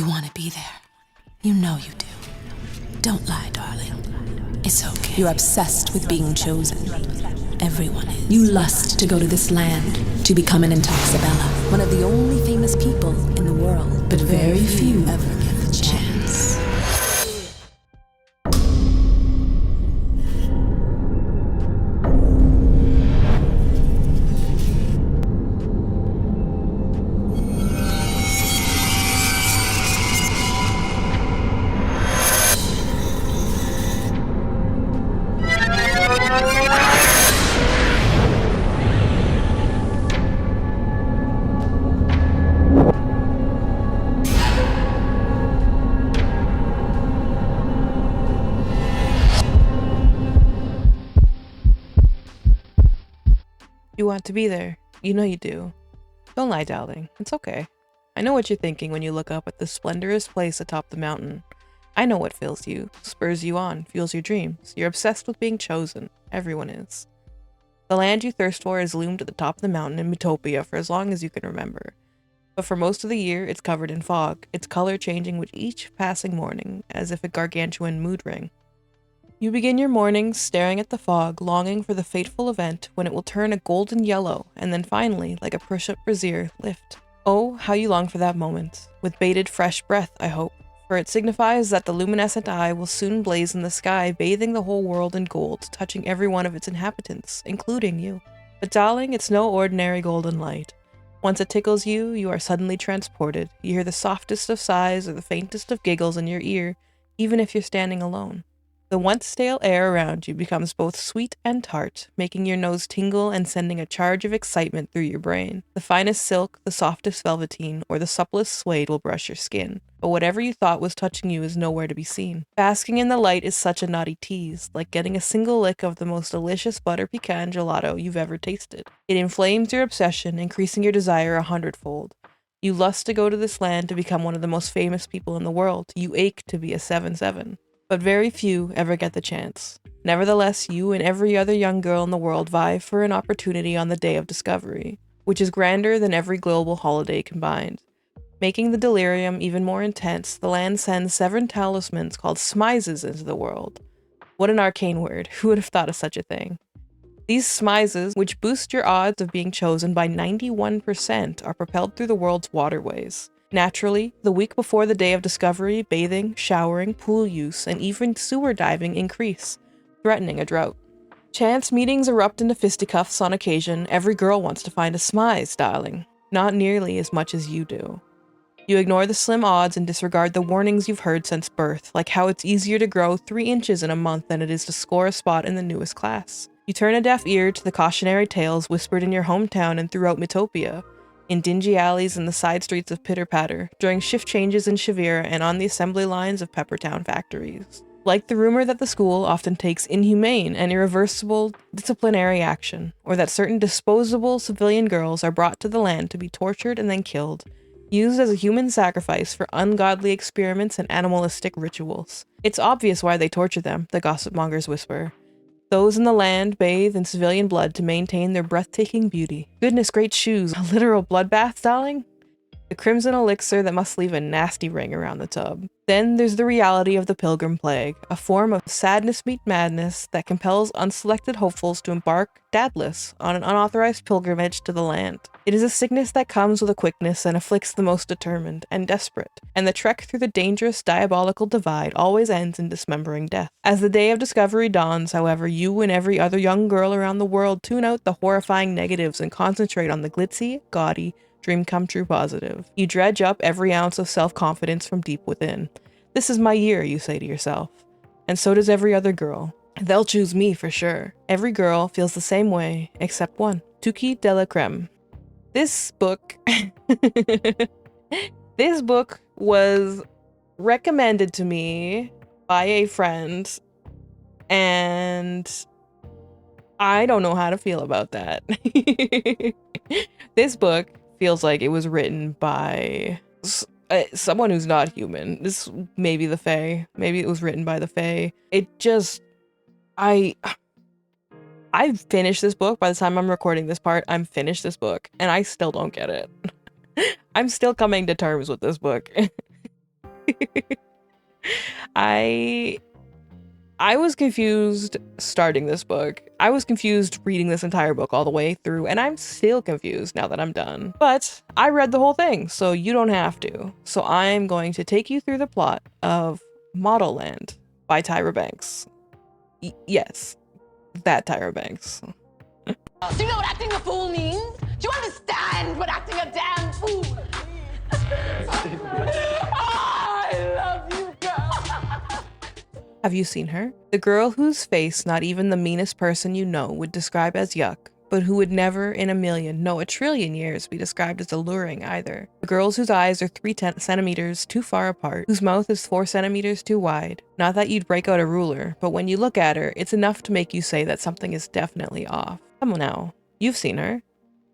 You want to be there. You know you do. Don't lie, darling. It's okay. You're obsessed with being chosen. Everyone is. You lust to go to this land, to become an Intoxabella, one of the only famous people in the world. But very few ever get the chance. You want to be there. You know you do. Don't lie, darling. It's okay. I know what you're thinking when you look up at the splendorous place atop the mountain. I know what fills you, spurs you on, fuels your dreams. You're obsessed with being chosen. Everyone is. The land you thirst for is loomed at the top of the mountain in Utopia for as long as you can remember. But for most of the year, it's covered in fog, its color changing with each passing morning, as if a gargantuan mood ring. You begin your mornings staring at the fog, longing for the fateful event when it will turn a golden yellow, and then finally, like a push-up brazier, lift. Oh, how you long for that moment, with bated fresh breath, I hope, for it signifies that the luminescent eye will soon blaze in the sky, bathing the whole world in gold, touching every one of its inhabitants, including you. But darling, it's no ordinary golden light. Once it tickles you, you are suddenly transported. You hear the softest of sighs or the faintest of giggles in your ear, even if you're standing alone. The once stale air around you becomes both sweet and tart, making your nose tingle and sending a charge of excitement through your brain. The finest silk, the softest velveteen, or the supplest suede will brush your skin, but whatever you thought was touching you is nowhere to be seen. Basking in the light is such a naughty tease, like getting a single lick of the most delicious butter pecan gelato you've ever tasted. It inflames your obsession, increasing your desire 100-fold. You lust to go to this land to become one of the most famous people in the world. You ache to be a 7-7. But very few ever get the chance. Nevertheless, you and every other young girl in the world vie for an opportunity on the day of discovery, which is grander than every global holiday combined. Making the delirium even more intense, the land sends 7 talismans called smizes into the world. What an arcane word, who would have thought of such a thing? These smizes, which boost your odds of being chosen by 91%, are propelled through the world's waterways. Naturally, the week before the day of discovery, bathing, showering, pool use, and even sewer diving increase, threatening a drought. Chance meetings erupt into fisticuffs on occasion. Every girl wants to find a smize, darling. Not nearly as much as you do. You ignore the slim odds and disregard the warnings you've heard since birth, like how it's easier to grow 3 inches in a month than it is to score a spot in the newest class. You turn a deaf ear to the cautionary tales whispered in your hometown and throughout Metopia, in dingy alleys in the side streets of Pitter-Patter, during shift changes in Shavira and on the assembly lines of Peppertown factories. Like the rumor that the school often takes inhumane and irreversible disciplinary action, or that certain disposable civilian girls are brought to the land to be tortured and then killed, used as a human sacrifice for ungodly experiments and animalistic rituals. It's obvious why they torture them, the gossip mongers whisper. Those in the land bathe in civilian blood to maintain their breathtaking beauty. Goodness, great shoes. A literal bloodbath, darling? The crimson elixir that must leave a nasty ring around the tub. Then there's the reality of the Pilgrim Plague, a form of sadness meet madness that compels unselected hopefuls to embark, dadless, on an unauthorized pilgrimage to the land. It is a sickness that comes with a quickness and afflicts the most determined and desperate, and the trek through the dangerous, diabolical divide always ends in dismembering death. As the day of discovery dawns, however, you and every other young girl around the world tune out the horrifying negatives and concentrate on the glitzy, gaudy, dream come true positive. You dredge up every ounce of self-confidence from deep within. This is my year, you say to yourself. And so does every other girl. They'll choose me for sure. Every girl feels the same way, except one. Tuki de la Creme. This book... this book was recommended to me by a friend, and I don't know how to feel about that. This book feels like it was written by someone who's not human. This may be the Fae. Maybe it was written by the Fae. It just... I finished this book. By the time I'm recording this part, I'm finished this book, and I still don't get it. I'm still coming to terms with this book. I was confused starting this book. I was confused reading this entire book all the way through, and I'm still confused now that I'm done. But I read the whole thing, so you don't have to. So I'm going to take you through the plot of Model Land by Tyra Banks. Yes, that Tyra Banks. Do you know what acting a fool means? Do you understand what acting a damn fool means? I love you, girl. Have you seen her? The girl whose face not even the meanest person you know would describe as yuck, but who would never in a million, no, a trillion years be described as alluring either. The girls whose eyes are 3 centimeters too far apart, whose mouth is 4 centimeters too wide. Not that you'd break out a ruler, but when you look at her, it's enough to make you say that something is definitely off. Come on now, you've seen her.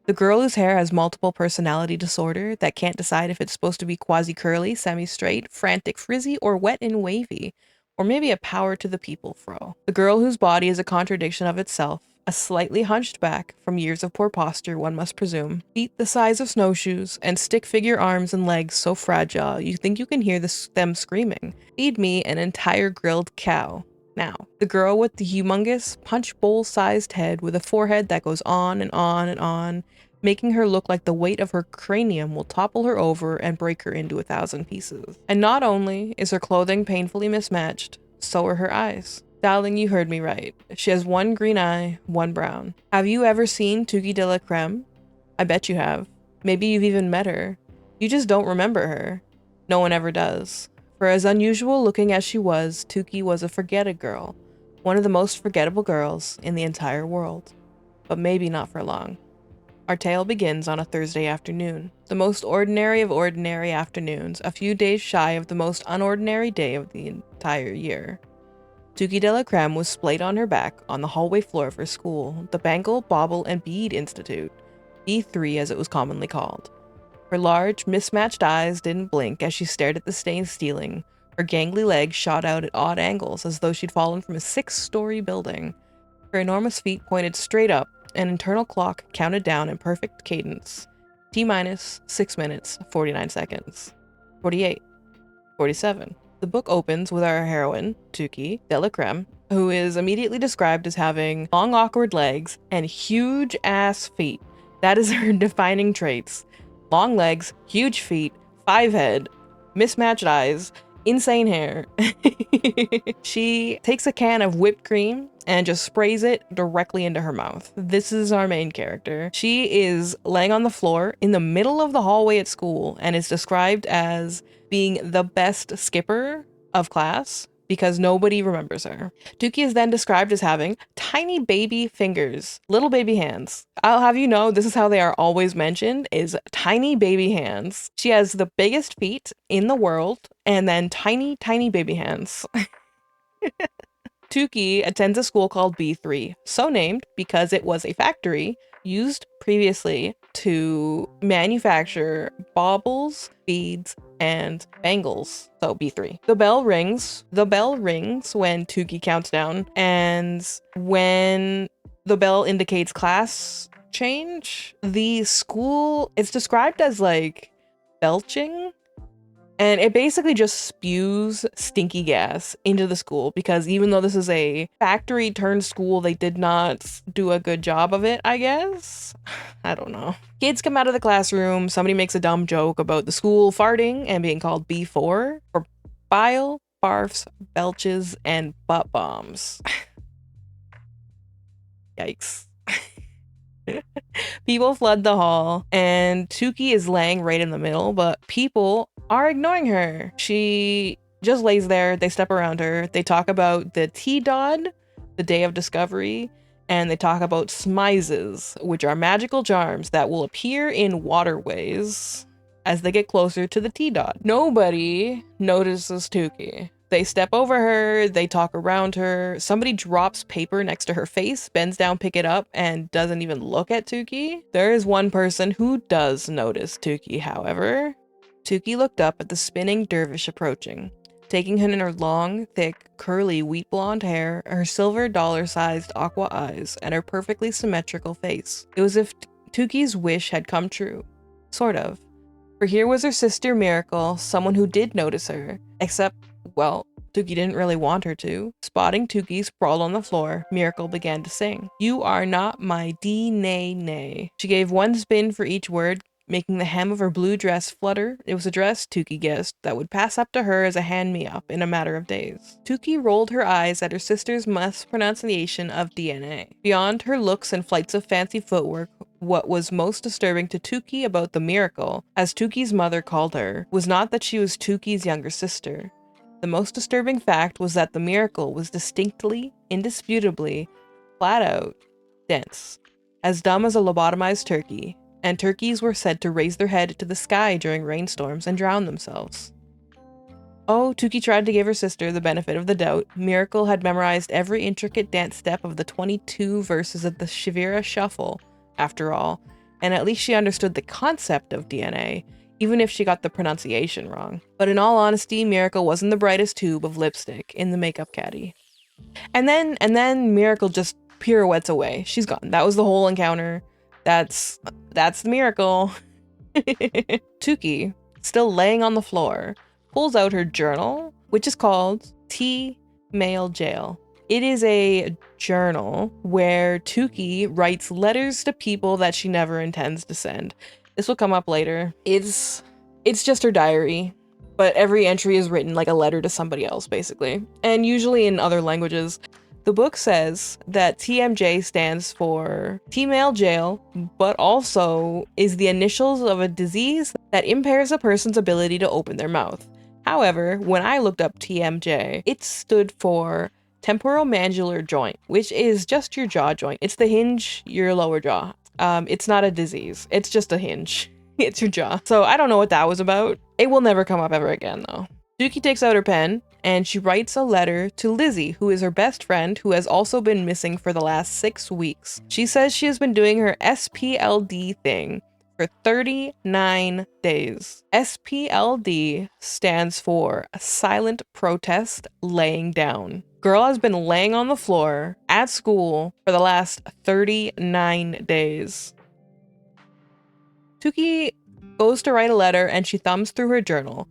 The girl whose hair has multiple personality disorder that can't decide if it's supposed to be quasi-curly, semi-straight, frantic, frizzy, or wet and wavy. Or maybe a power to the people fro. The girl whose body is a contradiction of itself, a slightly hunched back from years of poor posture, one must presume, feet the size of snowshoes, and stick figure arms and legs so fragile you think you can hear them screaming. Feed me an entire grilled cow. Now, the girl with the humongous punch bowl-sized head with a forehead that goes on and on and on, making her look like the weight of her cranium will topple her over and break her into 1,000 pieces. And not only is her clothing painfully mismatched, so are her eyes. Darling, you heard me right. She has one green eye, one brown. Have you ever seen Tuki de la Creme? I bet you have. Maybe you've even met her. You just don't remember her. No one ever does. For as unusual looking as she was, Tuki was a forgetted girl. One of the most forgettable girls in the entire world. But maybe not for long. Our tale begins on a Thursday afternoon, the most ordinary of ordinary afternoons, a few days shy of the most unordinary day of the entire year. Tuki de la Creme was splayed on her back on the hallway floor of her school, the Bangle, Bauble, and Bead Institute, B3 as it was commonly called. Her large, mismatched eyes didn't blink as she stared at the stained ceiling. Her gangly legs shot out at odd angles as though she'd fallen from a 6-story building. Her enormous feet pointed straight up. An internal clock counted down in perfect cadence. T-minus 6 minutes, 49 seconds. 48. 47. The book opens with our heroine, Tuki de la Creme, who is immediately described as having long awkward legs and huge ass feet. That is her defining traits. Long legs, huge feet, 5 head, mismatched eyes, insane hair. She takes a can of whipped cream and just sprays it directly into her mouth. This is our main character. She is laying on the floor in the middle of the hallway at school and is described as being the best skipper of class because nobody remembers her. Tuki is then described as having tiny baby fingers, little baby hands. I'll have you know, this is how they are always mentioned, is tiny baby hands. She has the biggest feet in the world and then tiny, tiny baby hands. Tuki attends a school called B3, so named because it was a factory used previously to manufacture baubles, beads, and bangles. So B3. The bell rings when Tuki counts down, and when the bell indicates class change, the school is described as like belching. And it basically just spews stinky gas into the school because even though this is a factory turned school, they did not do a good job of it, I guess. I don't know. Kids come out of the classroom. Somebody makes a dumb joke about the school farting and being called B4 for bile, barfs, belches, and butt bombs. Yikes. People flood the hall and Tuki is laying right in the middle, but people are ignoring her. She just lays there. They step around her. They talk about the T-Dod, the Day of Discovery, and they talk about smizes, which are magical charms that will appear in waterways as they get closer to the T-Dot. Nobody notices Tuki. They step over her, they talk around her, somebody drops paper next to her face, bends down, pick it up, and doesn't even look at Tuki. There is one person who does notice Tuki, however. Tuki looked up at the spinning dervish approaching, taking him in her long, thick, curly, wheat blonde hair, her silver dollar-sized aqua eyes, and her perfectly symmetrical face. It was as if Tuki's wish had come true. Sort of. For here was her sister Miracle, someone who did notice her. Except, well, Tuki didn't really want her to. Spotting Tuki sprawled on the floor, Miracle began to sing. You are not my D-nay-nay. She gave one spin for each word, making the hem of her blue dress flutter. It was a dress, Tuki guessed, that would pass up to her as a hand-me-up in a matter of days. Tuki rolled her eyes at her sister's mispronunciation of DNA. Beyond her looks and flights of fancy footwork, what was most disturbing to Tuki about the Miracle, as Tuki's mother called her, was not that she was Tuki's younger sister. The most disturbing fact was that the Miracle was distinctly, indisputably, flat out, dense, as dumb as a lobotomized turkey, and turkeys were said to raise their head to the sky during rainstorms and drown themselves. Oh, Tuki tried to give her sister the benefit of the doubt. Miracle had memorized every intricate dance step of the 22 verses of the Shivira Shuffle, after all, and at least she understood the concept of DNA, even if she got the pronunciation wrong. But in all honesty, Miracle wasn't the brightest tube of lipstick in the makeup caddy. And then Miracle just pirouettes away. She's gone. That was the whole encounter. That's the Miracle. Tuki, still laying on the floor, pulls out her journal, which is called T-Mail Jail. It is a journal where Tuki writes letters to people that she never intends to send. This will come up later. It's just her diary, but every entry is written like a letter to somebody else, basically, and usually in other languages. The book says that TMJ stands for T-Mail Jail, but also is the initials of a disease that impairs a person's ability to open their mouth. However, when I looked up TMJ, it stood for temporomandibular joint, which is just your jaw joint. It's the hinge, your lower jaw. It's not a disease. It's just a hinge. It's your jaw. So I don't know what that was about. It will never come up ever again, though. Tuki takes out her pen and she writes a letter to Lizzie, who is her best friend, who has also been missing for the last 6 weeks. She says she has been doing her SPLD thing for 39 days. SPLD stands for Silent Protest Laying Down. Girl has been laying on the floor at school for the last 39 days. Tuki goes to write a letter and she thumbs through her journal.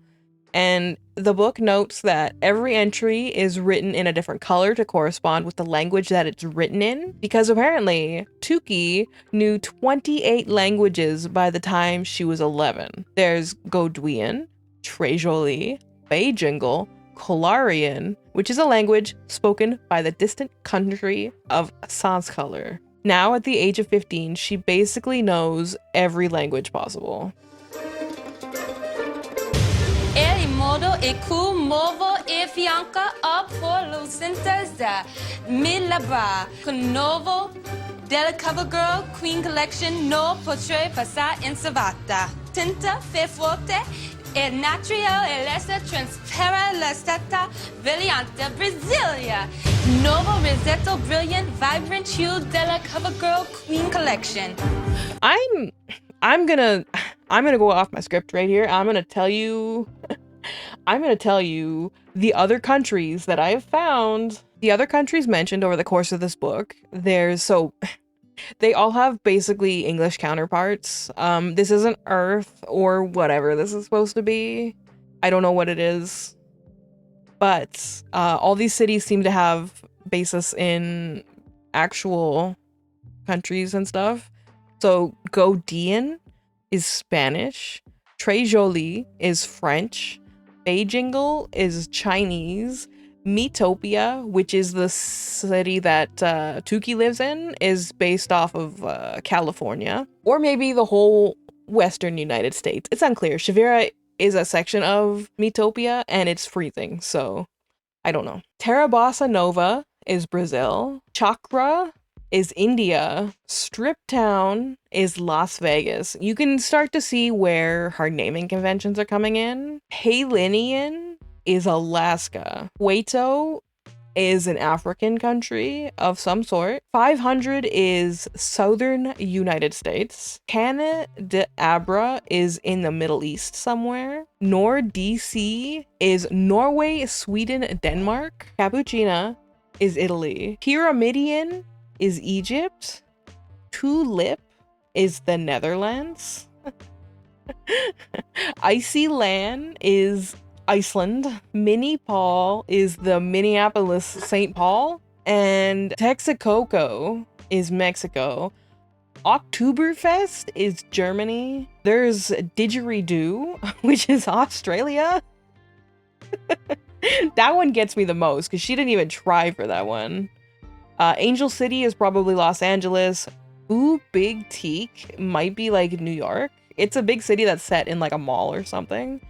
And the book notes that every entry is written in a different color to correspond with the language that it's written in, because apparently Tuki knew 28 languages by the time she was 11. There's Goduian, Trejoli, Beijingal, Kolarian, which is a language spoken by the distant country of Sanskalar. Now, at the age of 15, she basically knows every language possible. Modo e ku movo e fianca a polo sintesa milabra con novo della cover girl queen collection no potre passa in savata tinta fe forte e natrio e lessa transpera la stata brillante Brasilia novo rosetto brilliant vibrant hue della cover girl queen collection. I'm gonna go off my script right here. I'm gonna tell you the other countries that I have found. The other countries mentioned over the course of this book. They all have basically English counterparts. This isn't Earth or whatever this is supposed to be. I don't know what it is. But all these cities seem to have basis in actual countries and stuff. So Godian is Spanish. Trejoli is French. Beijingal is Chinese. Metopia, which is the city that Tuki lives in, is based off of California. Or maybe the whole western United States. It's unclear. Shivira is a section of Metopia, and it's freezing, so I don't know. Terra Bossa Nova is Brazil. Chakra is India. Strip Town is Las Vegas. You can start to see where her naming conventions are coming in. Halinian is Alaska. Waito is an African country of some sort. 500 is southern United States. Cana de Abra is in the Middle East somewhere. Nord-DC is Norway, Sweden, Denmark. Cappuccina is Italy. Pyramidian is Egypt. Tulip is the Netherlands. Icy Lan is Iceland. Mini Paul is the Minneapolis St. Paul. And Texacoco is Mexico. Oktoberfest is Germany. There's Didgeridoo, which is Australia. That one gets me the most because she didn't even try for that one. Angel City is probably Los Angeles. Ooh, Big Teak might be like New York. It's a big city that's set in like a mall or something.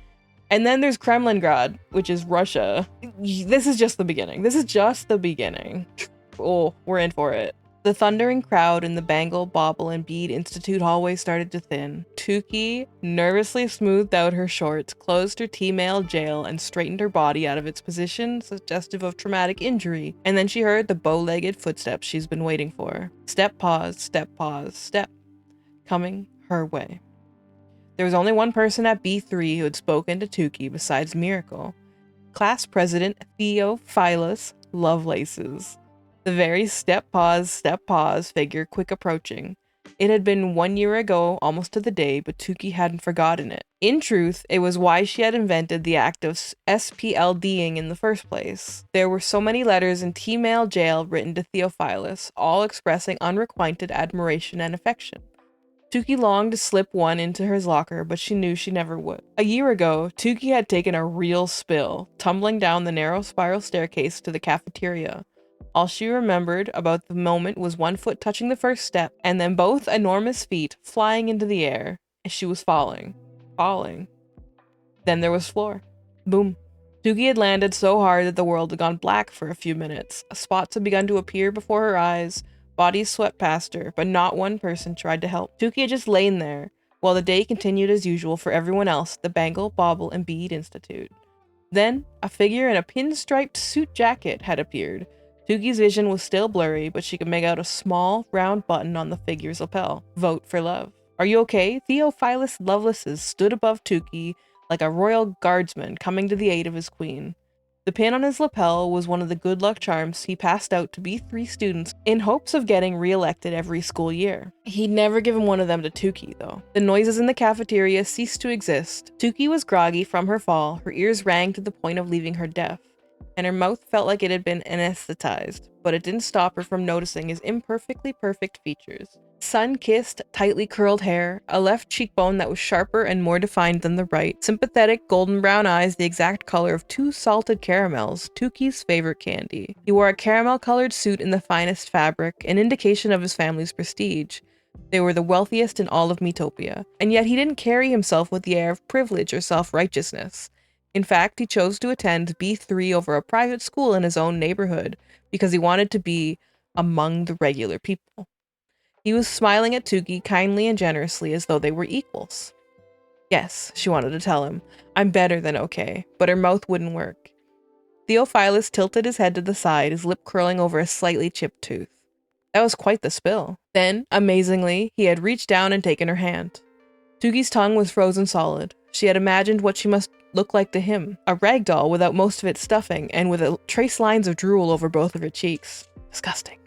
And then there's Kremlingrad, which is Russia. This is just the beginning. This is just the beginning. Oh, we're in for it. The thundering crowd in the Bangle, Bauble, and Bead Institute hallway started to thin. Tuki nervously smoothed out her shorts, closed her T-mail jail, and straightened her body out of its position suggestive of traumatic injury. And then she heard the bow-legged footsteps she's been waiting for. Step, pause, step, coming her way. There was only one person at B3 who had spoken to Tuki besides Miracle. Class President Theophilus Lovelaces. The very step, pause, figure quick approaching. It had been 1 year ago, almost to the day, but Tuki hadn't forgotten it. In truth, it was why she had invented the act of SPLDing in the first place. There were so many letters in T-mail jail written to Theophilus, all expressing unrequited admiration and affection. Tuki longed to slip one into her locker, but she knew she never would. A year ago, Tuki had taken a real spill, tumbling down the narrow spiral staircase to the cafeteria. All she remembered about the moment was one foot touching the first step, and then both enormous feet flying into the air, and she was falling. Then there was floor. Boom. Tuki had landed so hard that the world had gone black for a few minutes. Spots had begun to appear before her eyes, bodies swept past her, but not one person tried to help. Tuki had just lain there, while the day continued as usual for everyone else at the Bangle, Bauble, and Bead Institute. Then, a figure in a pinstriped suit jacket had appeared. Tuki's vision was still blurry, but she could make out a small, round button on the figure's lapel. Vote for love. Are you okay? Theophilus Lovelaces stood above Tuki like a royal guardsman coming to the aid of his queen. The pin on his lapel was one of the good luck charms he passed out to B3 students in hopes of getting re-elected every school year. He'd never given one of them to Tuki, though. The noises in the cafeteria ceased to exist. Tuki was groggy from her fall, her ears rang to the point of leaving her deaf, and her mouth felt like it had been anesthetized, but it didn't stop her from noticing his imperfectly perfect features. Sun-kissed, tightly curled hair, a left cheekbone that was sharper and more defined than the right, sympathetic golden brown eyes the exact color of 2 salted caramels, Tuki's favorite candy. He wore a caramel-colored suit in the finest fabric, an indication of his family's prestige. They were the wealthiest in all of Metopia, and yet he didn't carry himself with the air of privilege or self-righteousness. In fact, he chose to attend B3 over a private school in his own neighborhood because he wanted to be among the regular people. He was smiling at Tuki kindly and generously as though they were equals. Yes, she wanted to tell him, I'm better than okay, but her mouth wouldn't work. Theophilus tilted his head to the side, his lip curling over a slightly chipped tooth. That was quite the spill. Then, amazingly, he had reached down and taken her hand. Tuki's tongue was frozen solid. She had imagined what she must look like to him, a rag doll without most of its stuffing and with trace lines of drool over both of her cheeks. Disgusting.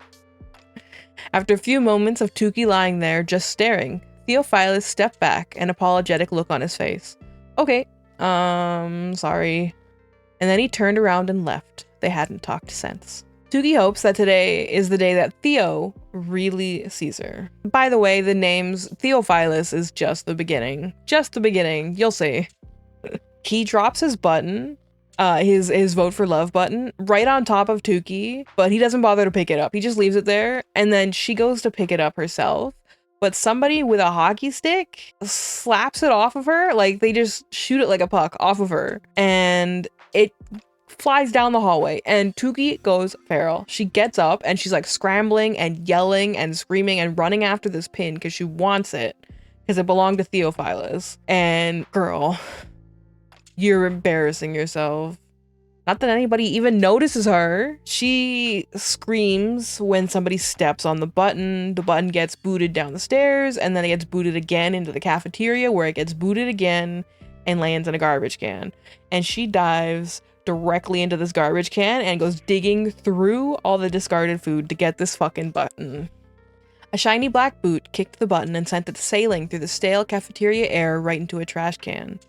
After a few moments of Tuki lying there, just staring, Theophilus stepped back, an apologetic look on his face. Okay, sorry. And then he turned around and left. They hadn't talked since. Tuki hopes that today is the day that Theo really sees her. By the way, the name's Theophilus is just the beginning. Just the beginning, you'll see. He drops his button, his vote for love button, right on top of Tuki, but he doesn't bother to pick it up. He just leaves it there, and then she goes to pick it up herself. But somebody with a hockey stick slaps it off of her, like they just shoot it like a puck off of her, and it flies down the hallway, and Tuki goes feral. She gets up, and she's like scrambling and yelling and screaming and running after this pin because she wants it, because it belonged to Theophilus. And girl, you're embarrassing yourself. Not that anybody even notices her. She screams when somebody steps on the button. The button gets booted down the stairs, and then it gets booted again into the cafeteria, where it gets booted again and lands in a garbage can. And she dives directly into this garbage can and goes digging through all the discarded food to get this fucking button. A shiny black boot kicked the button and sent it sailing through the stale cafeteria air right into a trash can.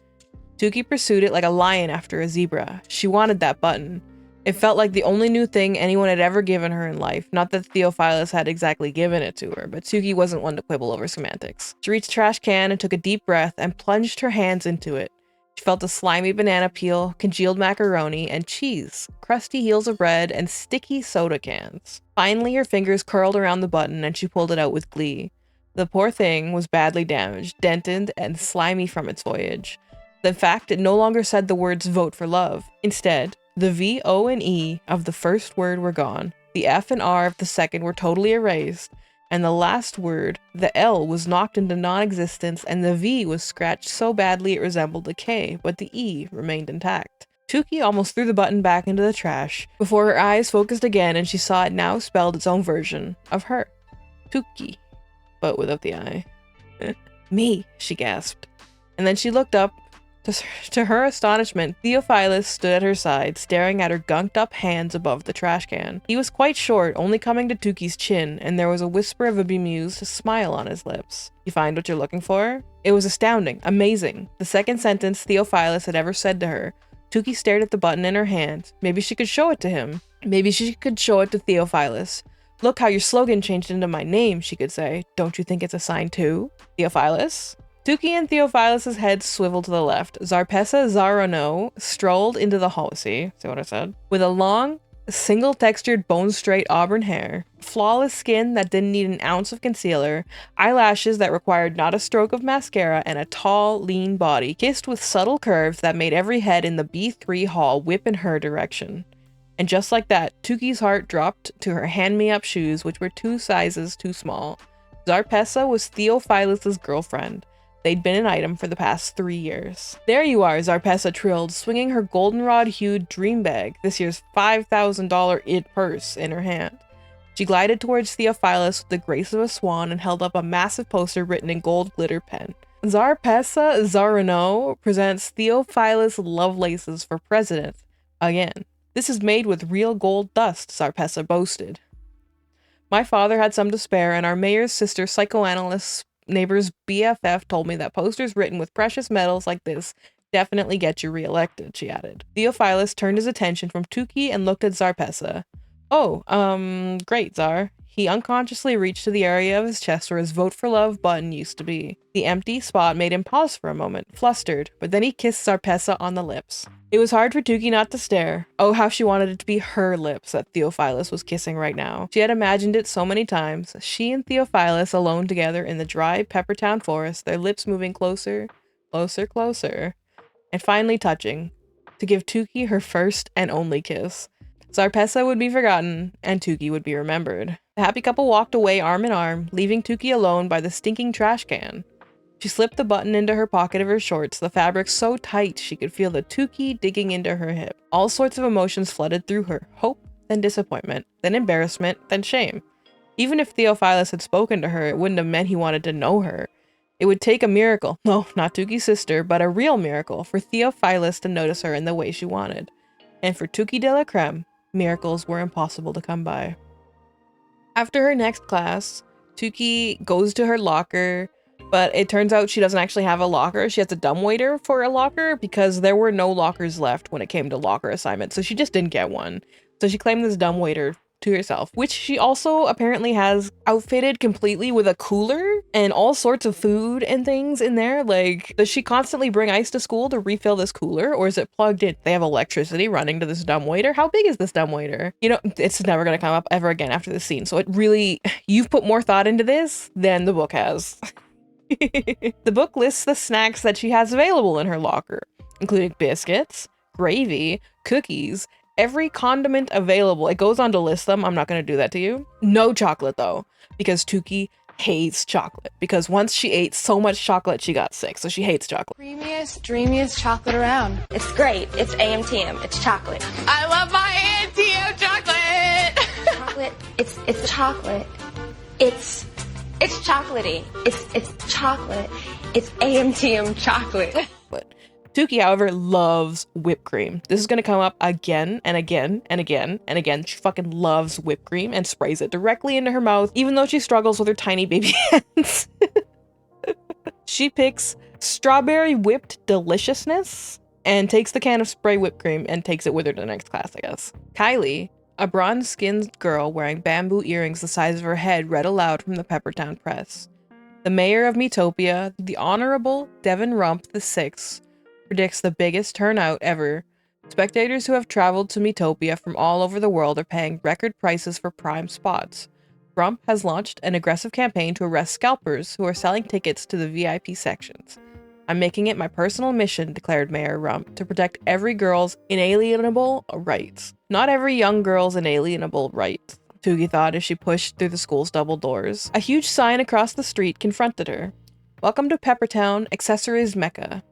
Tukey pursued it like a lion after a zebra. She wanted that button. It felt like the only new thing anyone had ever given her in life. Not that Theophilus had exactly given it to her, but Tukey wasn't one to quibble over semantics. She reached the trash can and took a deep breath and plunged her hands into it. She felt a slimy banana peel, congealed macaroni, and cheese, crusty heels of bread, and sticky soda cans. Finally, her fingers curled around the button and she pulled it out with glee. The poor thing was badly damaged, dented, and slimy from its voyage. In fact, it no longer said the words "vote for love." Instead, the V, O, and E of the first word were gone, the F and R of the second were totally erased, and the last word, the L, was knocked into non-existence, and the V was scratched so badly it resembled a K, but the E remained intact. Tukey almost threw the button back into the trash before her eyes focused again and she saw it now spelled its own version of her. Tukey, but without the I. Me, she gasped. And then she looked up. To her astonishment, Theophilus stood at her side, staring at her gunked-up hands above the trash can. He was quite short, only coming to Tukey's chin, and there was a whisper of a bemused smile on his lips. You find what you're looking for? It was astounding, amazing. The second sentence Theophilus had ever said to her. Tukey stared at the button in her hand. Maybe she could show it to him. Maybe she could show it to Theophilus. Look how your slogan changed into my name, she could say. Don't you think it's a sign too? Theophilus? Tukey and Theophilus' heads swiveled to the left. Zarpessa Zarono strolled into the hall. See what I said? With a long, single-textured, bone-straight auburn hair, flawless skin that didn't need an ounce of concealer, eyelashes that required not a stroke of mascara, and a tall, lean body, kissed with subtle curves that made every head in the B3 hall whip in her direction. And just like that, Tukey's heart dropped to her hand-me-up shoes, which were 2 sizes too small. Zarpessa was Theophilus' girlfriend. They'd been an item for the past 3 years. There you are, Zarpessa trilled, swinging her goldenrod-hued dream bag, this year's $5,000 IT purse, in her hand. She glided towards Theophilus with the grace of a swan and held up a massive poster written in gold glitter pen. Zarpessa Zarono presents Theophilus Lovelaces for president. Again. This is made with real gold dust, Zarpessa boasted. My father had some to spare, and our mayor's sister psychoanalyst neighbor's BFF told me that posters written with precious metals like this definitely get you reelected, she added. Theophilus turned his attention from Tukey and looked at Zarpessa. Oh, great, Zar. He unconsciously reached to the area of his chest where his Vote for Love button used to be. The empty spot made him pause for a moment, flustered, but then he kissed Zarpessa on the lips. It was hard for Tukey not to stare. Oh, how she wanted it to be her lips that Theophilus was kissing right now. She had imagined it so many times. She and Theophilus alone together in the dry Peppertown forest, their lips moving closer, closer, closer, and finally touching, to give Tukey her first and only kiss. Zarpessa would be forgotten, and Tukey would be remembered. The happy couple walked away arm in arm, leaving Tukey alone by the stinking trash can. She slipped the button into her pocket of her shorts, the fabric so tight she could feel the Tukey digging into her hip. All sorts of emotions flooded through her. Hope, then disappointment, then embarrassment, then shame. Even if Theophilus had spoken to her, it wouldn't have meant he wanted to know her. It would take a miracle, no, not Tukey's sister, but a real miracle, for Theophilus to notice her in the way she wanted. And for Tukey de la Creme, miracles were impossible to come by. After her next class, Tukey goes to her locker, but it turns out she doesn't actually have a locker. She has a dumbwaiter for a locker because there were no lockers left when it came to locker assignments, so she just didn't get one. So she claimed this dumbwaiter to herself, which she also apparently has outfitted completely with a cooler and all sorts of food and things in there. Like, does she constantly bring ice to school to refill this cooler, or is it plugged in? They have electricity running to this dumbwaiter. How big is this dumbwaiter? You know, it's never going to come up ever again after this scene. So it really, you've put more thought into this than the book has. The book lists the snacks that she has available in her locker, including biscuits, gravy, cookies, every condiment available. It goes on to list them. I'm not going to do that to you. No chocolate though, because Tukey hates chocolate. Because once she ate so much chocolate, she got sick. So she hates chocolate. Creamiest, dreamiest chocolate around. It's great. It's AMTM. It's chocolate. I love my AMTM chocolate. Chocolate. It's chocolate. It's chocolatey. It's chocolate. It's AMTM chocolate. Tukey, however, loves whipped cream. This is going to come up again and again and again and again. She fucking loves whipped cream and sprays it directly into her mouth, even though she struggles with her tiny baby hands. She picks strawberry whipped deliciousness and takes the can of spray whipped cream and takes it with her to the next class, I guess. Kylie, a bronze-skinned girl wearing bamboo earrings the size of her head, read aloud from the Peppertown Press. The mayor of Metopia, the Honorable Devin Rump VI, predicts the biggest turnout ever. Spectators who have traveled to Metopia from all over the world are paying record prices for prime spots. Rump has launched an aggressive campaign to arrest scalpers who are selling tickets to the VIP sections. I'm making it my personal mission, declared Mayor Rump, to protect every girl's inalienable rights. Not every young girl's inalienable right, Tukey thought as she pushed through the school's double doors. A huge sign across the street confronted her. Welcome to Peppertown, Accessories Mecca.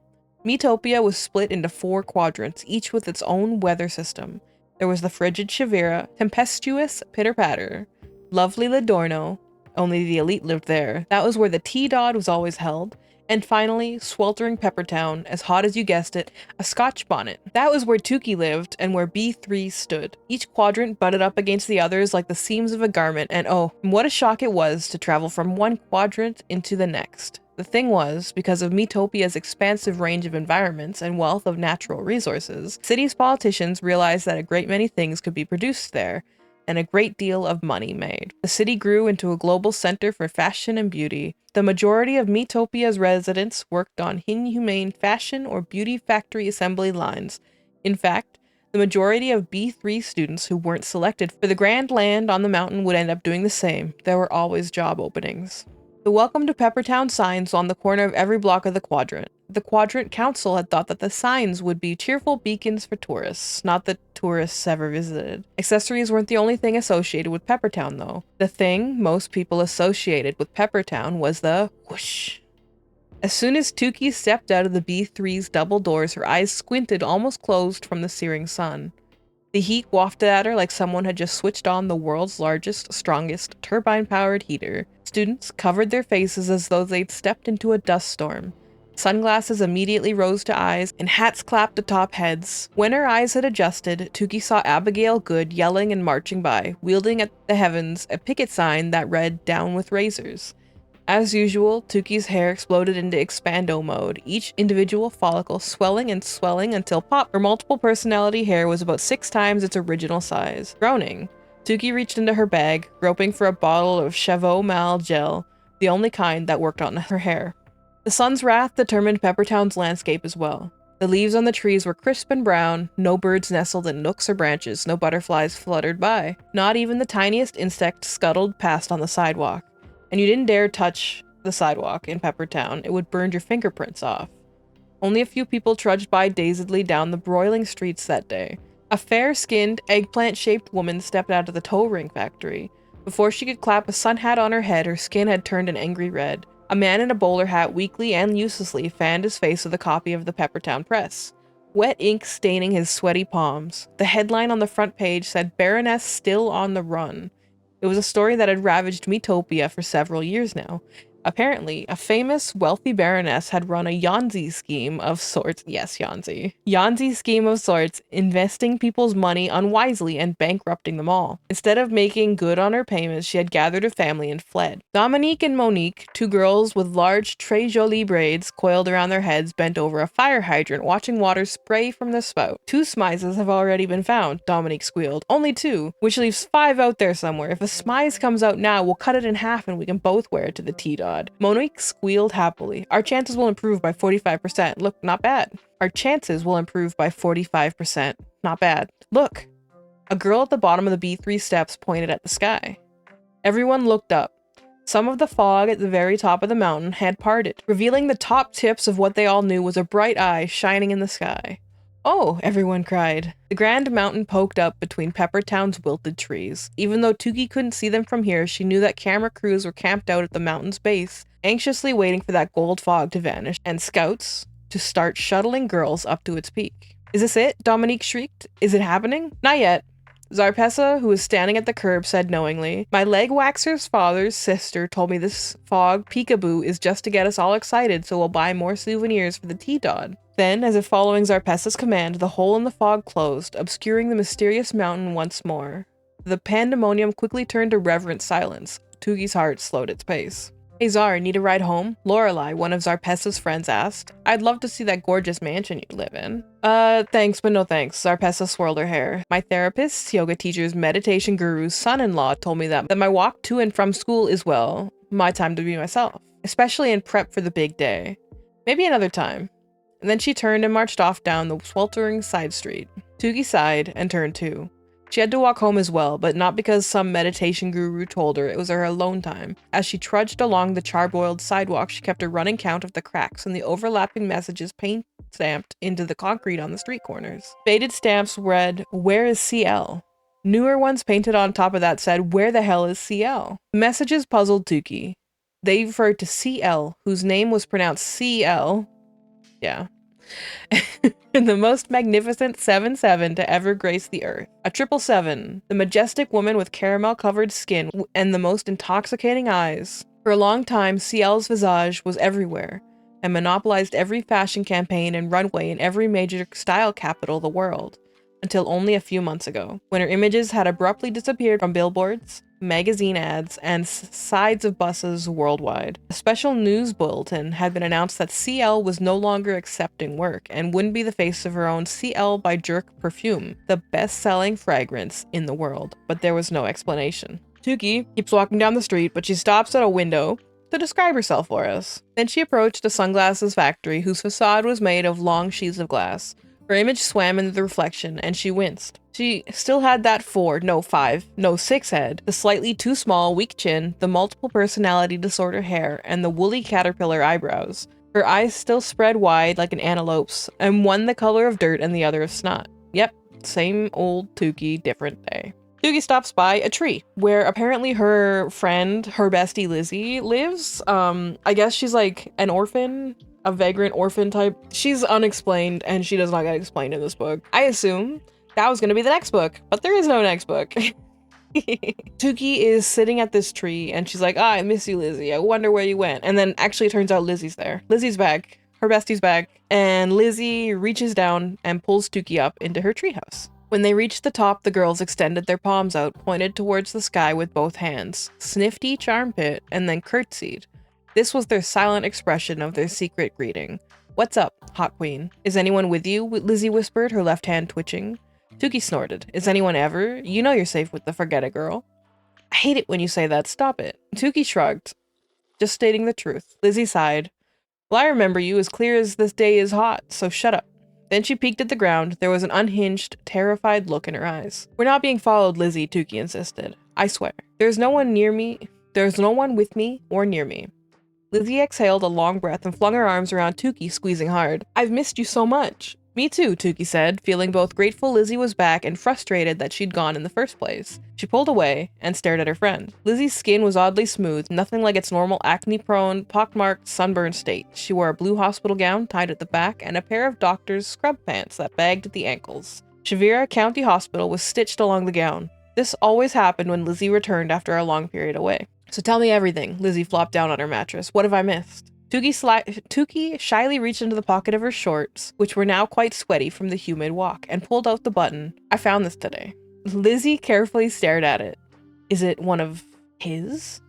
Metopia was split into 4 quadrants, each with its own weather system. There was the frigid Shavira, tempestuous Pitter-Patter, lovely Lidorno, only the elite lived there. That was where the T-Dod was always held. And finally, sweltering Peppertown, as hot as you guessed it, a Scotch bonnet. That was where Tukey lived and where B3 stood. Each quadrant butted up against the others like the seams of a garment, and oh, what a shock it was to travel from one quadrant into the next. The thing was, because of Metopia's expansive range of environments and wealth of natural resources, city's politicians realized that a great many things could be produced there, and a great deal of money made. The city grew into a global center for fashion and beauty. The majority of Metopia's residents worked on inhumane fashion or beauty factory assembly lines. In fact, the majority of B3 students who weren't selected for the grand land on the mountain would end up doing the same. There were always job openings. The Welcome to Peppertown signs on the corner of every block of the quadrant. The quadrant council had thought that the signs would be cheerful beacons for tourists, not that tourists ever visited. Accessories weren't the only thing associated with Peppertown, though. The thing most people associated with Peppertown was the whoosh. As soon as Tukey stepped out of the B3's double doors, her eyes squinted, almost closed from the searing sun. The heat wafted at her like someone had just switched on the world's largest, strongest, turbine-powered heater. Students covered their faces as though they'd stepped into a dust storm. Sunglasses immediately rose to eyes, and hats clapped atop heads. When her eyes had adjusted, Tukey saw Abigail Good yelling and marching by, wielding at the heavens a picket sign that read, "Down with razors." As usual, Tukey's hair exploded into expando mode, each individual follicle swelling and swelling until pop, her multiple personality hair was about 6 times its original size. Groaning, Tukey reached into her bag, groping for a bottle of Chavot Mal gel, the only kind that worked on her hair. The sun's wrath determined Peppertown's landscape as well. The leaves on the trees were crisp and brown, no birds nestled in nooks or branches, no butterflies fluttered by. Not even the tiniest insect scuttled past on the sidewalk. And you didn't dare touch the sidewalk in Peppertown, it would burn your fingerprints off. Only a few people trudged by dazedly down the broiling streets that day. A fair-skinned, eggplant-shaped woman stepped out of the toe ring factory. Before she could clap a sun hat on her head, her skin had turned an angry red. A man in a bowler hat weakly and uselessly fanned his face with a copy of the Peppertown Press, wet ink staining his sweaty palms. The headline on the front page said, "Baroness Still on the Run." It was a story that had ravaged Metopia for several years now. Apparently, a famous, wealthy baroness had run a Yahtzee scheme of sorts. Yes, Yahtzee scheme of sorts, investing people's money unwisely and bankrupting them all. Instead of making good on her payments, she had gathered her family and fled. Dominique and Monique, 2 girls with large, très jolies braids coiled around their heads, bent over a fire hydrant, watching water spray from the spout. 2 Smyses have already been found, Dominique squealed. Only 2, which leaves 5 out there somewhere. If a Smyse comes out now, we'll cut it in half and we can both wear it to the T-Dod. Monique squealed happily. Our chances will improve by 45%. Look, not bad. Our chances will improve by 45%. Not bad. Look. A girl at the bottom of the B3 steps pointed at the sky. Everyone looked up. Some of the fog at the very top of the mountain had parted, revealing the top tips of what they all knew was a bright eye shining in the sky. "Oh," everyone cried. The grand mountain poked up between Peppertown's wilted trees. Even though Tukey couldn't see them from here, she knew that camera crews were camped out at the mountain's base, anxiously waiting for that gold fog to vanish, and scouts to start shuttling girls up to its peak. "Is this it?" Dominique shrieked. "Is it happening?" "Not yet." Zarpessa, who was standing at the curb, said knowingly, "My leg waxer's father's sister told me this fog peekaboo is just to get us all excited so we'll buy more souvenirs for the T-Dod." Then, as if following Zarpessa's command, the hole in the fog closed, obscuring the mysterious mountain once more. The pandemonium quickly turned to reverent silence. Tugi's heart slowed its pace. "Hey Zar, need a ride home?" Lorelei, one of Zarpessa's friends, asked. "I'd love to see that gorgeous mansion you live in." Thanks, but no thanks." Zarpessa swirled her hair. "My therapist, yoga teacher's meditation guru's son-in-law told me that my walk to and from school is, well, my time to be myself. Especially in prep for the big day. Maybe another time." And then she turned and marched off down the sweltering side street. Tugi sighed and turned too. She had to walk home as well, but not because some meditation guru told her. It was her alone time. As she trudged along the charboiled sidewalk, she kept a running count of the cracks and the overlapping messages paint-stamped into the concrete on the street corners. Faded stamps read, "Where is CL?" Newer ones painted on top of that said, "Where the hell is CL?" The messages puzzled Tuki. They referred to CL, whose name was pronounced CL. Yeah. The most magnificent 7-7 to ever grace the earth. A 777, the majestic woman with caramel-covered skin and the most intoxicating eyes. For a long time, CL's visage was everywhere and monopolized every fashion campaign and runway in every major style capital of the world, until only a few months ago, when her images had abruptly disappeared from billboards, magazine ads, and sides of buses worldwide. A special news bulletin had been announced that CL was no longer accepting work and wouldn't be the face of her own CL by Jerk perfume, the best-selling fragrance in the world, but there was no explanation. Tuki keeps walking down the street, but she stops at a window to describe herself for us. Then she approached a sunglasses factory whose facade was made of long sheets of glass. Her image swam into the reflection, and she winced. She still had that 6 head, the slightly too small, weak chin, the multiple personality disorder hair, and the woolly caterpillar eyebrows. Her eyes still spread wide like an antelope's, and one the color of dirt and the other of snot. Yep, same old Tuki, different day. Tuki stops by a tree, where apparently her friend, her bestie Lizzie, lives. I guess she's like an orphan, a vagrant orphan type. She's unexplained, and she does not get explained in this book. I assume that was gonna be the next book, but there is no next book. Tuki is sitting at this tree, and she's like, I miss you, Lizzie. I wonder where you went. And then actually it turns out Lizzie's there. Lizzie's back. Her bestie's back. And Lizzie reaches down and pulls Tuki up into her treehouse. When they reached the top, the girls extended their palms out, pointed towards the sky with both hands, sniffed each armpit, and then curtsied. This was their silent expression of their secret greeting. "What's up, hot queen? Is anyone with you?" Lizzie whispered, her left hand twitching. Tuki snorted. "Is anyone ever? You know you're safe with the forget-it girl." "I hate it when you say that. Stop it." Tuki shrugged. "Just stating the truth." Lizzie sighed. "Well, I remember you as clear as this day is hot, so shut up." Then she peeked at the ground. There was an unhinged, terrified look in her eyes. "We're not being followed, Lizzie," Tuki insisted. "I swear. There's no one near me. There's no one with me or near me." Lizzie exhaled a long breath and flung her arms around Tuki, squeezing hard. "I've missed you so much." "Me too," Tuki said, feeling both grateful Lizzie was back and frustrated that she'd gone in the first place. She pulled away and stared at her friend. Lizzie's skin was oddly smooth, nothing like its normal acne-prone, pockmarked, sunburned state. She wore a blue hospital gown tied at the back and a pair of doctor's scrub pants that bagged at the ankles. Shavira County Hospital was stitched along the gown. This always happened when Lizzie returned after a long period away. "So tell me everything." Lizzie flopped down on her mattress. "What have I missed?" Tuki shyly reached into the pocket of her shorts, which were now quite sweaty from the humid walk, and pulled out the button. "I found this today." Lizzie carefully stared at it. "Is it one of his?"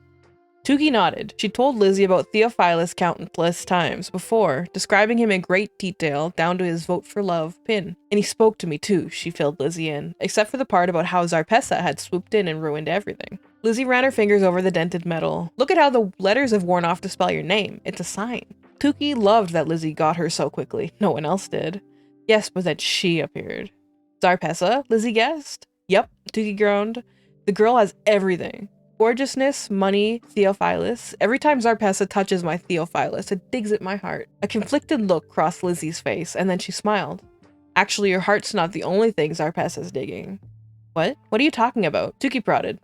Tuki nodded. She told Lizzie about Theophilus countless times before, describing him in great detail, down to his vote for love pin. "And he spoke to me too," she filled Lizzie in, except for the part about how Zarpessa had swooped in and ruined everything. Lizzie ran her fingers over the dented metal. "Look at how the letters have worn off to spell your name. It's a sign." Tuki loved that Lizzie got her so quickly. No one else did. "Yes, but then she appeared." "Zarpessa?" Lizzie guessed. "Yep," Tuki groaned. "The girl has everything. Gorgeousness, money, Theophilus. Every time Zarpessa touches my Theophilus, it digs at my heart." A conflicted look crossed Lizzie's face, and then she smiled. "Actually, your heart's not the only thing Zarpessa's digging." "What? What are you talking about?" Tuki prodded.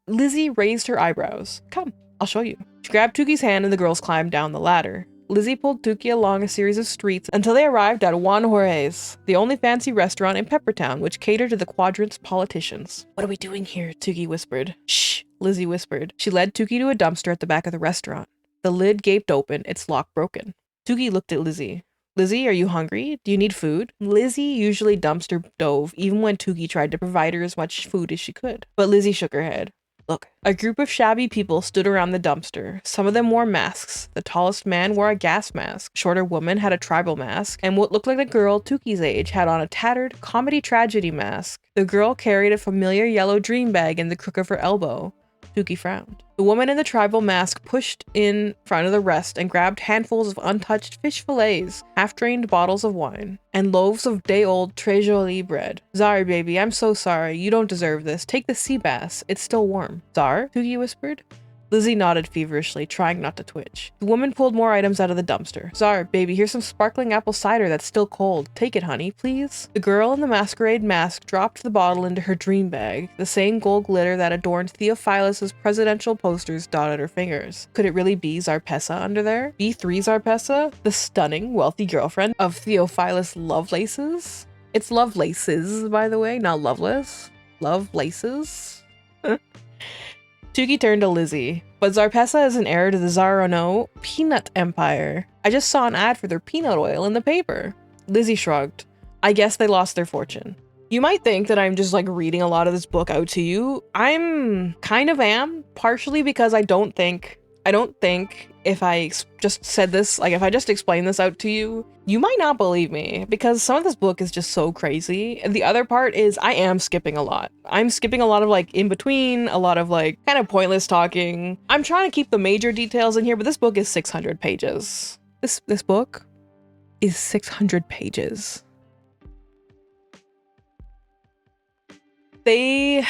Lizzie raised her eyebrows. "Come, I'll show you." She grabbed Tuki's hand and the girls climbed down the ladder. Lizzie pulled Tukey along a series of streets until they arrived at Juan Jorge's, the only fancy restaurant in Peppertown which catered to the quadrant's politicians. What are we doing here? Tukey whispered. Shh, Lizzie whispered. She led Tukey to a dumpster at the back of the restaurant. The lid gaped open, its lock broken. Tukey looked at Lizzie. Lizzie, are you hungry? Do you need food? Lizzie usually dumpster dove, even when Tukey tried to provide her as much food as she could. But Lizzie shook her head. Look, a group of shabby people stood around the dumpster. Some of them wore masks. The tallest man wore a gas mask. Shorter woman had a tribal mask. And what looked like a girl Tukey's age had on a tattered comedy tragedy mask. The girl carried a familiar yellow dream bag in the crook of her elbow. Tukey frowned. The woman in the tribal mask pushed in front of the rest and grabbed handfuls of untouched fish fillets, half-drained bottles of wine, and loaves of day-old très jolie bread. Sorry, baby, I'm so sorry. You don't deserve this. Take the sea bass. It's still warm. Czar? Tukey whispered. Lizzie nodded feverishly, trying not to twitch. The woman pulled more items out of the dumpster. Czar, baby, here's some sparkling apple cider that's still cold. Take it, honey, please. The girl in the masquerade mask dropped the bottle into her dream bag. The same gold glitter that adorned Theophilus's presidential posters dotted her fingers. Could it really be Zarpessa under there? B3 Zarpessa? The stunning, wealthy girlfriend of Theophilus Lovelaces? It's Lovelaces, by the way, not Loveless. Lovelaces? Tukey turned to Lizzie, but Zarpessa is an heir to the Zarano peanut empire. I just saw an ad for their peanut oil in the paper. Lizzie shrugged. I guess they lost their fortune. You might think that I'm just like reading a lot of this book out to you. I'm kind of am, partially because I don't think if I just said this, like if I just explained this out to you, you might not believe me because some of this book is just so crazy. And the other part is I am skipping a lot. I'm skipping a lot of like in between, a lot of like kind of pointless talking. I'm trying to keep the major details in here, but this book is 600 pages. This book is 600 pages. They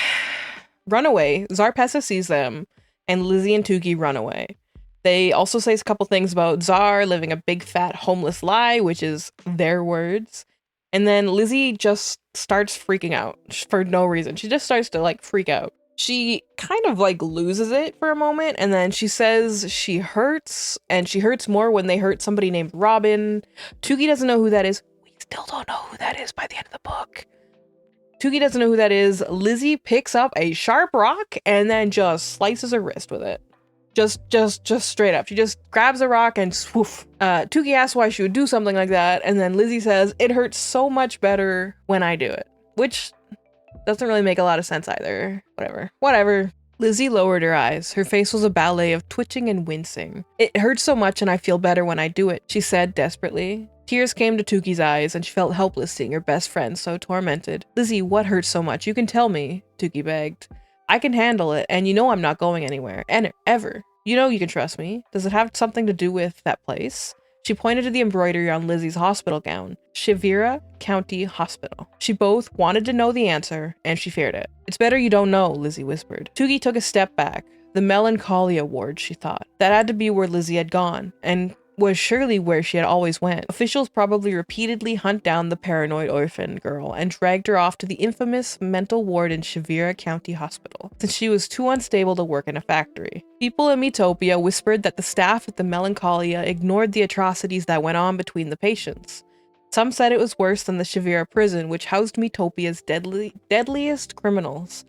run away. Zarpessa sees them, and Lizzie and Tukey run away. They also say a couple things about Czar living a big fat homeless lie, which is their words. And then Lizzie just starts freaking out for no reason. She just starts to like freak out. She kind of like loses it for a moment, and then she says she hurts, and she hurts more when they hurt somebody named Robin. Tukey doesn't know who that is. We still don't know who that is by the end of the book. Tukey doesn't know who that is. Lizzie picks up a sharp rock and then just slices her wrist with it. Just straight up. She just grabs a rock and swoof. Tukey asks why she would do something like that, and then Lizzie says, it hurts so much better when I do it. Which doesn't really make a lot of sense either. Whatever. Lizzie lowered her eyes. Her face was a ballet of twitching and wincing. It hurts so much and I feel better when I do it, she said desperately. Tears came to Tukey's eyes and she felt helpless seeing her best friend so tormented. Lizzie, what hurts so much? You can tell me, Tukey begged. I can handle it, and you know I'm not going anywhere. Ever. You know you can trust me. Does it have something to do with that place? She pointed to the embroidery on Lizzie's hospital gown. Shivira County Hospital. She both wanted to know the answer, and she feared it. It's better you don't know, Lizzie whispered. Tukey took a step back. The Melancholia ward, she thought. That had to be where Lizzie had gone, and was surely where she had always went. Officials probably repeatedly hunt down the paranoid orphan girl and dragged her off to the infamous mental ward in Shivira County Hospital, since she was too unstable to work in a factory. People in Metopia whispered that the staff at the Melancholia ignored the atrocities that went on between the patients. Some said it was worse than the Shivira prison, which housed Metopia's deadliest criminals.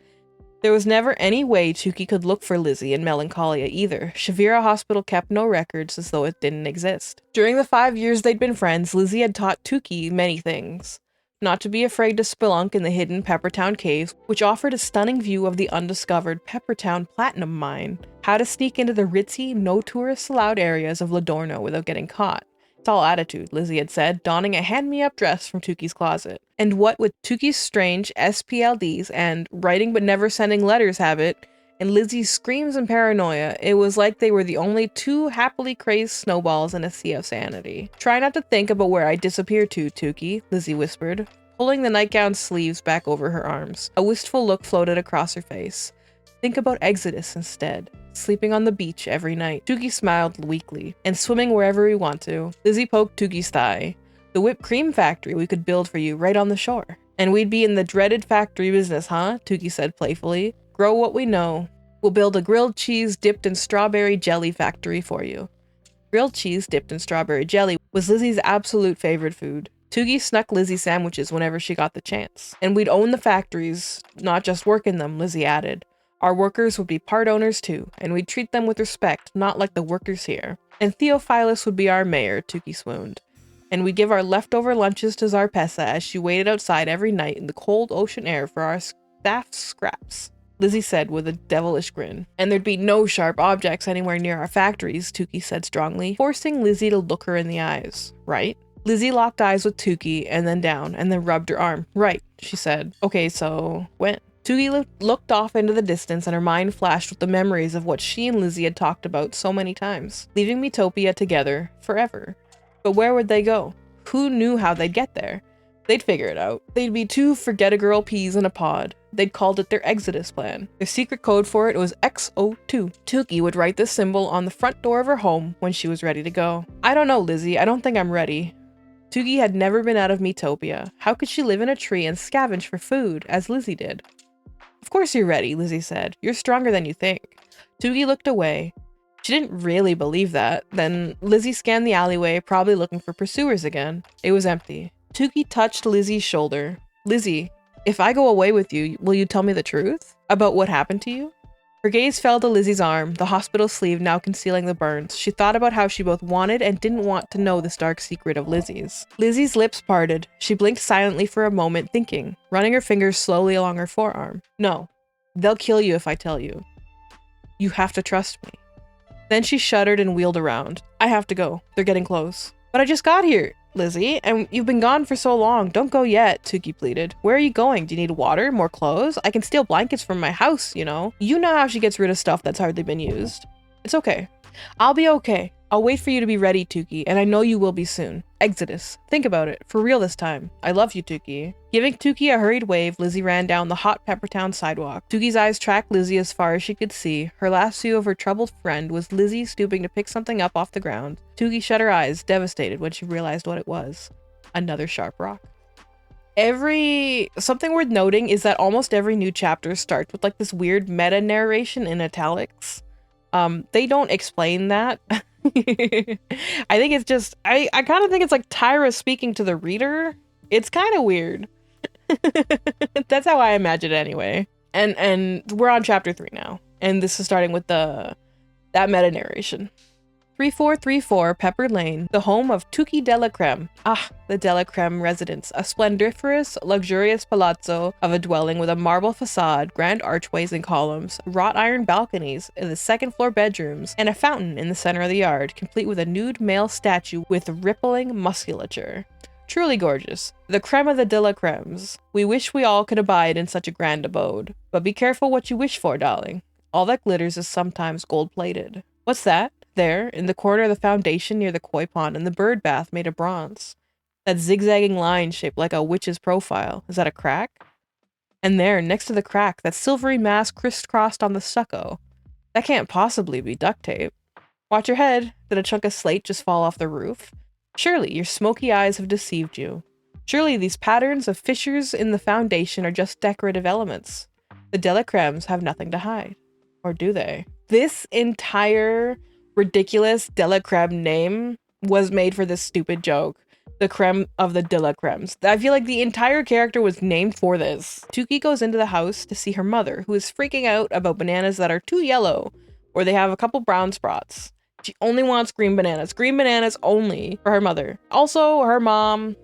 There was never any way Tukey could look for Lizzie in Melancholia either. Shivira Hospital kept no records as though it didn't exist. During the 5 years they'd been friends, Lizzie had taught Tukey many things. Not to be afraid to spelunk in the hidden Peppertown caves, which offered a stunning view of the undiscovered Peppertown Platinum Mine. How to sneak into the ritzy, no tourists allowed areas of Lodorno without getting caught. It's all attitude, Lizzie had said, donning a hand-me-up dress from Tukey's closet. And what with Tukey's strange SPLDs and writing but never sending letters habit, and Lizzie's screams and paranoia, it was like they were the only two happily crazed snowballs in a sea of sanity. Try not to think about where I disappeared to, Tukey, Lizzie whispered, pulling the nightgown's sleeves back over her arms. A wistful look floated across her face. Think about Exodus instead. Sleeping on the beach every night. Tukey smiled weakly. And swimming wherever we want to. Lizzie poked Tukey's thigh. The whipped cream factory we could build for you right on the shore. And we'd be in the dreaded factory business, huh? Tukey said playfully. Grow what we know. We'll build a grilled cheese dipped in strawberry jelly factory for you. Grilled cheese dipped in strawberry jelly was Lizzie's absolute favorite food. Toogie snuck Lizzie sandwiches whenever she got the chance. And we'd own the factories, not just work in them, Lizzie added. Our workers would be part owners too, and we'd treat them with respect, not like the workers here. And Theophilus would be our mayor, Toogie swooned. And we'd give our leftover lunches to Zarpessa as she waited outside every night in the cold ocean air for our staff scraps, Lizzie said with a devilish grin. And there'd be no sharp objects anywhere near our factories, Tookie said strongly, forcing Lizzie to look her in the eyes. Right? Lizzie locked eyes with Tookie and then down, and then rubbed her arm. Right, she said. Okay, so when? Toogie looked off into the distance, and her mind flashed with the memories of what she and Lizzie had talked about so many times, leaving Metopia together forever. But where would they go? Who knew how they'd get there? They'd figure it out. They'd be two forget-a-girl peas in a pod. They'd called it their Exodus plan. Their secret code for it was XO2. Tookie would write this symbol on the front door of her home when she was ready to go. I don't know, Lizzie. I don't think I'm ready. Toogie had never been out of Metopia. How could she live in a tree and scavenge for food, as Lizzie did? Of course you're ready, Lizzie said. You're stronger than you think. Toogie looked away. She didn't really believe that. Then Lizzie scanned the alleyway, probably looking for pursuers again. It was empty. Toogie touched Lizzie's shoulder. Lizzie, if I go away with you, will you tell me the truth? About what happened to you? Her gaze fell to Lizzie's arm, the hospital sleeve now concealing the burns. She thought about how she both wanted and didn't want to know this dark secret of Lizzie's. Lizzie's lips parted. She blinked silently for a moment, thinking, running her fingers slowly along her forearm. No, they'll kill you if I tell you. You have to trust me. Then she shuddered and wheeled around. I have to go. They're getting close. But I just got here, Lizzie, and you've been gone for so long. Don't go yet, Tookie pleaded. Where are you going? Do you need water? More clothes? I can steal blankets from my house, you know. You know how she gets rid of stuff that's hardly been used. It's okay. I'll be okay. I'll wait for you to be ready, Tookie, and I know you will be soon. Exodus. Think about it. For real this time. I love you, Tookie. Giving Tookie a hurried wave, Lizzie ran down the hot Peppertown sidewalk. Tookie's eyes tracked Lizzie as far as she could see. Her last view of her troubled friend was Lizzie stooping to pick something up off the ground. Tookie shut her eyes, devastated when she realized what it was. Another sharp rock. Something worth noting is that almost every new chapter starts with like this weird meta narration in italics. They don't explain that. I think it's just, I kind of think it's like Tyra speaking to the reader. It's kind of weird. That's how I imagine it anyway. And we're on chapter 3 now. And this is starting with that meta narration. 3434 Pepper Lane, the home of Tookie Della Creme. Ah, the Della Creme residence, a splendiferous, luxurious palazzo of a dwelling with a marble facade, grand archways and columns, wrought iron balconies in the second floor bedrooms, and a fountain in the center of the yard, complete with a nude male statue with rippling musculature. Truly gorgeous. The creme of the Della Cremes. We wish we all could abide in such a grand abode. But be careful what you wish for, darling. All that glitters is sometimes gold-plated. What's that? There, in the corner of the foundation near the koi pond and the bird bath made of bronze. That zigzagging line shaped like a witch's profile. Is that a crack? And there, next to the crack, that silvery mass crisscrossed on the stucco. That can't possibly be duct tape. Watch your head. Did a chunk of slate just fall off the roof? Surely your smoky eyes have deceived you. Surely these patterns of fissures in the foundation are just decorative elements. The Della Cremes have nothing to hide. Or do they? This entire ridiculous Della Creme name was made for this stupid joke. The creme of the Della Cremes. I feel like the entire character was named for this. Tookie goes into the house to see her mother, who is freaking out about bananas that are too yellow, or they have a couple brown spots. She only wants green bananas only for her mother. Also, her mom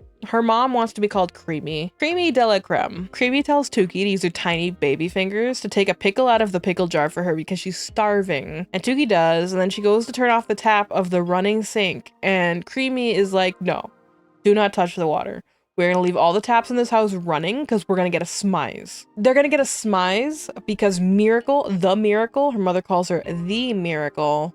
wants to be called Creamy. Creamy Della Creme. Creamy tells Tookie to use her tiny baby fingers to take a pickle out of the pickle jar for her because she's starving. And Tookie does, and then she goes to turn off the tap of the running sink, and Creamy is like, no, do not touch the water. We're gonna leave all the taps in this house running because we're gonna get a smize. They're gonna get a smize because the miracle, her mother calls her the miracle,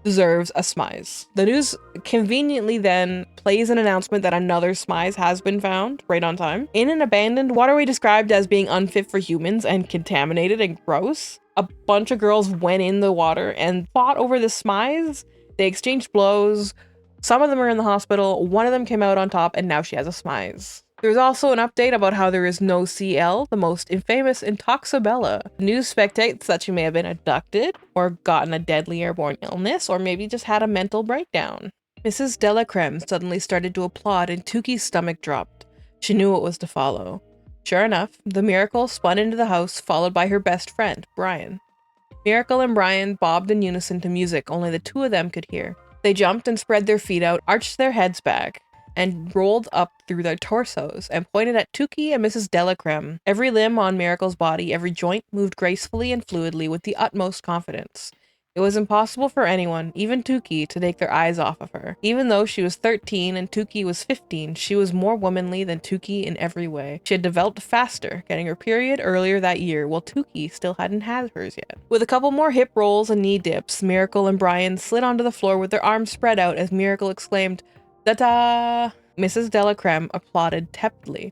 deserves a smize. The news conveniently then plays an announcement that another smize has been found right on time in an abandoned waterway described as being unfit for humans and contaminated and gross. A bunch of girls went in the water and fought over the smize. They exchanged blows. Some of them are in the hospital. One of them came out on top and now she has a smize. There's also an update about how there is no CL, the most infamous Intoxabella. News speculates that she may have been abducted, or gotten a deadly airborne illness, or maybe just had a mental breakdown. Mrs. Delacreme suddenly started to applaud and Tuki's stomach dropped. She knew what was to follow. Sure enough, the Miracle spun into the house, followed by her best friend, Brian. Miracle and Brian bobbed in unison to music only the two of them could hear. They jumped and spread their feet out, arched their heads back, and rolled up through their torsos, and pointed at Tuki and Mrs. Delacreme. Every limb on Miracle's body, every joint moved gracefully and fluidly with the utmost confidence. It was impossible for anyone, even Tuki, to take their eyes off of her. Even though she was 13 and Tuki was 15, she was more womanly than Tuki in every way. She had developed faster, getting her period earlier that year, while Tuki still hadn't had hers yet. With a couple more hip rolls and knee dips, Miracle and Brian slid onto the floor with their arms spread out as Miracle exclaimed, "Da-da!" Mrs. Delacreme applauded tepidly.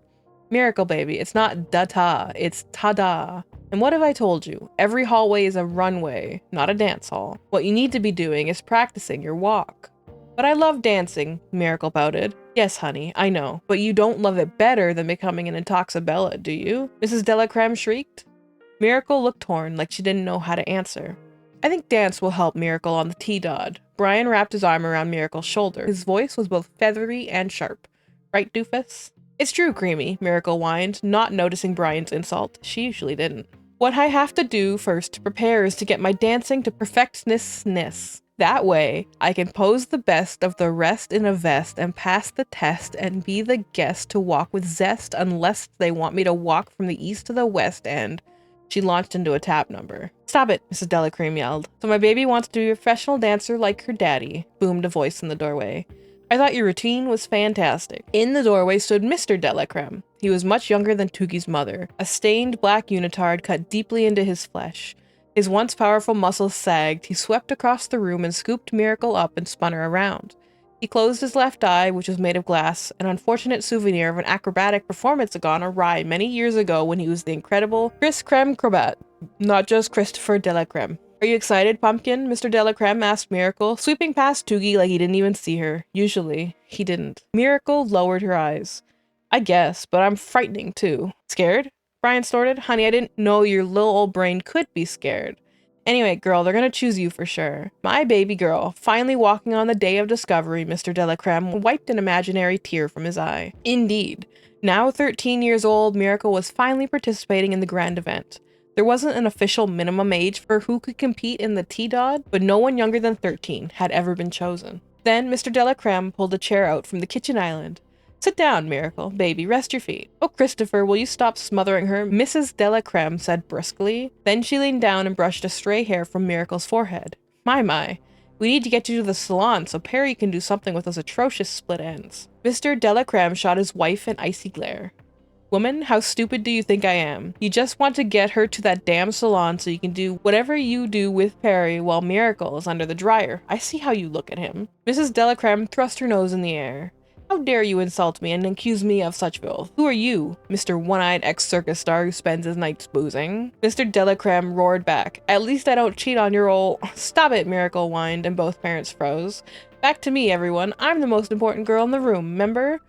"Miracle baby, it's not da-ta, it's ta-da. And what have I told you? Every hallway is a runway, not a dance hall. What you need to be doing is practicing your walk." "But I love dancing," Miracle pouted. "Yes, honey, I know, but you don't love it better than becoming an Intoxabella, do you?" Mrs. Delacreme shrieked. Miracle looked torn, like she didn't know how to answer. "I think dance will help Miracle on the T-Dod." Brian wrapped his arm around Miracle's shoulder. His voice was both feathery and sharp. "Right, doofus?" "It's true, Creamy," Miracle whined, not noticing Brian's insult. She usually didn't. "What I have to do first to prepare is to get my dancing to perfectness. That way, I can pose the best of the rest in a vest and pass the test and be the guest to walk with zest unless they want me to walk from the east to the west and..." She launched into a tap number. "Stop it," Mrs. Delacreme yelled. "So my baby wants to be a professional dancer like her daddy," boomed a voice in the doorway. "I thought your routine was fantastic." In the doorway stood Mr. Delacreme. He was much younger than Tuki's mother. A stained black unitard cut deeply into his flesh. His once powerful muscles sagged. He swept across the room and scooped Miracle up and spun her around. He closed his left eye, which was made of glass, an unfortunate souvenir of an acrobatic performance gone awry many years ago when he was the incredible Chris Creme Crobat, not just Christopher Delacreme. "Are you excited, Pumpkin?" Mr. Delacreme asked Miracle, sweeping past Tuki like he didn't even see her. Usually, he didn't. Miracle lowered her eyes. "I guess, but I'm frightening too." "Scared?" Brian snorted. "Honey, I didn't know your little old brain could be scared. Anyway, girl, they're gonna choose you for sure." "My baby girl, finally walking on the day of discovery," Mr. Delacreme wiped an imaginary tear from his eye. Indeed. Now 13 years old, Miracle was finally participating in the grand event. There wasn't an official minimum age for who could compete in the T-Dod, but no one younger than 13 had ever been chosen. Then Mr. Delacreme pulled a chair out from the kitchen island. "Sit down, Miracle. Baby, rest your feet." "Oh, Christopher, will you stop smothering her?" Mrs. Delacreme said brusquely. Then she leaned down and brushed a stray hair from Miracle's forehead. My. We need to get you to the salon so Perry can do something with those atrocious split ends." Mr. Delacreme shot his wife an icy glare. "Woman, how stupid do you think I am? You just want to get her to that damn salon so you can do whatever you do with Perry while Miracle is under the dryer. I see how you look at him." Mrs. Delacreme thrust her nose in the air. "How dare you insult me and accuse me of such filth? Who are you, Mr. One-Eyed ex-circus star who spends his nights boozing?" Mr. Delacreme roared back. "At least I don't cheat on your old—" "Stop it," Miracle whined, and both parents froze. "Back to me, everyone. I'm the most important girl in the room, 'member?"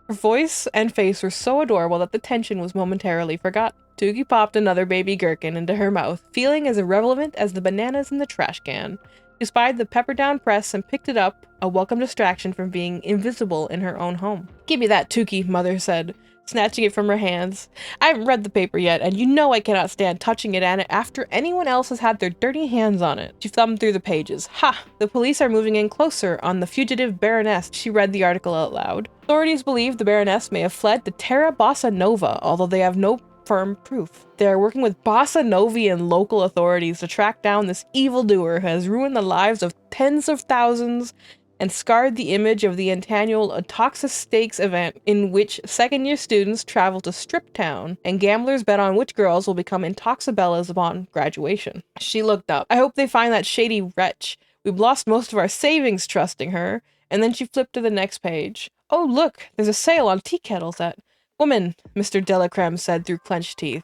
Her voice and face were so adorable that the tension was momentarily forgotten. Tuki popped another baby gherkin into her mouth, feeling as irrelevant as the bananas in the trash can. She spied the pepper down press and picked it up, a welcome distraction from being invisible in her own home. "Give me that, Tuki," Mother said, snatching it from her hands. "I haven't read the paper yet, and you know I cannot stand touching it after anyone else has had their dirty hands on it." She thumbed through the pages. "Ha! The police are moving in closer on the fugitive Baroness." She read the article out loud. "Authorities believe the Baroness may have fled to Terra Bossa Nova, although they have no firm proof. They are working with Bossa Novian local authorities to track down this evildoer who has ruined the lives of tens of thousands and scarred the image of the annual Atoxa Stakes event in which second-year students travel to Strip Town and gamblers bet on which girls will become Intoxabellas upon graduation." She looked up. "I hope they find that shady wretch. We've lost most of our savings trusting her." And then she flipped to the next page. "Oh, look, there's a sale on tea kettles at..." "Woman," Mr. Delacreme said through clenched teeth,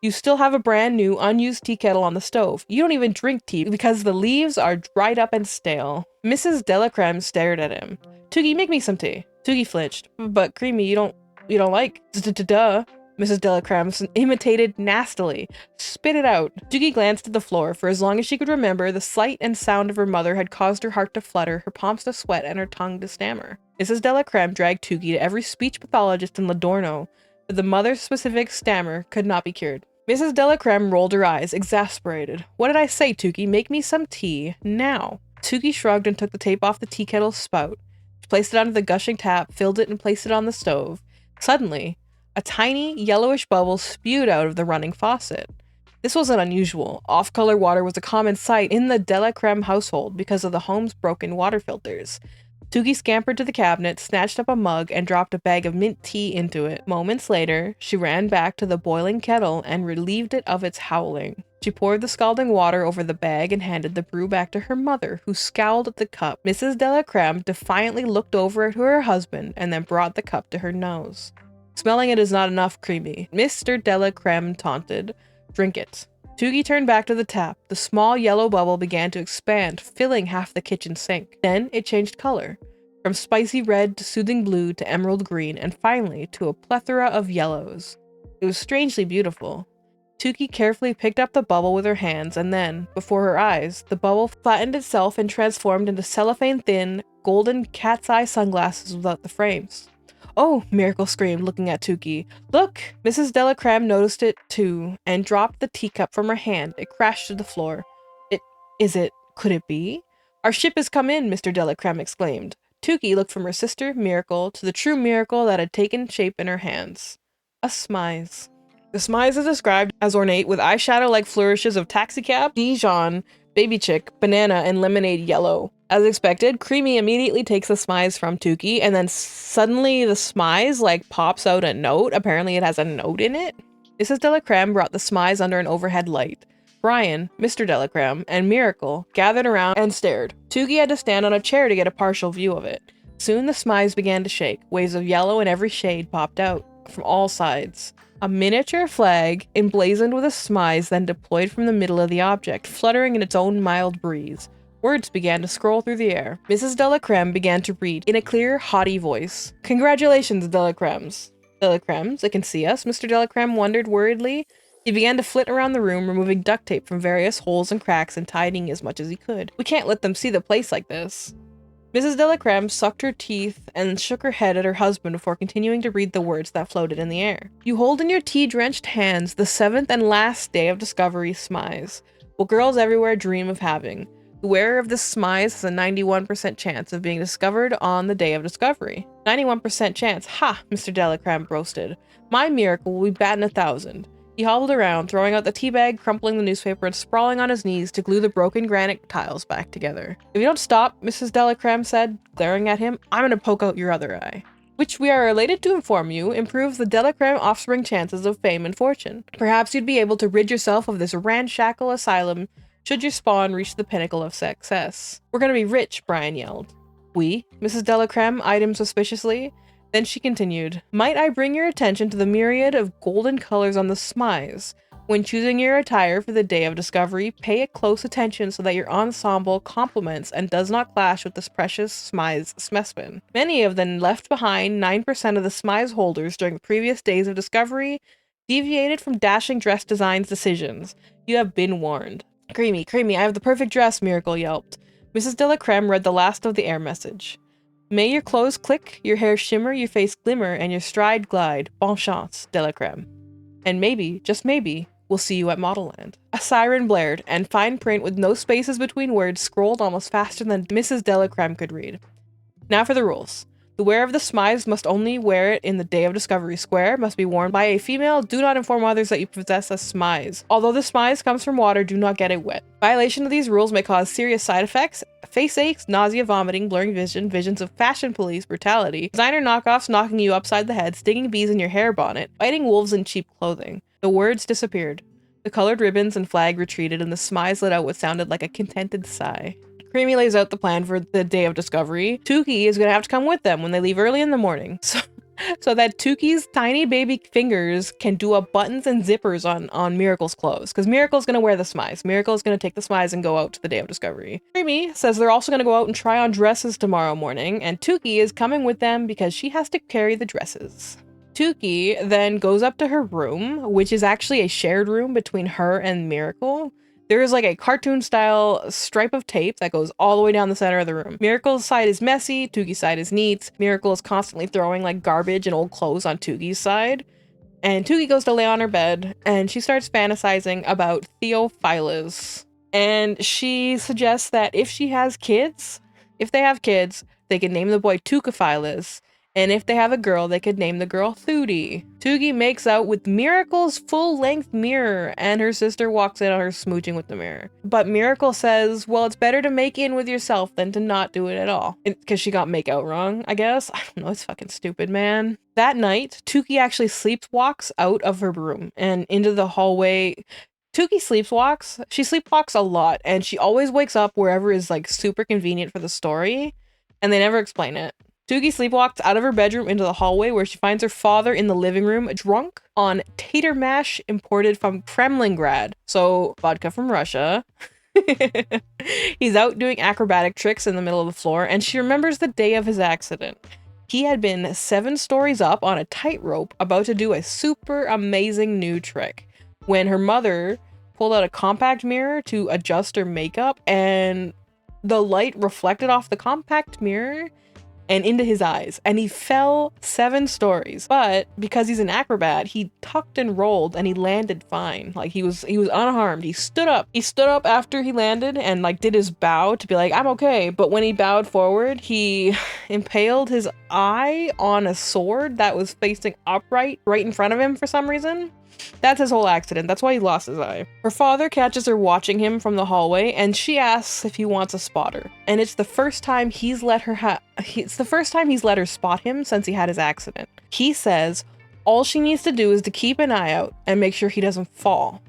"you still have a brand new, unused tea kettle on the stove. You don't even drink tea because the leaves are dried up and stale." Mrs. Delacreme stared at him. "Tuki, make me some tea." Tuki flinched. "But Creamy, you don't..." you don't like? Duh. Mrs. Delacreme imitated nastily. Spit it out. Tookie glanced at the floor. For as long as she could remember, the sight and sound of her mother had caused her heart to flutter, her palms to sweat, and her tongue to stammer. Mrs. Delacreme dragged Tookie to every speech pathologist in Ladorno, but the mother's specific stammer could not be cured. Mrs. Delacreme rolled her eyes, exasperated. What did I say, Tookie? Make me some tea. Now. Tookie shrugged and took the tape off the tea kettle's spout. She placed it onto the gushing tap, filled it, and placed it on the stove. Suddenly, a tiny, yellowish bubble spewed out of the running faucet. This wasn't unusual. Off-color water was a common sight in the Delacreme household because of the home's broken water filters. Tookie scampered to the cabinet, snatched up a mug, and dropped a bag of mint tea into it. Moments later, she ran back to the boiling kettle and relieved it of its howling. She poured the scalding water over the bag and handed the brew back to her mother, who scowled at the cup. Mrs. Delacreme defiantly looked over at her husband and then brought the cup to her nose. Smelling it is not enough, Creamy, Mr. Delacreme taunted. Drink it. Tookie turned back to the tap. The small yellow bubble began to expand, filling half the kitchen sink. Then it changed color, from spicy red to soothing blue to emerald green, and finally to a plethora of yellows. It was strangely beautiful. Tookie carefully picked up the bubble with her hands, and then, before her eyes, the bubble flattened itself and transformed into cellophane-thin, golden cat's-eye sunglasses without the frames. Oh, Miracle screamed, looking at Tookie. Look! Mrs. Delacreme noticed it too, and dropped the teacup from her hand. It crashed to the floor. Could it be? Our ship has come in, Mr. Delacreme exclaimed. Tookie looked from her sister, Miracle, to the true miracle that had taken shape in her hands. A smize. The smize is described as ornate with eyeshadow-like flourishes of taxicab, Dijon, baby chick, banana, and lemonade yellow. As expected, Creamy immediately takes the smize from Tookie, and then suddenly the smize pops out a note. Apparently it has a note in it. Mrs. Delacreme brought the smize under an overhead light. Brian, Mr. Delacreme, and Miracle gathered around and stared. Tookie had to stand on a chair to get a partial view of it. Soon the smize began to shake. Waves of yellow in every shade popped out from all sides. A miniature flag, emblazoned with a smize, then deployed from the middle of the object, fluttering in its own mild breeze. Words began to scroll through the air. Mrs. Delacreme began to read, in a clear, haughty voice. Congratulations, Delacremes. Delacremes, it can see us? Mr. Delacreme wondered worriedly. He began to flit around the room, removing duct tape from various holes and cracks and tidying as much as he could. We can't let them see the place like this. Mrs. Delacreme sucked her teeth and shook her head at her husband before continuing to read the words that floated in the air. You hold in your tea-drenched hands the 7th and last day of discovery smize, what girls everywhere dream of having. The wearer of this smize has a 91% chance of being discovered on the day of discovery. 91% chance. Ha! Mr. Delacreme boasted. My miracle will be batting 1,000. He hobbled around, throwing out the tea bag, crumpling the newspaper, and sprawling on his knees to glue the broken granite tiles back together. If you don't stop, Mrs. Delacreme said, glaring at him, I'm gonna poke out your other eye. Which we are elated to inform you improves the Delacreme offspring chances of fame and fortune. Perhaps you'd be able to rid yourself of this ramshackle asylum should your spawn reach the pinnacle of success. We're gonna be rich, Brian yelled. We? Mrs. Delacreme eyed him suspiciously. Then she continued, Might I bring your attention to the myriad of golden colors on the smize? When choosing your attire for the day of discovery, pay it close attention so that your ensemble complements and does not clash with this precious smize specimen. Many of the left behind 9% of the smize holders during the previous days of discovery deviated from dashing dress design's decisions. You have been warned. Creamy, I have the perfect dress, Miracle yelped. Mrs. Delacreme read the last of the air message. May your clothes click, your hair shimmer, your face glimmer, and your stride glide. Bon chance, Delacreme. And maybe, just maybe, we'll see you at Modelland. A siren blared, and fine print with no spaces between words scrolled almost faster than Mrs. Delacreme could read. Now for the rules. The wearer of the smize must only wear it in the day of discovery. Square must be worn by a female. Do not inform others that you possess a smize. Although the smize comes from water, do not get it wet. Violation of these rules may cause serious side effects, face aches, nausea, vomiting, blurring vision, visions of fashion police brutality, designer knockoffs knocking you upside the head, stinging bees in your hair bonnet, biting wolves in cheap clothing. The words disappeared. The colored ribbons and flag retreated, and the smize let out what sounded like a contented sigh. Creamy lays out the plan for the day of discovery. Tookie is going to have to come with them when they leave early in the morning. So that Tookie's tiny baby fingers can do up buttons and zippers on Miracle's clothes. Because Miracle's going to wear the smize. Miracle is going to take the smize and go out to the day of discovery. Creamy says they're also going to go out and try on dresses tomorrow morning. And Tookie is coming with them because she has to carry the dresses. Tuki then goes up to her room, which is actually a shared room between her and Miracle. There is like a cartoon style stripe of tape that goes all the way down the center of the room. Miracle's side is messy, Tuki's side is neat. Miracle is constantly throwing like garbage and old clothes on Tuki's side. And Tuki goes to lay on her bed and she starts fantasizing about Theophilus. And she suggests that if they have kids, they can name the boy Tukophilus. And if they have a girl, they could name the girl Thuti. Tuki makes out with Miracle's full-length mirror, and her sister walks in on her smooching with the mirror. But Miracle says, well, it's better to make in with yourself than to not do it at all. Because she got make out wrong, I guess. I don't know, it's fucking stupid, man. That night, Tuki actually sleepwalks out of her room and into the hallway. Tuki sleepwalks. She sleepwalks a lot, and she always wakes up wherever is like super convenient for the story, and they never explain it. Tuki sleepwalks out of her bedroom into the hallway where she finds her father in the living room drunk on tater mash imported from Kremlingrad. So, vodka from Russia. He's out doing acrobatic tricks in the middle of the floor, and she remembers the day of his accident. He had been 7 stories up on a tightrope about to do a super amazing new trick when her mother pulled out a compact mirror to adjust her makeup, and the light reflected off the compact mirror and into his eyes, and he fell 7 stories. But because he's an acrobat, he tucked and rolled and he landed fine. Like he was unharmed. He stood up after he landed and like did his bow to be like, I'm okay. But when he bowed forward, he impaled his eye on a sword that was facing upright right in front of him for some reason. That's his whole accident. That's why he lost his eye. Her father catches her watching him from the hallway, and she asks if he wants a spotter. And it's the first time he's let her spot him since he had his accident. He says all she needs to do is to keep an eye out and make sure he doesn't fall.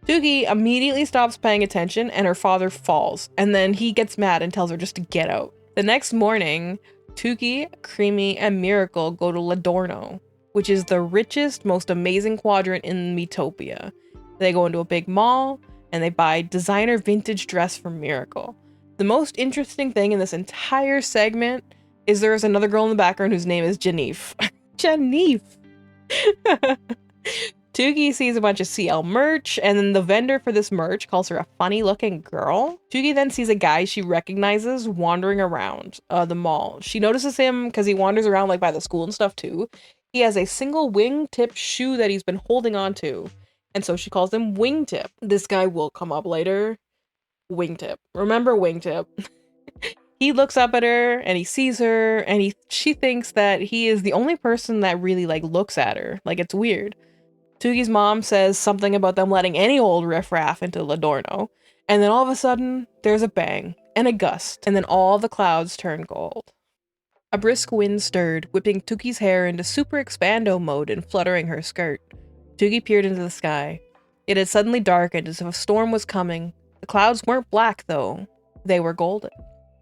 Tuki immediately stops paying attention, and her father falls, and then he gets mad and tells her just to get out. The next morning, Tuki, Creamy, and Miracle go to Ladorno, which is the richest, most amazing quadrant in Metopia. They go into a big mall, and they buy designer vintage dress from Miracle. The most interesting thing in this entire segment is there's another girl in the background whose name is Janif. Janif! Tuki sees a bunch of CL merch, and then the vendor for this merch calls her a funny-looking girl. Tuki then sees a guy she recognizes wandering around the mall. She notices him because he wanders around like by the school and stuff too. He has a single wingtip shoe that he's been holding on to, and so she calls him Wingtip. This guy will come up later. Wingtip. Remember Wingtip. He looks up at her and he sees her, and she thinks that he is the only person that really like looks at her. Like, it's weird. Tuki's mom says something about them letting any old riffraff into Ladorno, and then all of a sudden there's a bang and a gust, and then all the clouds turn gold. A brisk wind stirred, whipping Tuki's hair into super expando mode and fluttering her skirt. Tuki peered into the sky. It had suddenly darkened as if a storm was coming. The clouds weren't black, though. They were golden.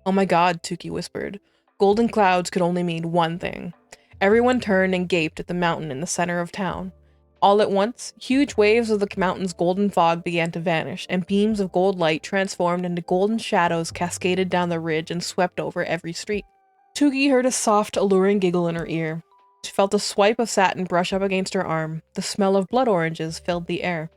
Oh my god, Tuki whispered. Golden clouds could only mean one thing. Everyone turned and gaped at the mountain in the center of town. All at once, huge waves of the mountain's golden fog began to vanish, and beams of gold light transformed into golden shadows cascaded down the ridge and swept over every street. Tuki heard a soft, alluring giggle in her ear. She felt a swipe of satin brush up against her arm. The smell of blood oranges filled the air.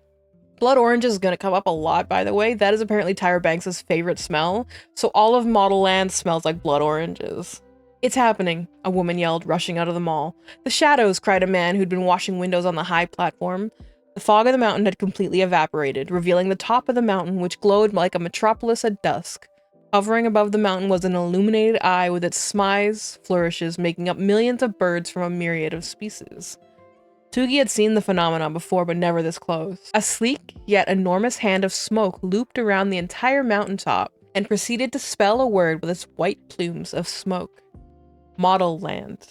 Blood oranges is going to come up a lot, by the way. That is apparently Tyra Banks' favorite smell, so all of Model Land smells like blood oranges. It's happening, a woman yelled, rushing out of the mall. The shadows, cried a man who'd been washing windows on the high platform. The fog of the mountain had completely evaporated, revealing the top of the mountain, which glowed like a metropolis at dusk. Hovering above the mountain was an illuminated eye with its smiles, flourishes, making up millions of birds from a myriad of species. Tuki had seen the phenomenon before, but never this close. A sleek, yet enormous hand of smoke looped around the entire mountaintop and proceeded to spell a word with its white plumes of smoke. Model Land.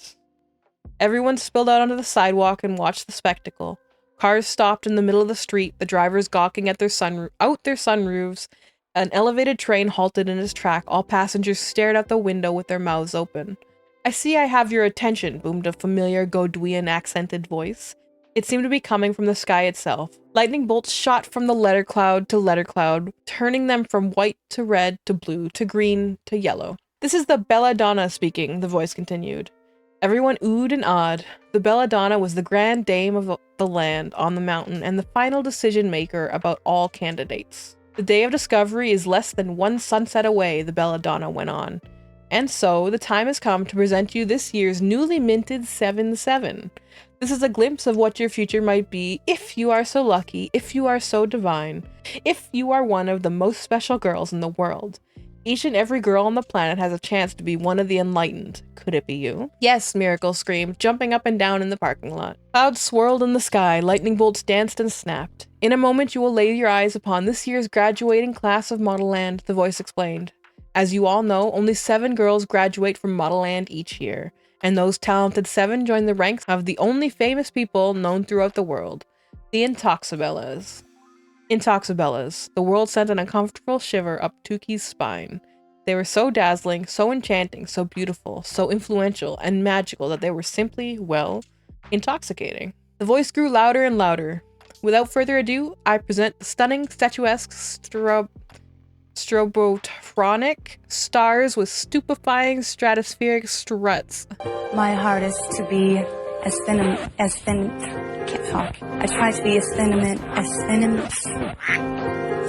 Everyone spilled out onto the sidewalk and watched the spectacle. Cars stopped in the middle of the street, the drivers gawking at their sunroofs. An elevated train halted in its track. All passengers stared out the window with their mouths open. I see I have your attention, boomed a familiar Godwian accented voice. It seemed to be coming from the sky itself. Lightning bolts shot from the letter cloud to letter cloud, turning them from white to red to blue to green to yellow. This is the Belladonna speaking, the voice continued. Everyone oohed and awed. The belladonna was the grand dame of the land on the mountain and the final decision maker about all candidates. The day of discovery is less than one sunset away, the belladonna went on. And so, the time has come to present you this year's newly minted 7-7. This is a glimpse of what your future might be if you are so lucky, if you are so divine, if you are one of the most special girls in the world. Each and every girl on the planet has a chance to be one of the enlightened. Could it be you? Yes, Miracle screamed, jumping up and down in the parking lot. Clouds swirled in the sky, lightning bolts danced and snapped. In a moment you will lay your eyes upon this year's graduating class of Model Land, the voice explained. As you all know, only 7 girls graduate from Model Land each year, and those talented 7 join the ranks of the only famous people known throughout the world, the Intoxibellas. Intoxibellas. The world sent an uncomfortable shiver up Tuki's spine. They were so dazzling, so enchanting, so beautiful, so influential and magical that they were simply, well, intoxicating. The voice grew louder and louder. Without further ado, I present the stunning, statuesque, strobotronic stars with stupefying stratospheric struts. My heart is to be as can't talk. I try to be as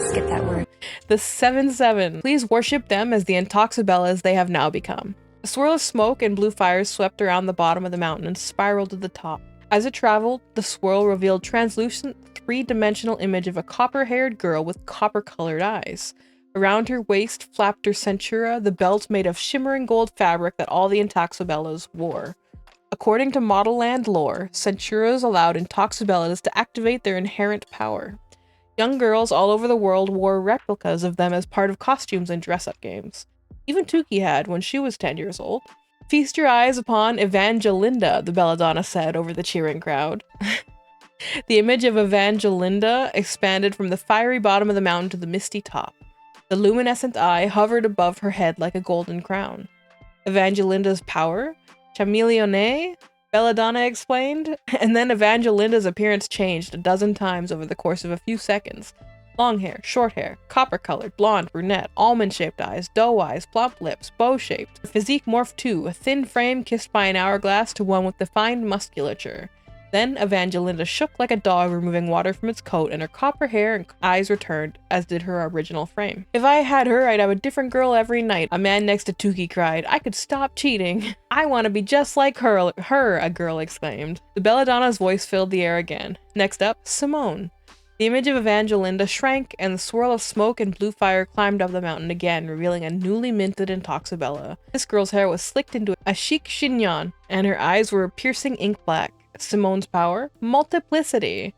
skip that word. The 7-7. Please worship them as the Intoxibellas they have now become. A swirl of smoke and blue fires swept around the bottom of the mountain and spiraled to the top. As it traveled, the swirl revealed translucent, 3-dimensional image of a copper-haired girl with copper-colored eyes. Around her waist flapped her centura, the belt made of shimmering gold fabric that all the Intoxibellas wore. According to Model Land lore, centuras allowed Intoxibellas to activate their inherent power. Young girls all over the world wore replicas of them as part of costumes and dress-up games. Even Tuki had when she was 10 years old. Feast your eyes upon Evangelinda, the belladonna said over the cheering crowd. The image of Evangelinda expanded from the fiery bottom of the mountain to the misty top. The luminescent eye hovered above her head like a golden crown. Evangelinda's power? Chameleone? Belladonna explained. And then Evangelinda's appearance changed a dozen times over the course of a few seconds. Long hair, short hair, copper-colored, blonde, brunette, almond-shaped eyes, doe eyes, plump lips, bow-shaped. Her physique morphed too, a thin frame kissed by an hourglass to one with defined musculature. Then Evangelinda shook like a dog removing water from its coat, and her copper hair and eyes returned, as did her original frame. If I had her, I'd have a different girl every night, a man next to Tuki cried. I could stop cheating. I want to be just like her, a girl exclaimed. The belladonna's voice filled the air again. Next up, Simone. The image of Evangelinda shrank, and the swirl of smoke and blue fire climbed up the mountain again, revealing a newly minted Intoxibella. This girl's hair was slicked into a chic chignon, and her eyes were piercing ink black. Simone's power? Multiplicity.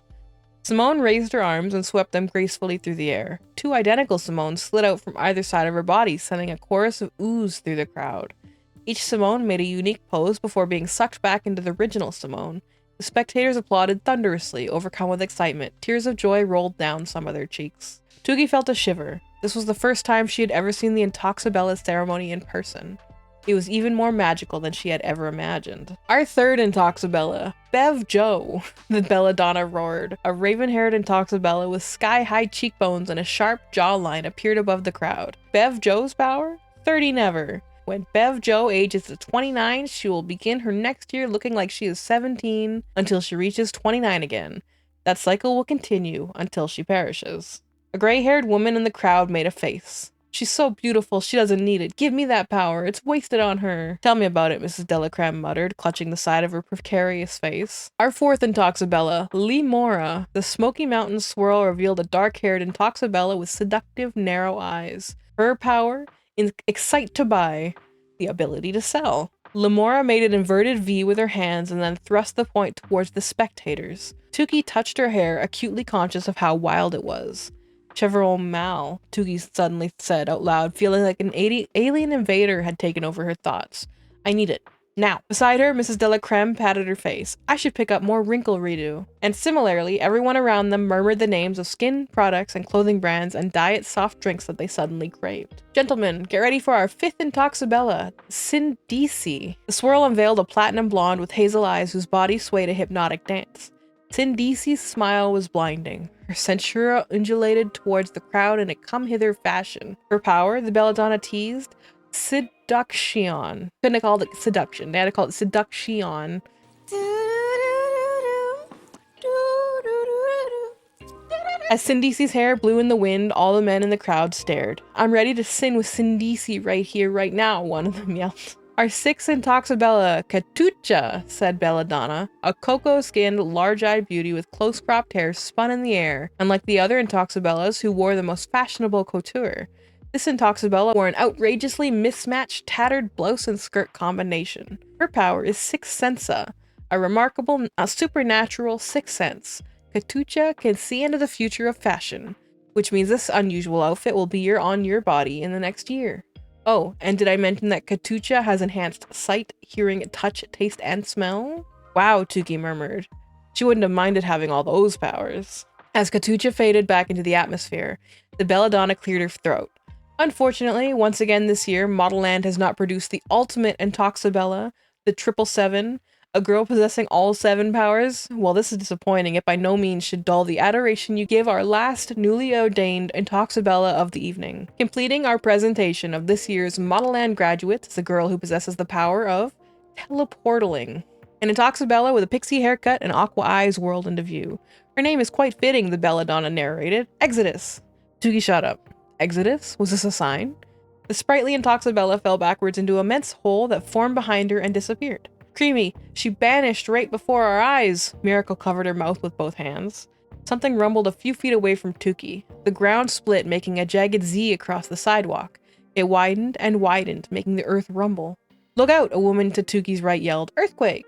Simone raised her arms and swept them gracefully through the air. 2 identical Simones slid out from either side of her body, sending a chorus of oohs through the crowd. Each Simone made a unique pose before being sucked back into the original Simone. The spectators applauded thunderously, overcome with excitement. Tears of joy rolled down some of their cheeks. Tuki felt a shiver. This was the first time she had ever seen the Intoxibella ceremony in person. It was even more magical than she had ever imagined. Our third Intoxibella, Bev Joe, the belladonna roared. A raven-haired Intoxibella with sky-high cheekbones and a sharp jawline appeared above the crowd. Bev Joe's power? 30 never. When Bev Joe ages to 29, she will begin her next year looking like she is 17 until she reaches 29 again. That cycle will continue until she perishes. A gray-haired woman in the crowd made a face. She's so beautiful, she doesn't need it. Give me that power. It's wasted on her. Tell me about it, Mrs. Delacreme muttered, clutching the side of her precarious face. Our fourth Intoxibella, Limora. The Smoky Mountain swirl revealed a dark-haired Intoxibella with seductive, narrow eyes. Her power? Excite to buy. The ability to sell. Limora made an inverted V with her hands and then thrust the point towards the spectators. Tuki touched her hair, acutely conscious of how wild it was. Chevron Mal, Tuki suddenly said out loud, feeling like an alien invader had taken over her thoughts. I need it. Now. Beside her, Mrs. Delacreme patted her face. I should pick up more wrinkle redo. And similarly, everyone around them murmured the names of skin products and clothing brands and diet soft drinks that they suddenly craved. Gentlemen, get ready for our fifth Intoxibella, Sindisi. The swirl unveiled a platinum blonde with hazel eyes whose body swayed a hypnotic dance. Sindisi's smile was blinding. Her centura undulated towards the crowd in a come-hither fashion. Her power, the belladonna teased, seduction. Couldn't have called it seduction. They had to call it seduction. As Sindisi's hair blew in the wind, all the men in the crowd stared. "I'm ready to sin with Sindisi right here, right now," one of them yelled. "Our sixth Intoxabella, Catuccia," said Belladonna, a cocoa-skinned, large-eyed beauty with close-cropped hair spun in the air. Unlike the other Intoxabellas who wore the most fashionable couture, this Intoxabella wore an outrageously mismatched, tattered blouse and skirt combination. Her power is Sixth Sensa, a remarkable, supernatural sixth sense. Catuccia can see into the future of fashion, which means this unusual outfit will be on your body in the next year. Oh, and did I mention that Catuccia has enhanced sight, hearing, touch, taste, and smell? Wow, Tuki murmured. She wouldn't have minded having all those powers. As Catuccia faded back into the atmosphere, the Belladonna cleared her throat. Unfortunately, once again this year, Model Land has not produced the ultimate Intoxabella, the 777, a girl possessing all 7 powers. While this is disappointing, it by no means should dull the adoration you give our last newly ordained Intoxabella of the evening. Completing our presentation of this year's Model Land graduate is a girl who possesses the power of teleportaling. An Intoxabella with a pixie haircut and aqua eyes whirled into view. Her name is quite fitting, the Belladonna narrated. Exodus. Tuki shut up. Exodus? Was this a sign? The sprightly Intoxabella fell backwards into an immense hole that formed behind her and disappeared. Creamy, she vanished right before our eyes. Miracle covered her mouth with both hands. Something rumbled a few feet away from Tuki. The ground split, making a jagged Z across the sidewalk. It widened and widened, making the earth rumble. "Look out," a woman to Tuki's right yelled. "Earthquake!"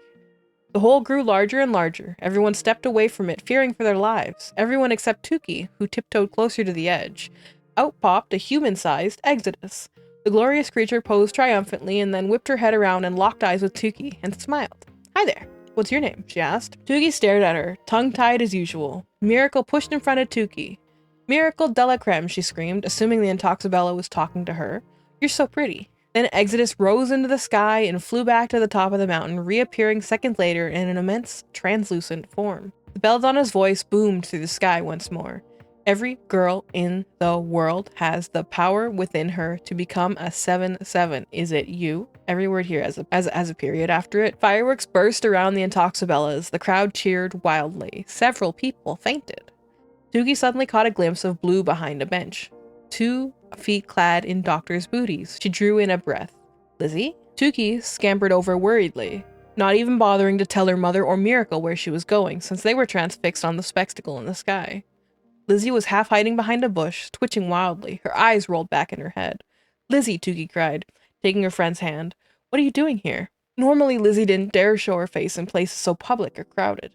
The hole grew larger and larger. Everyone stepped away from it, fearing for their lives. Everyone except Tuki, who tiptoed closer to the edge. Out popped a human-sized Exodus. The glorious creature posed triumphantly and then whipped her head around and locked eyes with Tuki and smiled. "Hi there. What's your name?" she asked. Tuki stared at her, tongue-tied as usual. Miracle pushed in front of Tuki. "Miracle de la Creme," she screamed, assuming the Intoxabella was talking to her. "You're so pretty." Then Exodus rose into the sky and flew back to the top of the mountain, reappearing seconds later in an immense, translucent form. The Belladonna's voice boomed through the sky once more. "Every girl in the world has the power within her to become a 7/7. Is it you?" Every word here has a period after it. Fireworks burst around the Intoxabellas. The crowd cheered wildly. Several people fainted. Tuki suddenly caught a glimpse of blue behind a bench. 2 feet clad in doctor's booties. She drew in a breath. "Lizzie?" Tuki scampered over worriedly, not even bothering to tell her mother or Miracle where she was going, since they were transfixed on the spectacle in the sky. Lizzie was half hiding behind a bush, twitching wildly. Her eyes rolled back in her head. "Lizzie," Tuki cried, taking her friend's hand. "What are you doing here?" Normally, Lizzie didn't dare show her face in places so public or crowded.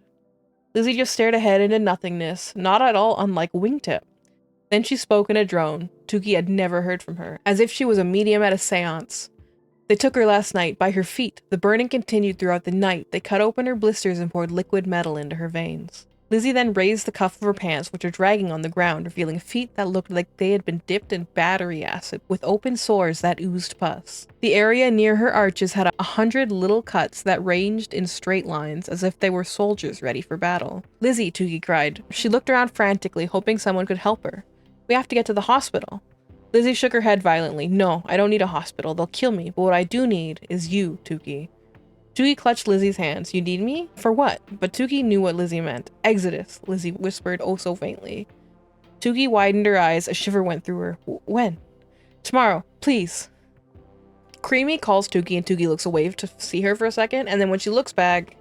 Lizzie just stared ahead into nothingness, not at all unlike Wingtip. Then she spoke in a drone. Tuki had never heard from her, as if she was a medium at a seance. "They took her last night, by her feet. The burning continued throughout the night. They cut open her blisters and poured liquid metal into her veins." Lizzie then raised the cuff of her pants, which were dragging on the ground, revealing feet that looked like they had been dipped in battery acid, with open sores that oozed pus. The area near her arches had 100 little cuts that ranged in straight lines, as if they were soldiers ready for battle. "Lizzie," Tuki cried. She looked around frantically, hoping someone could help her. "We have to get to the hospital." Lizzie shook her head violently. "No, I don't need a hospital. They'll kill me, but what I do need is you, Tuki." Tuki clutched Lizzie's hands. "You need me? For what?" But Tuki knew what Lizzie meant. "Exodus," Lizzie whispered oh so faintly. Tuki widened her eyes. A shiver went through her. "When?" "Tomorrow, please." Creamy calls Tuki and Tuki looks away to see her for a second, and then when she looks back,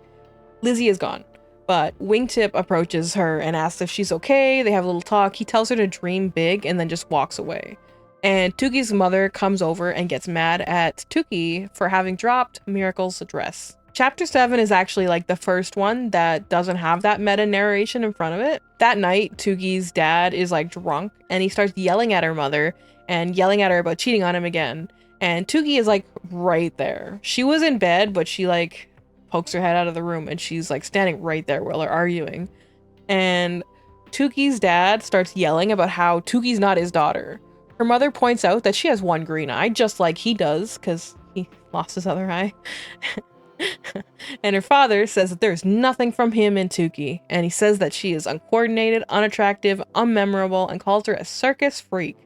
Lizzie is gone. But Wingtip approaches her and asks if she's okay. They have a little talk. He tells her to dream big and then just walks away. And Tuki's mother comes over and gets mad at Tuki for having dropped Miracle's dress. Chapter 7 is actually like the first one that doesn't have that meta narration in front of it. That night, Tuki's dad is like drunk and he starts yelling at her mother and yelling at her about cheating on him again. And Tuki is like right there. She was in bed, but she like pokes her head out of the room and she's like standing right there while they're arguing. And Tuki's dad starts yelling about how Tuki's not his daughter. Her mother points out that she has one green eye, just like he does, because he lost his other eye. And her father says that there's nothing from him in Tuki, and he says that she is uncoordinated, unattractive, unmemorable, and calls her a circus freak.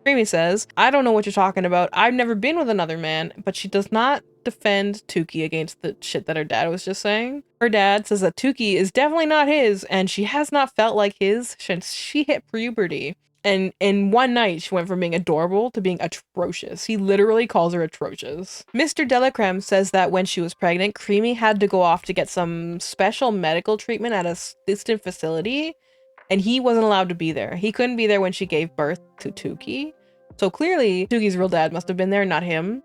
Creamy says, I don't know what you're talking about. I've never been with another man, but she does not defend Tukey against the shit that her dad was just saying. Her dad says that Tukey is definitely not his, and she has not felt like his since she hit puberty. And in one night, she went from being adorable to being atrocious. He literally calls her atrocious. Mr. Delacreme says that when she was pregnant, Creamy had to go off to get some special medical treatment at a distant facility, and he wasn't allowed to be there. He couldn't be there when she gave birth to Tukey. So clearly, Tukey's real dad must have been there, not him.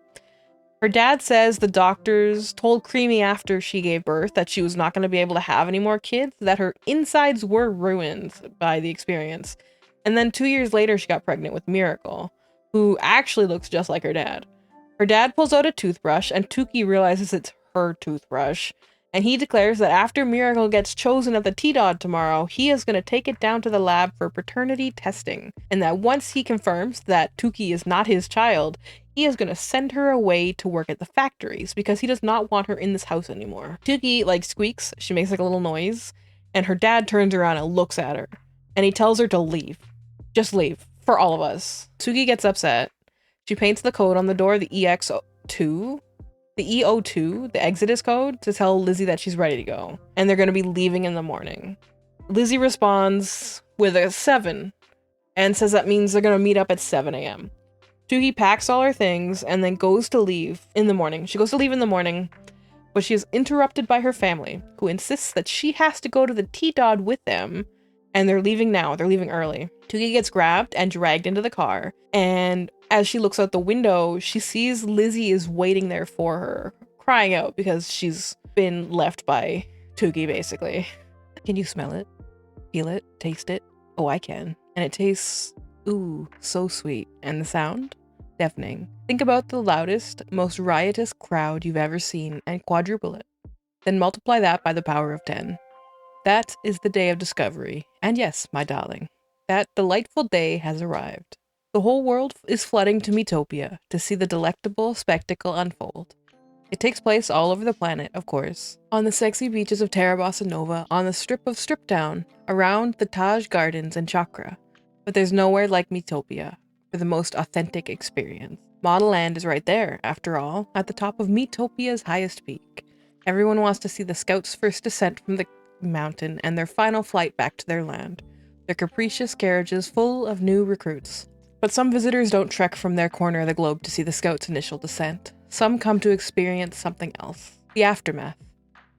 Her dad says the doctors told Creamy after she gave birth that she was not going to be able to have any more kids, that her insides were ruined by the experience. And then 2 years later, she got pregnant with Miracle, who actually looks just like her dad. Her dad pulls out a toothbrush, and Tukey realizes it's her toothbrush. And he declares that after Miracle gets chosen at the T-Dod tomorrow, he is going to take it down to the lab for paternity testing. And that once he confirms that Tukey is not his child, he is going to send her away to work at the factories because he does not want her in this house anymore. Tukey, like, squeaks. She makes like a little noise. And her dad turns around and looks at her. And he tells her to leave. Just leave. For all of us. Tukey gets upset. She paints the code on the door, the EX2. The EO2, the exodus code, to tell Lizzie that she's ready to go. And they're going to be leaving in the morning. Lizzie responds with a 7 and says that means they're going to meet up at 7 a.m. Tukey packs all her things and then goes to leave in the morning. She goes to leave in the morning, but she is interrupted by her family, who insists that she has to go to the T-Dod with them. And they're leaving now. They're leaving early. Tukey gets grabbed and dragged into the car. And as she looks out the window, she sees Lizzie is waiting there for her, crying out because she's been left by Tukey, basically. Can you smell it? Feel it? Taste it? Oh, I can. And it tastes, ooh, so sweet. And the sound? Deafening. Think about the loudest, most riotous crowd you've ever seen and quadruple it. Then multiply that by the power of 10. That is the day of discovery. And yes, my darling, that delightful day has arrived. The whole world is flooding to Metopia to see the delectable spectacle unfold. It takes place all over the planet, of course. On the sexy beaches of Terra Bossa Nova, on the strip of Strip Town, around the Taj Gardens and Chakra. But there's nowhere like Metopia for the most authentic experience. Model Land is right there, after all, at the top of Metopia's highest peak. Everyone wants to see the scouts' first descent from the mountain and their final flight back to their land, their capricious carriages full of new recruits. But some visitors don't trek from their corner of the globe to see the scouts' initial descent. Some come to experience something else. The aftermath.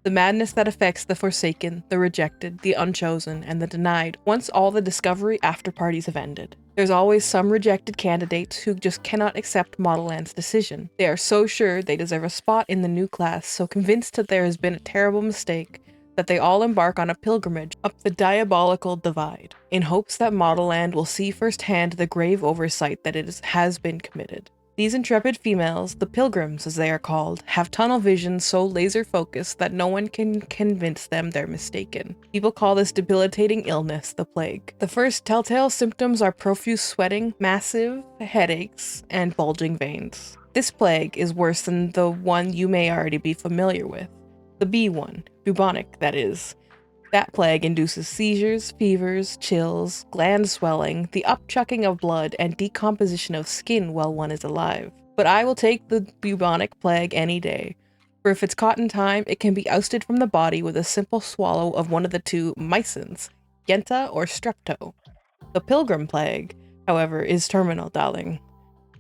The madness that affects the forsaken, the rejected, the unchosen, and the denied once all the discovery after parties have ended. There's always some rejected candidates who just cannot accept Model Land's decision. They are so sure they deserve a spot in the new class, so convinced that there has been a terrible mistake, that they all embark on a pilgrimage up the diabolical divide, in hopes that Model Land will see firsthand the grave oversight that has been committed. These intrepid females, the pilgrims as they are called, have tunnel vision so laser-focused that no one can convince them they're mistaken. People call this debilitating illness the plague. The first telltale symptoms are profuse sweating, massive headaches, and bulging veins. This plague is worse than the one you may already be familiar with. The B one, bubonic, that is. That plague induces seizures, fevers, chills, gland swelling, the upchucking of blood, and decomposition of skin while one is alive. But I will take the bubonic plague any day, for if it's caught in time, it can be ousted from the body with a simple swallow of one of the two mycins, Yenta or Strepto. The pilgrim plague, however, is terminal, darling.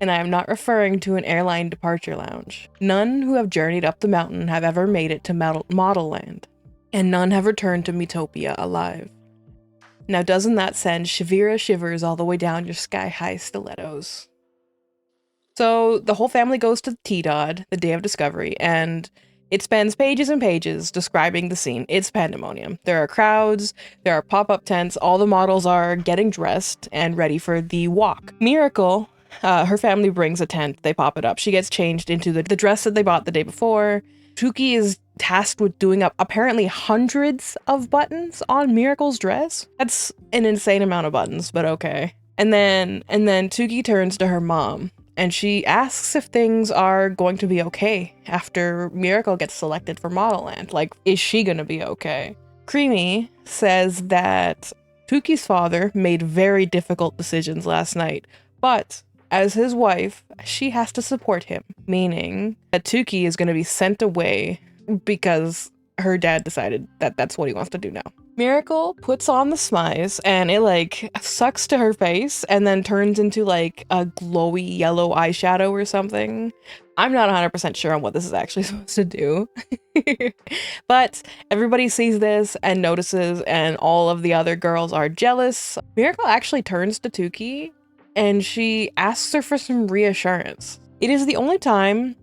And I am not referring to an airline departure lounge. None who have journeyed up the mountain have ever made it to Model Land, and none have returned to Metopia alive. Now doesn't that send Shavira shivers all the way down your sky-high stilettos? So the whole family goes to T-Dod, the day of discovery, and it spends pages and pages describing the scene. It's pandemonium. There are crowds, there are pop-up tents, all the models are getting dressed and ready for the walk. Miracle, her family brings a tent, they pop it up. She gets changed into the dress that they bought the day before. Tukey is tasked with doing up apparently hundreds of buttons on Miracle's dress. That's an insane amount of buttons, but okay. And then Tukey turns to her mom and she asks if things are going to be okay after Miracle gets selected for Model Land. Like, is she gonna be okay? Creamy says that Tukey's father made very difficult decisions last night, but as his wife, she has to support him, meaning that Tukey is going to be sent away because her dad decided that that's what he wants to do now. Miracle puts on the smize and it like sucks to her face and then turns into like a glowy yellow eyeshadow or something. I'm not 100% sure on what this is actually supposed to do. But everybody sees this and notices, and all of the other girls are jealous. Miracle actually turns to Tukey and she asks her for some reassurance. It is the only time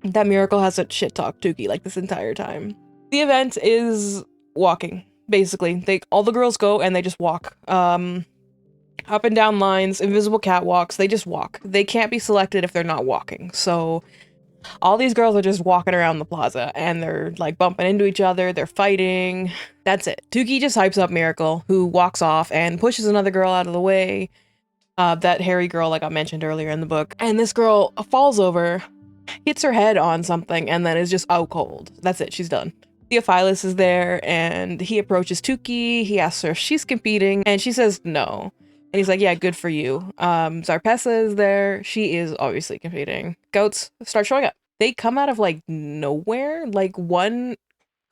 that Miracle hasn't shit talked Tukey like this entire time. The event is walking. Basically, all the girls go and they just walk. Up and down lines, invisible catwalks, they just walk. They can't be selected if they're not walking. So all these girls are just walking around the plaza and they're like bumping into each other, they're fighting. That's it. Tukey just hypes up Miracle, who walks off and pushes another girl out of the way. That hairy girl like I mentioned earlier in the book. And this girl falls over, hits her head on something, and then is just out cold. That's it, she's done. Theophilus is there and he approaches Tukey. He asks her if she's competing and she says no. And he's like, yeah, good for you. Zarpessa is there. She is obviously competing. Goats start showing up. They come out of like nowhere. Like one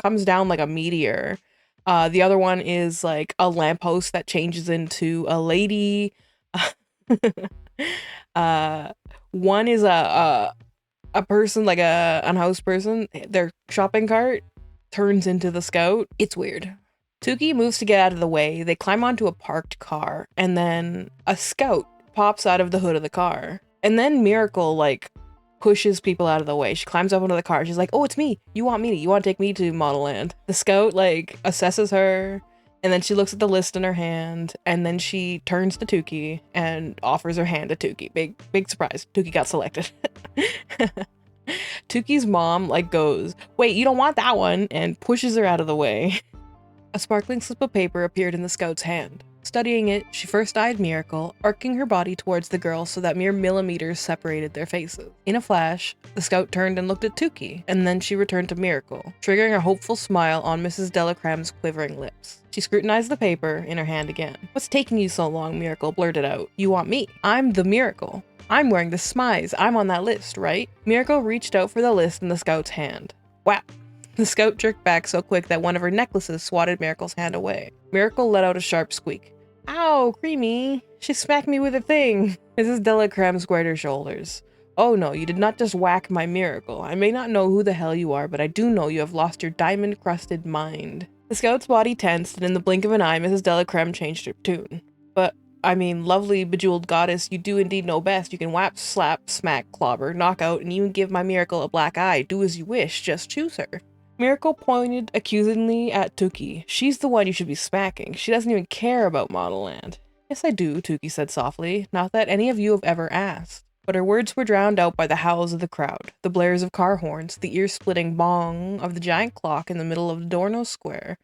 comes down like a meteor. The other one is like a lamppost that changes into a lady. One is a person, like a unhoused person. Their shopping cart turns into the scout. It's weird. Tukey moves to get out of the way. They climb onto a parked car, and then a scout pops out of the hood of the car. And then Miracle like pushes people out of the way. She climbs up onto the car. She's like, oh, it's me. You want to take me to Model Land. The scout like assesses her, and then she looks at the list in her hand, and then she turns to Tukey and offers her hand to Tukey. Big surprise. Tukey got selected. Tukey's mom like goes, wait, you don't want that one, and pushes her out of the way. A sparkling slip of paper appeared in the scout's hand. Studying it, she first eyed Miracle, arcing her body towards the girl so that mere millimeters separated their faces. In a flash, the scout turned and looked at Tukey, and then she returned to Miracle, triggering a hopeful smile on Mrs. Delacrème's quivering lips. She scrutinized the paper in her hand again. What's taking you so long? Miracle blurted out. You want me? I'm the Miracle. I'm wearing the smize. I'm on that list, right? Miracle reached out for the list in the scout's hand. Wow. The scout jerked back so quick that one of her necklaces swatted Miracle's hand away. Miracle let out a sharp squeak. Ow, creamy. She smacked me with a thing. Mrs. Delacrème squared her shoulders. Oh no, you did not just whack my Miracle. I may not know who the hell you are, but I do know you have lost your diamond-crusted mind. The scout's body tensed, and in the blink of an eye, Mrs. Delacrème changed her tune. But I mean, lovely, bejeweled goddess, you do indeed know best. You can whap, slap, smack, clobber, knock out, and even give my Miracle a black eye. Do as you wish, just choose her. Miracle pointed accusingly at Tukey. She's the one you should be smacking. She doesn't even care about Model Land. Yes, I do, Tukey said softly. Not that any of you have ever asked. But her words were drowned out by the howls of the crowd, the blares of car horns, the ear-splitting bong of the giant clock in the middle of Adorno Square,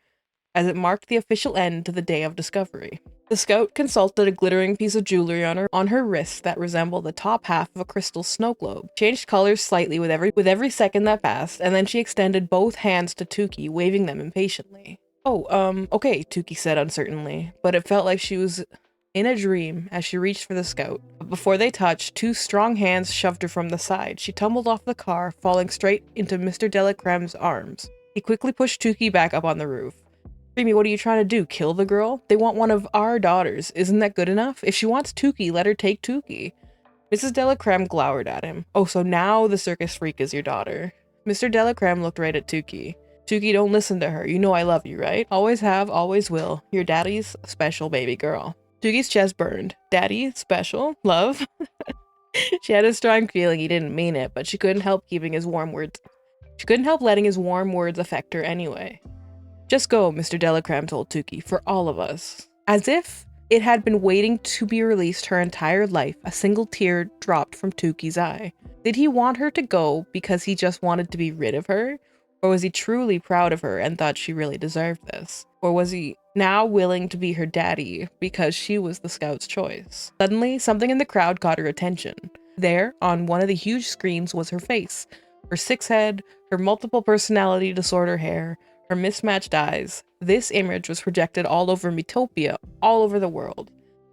as it marked the official end to the day of discovery. The scout consulted a glittering piece of jewelry on her wrist that resembled the top half of a crystal snow globe. Changed colors slightly with every second that passed, and then she extended both hands to Tukey, waving them impatiently. Oh, okay, Tukey said uncertainly, but it felt like she was in a dream as she reached for the scout. But before they touched, two strong hands shoved her from the side. She tumbled off the car, falling straight into Mr. Delacrème's arms. He quickly pushed Tukey back up on the roof. Creamy, what are you trying to do? Kill the girl? They want one of our daughters. Isn't that good enough? If she wants Tukey, let her take Tukey. Mrs. Delacrème glowered at him. Oh, so now the circus freak is your daughter. Mr. Delacrème looked right at Tukey. Tukey, don't listen to her. You know I love you, right? Always have, always will. Your daddy's special baby girl. Tukey's chest burned. Daddy? Special? Love? She had a strong feeling he didn't mean it, but she couldn't help keeping his warm words. She couldn't help letting his warm words affect her anyway. Just go, Mr. Delacrème told Tukey, for all of us. As if it had been waiting to be released her entire life, a single tear dropped from Tukey's eye. Did he want her to go because he just wanted to be rid of her? Or was he truly proud of her and thought she really deserved this? Or was he now willing to be her daddy because she was the scout's choice? Suddenly, something in the crowd caught her attention. There, on one of the huge screens, was her face. Her six head, her multiple personality disorder hair, her mismatched eyes. This image was projected all over Metopia, all over the world.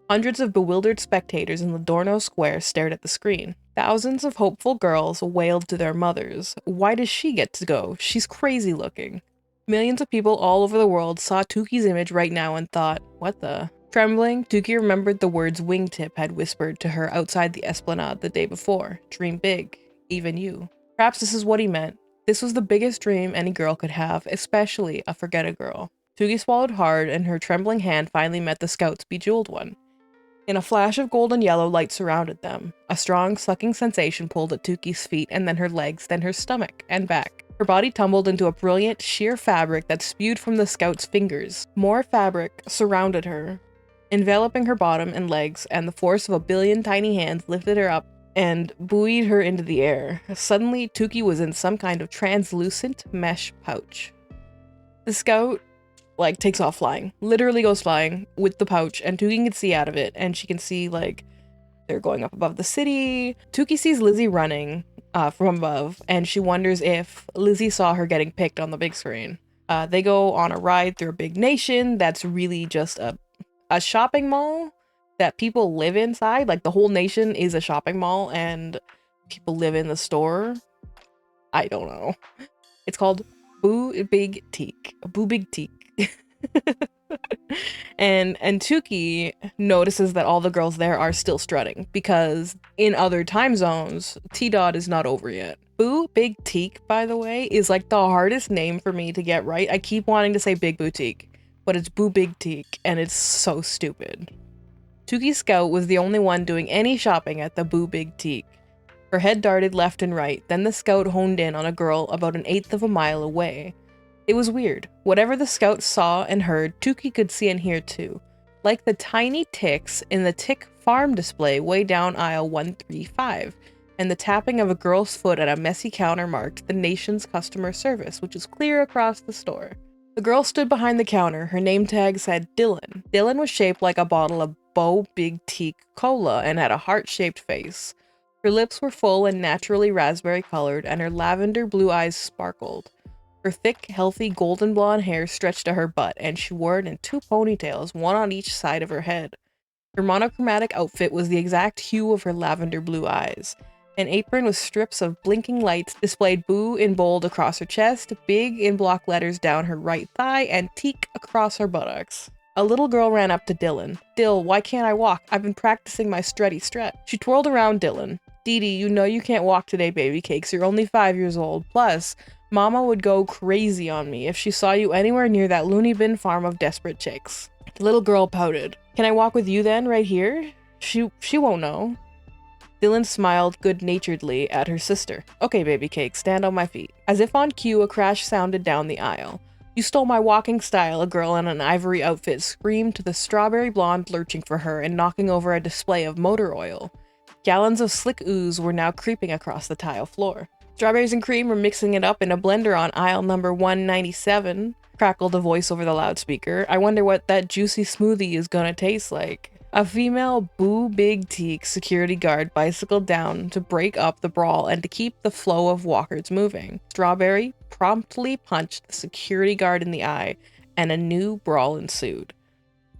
Hundreds of bewildered spectators in Lodorno Square stared at the screen. Thousands of hopeful girls wailed to their mothers. Why does she get to go? She's crazy looking. Millions of people all over the world saw Tuki's image right now and thought, what the? Trembling, Tuki remembered the words Wingtip had whispered to her outside the Esplanade the day before. Dream big, even you. Perhaps this is what he meant. This was the biggest dream any girl could have, especially a forget-a-girl. Tuki swallowed hard, and her trembling hand finally met the scout's bejeweled one. In a flash of gold and yellow, light surrounded them. A strong, sucking sensation pulled at Tuki's feet, and then her legs, then her stomach, and back. Her body tumbled into a brilliant, sheer fabric that spewed from the scout's fingers. More fabric surrounded her, enveloping her bottom and legs, and the force of a billion tiny hands lifted her up and buoyed her into the air. Suddenly, Tuki was in some kind of translucent mesh pouch. The scout takes off flying, literally goes flying with the pouch, and Tuki can see out of it, and she can see they're going up above the city. Tuki sees Lizzie running from above, and she wonders if Lizzie saw her getting picked on the big screen. They go on a ride through a big nation that's really just a shopping mall that people live inside. Like, the whole nation is a shopping mall and people live in the store. I don't know. It's called Boo Big Teak. Boo Big Teak. and Tuki notices that all the girls there are still strutting because in other time zones, T-Dot is not over yet. Boo Big Teak, by the way, is like the hardest name for me to get right. I keep wanting to say Big Boutique, but it's Boo Big Teak, and it's so stupid. Tuki's scout was the only one doing any shopping at the Boo Big Teak. Her head darted left and right, then the scout honed in on a girl about 1/8 of a mile away. It was weird. Whatever the scout saw and heard, Tuki could see and hear too. Like the tiny ticks in the tick farm display way down aisle 135, and the tapping of a girl's foot at a messy counter marked the nation's customer service, which is clear across the store. The girl stood behind the counter. Her name tag said Dylan. Dylan was shaped like a bottle of Bo Big Teak Cola and had a heart-shaped face. Her lips were full and naturally raspberry colored, and her lavender blue eyes sparkled. Her thick, healthy, golden blonde hair stretched to her butt, and she wore it in 2 ponytails, one on each side of her head. Her monochromatic outfit was the exact hue of her lavender blue eyes. An apron with strips of blinking lights displayed Boo in bold across her chest, big in block letters down her right thigh, and Teak across her buttocks. A little girl ran up to Dylan. "Dill, why can't I walk? I've been practicing my strutty strut." She twirled around Dylan. "Dee Dee, you know you can't walk today, baby cakes. You're only 5 years old. Plus, Mama would go crazy on me if she saw you anywhere near that loony bin farm of desperate chicks." The little girl pouted. "Can I walk with you then, right here? She won't know." Dylan smiled good-naturedly at her sister. "Okay, baby cake, stand on my feet." As if on cue, a crash sounded down the aisle. "You stole my walking style," a girl in an ivory outfit screamed to the strawberry blonde lurching for her and knocking over a display of motor oil. Gallons of slick ooze were now creeping across the tile floor. "Strawberries and cream, we're mixing it up in a blender on aisle number 197, crackled a voice over the loudspeaker. "I wonder what that juicy smoothie is gonna taste like." A female Boo Big Teak security guard bicycled down to break up the brawl and to keep the flow of walkers moving. Strawberry promptly punched the security guard in the eye, and a new brawl ensued.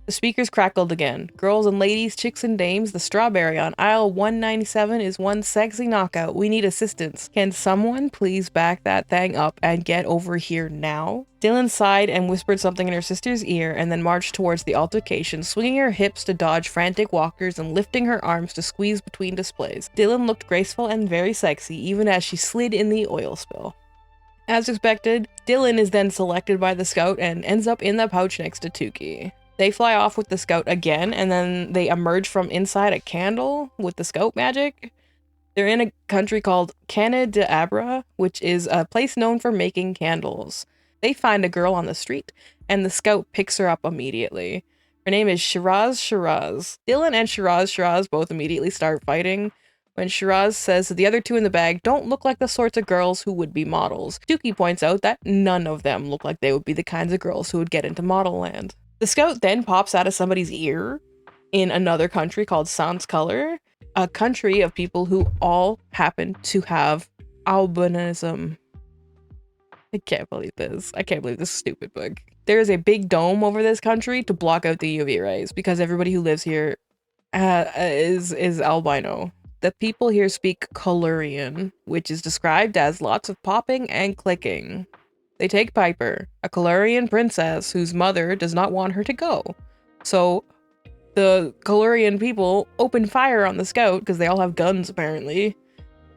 The speakers crackled again. "Girls and ladies, chicks and dames, the strawberry on aisle 197 is one sexy knockout. We need assistance. Can someone please back that thing up and get over here now?" Dylan sighed and whispered something in her sister's ear and then marched towards the altercation, swinging her hips to dodge frantic walkers and lifting her arms to squeeze between displays. Dylan looked graceful and very sexy, even as she slid in the oil spill. As expected, Dylan is then selected by the scout and ends up in the pouch next to Tuki. They fly off with the scout again, and then they emerge from inside a candle with the scout magic. They're in a country called Canna de Abra, which is a place known for making candles. They find a girl on the street, and the scout picks her up immediately. Her name is Shiraz. Dylan and Shiraz both immediately start fighting, when Shiraz says that the other two in the bag don't look like the sorts of girls who would be models. Tuki points out that none of them look like they would be the kinds of girls who would get into model land. The scout then pops out of somebody's ear in another country called Sans Color, a country of people who all happen to have albinism. I can't believe this. I can't believe this stupid book. There is a big dome over this country to block out the UV rays because everybody who lives here is albino. The people here speak Colurian, which is described as lots of popping and clicking. They take Piper, a Colurian princess whose mother does not want her to go. So the Colurian people open fire on the scout because they all have guns apparently.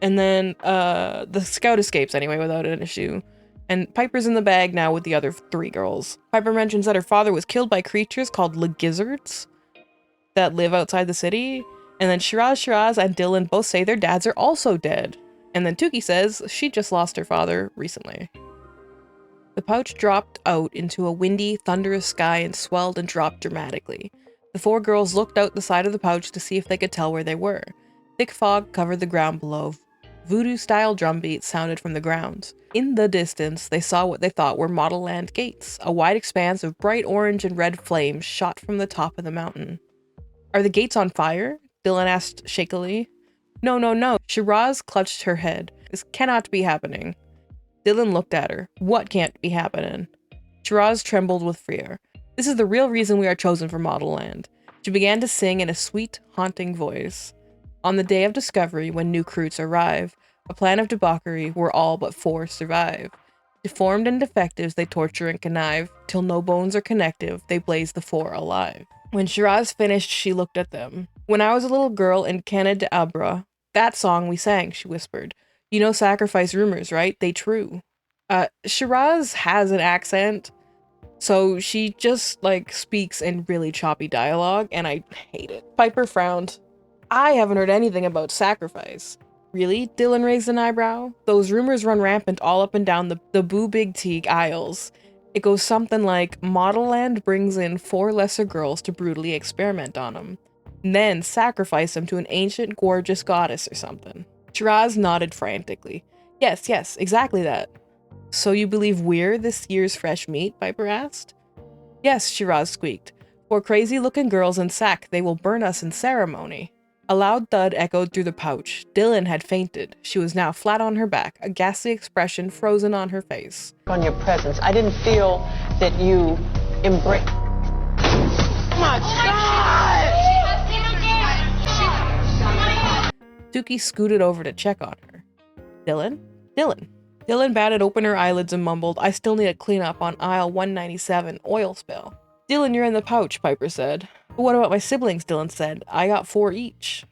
And then the scout escapes anyway without an issue. And Piper's in the bag now with the other 3 girls. Piper mentions that her father was killed by creatures called gizzards that live outside the city. And then Shiraz and Dylan both say their dads are also dead. And then Tuki says she just lost her father recently. The pouch dropped out into a windy, thunderous sky and swelled and dropped dramatically. The 4 girls looked out the side of the pouch to see if they could tell where they were. Thick fog covered the ground below. Voodoo-style drum beats sounded from the ground. In the distance, they saw what they thought were Model Land gates. A wide expanse of bright orange and red flames shot from the top of the mountain. Are the gates on fire? Dylan asked shakily. No, no, no. Shiraz clutched her head. This cannot be happening. Dylan looked at her. What can't be happening? Shiraz trembled with fear. This is the real reason we are chosen for Model Land. She began to sing in a sweet, haunting voice. On the day of discovery, when new recruits arrive, a plan of debauchery where all but 4 survive. Deformed and defectives they torture and connive, till no bones are connective, they blaze the 4 alive. When Shiraz finished, she looked at them. When I was a little girl in Canada Abra, that song we sang, she whispered. You know sacrifice rumors, right? They true. Shiraz has an accent, so she just, speaks in really choppy dialogue, and I hate it. Piper frowned. I haven't heard anything about sacrifice. Really? Dylan raised an eyebrow. Those rumors run rampant all up and down the Boo Big Teague aisles. It goes something like, Model Land brings in 4 lesser girls to brutally experiment on them. And then sacrifice them to an ancient, gorgeous goddess or something. Shiraz nodded frantically. Yes, exactly that. So you believe we're this year's fresh meat? Piper asked. Yes, Shiraz squeaked. 4 crazy-looking girls in sack, they will burn us in ceremony. A loud thud echoed through the pouch. Dylan had fainted. She was now flat on her back, a ghastly expression frozen on her face. On your presence, I didn't feel that you embraced. My God! Tuki scooted over to check on her. Dylan? Dylan batted open her eyelids and mumbled, I still need a cleanup on aisle 197, oil spill. Dylan, you're in the pouch, Piper said. But what about my siblings, Dylan said. I got 4 each.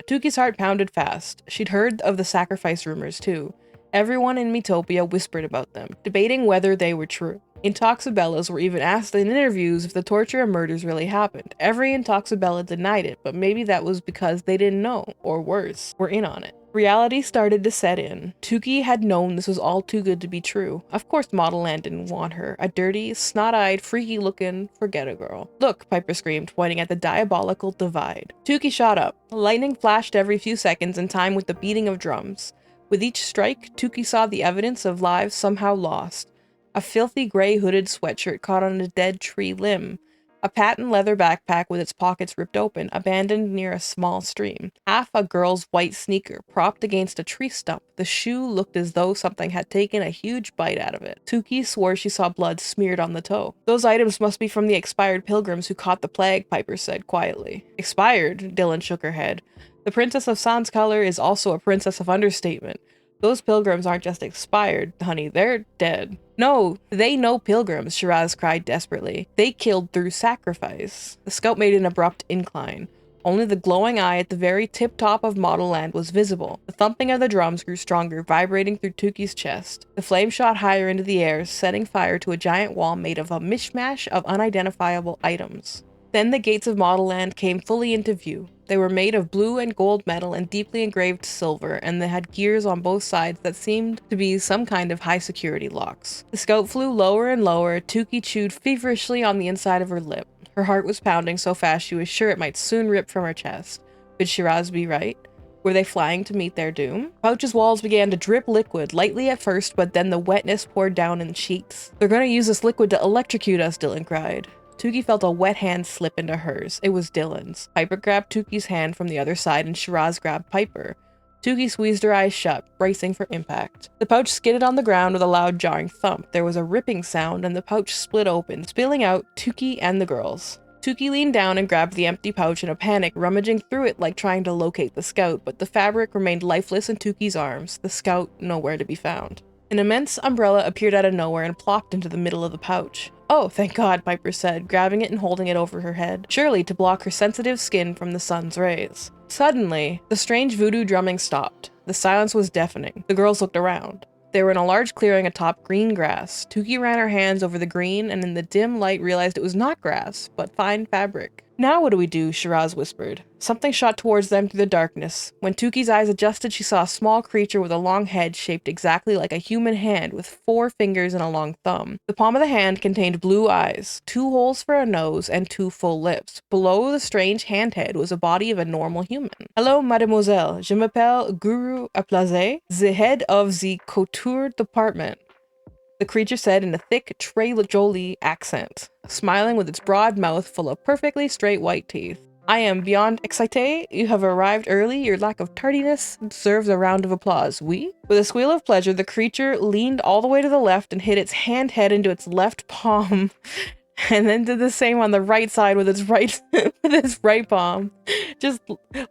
Tuki's heart pounded fast. She'd heard of the sacrifice rumors, too. Everyone in Metopia whispered about them, debating whether they were true. Intoxibellas were even asked in interviews if the torture and murders really happened. Every Intoxibella denied it, but maybe that was because they didn't know, or worse, were in on it. Reality started to set in. Tuki had known this was all too good to be true. Of course Model Land didn't want her, a dirty, snot-eyed, freaky-looking forget-a-girl. Look, Piper screamed, pointing at the diabolical divide. Tuki shot up. Lightning flashed every few seconds in time with the beating of drums. With each strike, Tuki saw the evidence of lives somehow lost. A filthy gray hooded sweatshirt caught on a dead tree limb. A patent leather backpack with its pockets ripped open, abandoned near a small stream. Half a girl's white sneaker propped against a tree stump. The shoe looked as though something had taken a huge bite out of it. Tuki swore she saw blood smeared on the toe. Those items must be from the expired pilgrims who caught the plague, Piper said quietly. Expired? Dylan shook her head. The Princess of Sans Color is also a princess of understatement. Those pilgrims aren't just expired, honey, they're dead. No, they know pilgrims, Shiraz cried desperately. They killed through sacrifice. The scout made an abrupt incline. Only the glowing eye at the very tip-top of Model Land was visible. The thumping of the drums grew stronger, vibrating through Tuki's chest. The flame shot higher into the air, setting fire to a giant wall made of a mishmash of unidentifiable items. Then the gates of Model Land came fully into view. They were made of blue and gold metal and deeply engraved silver, and they had gears on both sides that seemed to be some kind of high-security locks. The scout flew lower and lower. Tuki chewed feverishly on the inside of her lip. Her heart was pounding so fast she was sure it might soon rip from her chest. Could Shiraz be right? Were they flying to meet their doom? Pouch's walls began to drip liquid, lightly at first, but then the wetness poured down in sheets. They're gonna use this liquid to electrocute us, Dylan cried. Tuki felt a wet hand slip into hers. It was Dylan's. Piper grabbed Tuki's hand from the other side and Shiraz grabbed Piper. Tuki squeezed her eyes shut, bracing for impact. The pouch skidded on the ground with a loud jarring thump. There was a ripping sound and the pouch split open, spilling out Tuki and the girls. Tukey leaned down and grabbed the empty pouch in a panic, rummaging through it like trying to locate the scout, but the fabric remained lifeless in Tukey's arms, the scout nowhere to be found. An immense umbrella appeared out of nowhere and plopped into the middle of the pouch. "Oh, thank God," Piper said, grabbing it and holding it over her head, surely to block her sensitive skin from the sun's rays. Suddenly, the strange voodoo drumming stopped. The silence was deafening. The girls looked around. They were in a large clearing atop green grass. Tukey ran her hands over the green and in the dim light realized it was not grass, but fine fabric. "Now what do we do?" Shiraz whispered. Something shot towards them through the darkness. When Tukey's eyes adjusted, she saw a small creature with a long head shaped exactly like a human hand with 4 fingers and a long thumb. The palm of the hand contained blue eyes, 2 holes for a nose, and 2 full lips. Below the strange hand head was a body of a normal human. "Hello, mademoiselle. Je m'appelle Guru Aplaze, the head of the couture department," the creature said in a thick, très joli accent, smiling with its broad mouth full of perfectly straight white teeth. "I am beyond excité. You have arrived early. Your lack of tardiness deserves a round of applause. Oui?" With a squeal of pleasure, the creature leaned all the way to the left and hit its hand head into its left palm, and then did the same on the right side with its right palm. Just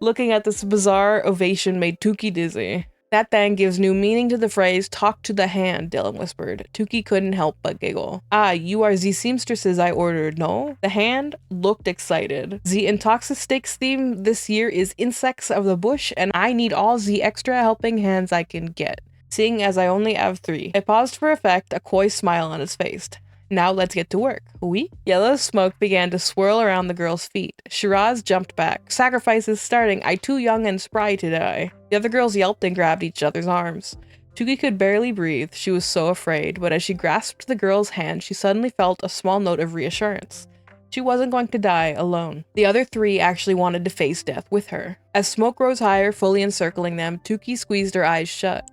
looking at this bizarre ovation made Tukey dizzy. "That thing gives new meaning to the phrase, 'talk to the hand,'" Dylan whispered. Tukey couldn't help but giggle. "Ah, you are the seamstresses I ordered, no?" The hand looked excited. "The Intoxistics theme this year is insects of the bush, and I need all the extra helping hands I can get, seeing as I only have 3. I paused for effect, a coy smile on his face. "Now let's get to work. Oui?" Yellow smoke began to swirl around the girl's feet. Shiraz jumped back. "Sacrifice is starting. I too young and spry to die." The other girls yelped and grabbed each other's arms. Tukey could barely breathe. She was so afraid, but as she grasped the girl's hand, she suddenly felt a small note of reassurance. She wasn't going to die alone. The other 3 actually wanted to face death with her. As smoke rose higher, fully encircling them, Tukey squeezed her eyes shut.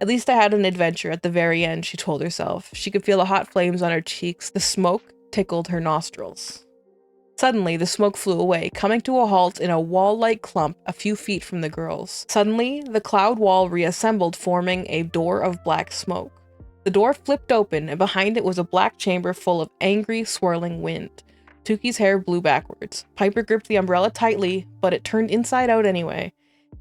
"At least I had an adventure at the very end," she told herself. She could feel the hot flames on her cheeks. The smoke tickled her nostrils. Suddenly, the smoke flew away, coming to a halt in a wall-like clump a few feet from the girls. Suddenly, the cloud wall reassembled, forming a door of black smoke. The door flipped open, and behind it was a black chamber full of angry, swirling wind. Tukey's hair blew backwards. Piper gripped the umbrella tightly, but it turned inside out anyway.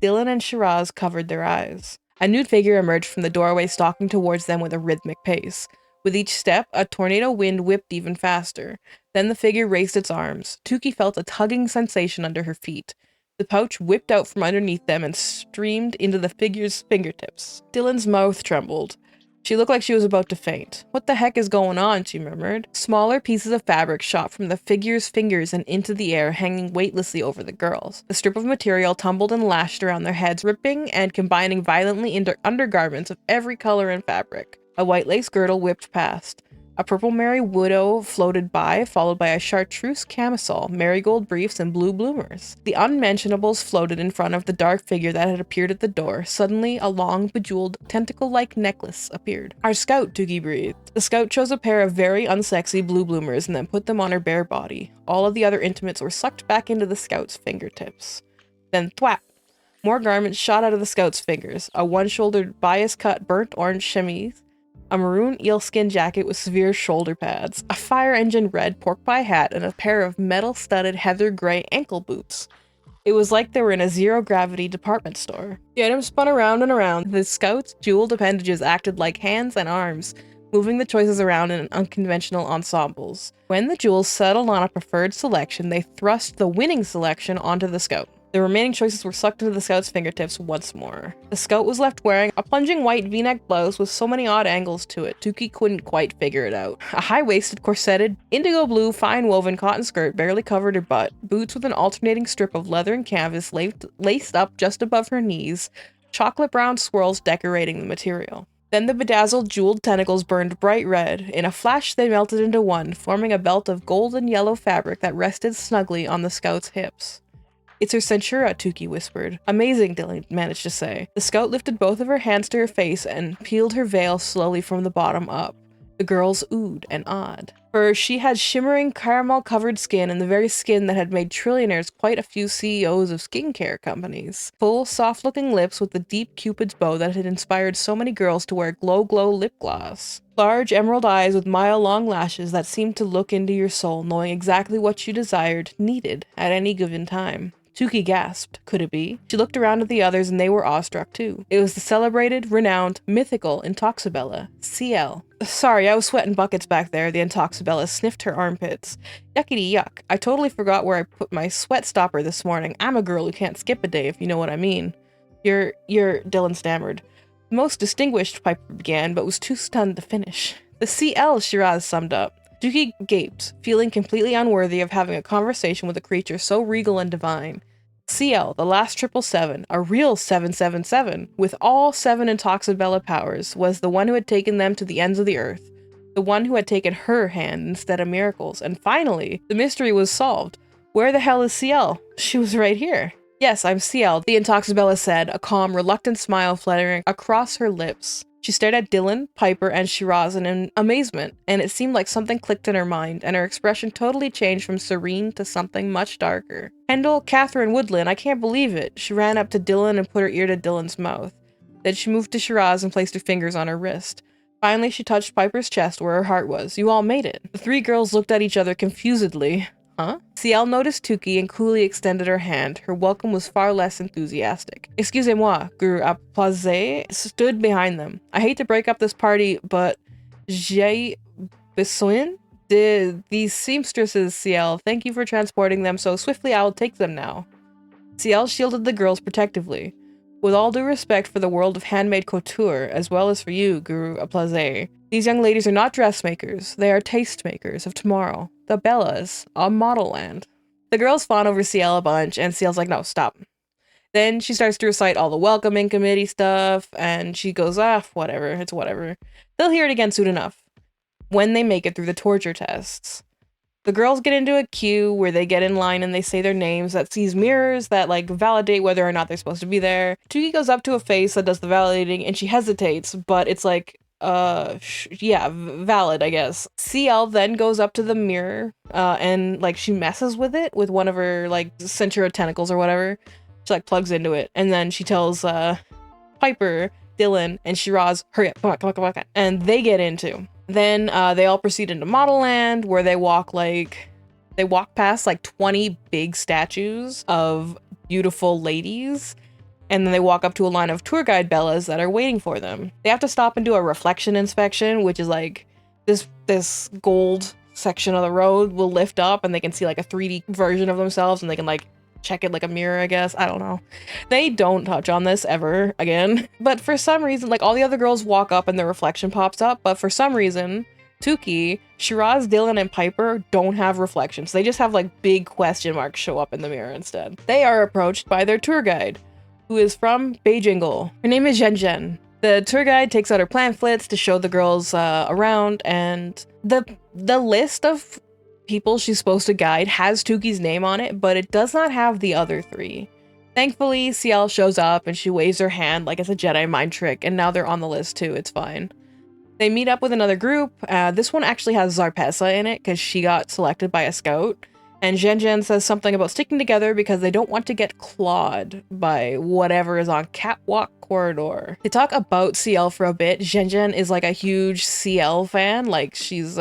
Dylan and Shiraz covered their eyes. A nude figure emerged from the doorway, stalking towards them with a rhythmic pace. With each step, a tornado wind whipped even faster. Then the figure raised its arms. Tukey felt a tugging sensation under her feet. The pouch whipped out from underneath them and streamed into the figure's fingertips. Dylan's mouth trembled. She looked like she was about to faint. "What the heck is going on?" she murmured. Smaller pieces of fabric shot from the figure's fingers and into the air, hanging weightlessly over the girls. The strip of material tumbled and lashed around their heads, ripping and combining violently into undergarments of every color and fabric. A white lace girdle whipped past. A purple Mary Widow floated by, followed by a chartreuse camisole, marigold briefs, and blue bloomers. The unmentionables floated in front of the dark figure that had appeared at the door. Suddenly, a long, bejeweled, tentacle-like necklace appeared. "Our scout," Tukey breathed. The scout chose a pair of very unsexy blue bloomers and then put them on her bare body. All of the other intimates were sucked back into the scout's fingertips. Then thwap! More garments shot out of the scout's fingers. A one-shouldered, bias-cut, burnt orange chemise, a maroon eelskin jacket with severe shoulder pads, a fire engine red pork pie hat, and a pair of metal-studded heather gray ankle boots. It was like they were in a zero-gravity department store. The items spun around and around. The scout's jeweled appendages acted like hands and arms, moving the choices around in unconventional ensembles. When the jewels settled on a preferred selection, they thrust the winning selection onto the scout. The remaining choices were sucked into the scout's fingertips once more. The scout was left wearing a plunging white v-neck blouse with so many odd angles to it, Tukey couldn't quite figure it out. A high-waisted, corseted, indigo blue, fine-woven cotton skirt barely covered her butt, boots with an alternating strip of leather and canvas laced up just above her knees, chocolate brown swirls decorating the material. Then the bedazzled, jeweled tentacles burned bright red. In a flash, they melted into one, forming a belt of golden yellow fabric that rested snugly on the scout's hips. "It's her Centura," Tukey whispered. "Amazing," Dylan managed to say. The scout lifted both of her hands to her face and peeled her veil slowly from the bottom up. The girls oohed and awed, for she had shimmering caramel-covered skin and the very skin that had made trillionaires quite a few CEOs of skincare companies. Full, soft-looking lips with the deep cupid's bow that had inspired so many girls to wear glow-glow lip gloss. Large emerald eyes with mile-long lashes that seemed to look into your soul, knowing exactly what you desired, needed, at any given time. Tuki gasped. Could it be? She looked around at the others and they were awestruck too. It was the celebrated, renowned, mythical Intoxibella, CL. Sorry, I was sweating buckets back there, the Intoxibella sniffed her armpits. Yuckity yuck. I totally forgot where I put my sweat stopper this morning. I'm a girl who can't skip a day, if you know what I mean. You're, Dylan stammered. The most distinguished, Piper began, but was too stunned to finish. The CL, Shiraz summed up. Tuki gaped, feeling completely unworthy of having a conversation with a creature so regal and divine. CL, the last 777, a real 777, with all 7 Intoxibella powers, was the one who had taken them to the ends of the earth, the one who had taken her hand instead of Miracle's, and finally, the mystery was solved. Where the hell is CL? She was right here. Yes, I'm CL, the Intoxibella said, a calm, reluctant smile fluttering across her lips. She stared at Dylan, Piper, and Shiraz in amazement, and it seemed like something clicked in her mind, and her expression totally changed from serene to something much darker. Kendall, Catherine, Woodland, I can't believe it. She ran up to Dylan and put her ear to Dylan's mouth. Then she moved to Shiraz and placed her fingers on her wrist. Finally, she touched Piper's chest where her heart was. You all made it. The 3 girls looked at each other confusedly. Huh? CL noticed Tuki and coolly extended her hand. Her welcome was far less enthusiastic. Excusez-moi, Guru Aplazé stood behind them. I hate to break up this party, but j'ai besoin de these seamstresses, CL. Thank you for transporting them so swiftly. I will take them now. CL shielded the girls protectively. With all due respect for the world of handmade couture, as well as for you, Guru Aplazé, these young ladies are not dressmakers. They are tastemakers of tomorrow. The Bellas, on Model Land. The girls fawn over CL a bunch, and CL's like, no, stop. Then she starts to recite all the welcoming committee stuff, and she goes, whatever, it's whatever. They'll hear it again soon enough, when they make it through the torture tests. The girls get into a queue where they get in line and they say their names that sees mirrors that like validate whether or not they're supposed to be there. Tuki goes up to a face that does the validating and she hesitates, but it's like, yeah, valid, I guess. CL then goes up to the mirror and like she messes with it with one of her like Centura tentacles or whatever. She like plugs into it and then she tells Piper, Dylan, and Shiraz, hurry up, come on. And they get into. Then they all proceed into Model Land where they walk past like 20 big statues of beautiful ladies. And then they walk up to a line of tour guide Bellas that are waiting for them. They have to stop and do a reflection inspection, which is like this gold section of the road will lift up and they can see like a 3D version of themselves and they can like check it like a mirror, I guess. I don't know. They don't touch on this ever again. But for some reason, like all the other girls walk up and the reflection pops up, but for some reason, Tuki, Shiraz, Dylan, and Piper don't have reflections. They just have like big question marks show up in the mirror instead. They are approached by their tour guide, who is from Beijingle. Her name is Zhen. The tour guide takes out her pamphlets to show the girls around, and the list of people she's supposed to guide has Tuki's name on it, but it does not have the other 3. Thankfully, CL shows up and she waves her hand like it's a Jedi mind trick, and now they're on the list too, it's fine. They meet up with another group. This one actually has Zarpessa in it because she got selected by a scout. And Zhen says something about sticking together because they don't want to get clawed by whatever is on Catwalk Corridor. They talk about CL for a bit. Zhen is like a huge CL fan. Like she's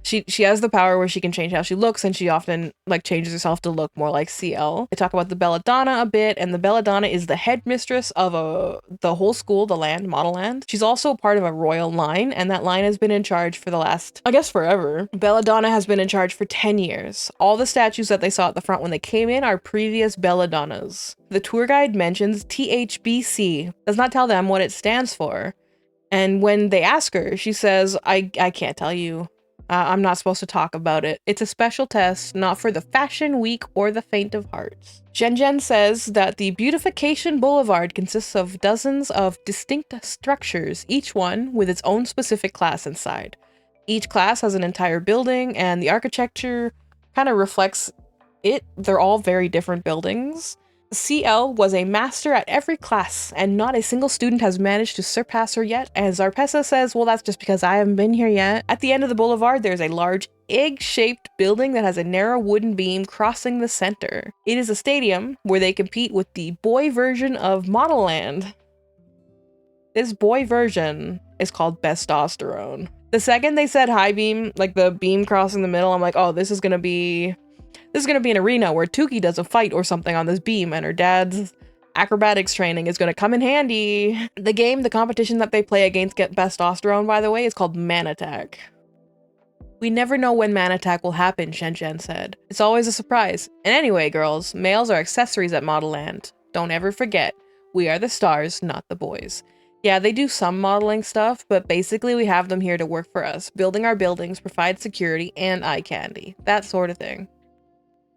she has the power where she can change how she looks, and she often like changes herself to look more like CL. They talk about the Belladonna a bit, and the Belladonna is the headmistress of the whole school, the land, Model Land. She's also part of a royal line, and that line has been in charge for the last, I guess, forever. Belladonna has been in charge for 10 years. All the statues that they saw at the front when they came in are previous Belladonnas. The tour guide mentions THBC, does not tell them what it stands for. And when they ask her, she says, I can't tell you. I'm not supposed to talk about it. It's a special test, not for the fashion weak or the faint of hearts. Zhen says that the Beautification Boulevard consists of dozens of distinct structures, each one with its own specific class inside. Each class has an entire building, and the architecture kind of reflects it. They're all very different buildings. CL was a master at every class, and not a single student has managed to surpass her yet, and Zarpessa says, well, that's just because I haven't been here yet. At the end of the boulevard, there's a large egg-shaped building that has a narrow wooden beam crossing the center. It is a stadium where they compete with the boy version of Model Land. This boy version is called Bestosterone. The second they said high beam, like the beam crossing the middle, I'm like, oh, this is gonna be an arena where Tuki does a fight or something on this beam, and her dad's acrobatics training is gonna come in handy. The competition that they play against Get Bestosterone, by the way, is called Man Attack. We never know when Man Attack will happen, Shen said. It's always a surprise. And anyway, girls, males are accessories at Model Land. Don't ever forget, we are the stars, not the boys. Yeah, they do some modeling stuff, but basically we have them here to work for us, building our buildings, provide security, and eye candy. That sort of thing.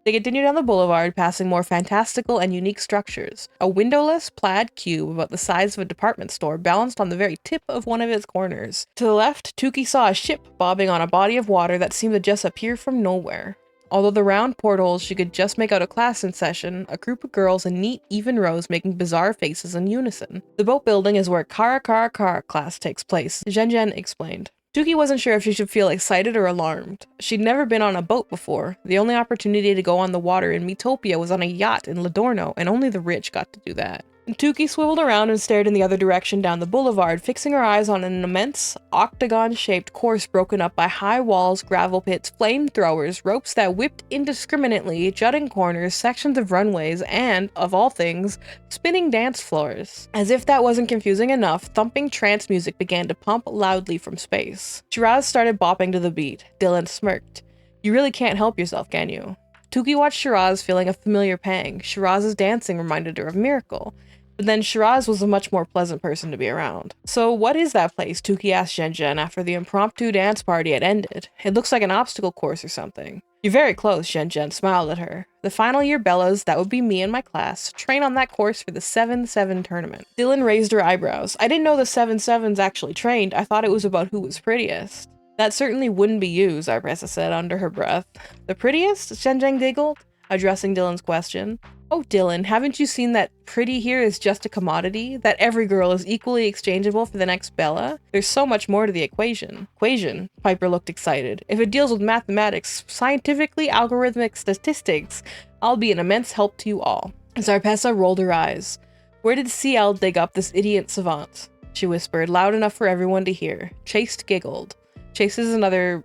They continue down the boulevard, passing more fantastical and unique structures. A windowless plaid cube about the size of a department store balanced on the very tip of one of its corners. To the left, Tuki saw a ship bobbing on a body of water that seemed to just appear from nowhere. Although the round portholes she could just make out a class in session, a group of girls in neat, even rows making bizarre faces in unison. The boat building is where Kara class takes place, Zhen explained. Tuki wasn't sure if she should feel excited or alarmed. She'd never been on a boat before. The only opportunity to go on the water in Metopia was on a yacht in Ladorno, and only the rich got to do that. Tuki swiveled around and stared in the other direction down the boulevard, fixing her eyes on an immense, octagon-shaped course broken up by high walls, gravel pits, flamethrowers, ropes that whipped indiscriminately, jutting corners, sections of runways, and, of all things, spinning dance floors. As if that wasn't confusing enough, thumping trance music began to pump loudly from space. Shiraz started bopping to the beat. Dylan smirked. You really can't help yourself, can you? Tuki watched Shiraz, feeling a familiar pang. Shiraz's dancing reminded her of Miracle. But then Shiraz was a much more pleasant person to be around. So what is that place? Tuki asked Zhen after the impromptu dance party had ended. It looks like an obstacle course or something. You're very close, Zhen smiled at her. The final year Bellas, that would be me and my class, train on that course for the 7-7 tournament. Dylan raised her eyebrows. I didn't know the 7-7s actually trained. I thought it was about who was prettiest. That certainly wouldn't be you, Zarpessa said under her breath. The prettiest? Zhen giggled, addressing Dylan's question. Oh, Dylan, haven't you seen that pretty here is just a commodity? That every girl is equally exchangeable for the next Bella? There's so much more to the equation. Equation? Piper looked excited. If it deals with mathematics, scientifically algorithmic statistics, I'll be an immense help to you all. Zarpessa rolled her eyes. Where did CL dig up this idiot savant? She whispered, loud enough for everyone to hear. Chase giggled. Chase is another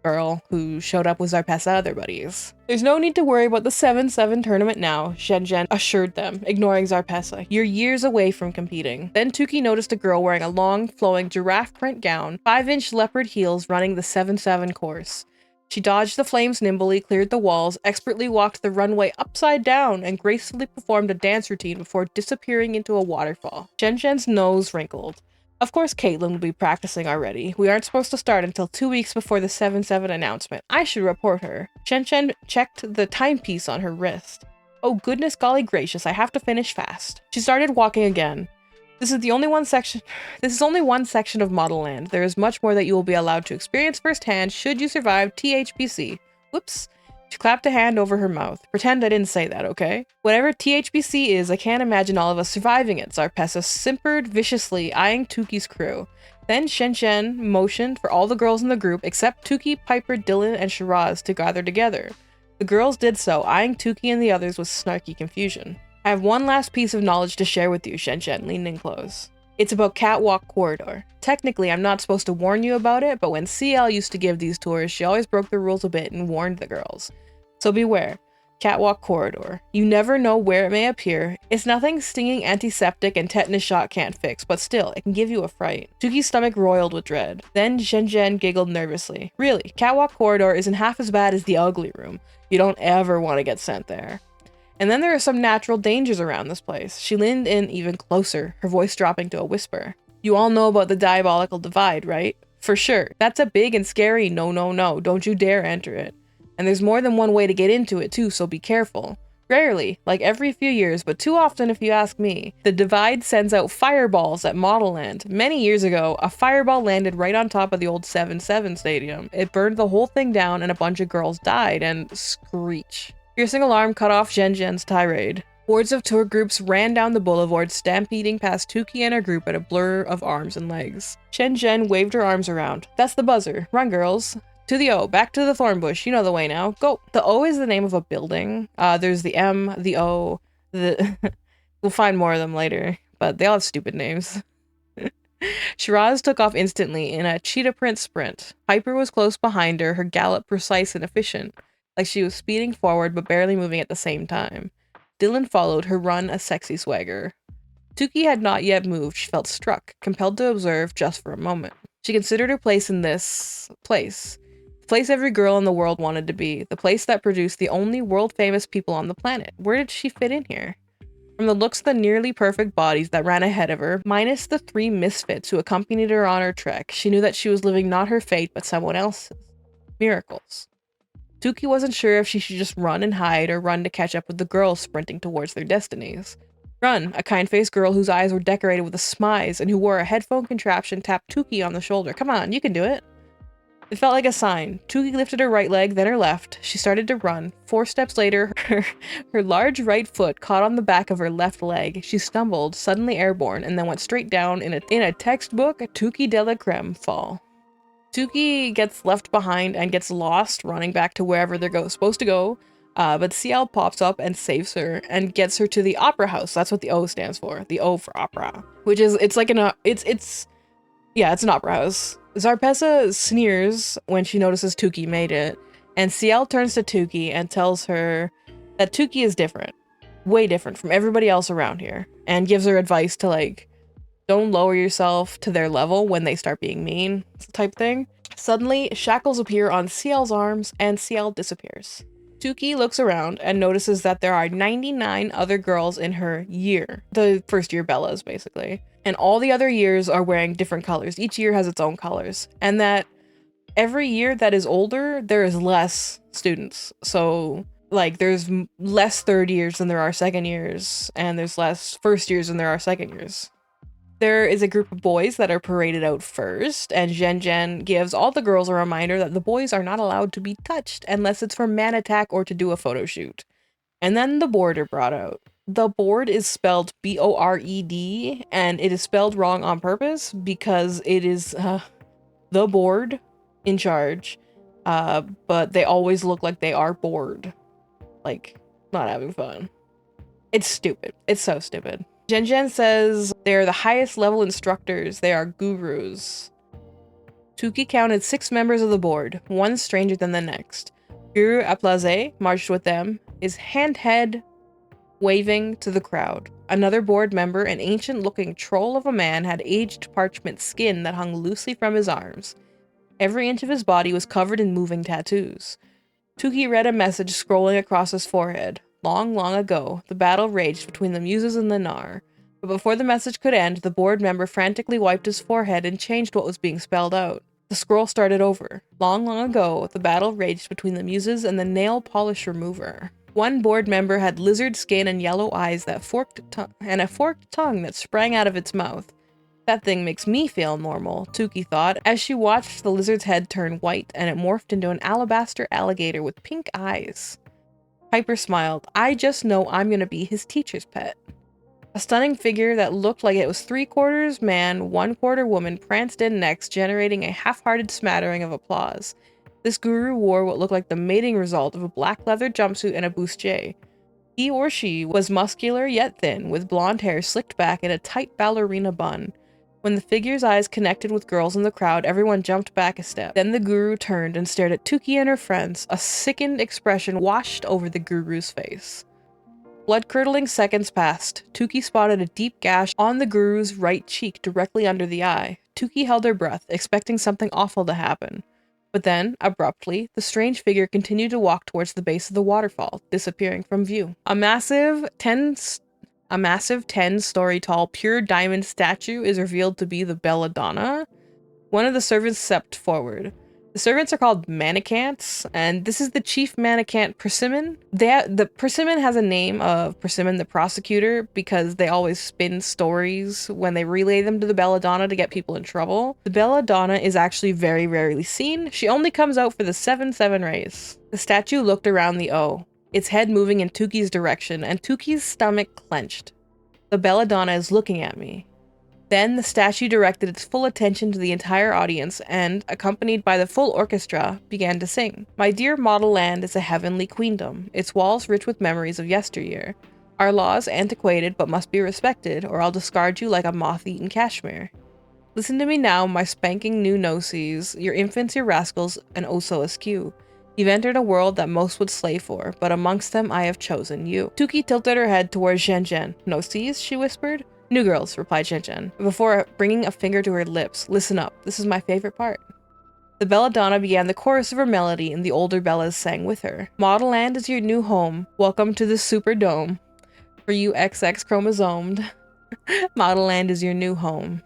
girl who showed up with Zarpessa other buddies. There's no need to worry about the 7-7 tournament now, Zhen assured them, ignoring Zarpessa. You're years away from competing. Then Tuki noticed a girl wearing a long, flowing giraffe print gown, 5-inch leopard heels running the 7-7 course. She dodged the flames nimbly, cleared the walls, expertly walked the runway upside down, and gracefully performed a dance routine before disappearing into a waterfall. Zhen's nose wrinkled. Of course Caitlin will be practicing already. We aren't supposed to start until 2 weeks before the 7-7 announcement. I should report her. Zhen checked the timepiece on her wrist. Oh goodness golly gracious, I have to finish fast. She started walking again. This is only one section of Model Land. There is much more that you will be allowed to experience firsthand should you survive THPC. Whoops. She clapped a hand over her mouth. Pretend I didn't say that, okay? Whatever THPC is, I can't imagine all of us surviving it, Zarpessa simpered viciously, eyeing Tuki's crew. Then Zhen motioned for all the girls in the group, except Tuki, Piper, Dylan, and Shiraz, to gather together. The girls did so, eyeing Tuki and the others with snarky confusion. I have one last piece of knowledge to share with you, Zhen leaned in close. It's about Catwalk Corridor. Technically, I'm not supposed to warn you about it, but when CL used to give these tours, she always broke the rules a bit and warned the girls. So beware. Catwalk Corridor. You never know where it may appear. It's nothing stinging antiseptic and tetanus shot can't fix, but still, it can give you a fright. Tuki's stomach roiled with dread. Then Zhen giggled nervously. Really, Catwalk Corridor isn't half as bad as the ugly room. You don't ever want to get sent there. And then there are some natural dangers around this place. She leaned in even closer, her voice dropping to a whisper. You all know about the diabolical divide, right? For sure. That's a big and scary no. Don't you dare enter it. And there's more than one way to get into it too, so be careful. Rarely, like every few years, but too often if you ask me, the divide sends out fireballs at Model Land. Many years ago, a fireball landed right on top of the old 7-7 stadium. It burned the whole thing down and a bunch of girls died, and screech. Piercing alarm cut off Zhen's tirade. Hordes of tour groups ran down the boulevard, stampeding past Tuki and her group at a blur of arms and legs. Shen Zhen waved her arms around. That's the buzzer. Run, girls. To the O. Back to the thorn bush. You know the way now. Go. The O is the name of a building. There's the M, the O, the... We'll find more of them later, but they all have stupid names. Shiraz took off instantly in a cheetah print sprint. Piper was close behind her, her gallop precise and efficient, like she was speeding forward but barely moving at the same time. Dylan followed, her run a sexy swagger. Tuki had not yet moved. She felt struck, compelled to observe just for a moment. She considered her place in this place. The place every girl in the world wanted to be. The place that produced the only world-famous people on the planet. Where did she fit in here? From the looks of the nearly perfect bodies that ran ahead of her, minus the 3 misfits who accompanied her on her trek, she knew that she was living not her fate, but someone else's. Miracles. Tuki wasn't sure if she should just run and hide or run to catch up with the girls sprinting towards their destinies. Run, a kind-faced girl whose eyes were decorated with a smize and who wore a headphone contraption tapped Tuki on the shoulder. Come on, you can do it. It felt like a sign. Tuki lifted her right leg, then her left. She started to run. 4 steps later, her large right foot caught on the back of her left leg. She stumbled, suddenly airborne, and then went straight down in a textbook Tuki de la Creme fall. Tuki gets left behind and gets lost running back to wherever they're supposed to go, but CL pops up and saves her and gets her to the opera house. That's what the O stands for. The O for opera. Which is, it's like it's an opera house. Zarpessa sneers when she notices Tuki made it, and CL turns to Tuki and tells her that Tuki is different. Way different from everybody else around here, and gives her advice to, like, don't lower yourself to their level when they start being mean, type thing. Suddenly, shackles appear on CL's arms, and CL disappears. Tuki looks around and notices that there are 99 other girls in her year. The first year Bellas, basically. And all the other years are wearing different colors. Each year has its own colors. And that every year that is older, there is less students. So, like, there's less third years than there are second years. And there's less first years than there are second years. There is a group of boys that are paraded out first, and Zhen Zhen gives all the girls a reminder that the boys are not allowed to be touched unless it's for man attack or to do a photo shoot. And then the board are brought out. The board is spelled B-O-R-E-D, and it is spelled wrong on purpose because it is the board in charge, but they always look like they are bored. Like, not having fun. It's stupid. It's so stupid. Zhen Zhen says they're the highest level instructors. They are gurus. Tuki counted 6 members of the board, one stranger than the next. Guru Aplaze marched with them, his head waving to the crowd. Another board member, an ancient-looking troll of a man, had aged parchment skin that hung loosely from his arms. Every inch of his body was covered in moving tattoos. Tuki read a message scrolling across his forehead. Long, long ago, the battle raged between the Muses and the Nar. But before the message could end, the board member frantically wiped his forehead and changed what was being spelled out. The scroll started over. Long, long ago, the battle raged between the Muses and the nail polish remover. One board member had lizard skin and yellow eyes that and a forked tongue that sprang out of its mouth. That thing makes me feel normal, Tuki thought, as she watched the lizard's head turn white and it morphed into an alabaster alligator with pink eyes. Piper smiled. I just know I'm gonna be his teacher's pet. A stunning figure that looked like it was 3/4 man, 1/4 woman pranced in next, generating a half-hearted smattering of applause. This guru wore what looked like the mating result of a black leather jumpsuit and a bustier. He or she was muscular yet thin, with blonde hair slicked back in a tight ballerina bun. When the figure's eyes connected with girls in the crowd, everyone jumped back a step. Then the guru turned and stared at Tuki and her friends. A sickened expression washed over the guru's face. Blood-curdling seconds passed. Tuki spotted a deep gash on the guru's right cheek directly under the eye. Tuki held her breath, expecting something awful to happen. But then, abruptly, the strange figure continued to walk towards the base of the waterfall, disappearing from view. A massive 10-story tall pure diamond statue is revealed to be the Belladonna. One of the servants stepped forward. The servants are called Manicants, and this is the chief Manicant Persimmon. The Persimmon has a name of Persimmon the prosecutor because they always spin stories when they relay them to the Belladonna to get people in trouble. The Belladonna is actually very rarely seen. She only comes out for the 7-7 race. The statue looked around the O. its head moving in Tuki's direction, and Tuki's stomach clenched. The belladonna is looking at me. Then the statue directed its full attention to the entire audience and, accompanied by the full orchestra, began to sing. My dear model land is a heavenly queendom, its walls rich with memories of yesteryear. Our laws antiquated but must be respected, or I'll discard you like a moth-eaten cashmere. Listen to me now, my spanking new no-sees, your infants, your rascals, and oh so askew. You've entered a world that most would slay for, but amongst them I have chosen you. Tuki tilted her head towards Zhen. No-sees? She whispered. New girls, replied Zhen, before bringing a finger to her lips. Listen up, this is my favorite part. The belladonna began the chorus of her melody, and the older bellas sang with her. Model land is your new home. Welcome to the super dome. For you XX chromosomed. Model land is your new home.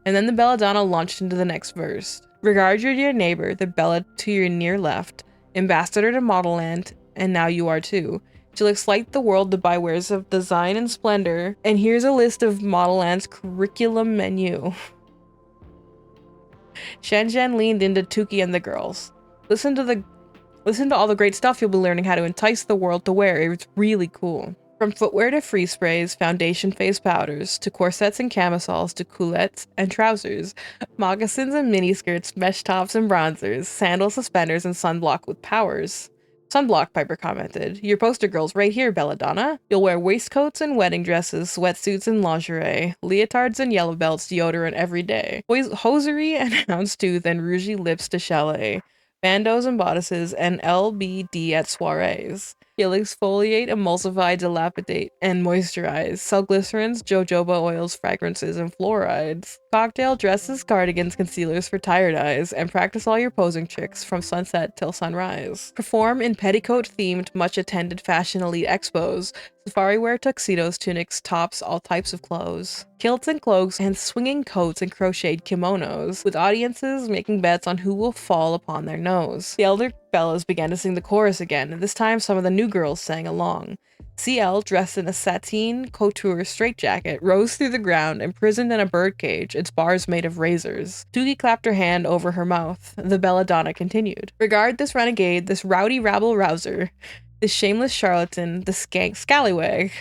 And then the belladonna launched into the next verse. Regard your dear neighbor, the bella to your near left, ambassador to model land, and now you are too. She'll excite the world to bywares of design and splendor, and here's a list of Model Land's curriculum menu. Zhen leaned into Tuki and the girls. Listen to all the great stuff you'll be learning how to entice the world to wear. It's really cool. From footwear to free sprays, foundation face powders, to corsets and camisoles, to culottes and trousers, moccasins and miniskirts, mesh tops and bronzers, sandals, suspenders, and sunblock with powers. Sunblock, Piper commented. Your poster girl's right here, belladonna. You'll wear waistcoats and wedding dresses, sweatsuits and lingerie, leotards and yellow belts, deodorant every day, hosiery and houndstooth and rougey lips to chalet, bandeaus and bodices, and LBD at soirees. You'll exfoliate, emulsify, dilapidate, and moisturize. Sell glycerins, jojoba oils, fragrances, and fluorides. Cocktail dresses, cardigans, concealers for tired eyes, and practice all your posing tricks from sunset till sunrise. Perform in petticoat-themed, much-attended fashion elite expos. Safari wear, tuxedos, tunics, tops, all types of clothes. Kilts and cloaks, and swinging coats and crocheted kimonos, with audiences making bets on who will fall upon their nose. The elder bellas began to sing the chorus again, and this time some of the new girls sang along. CL, dressed in a sateen couture straitjacket, rose through the ground, imprisoned in a birdcage, its bars made of razors. Tuki clapped her hand over her mouth. The belladonna continued. Regard this renegade, this rowdy rabble-rouser, this shameless charlatan, this skank scallywag.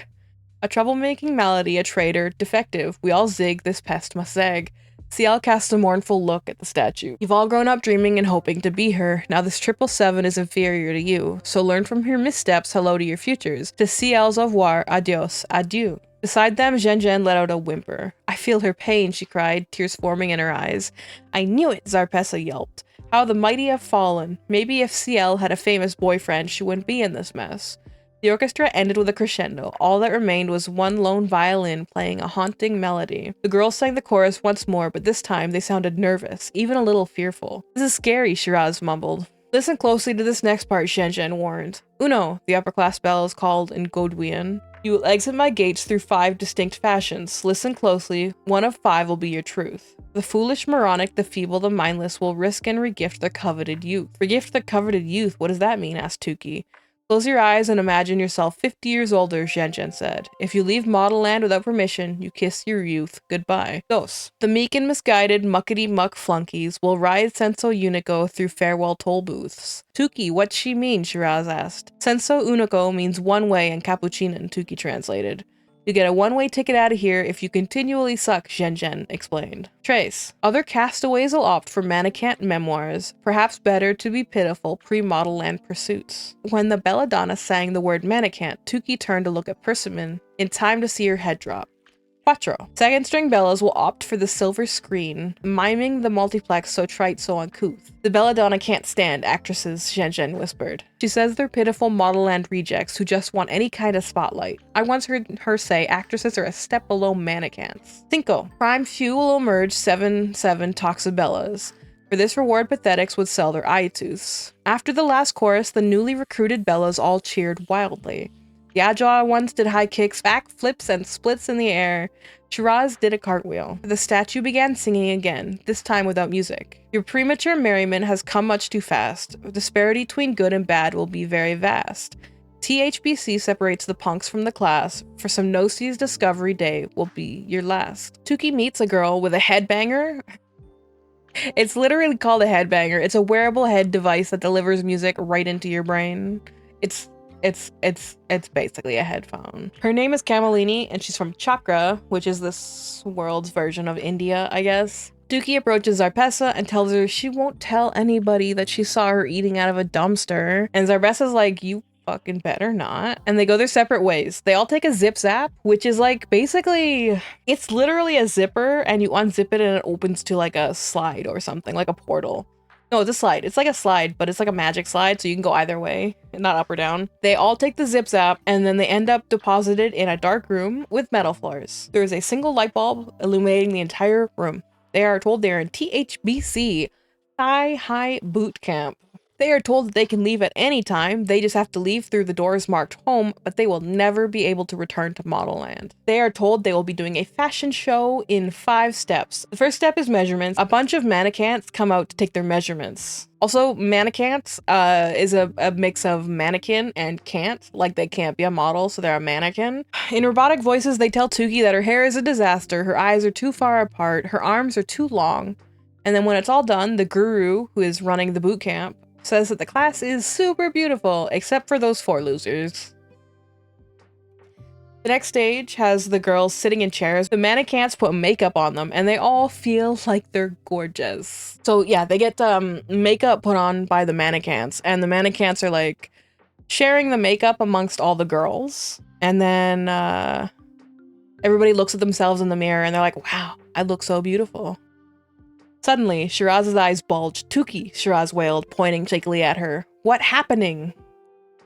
A troublemaking malady, a traitor, defective, we all zig, this pest must zag. CL cast a mournful look at the statue. You've all grown up dreaming and hoping to be her. Now this 777 is inferior to you. So learn from your missteps, hello to your futures. To CL's au revoir, adios, adieu. Beside them, Zhen let out a whimper. I feel her pain, she cried, tears forming in her eyes. I knew it, Zarpessa yelped. How the mighty have fallen. Maybe if CL had a famous boyfriend, she wouldn't be in this mess. The orchestra ended with a crescendo. All that remained was one lone violin playing a haunting melody. The girls sang the chorus once more, but this time they sounded nervous, even a little fearful. This is scary, Shiraz mumbled. Listen closely to this next part, Zhen warned. Uno, the upper-class bells called in Godwian. You will exit my gates through 5 distinct fashions. Listen closely. One of 5 will be your truth. The foolish, moronic, the feeble, the mindless will risk and regift their coveted youth. Regift their coveted youth? What does that mean? Asked Tuki. Close your eyes and imagine yourself 50 years older, Zhen said. If you leave Model Land without permission, you kiss your youth goodbye. Dos. The meek and misguided muckety-muck flunkies will ride Senso Unico through farewell toll booths. Tuki, what's she mean? Shiraz asked. Senso Unico means one way in Capuchinan, Tuki translated. You get a one-way ticket out of here if you continually suck, Zhen explained. Trace. Other castaways will opt for manicant memoirs, perhaps better to be pitiful pre-Model Land pursuits. When the belladonna sang the word manicant, Tuki turned to look at Persimmon, in time to see her head drop. Quattro. Second-string bellas will opt for the silver screen, miming the multiplex so trite, so uncouth. The belladonna can't stand actresses, Zhen whispered. She says they're pitiful Model Land rejects who just want any kind of spotlight. I once heard her say actresses are a step below mannequins. Cinco. Prime few will emerge 7 toxabellas. For this reward, pathetics would sell their eye tooths. After the last chorus, the newly recruited bellas all cheered wildly. The agile ones did high kicks, back flips, and splits in the air. Shiraz did a cartwheel. The statue began singing again, this time without music. Your premature merriment has come much too fast. The disparity between good and bad will be very vast. THBC separates the punks from the class. For some no-sees discovery day will be your last. Tuki meets a girl with a headbanger. It's literally called a headbanger. It's a wearable head device that delivers music right into your brain. It's It's basically a headphone. Her name is Kamalini, and she's from Chakra, which is this world's version of India, I guess. Dookie approaches Zarpessa and tells her she won't tell anybody that she saw her eating out of a dumpster. And Zarpessa's like, you fucking better not. And they go their separate ways. They all take a zip zap, which is like basically, it's literally a zipper and you unzip it and it opens to like a slide or something, like a portal. No, it's a slide. It's like a slide, but it's like a magic slide, so you can go either way, not up or down. They all take the zip zap, and then they end up deposited in a dark room with metal floors. There is a single light bulb illuminating the entire room. They are told they're in THBC, Thigh High Boot Camp. They are told that they can leave at any time. They just have to leave through the doors marked home, but they will never be able to return to Model Land. They are told they will be doing a fashion show in 5 steps. The first step is measurements. A bunch of mannequins come out to take their measurements. Also, mannequins is a mix of mannequin and can't, like they can't be a model, so they're a mannequin. In robotic voices, they tell Tuki that her hair is a disaster, her eyes are too far apart, her arms are too long. And then when it's all done, the guru, who is running the boot camp, says that the class is super beautiful, except for those 4 losers. The next stage has the girls sitting in chairs. The mannequins put makeup on them, and they all feel like they're gorgeous. So yeah, they get makeup put on by the mannequins, and the mannequins are like sharing the makeup amongst all the girls. And then everybody looks at themselves in the mirror, and they're like, wow, I look so beautiful. Suddenly, Shiraz's eyes bulged. Tuki, Shiraz wailed, pointing shakily at her. What happening?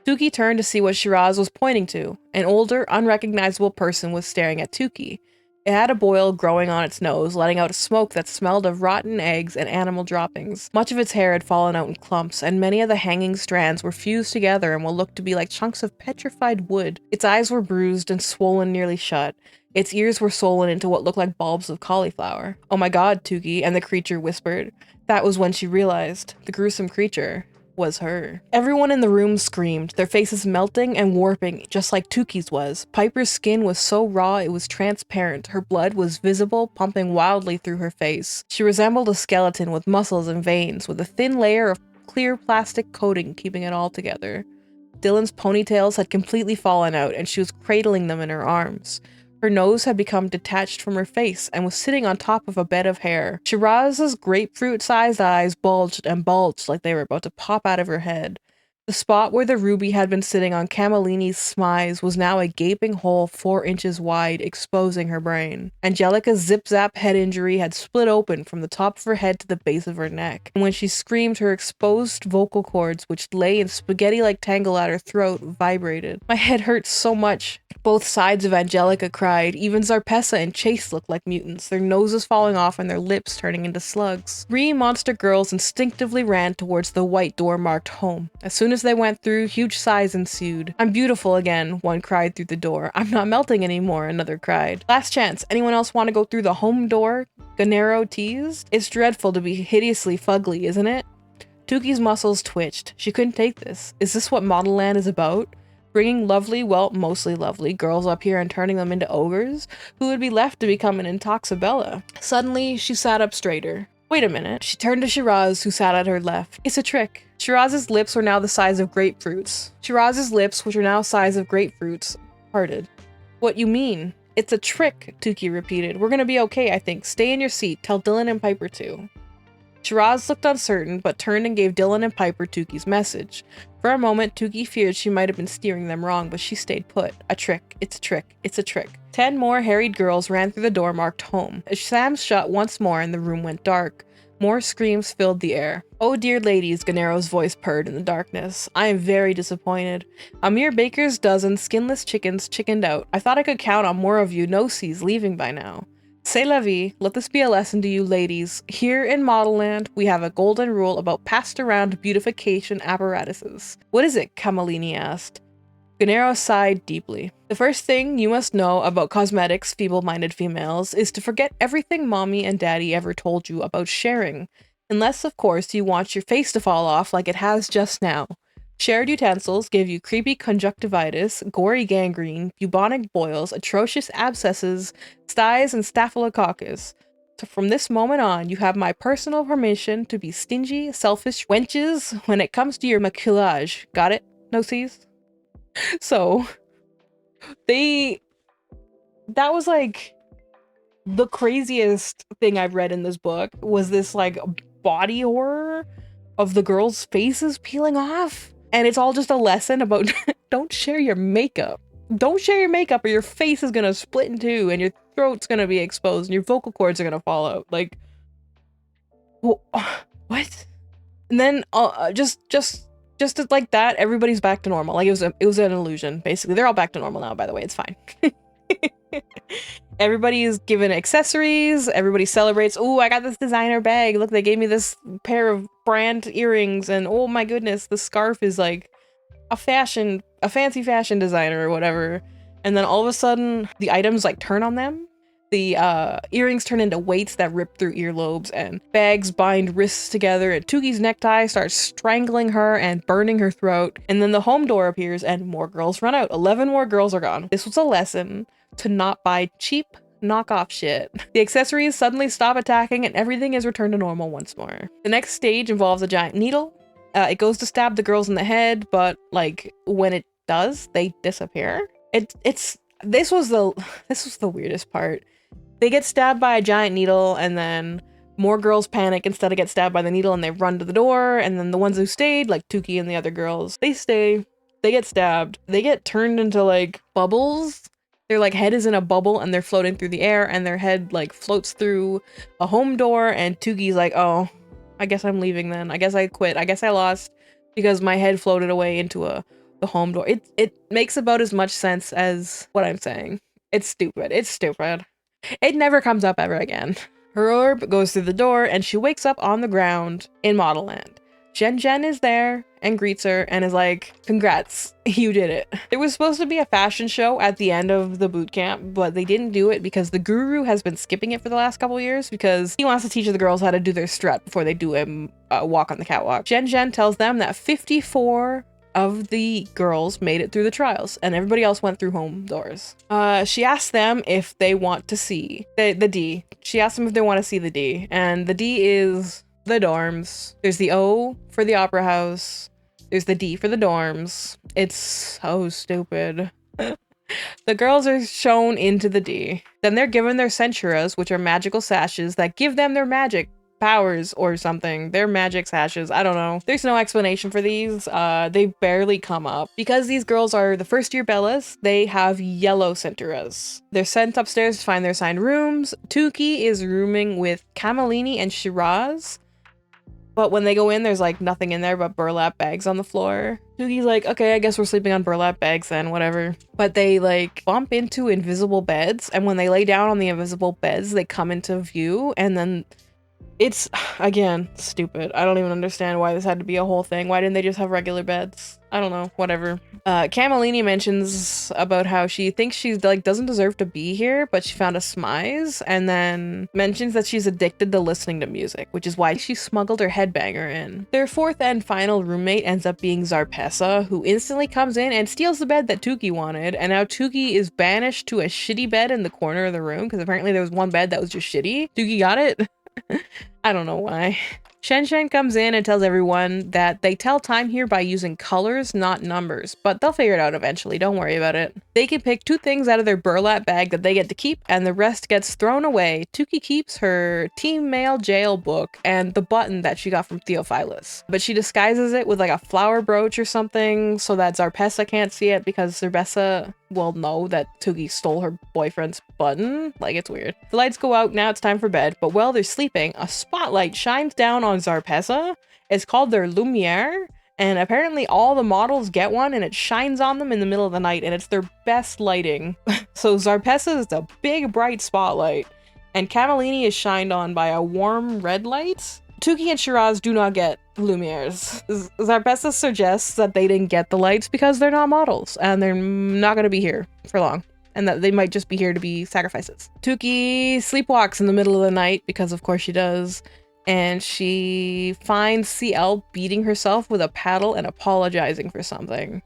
Tuki turned to see what Shiraz was pointing to. An older, unrecognizable person was staring at Tuki. It had a boil growing on its nose, letting out a smoke that smelled of rotten eggs and animal droppings. Much of its hair had fallen out in clumps, and many of the hanging strands were fused together in what looked to be like chunks of petrified wood. Its eyes were bruised and swollen nearly shut. Its ears were swollen into what looked like bulbs of cauliflower. Oh my god, Tuki, and the creature whispered. That was when she realized the gruesome creature was her. Everyone in the room screamed, their faces melting and warping, just like Tuki's was. Piper's skin was so raw it was transparent. Her blood was visible, pumping wildly through her face. She resembled a skeleton with muscles and veins, with a thin layer of clear plastic coating keeping it all together. Dylan's ponytails had completely fallen out, and she was cradling them in her arms. Her nose had become detached from her face and was sitting on top of a bed of hair. Shiraz's grapefruit-sized eyes bulged and bulged like they were about to pop out of her head. The spot where the ruby had been sitting on Kamalini's smize was now a gaping hole 4 inches wide, exposing her brain. Angelica's zip-zap head injury had split open from the top of her head to the base of her neck, and when she screamed, her exposed vocal cords, which lay in spaghetti-like tangle at her throat, vibrated. My head hurts so much. Both sides of Angelica cried. Even Zarpessa and Chase looked like mutants, their noses falling off and their lips turning into slugs. 3 monster girls instinctively ran towards the white door marked home. As soon as they went through, huge sighs ensued. I'm beautiful again, one cried through the door. I'm not melting anymore, another cried. Last chance, anyone else want to go through the home door? Gennaro teased. It's dreadful to be hideously fugly, isn't it? Tuki's muscles twitched. She couldn't take this. Is this what Model Land is about? Bringing lovely, well, mostly lovely, girls up here and turning them into ogres? Who would be left to become an Intoxabella? Suddenly, she sat up straighter. Wait a minute. She turned to Shiraz, who sat at her left. It's a trick. Shiraz's lips were now the size of grapefruits. Shiraz's lips, which are now size of grapefruits, parted. What you mean? It's a trick, Tuki repeated. We're gonna be okay, I think. Stay in your seat. Tell Dylan and Piper too. Shiraz looked uncertain, but turned and gave Dylan and Piper Tuki's message. For a moment, Tuki feared she might have been steering them wrong, but she stayed put. A trick. It's a trick. It's a trick. 10 more harried girls ran through the door marked home. As Sam shut once more and the room went dark, more screams filled the air. Oh dear ladies, Gennaro's voice purred in the darkness. I am very disappointed. A mere baker's dozen skinless chickens chickened out. I thought I could count on more of you no-sees leaving by now. C'est la vie, let this be a lesson to you ladies. Here in Model Land, we have a golden rule about passed-around beautification apparatuses. What is it? Kamalini asked. Gennaro sighed deeply. The first thing you must know about cosmetics, feeble-minded females, is to forget everything mommy and daddy ever told you about sharing. Unless, of course, you want your face to fall off like it has just now. Shared utensils give you creepy conjunctivitis, gory gangrene, bubonic boils, atrocious abscesses, styes, and staphylococcus. So from this moment on, you have my personal permission to be stingy, selfish wenches when it comes to your maquillage. Got it? No sees? So that was like the craziest thing I've read in this book, was this like body horror of the girls' faces peeling off. And it's all just a lesson about don't share your makeup. Don't share your makeup or your face is gonna split in two and your throat's gonna be exposed and your vocal cords are gonna fall out. Like, what? And then just like that, everybody's back to normal. Like it was an illusion, basically. They're all back to normal now, by the way. It's fine. Everybody is given accessories. Everybody celebrates. Oh, I got this designer bag. Look, they gave me this pair of brand earrings, and oh my goodness, the scarf is like a fancy fashion designer or whatever. And then all of a sudden, the items like turn on them. The earrings turn into weights that rip through earlobes, and bags bind wrists together, and Tuki's necktie starts strangling her and burning her throat. And then the home door appears and more girls run out. 11 more girls are gone. This was a lesson to not buy cheap knockoff shit. The accessories suddenly stop attacking and everything is returned to normal once more. The next stage involves a giant needle. It goes to stab the girls in the head, but like when it does, they disappear. This was the weirdest part. They get stabbed by a giant needle, and then more girls panic instead of get stabbed by the needle, and they run to the door. And then the ones who stayed, like Tuki and the other girls, they stay. They get stabbed. They get turned into like bubbles. Their like head is in a bubble and they're floating through the air, and their head like floats through a home door, and Tuki's like, oh, I guess I'm leaving then. I guess I quit. I guess I lost because my head floated away into the home door. It makes about as much sense as what I'm saying. It's stupid. It's stupid. It never comes up ever again. Her orb goes through the door and she wakes up on the ground in Model Land. Jen is there and greets her and is like, congrats, you did it. There was supposed to be a fashion show at the end of the boot camp, but they didn't do it because the guru has been skipping it for the last couple years because he wants to teach the girls how to do their strut before they do a walk on the catwalk. Jen tells them that 54 of the girls made it through the trials and everybody else went through home doors. She asked them if they want to see the D. She asked them if they want to see the D, and the D is the dorms. There's the O for the opera house. There's the D for the dorms. It's so stupid. The girls are shown into the D. Then they're given their centuras, which are magical sashes that give them their magic powers or something. They're magic sashes. I don't know. There's no explanation for these. They barely come up. Because these girls are the first year Bellas, they have yellow centuras. They're sent upstairs to find their assigned rooms. Tuki is rooming with Kamalini and Shiraz. But when they go in, there's like nothing in there but burlap bags on the floor. Tuki's like, okay, I guess we're sleeping on burlap bags then, whatever. But they like bump into invisible beds, and when they lay down on the invisible beds, they come into view, and then it's, again, stupid. I don't even understand why this had to be a whole thing. Why didn't they just have regular beds? I don't know, whatever. Kamalini mentions about how she thinks she's like doesn't deserve to be here, but she found a smize, and then mentions that she's addicted to listening to music, which is why she smuggled her headbanger in. Their fourth and final roommate ends up being Zarpessa, who instantly comes in and steals the bed that Tuki wanted, and now Tuki is banished to a shitty bed in the corner of the room, because apparently there was one bed that was just shitty. Tuki got it? I don't know why. Shen comes in and tells everyone that they tell time here by using colors, not numbers, but they'll figure it out eventually, don't worry about it. They can pick 2 things out of their burlap bag that they get to keep, and the rest gets thrown away. Tuki keeps her Team Mail Jail book and the button that she got from Theophilus, but she disguises it with like a flower brooch or something so that Zarpessa can't see it, because Zarpessa will know that Tuki stole her boyfriend's button. Like, it's weird. The lights go out, now it's time for bed, but while they're sleeping, a spotlight shines down on Zarpessa. It's called their Lumiere, and apparently all the models get one, and it shines on them in the middle of the night, and it's their best lighting. So Zarpessa is a big bright spotlight, and Kamalini is shined on by a warm red light. Tuki and Shiraz do not get Lumieres. Zarpessa suggests that they didn't get the lights because they're not models, and they're not going to be here for long, and that they might just be here to be sacrifices. Tuki sleepwalks in the middle of the night, because of course she does, and she finds CL beating herself with a paddle and apologizing for something.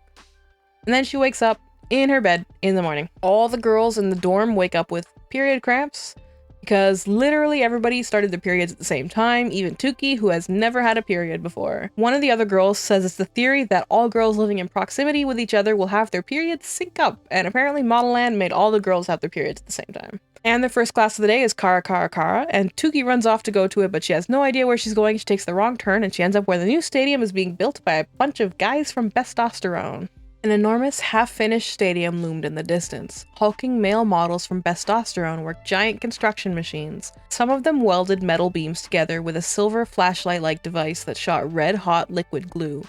And then she wakes up in her bed in the morning. All the girls in the dorm wake up with period cramps, because literally everybody started their periods at the same time, even Tuki, who has never had a period before. One of the other girls says it's the theory that all girls living in proximity with each other will have their periods sync up, and apparently Model Land made all the girls have their periods at the same time. And their first class of the day is Kara Kara Kara, and Tuki runs off to go to it, but she has no idea where she's going. She takes the wrong turn, and she ends up where the new stadium is being built by a bunch of guys from Bestosterone. An enormous, half-finished stadium loomed in the distance. Hulking male models from Bestosterone worked giant construction machines. Some of them welded metal beams together with a silver flashlight-like device that shot red-hot liquid glue.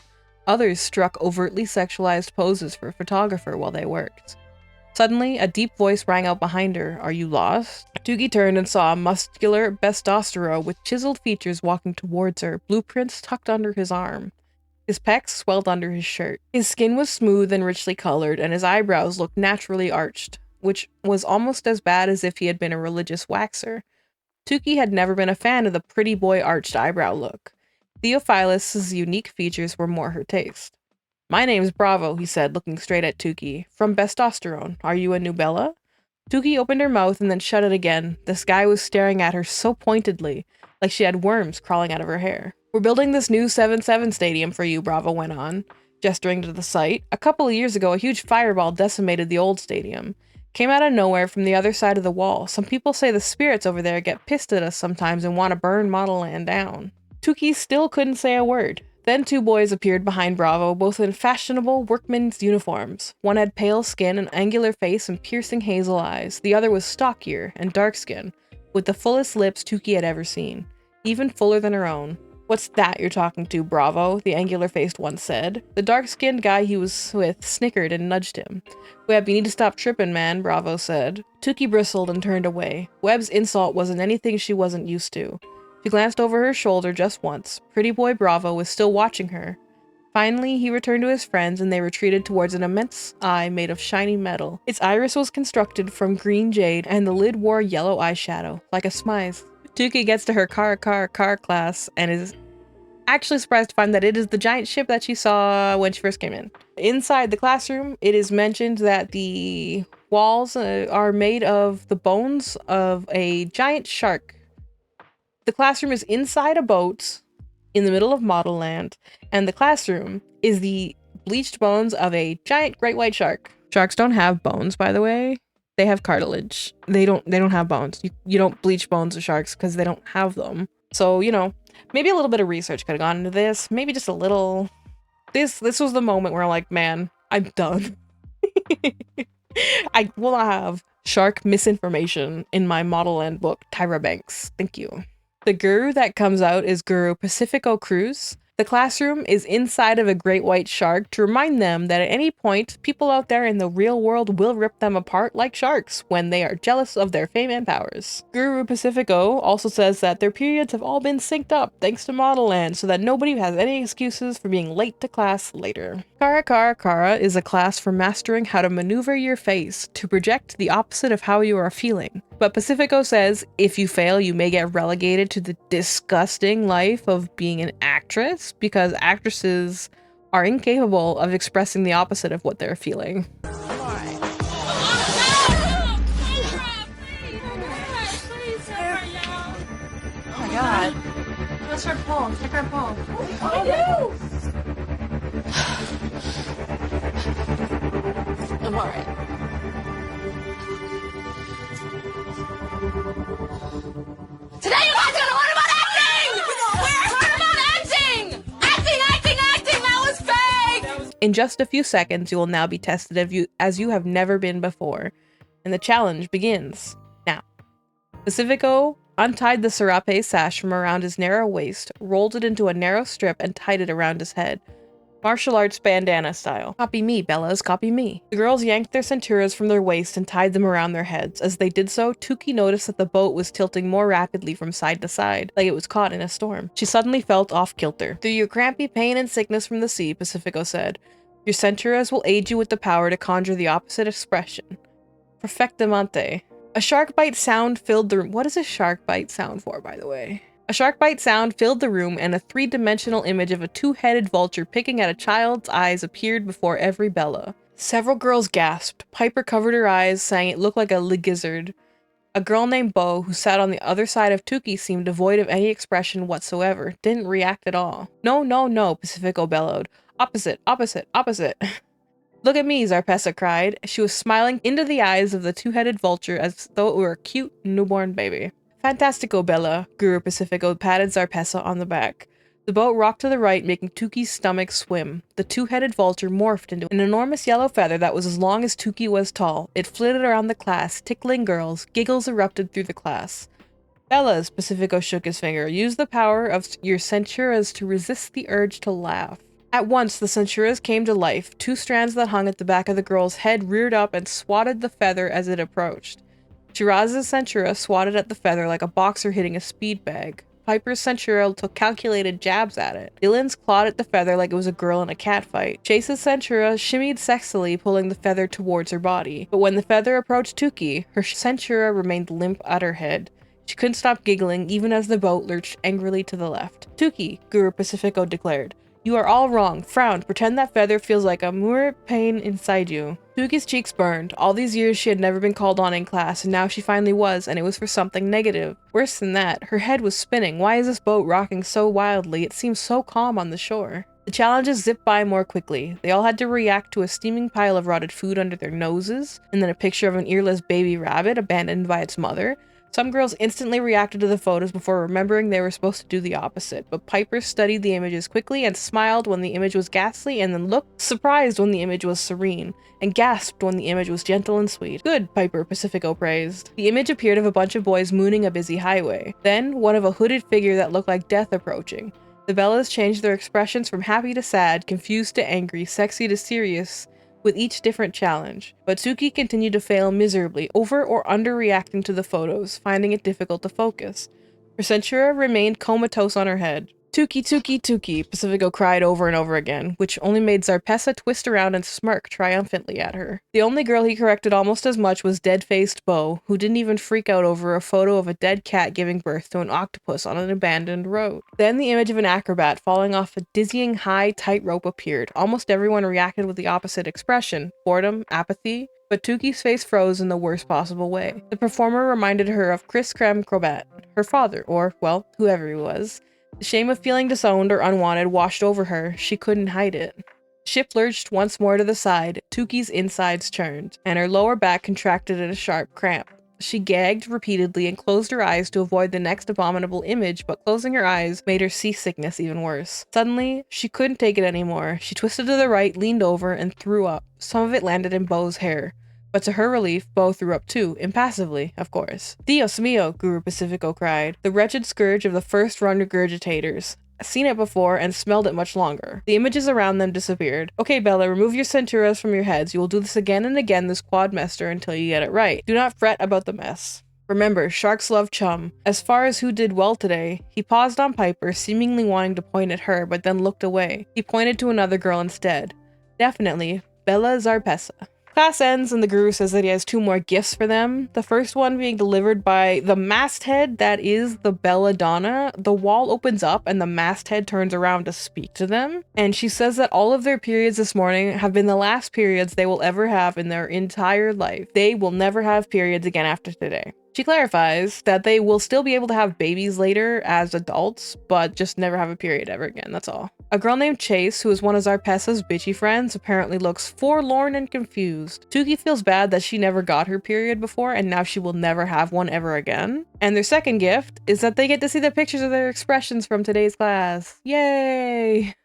Others struck overtly sexualized poses for a photographer while they worked. Suddenly, a deep voice rang out behind her. "Are you lost?" Tuki turned and saw a muscular Bestosterone with chiseled features walking towards her, blueprints tucked under his arm. His pecs swelled under his shirt. His skin was smooth and richly colored, and his eyebrows looked naturally arched, which was almost as bad as if he had been a religious waxer. Tuki had never been a fan of the pretty boy arched eyebrow look. Theophilus' unique features were more her taste. "My name's Bravo," he said, looking straight at Tuki. "From Bestosterone. Are you a new Bella?" Tuki opened her mouth and then shut it again. This guy was staring at her so pointedly, like she had worms crawling out of her hair. "We're building this new 7-7 stadium for you," Bravo went on, gesturing to the site. "A couple of years ago, a huge fireball decimated the old stadium. Came out of nowhere from the other side of the wall. Some people say the spirits over there get pissed at us sometimes and want to burn Model Land down." Tuki still couldn't say a word. Then two boys appeared behind Bravo, both in fashionable workmen's uniforms. One had pale skin, an angular face, and piercing hazel eyes. The other was stockier and dark-skinned, with the fullest lips Tuki had ever seen, even fuller than her own. "What's that you're talking to, Bravo?" the angular-faced one said. The dark-skinned guy he was with snickered and nudged him. "Webb, you need to stop tripping, man," Bravo said. Tuki bristled and turned away. Webb's insult wasn't anything she wasn't used to. She glanced over her shoulder just once. Pretty boy Bravo was still watching her. Finally, he returned to his friends and they retreated towards an immense eye made of shiny metal. Its iris was constructed from green jade and the lid wore yellow eyeshadow, like a smize. Tuki gets to her car class and is actually surprised to find that it is the giant ship that she saw when she first came in. Inside the classroom, it is mentioned that the walls are made of the bones of a giant shark. The classroom is inside a boat in the middle of Model Land, and the classroom is the bleached bones of a giant great white shark. Sharks don't have bones, by the way. They have cartilage. They don't have bones. You don't bleach bones of sharks because they don't have them. So, you know, maybe a little bit of research could have gone into this. Maybe just a little. This was the moment where I'm like, man, I'm done. I will not have shark misinformation in my Model Land book, Tyra Banks. Thank you. The guru that comes out is Guru Pacifico Cruz. The classroom is inside of a great white shark to remind them that at any point, people out there in the real world will rip them apart like sharks when they are jealous of their fame and powers. Guru Pacifico also says that their periods have all been synced up thanks to Model Land so that nobody has any excuses for being late to class later. Kara Kara Kara is a class for mastering how to maneuver your face to project the opposite of how you are feeling. But Pacifico says if you fail, you may get relegated to the disgusting life of being an actress because actresses are incapable of expressing the opposite of what they're feeling. Oh my god. Let's her pulse. Check her pulse. Oh, no! I'm alright. Today you guys are gonna learn about acting! Learn about acting! Acting! That was fake! In just a few seconds, you will now be tested as you have never been before, and the challenge begins now. Pacifico untied the serape sash from around his narrow waist, rolled it into a narrow strip, and tied it around his head. Martial arts bandana style. Copy me, Bellas, copy me. The girls yanked their centuras from their waist and tied them around their heads. As they did so, Tuki noticed that the boat was tilting more rapidly from side to side, like it was caught in a storm. She suddenly felt off kilter. "Through your crampy pain and sickness from the sea," Pacifico said, "your centuras will aid you with the power to conjure the opposite expression. Perfectamente." A shark bite sound filled the room. What is a shark bite sound for, by the way? A shark bite sound filled the room, and a three-dimensional image of a two-headed vulture picking at a child's eyes appeared before every Bella. Several girls gasped. Piper covered her eyes, saying it looked like a gizzard. A girl named Bo, who sat on the other side of Tuki, seemed devoid of any expression whatsoever, didn't react at all. No, no, no, Pacifico bellowed. Opposite, opposite, opposite. Look at me, Zarpessa cried. She was smiling into the eyes of the two-headed vulture as though it were a cute newborn baby. Fantastico, Bella, Guru Pacifico patted Zarpessa on the back. The boat rocked to the right, making Tuki's stomach swim. The two-headed vulture morphed into an enormous yellow feather that was as long as Tuki was tall. It flitted around the class, tickling girls. Giggles erupted through the class. Bella's, Pacifico shook his finger. Use the power of your centuras to resist the urge to laugh. At once, the centuras came to life. Two strands that hung at the back of the girl's head reared up and swatted the feather as it approached. Shiraz's centura swatted at the feather like a boxer hitting a speed bag. Piper's centura took calculated jabs at it. Dylan's clawed at the feather like it was a girl in a catfight. Chase's centura shimmied sexily, pulling the feather towards her body. But when the feather approached Tuki, her centura remained limp at her head. She couldn't stop giggling, even as the boat lurched angrily to the left. Tuki, Guru Pacifico declared. You are all wrong. Frowned. Pretend that feather feels like a more pain inside you. Tuki's cheeks burned. All these years she had never been called on in class, and now she finally was, and it was for something negative. Worse than that, her head was spinning. Why is this boat rocking so wildly? It seems so calm on the shore. The challenges zipped by more quickly. They all had to react to a steaming pile of rotted food under their noses, and then a picture of an earless baby rabbit abandoned by its mother. Some girls instantly reacted to the photos before remembering they were supposed to do the opposite, but Piper studied the images quickly and smiled when the image was ghastly, and then looked surprised when the image was serene, and gasped when the image was gentle and sweet. Good, Piper, Pacifico praised. The image appeared of a bunch of boys mooning a busy highway. Then, one of a hooded figure that looked like death approaching. The Bellas changed their expressions from happy to sad, confused to angry, sexy to serious, with each different challenge, but Tuki continued to fail miserably, over or underreacting to the photos, finding it difficult to focus. Her centura remained comatose on her head. Tuki, Tuki, Tuki, Pacifico cried over and over again, which only made Zarpessa twist around and smirk triumphantly at her. The only girl he corrected almost as much was dead-faced Bo, who didn't even freak out over a photo of a dead cat giving birth to an octopus on an abandoned road. Then the image of an acrobat falling off a dizzying high tightrope appeared. Almost everyone reacted with the opposite expression: boredom, apathy. But Tuki's face froze in the worst possible way. The performer reminded her of Chris Creme Crobat, her father, or, well, whoever he was. The shame of feeling disowned or unwanted washed over her. She couldn't hide it. The ship lurched once more to the side. Tuki's insides churned, and her lower back contracted in a sharp cramp. She gagged repeatedly and closed her eyes to avoid the next abominable image, but closing her eyes made her seasickness even worse. Suddenly, she couldn't take it anymore. She twisted to the right, leaned over, and threw up. Some of it landed in Bo's hair. But to her relief, Bo threw up too, impassively, of course. Dios mío, Guru Pacifico cried. The wretched scourge of the first-run regurgitators. Seen it before and smelled it much longer. The images around them disappeared. Okay, Bella, remove your centuras from your heads. You will do this again and again this quadmester until you get it right. Do not fret about the mess. Remember, sharks love chum. As far as who did well today, he paused on Piper, seemingly wanting to point at her, but then looked away. He pointed to another girl instead. Definitely, Bella Zarpessa. Class ends and the guru says that he has 2 more gifts for them. The first one being delivered by the masthead that is the Belladonna. The wall opens up and the masthead turns around to speak to them. And she says that all of their periods this morning have been the last periods they will ever have in their entire life. They will never have periods again after today. She clarifies that they will still be able to have babies later as adults, but just never have a period ever again, that's all. A girl named Chase, who is one of Zarpessa's bitchy friends, apparently looks forlorn and confused. Tuki feels bad that she never got her period before, and now she will never have one ever again. And their second gift is that they get to see the pictures of their expressions from today's class. Yay!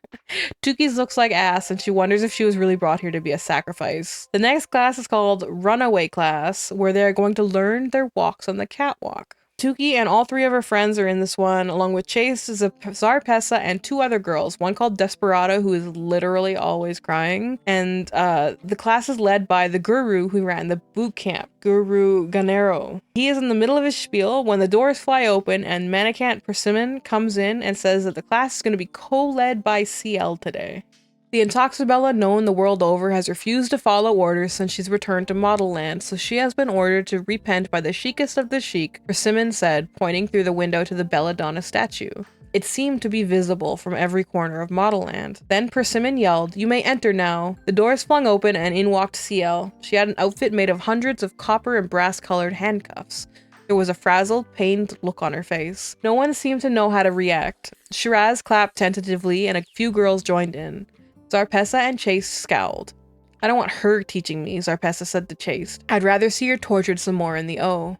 Tuki's looks like ass, and she wonders if she was really brought here to be a sacrifice. The next class is called Runaway Class, where they are going to learn their walks on the catwalk. Tuki and all 3 of her friends are in this one, along with Chase, Zarpessa, and 2 other girls, one called Desperado, who is literally always crying, and the class is led by the guru who ran the boot camp, Guru Ganero. He is in the middle of his spiel when the doors fly open and Manicant Persimmon comes in and says that the class is going to be co-led by CL today. The Intoxibella, known the world over, has refused to follow orders since she's returned to Model Land, so she has been ordered to repent by the chicest of the chic, Persimmon said, pointing through the window to the Belladonna statue. It seemed to be visible from every corner of Model Land. Then Persimmon yelled, "You may enter now." The doors flung open and in walked CL. She had an outfit made of hundreds of copper and brass-colored handcuffs. There was a frazzled, pained look on her face. No one seemed to know how to react. Shiraz clapped tentatively and a few girls joined in. Zarpessa and Chase scowled. I don't want her teaching me, Zarpessa said to Chase. I'd rather see her tortured some more in the O.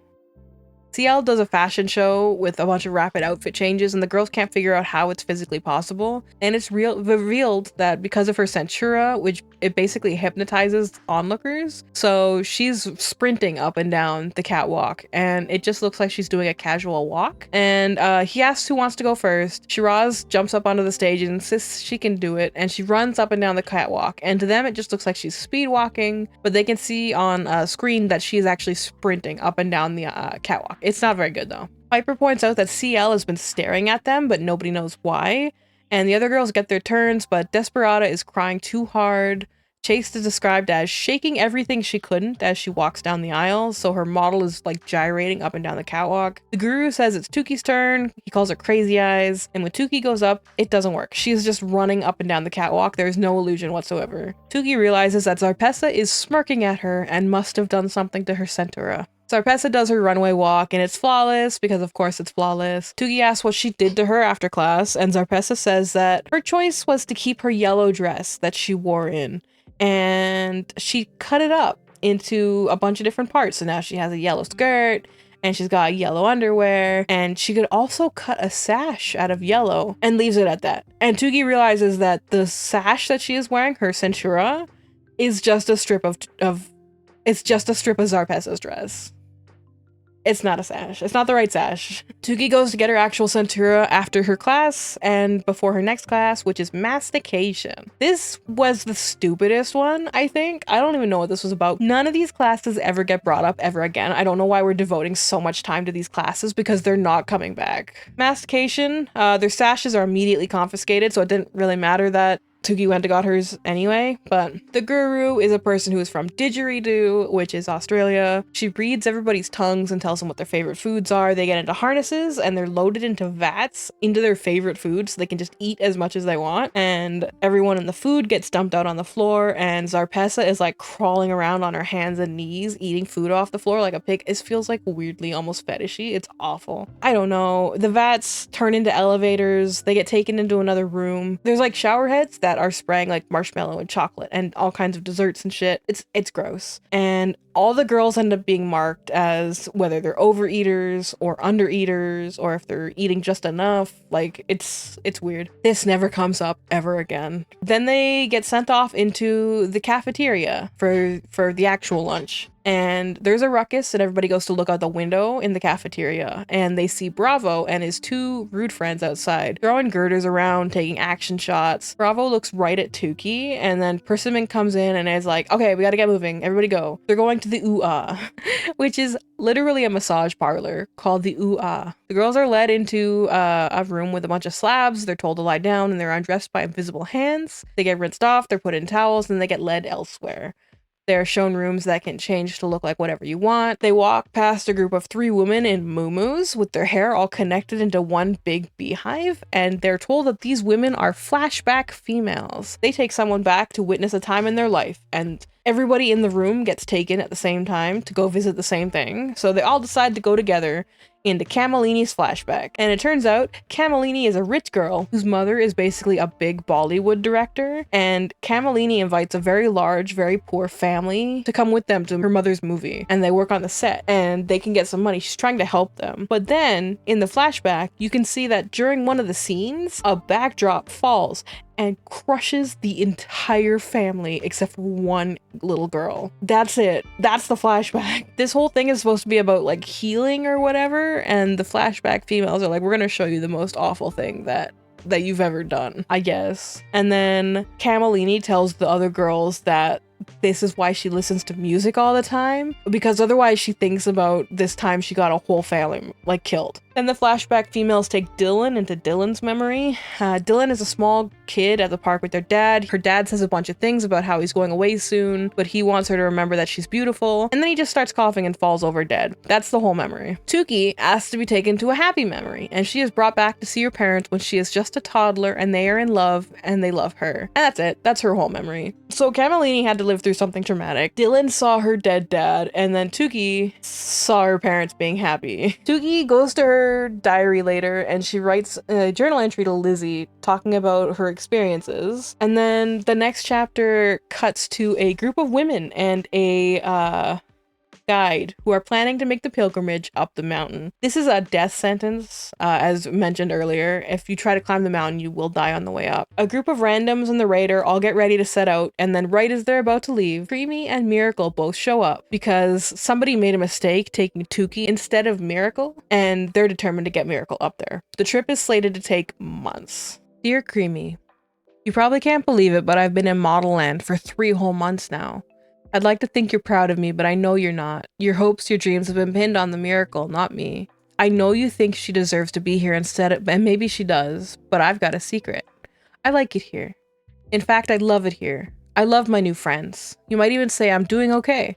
CL does a fashion show with a bunch of rapid outfit changes and the girls can't figure out how it's physically possible. And it's revealed that because of her Centura, which it basically hypnotizes onlookers, so she's sprinting up and down the catwalk and it just looks like she's doing a casual walk. And he asks who wants to go first. Shiraz jumps up onto the stage and insists she can do it, and she runs up and down the catwalk. And to them, it just looks like she's speed walking, but they can see on a screen that she is actually sprinting up and down the catwalk. It's not very good though. Piper points out that CL has been staring at them, but nobody knows why. And the other girls get their turns, but Desperata is crying too hard. Chase is described as shaking everything she couldn't as she walks down the aisle, so her model is like gyrating up and down the catwalk. The guru says it's Tuki's turn. He calls her crazy eyes, and when Tuki goes up, it doesn't work. She's just running up and down the catwalk. There's no illusion whatsoever. Tuki realizes that Zarpessa is smirking at her and must have done something to her Centura. Zarpessa does her runway walk, and it's flawless, because of course it's flawless. Tuki asks what she did to her after class, and Zarpessa says that her choice was to keep her yellow dress that she wore in, and she cut it up into a bunch of different parts. So now she has a yellow skirt, and she's got yellow underwear, and she could also cut a sash out of yellow and leaves it at that. And Tuki realizes that the sash that she is wearing, her Centura, is just a strip of Zarpessa's dress. It's not a sash. It's not the right sash. Tuki goes to get her actual Centura after her class and before her next class, which is mastication. This was the stupidest one, I think. I don't even know what this was about. None of these classes ever get brought up ever again. I don't know why we're devoting so much time to these classes, because they're not coming back. Mastication, their sashes are immediately confiscated, so it didn't really matter that Tuki went and got hers anyway, but the guru is a person who is from Didgeridoo, which is Australia. She reads everybody's tongues and tells them what their favorite foods are. They get into harnesses and they're loaded into vats into their favorite foods so they can just eat as much as they want. And everyone in the food gets dumped out on the floor, and Zarpessa is like crawling around on her hands and knees eating food off the floor like a pig. It feels like weirdly almost fetishy. It's awful. I don't know. The vats turn into elevators. They get taken into another room. There's like shower heads that are spraying like marshmallow and chocolate and all kinds of desserts and shit. It's gross. And all the girls end up being marked as whether they're overeaters or undereaters, or if they're eating just enough. Like it's weird. This never comes up ever again. Then they get sent off into the cafeteria for the actual lunch. And there's a ruckus and everybody goes to look out the window in the cafeteria, and they see Bravo and his two rude friends outside throwing girders around, taking action shots. Bravo looks right at Tuki, and then Persimmon comes in and is like, okay, we gotta get moving, everybody go. They're going to the ooh-ah, which is literally a massage parlor called the ooh-ah. The girls are led into a room with a bunch of slabs. They're told to lie down and they're undressed by invisible hands. They get rinsed off, they're put in towels, and they get led elsewhere. They're shown rooms that can change to look like whatever you want. They walk past a group of 3 women in muumuus with their hair all connected into one big beehive, and they're told that these women are flashback females. They take someone back to witness a time in their life, and everybody in the room gets taken at the same time to go visit the same thing. So they all decide to go together into Camellini's flashback. And it turns out Camellini is a rich girl whose mother is basically a big Bollywood director, and Camellini invites a very large, very poor family to come with them to her mother's movie, and they work on the set and they can get some money. She's trying to help them. But then in the flashback, you can see that during one of the scenes, a backdrop falls and crushes the entire family except for one little girl. That's it. That's the flashback. This whole thing is supposed to be about like healing or whatever, and the flashback females are like, we're gonna show you the most awful thing that you've ever done, I guess. And then Camellini tells the other girls that this is why she listens to music all the time, because otherwise she thinks about this time she got a whole family like killed. Then the flashback females take Dylan into Dylan's memory. Dylan is a small kid at the park with their dad. Her dad says a bunch of things about how he's going away soon, but he wants her to remember that she's beautiful. And then he just starts coughing and falls over dead. That's the whole memory. Tukey asks to be taken to a happy memory, and she is brought back to see her parents when she is just a toddler and they are in love and they love her. And that's it. That's her whole memory. So Camelini had to live through something traumatic. Dylan saw her dead dad, and then Tukey saw her parents being happy. Tukey goes to her diary later and she writes a journal entry to Lizzie talking about her experiences. And then the next chapter cuts to a group of women and a guide who are planning to make the pilgrimage up the mountain. This is a death sentence, as mentioned earlier. If you try to climb the mountain, you will die on the way up. A group of randoms and the raider all get ready to set out, and then right as they're about to leave, Creamy and Miracle both show up because somebody made a mistake taking Tukey instead of Miracle, and they're determined to get Miracle up there. The trip is slated to take months. Dear Creamy, you probably can't believe it, but I've been in Model Land for 3 whole months now. I'd like to think you're proud of me, but I know you're not. Your hopes, your dreams have been pinned on the Miracle, not me. I know you think she deserves to be here instead of, and maybe she does, but I've got a secret. I like it here. In fact, I love it here. I love my new friends. You might even say I'm doing okay.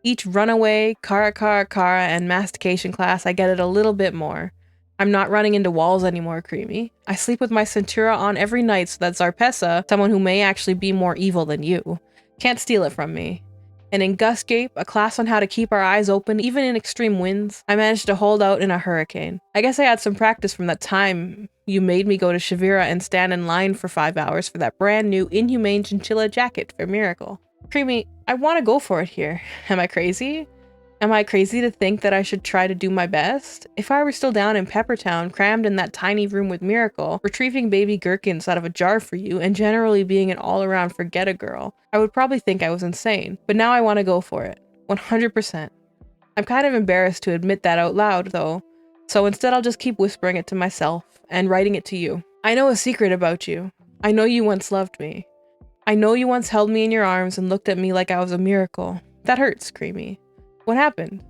Each runaway, Kara, and mastication class, I get it a little bit more. I'm not running into walls anymore, Creamy. I sleep with my Centura on every night so that Zarpessa, someone who may actually be more evil than you, can't steal it from me. And in Guscape, a class on how to keep our eyes open even in extreme winds, I managed to hold out in a hurricane. I guess I had some practice from that time you made me go to Shavira and stand in line for 5 hours for that brand new inhumane chinchilla jacket for Miracle. Creamy, I want to go for it here. Am I crazy? Am I crazy to think that I should try to do my best? If I were still down in Peppertown, crammed in that tiny room with Miracle, retrieving baby gherkins out of a jar for you, and generally being an all-around forget-a-girl, I would probably think I was insane. But now I want to go for it. 100%. I'm kind of embarrassed to admit that out loud, though, so instead I'll just keep whispering it to myself, and writing it to you. I know a secret about you. I know you once loved me. I know you once held me in your arms and looked at me like I was a miracle. That hurts, Creamy. What happened?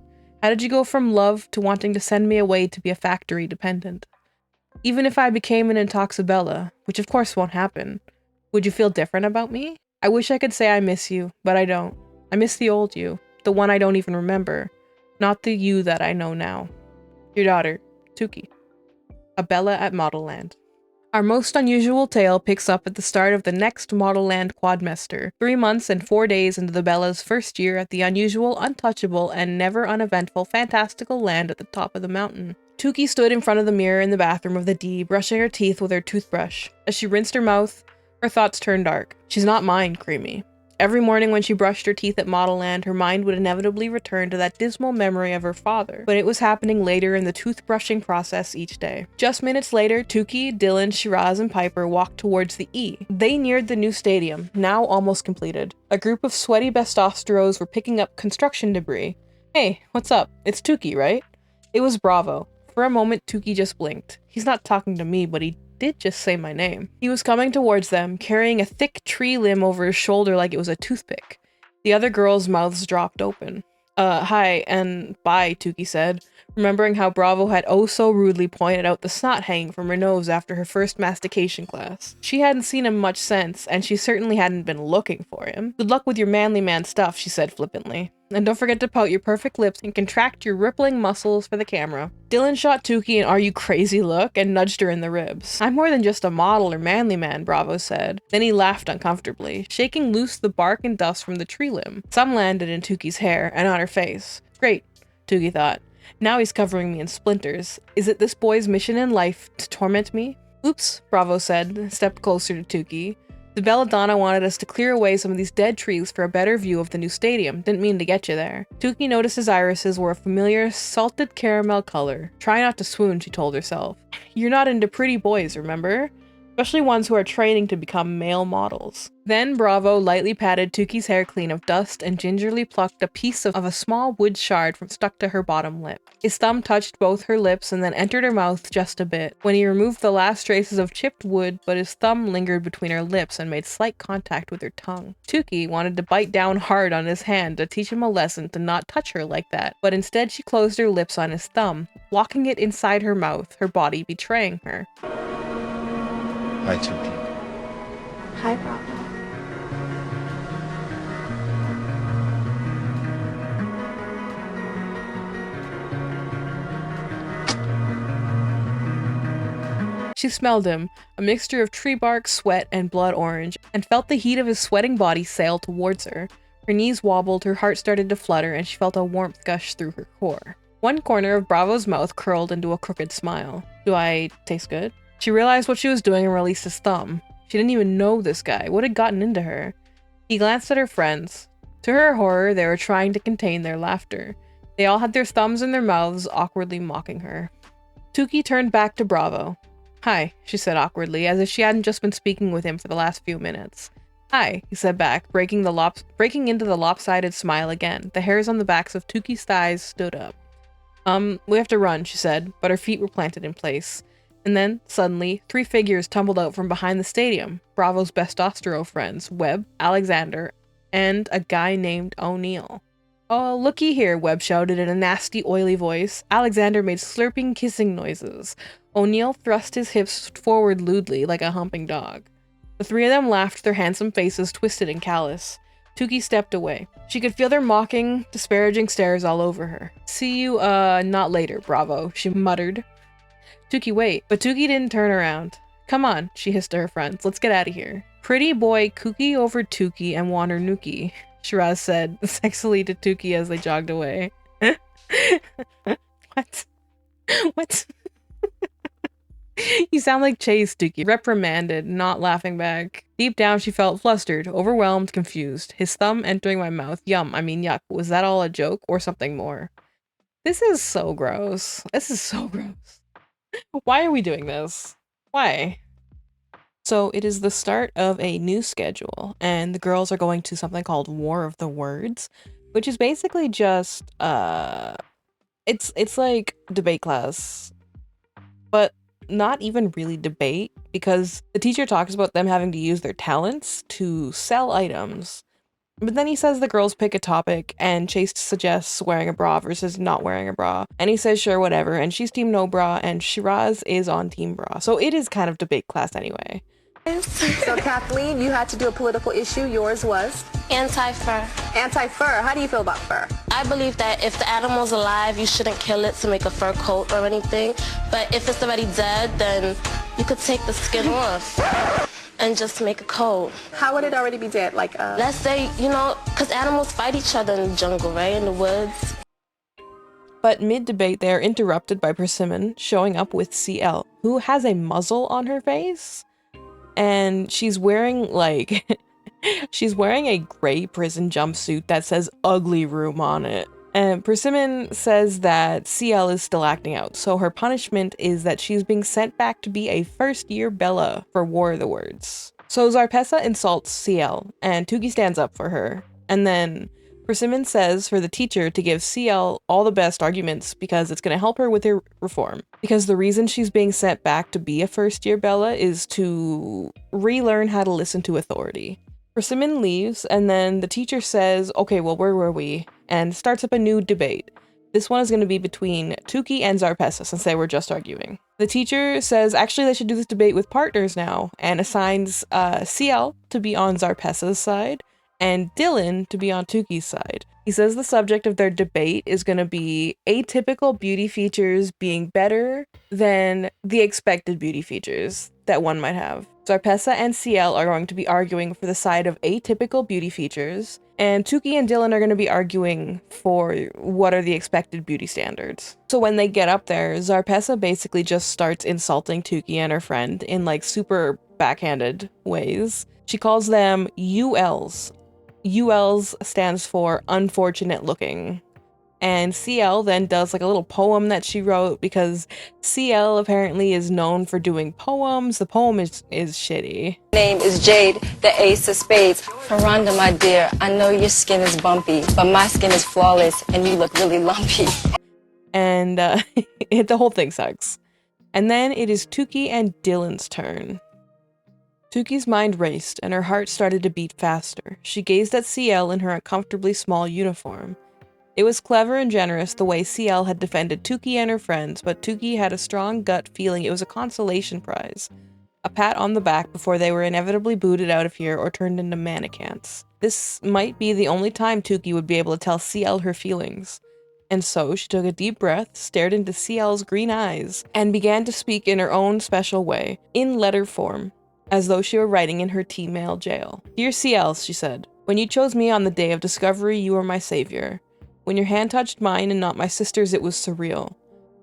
How did you go from love to wanting to send me away to be a factory dependent? Even if I became an Intoxabella, which of course won't happen, would you feel different about me? I wish I could say I miss you, but I don't. I miss the old you, the one I don't even remember, not the you that I know now. Your daughter, Tukey. A Bella at Model Land. Our most unusual tale picks up at the start of the next Model Land quadmester, 3 months and 4 days into the Bella's first year at the unusual, untouchable, and never uneventful fantastical land at the top of the mountain. Tukey stood in front of the mirror in the bathroom of the D, brushing her teeth with her toothbrush. As she rinsed her mouth, her thoughts turned dark. She's not mine, Creamy. Every morning when she brushed her teeth at Model Land, her mind would inevitably return to that dismal memory of her father, but it was happening later in the toothbrushing process each day. Just minutes later, Tukey, Dylan, Shiraz, and Piper walked towards the E. They neared the new stadium, now almost completed. A group of sweaty Bestosteros were picking up construction debris. Hey, what's up? It's Tukey, right? It was Bravo. For a moment, Tukey just blinked. He's not talking to me, but he did just say my name. He was coming towards them, carrying a thick tree limb over his shoulder like it was a toothpick. The other girls' mouths dropped open. Hi, and bye, Tukey said, remembering how Bravo had oh so rudely pointed out the snot hanging from her nose after her first mastication class. She hadn't seen him much since, and she certainly hadn't been looking for him. Good luck with your manly man stuff, she said flippantly. And don't forget to pout your perfect lips and contract your rippling muscles for the camera. Dylan shot Tukey an "Are you crazy?" look and nudged her in the ribs. I'm more than just a model or manly man, Bravo said. Then he laughed uncomfortably, shaking loose the bark and dust from the tree limb. Some landed in Tukey's hair and on her face. Great, Tukey thought. Now he's covering me in splinters. Is it this boy's mission in life to torment me? Oops, Bravo said, and stepped closer to Tukey. The Belladonna wanted us to clear away some of these dead trees for a better view of the new stadium. Didn't mean to get you there. Tukey noticed his irises were a familiar salted caramel color. Try not to swoon, she told herself. You're not into pretty boys, remember? especially ones who are training to become male models. Then Bravo lightly patted Tuki's hair clean of dust and gingerly plucked a piece of a small wood shard from stuck to her bottom lip. His thumb touched both her lips and then entered her mouth just a bit. When he removed the last traces of chipped wood, but his thumb lingered between her lips and made slight contact with her tongue. Tuki wanted to bite down hard on his hand to teach him a lesson to not touch her like that, but instead she closed her lips on his thumb, locking it inside her mouth, her body betraying her. Hi, Tuki. Hi, Bravo. She smelled him, a mixture of tree bark, sweat, and blood orange, and felt the heat of his sweating body sail towards her. Her knees wobbled, her heart started to flutter, and she felt a warmth gush through her core. One corner of Bravo's mouth curled into a crooked smile. Do I taste good? She realized what she was doing and released his thumb. She didn't even know this guy. What had gotten into her? He glanced at her friends. To her horror, they were trying to contain their laughter. They all had their thumbs in their mouths, awkwardly mocking her. Tuki turned back to Bravo. "Hi," she said awkwardly, as if she hadn't just been speaking with him for the last few minutes. "Hi," he said back, breaking into the lopsided smile again. The hairs on the backs of Tuki's thighs stood up. We have to run," she said, but her feet were planted in place. And then, suddenly, 3 figures tumbled out from behind the stadium. Bravo's bestostero friends, Webb, Alexander, and a guy named O'Neill. "Oh, looky here," Webb shouted in a nasty, oily voice. Alexander made slurping, kissing noises. O'Neill thrust his hips forward lewdly, like a humping dog. The 3 of them laughed, their handsome faces twisted and callous. Tuki stepped away. She could feel their mocking, disparaging stares all over her. "See you, not later, Bravo," she muttered. "Tuki, wait." But Tuki didn't turn around. "Come on," she hissed to her friends. "Let's get out of here." "Pretty boy Kuki over Tuki and Wander Nuki," Shiraz said sexily to Tuki as they jogged away. What? What? "You sound like Chase," Tuki reprimanded, not laughing back. Deep down, she felt flustered, overwhelmed, confused. "His thumb entering my mouth. Yuck. Was that all a joke or something more?" This is so gross. This is so gross. Why are we doing this? Why? So it is the start of a new schedule, and the girls are going to something called War of the Words, which is basically just it's like debate class, but not even really debate, because the teacher talks about them having to use their talents to sell items. But then he says the girls pick a topic, and Chase suggests wearing a bra versus not wearing a bra. And he says sure, whatever, and she's team no bra, and Shiraz is on team bra. So it is kind of debate class anyway. So Kathleen, you had to do a political issue. Yours was? Anti-fur. Anti-fur. How do you feel about fur? I believe that if the animal's alive, you shouldn't kill it to make a fur coat or anything. But if it's already dead, then you could take the skin off and just make a coat. How would it already be dead? Like, let's say, because animals fight each other in the jungle, right? In the woods. But mid-debate, they are interrupted by Persimmon showing up with CL, who has a muzzle on her face. And she's wearing, she's wearing a gray prison jumpsuit that says ugly room on it. And Persimmon says that CL is still acting out, so her punishment is that she's being sent back to be a first-year Bella for War of the Words. So Zarpessa insults CL, and Tuki stands up for her. And then Persimmon says for the teacher to give CL all the best arguments because it's going to help her with her reform. Because the reason she's being sent back to be a first-year Bella is to relearn how to listen to authority. Persimmon leaves, and then the teacher says, "Okay, well, where were we?" and starts up a new debate. This one is going to be between Tuki and Zarpessa, since they were just arguing. The teacher says actually they should do this debate with partners now, and assigns CL to be on Zarpessa's side, and Dylan to be on Tuki's side. He says the subject of their debate is going to be atypical beauty features being better than the expected beauty features that one might have. Zarpessa and CL are going to be arguing for the side of atypical beauty features, and Tuki and Dylan are going to be arguing for what are the expected beauty standards. So when they get up there, Zarpessa basically just starts insulting Tuki and her friend in super backhanded ways. She calls them ULs. ULs stands for unfortunate looking. And CL then does like a little poem that she wrote because CL apparently is known for doing poems. The poem is shitty. Name is Jade, the ace of spades. Ferranda, my dear, I know your skin is bumpy, but my skin is flawless and you look really lumpy. And the whole thing sucks. And then it is Tuki and Dylan's turn. Tuki's mind raced and her heart started to beat faster. She gazed at CL in her uncomfortably small uniform. It was clever and generous the way CL had defended Tuki and her friends, but Tuki had a strong gut feeling it was a consolation prize. A pat on the back before they were inevitably booted out of here or turned into mannequins. This might be the only time Tuki would be able to tell CL her feelings. And so she took a deep breath, stared into CL's green eyes, and began to speak in her own special way, in letter form, as though she were writing in her T-mail jail. Dear CL, she said, when you chose me on the day of discovery, you were my savior. When your hand touched mine and not my sister's, it was surreal.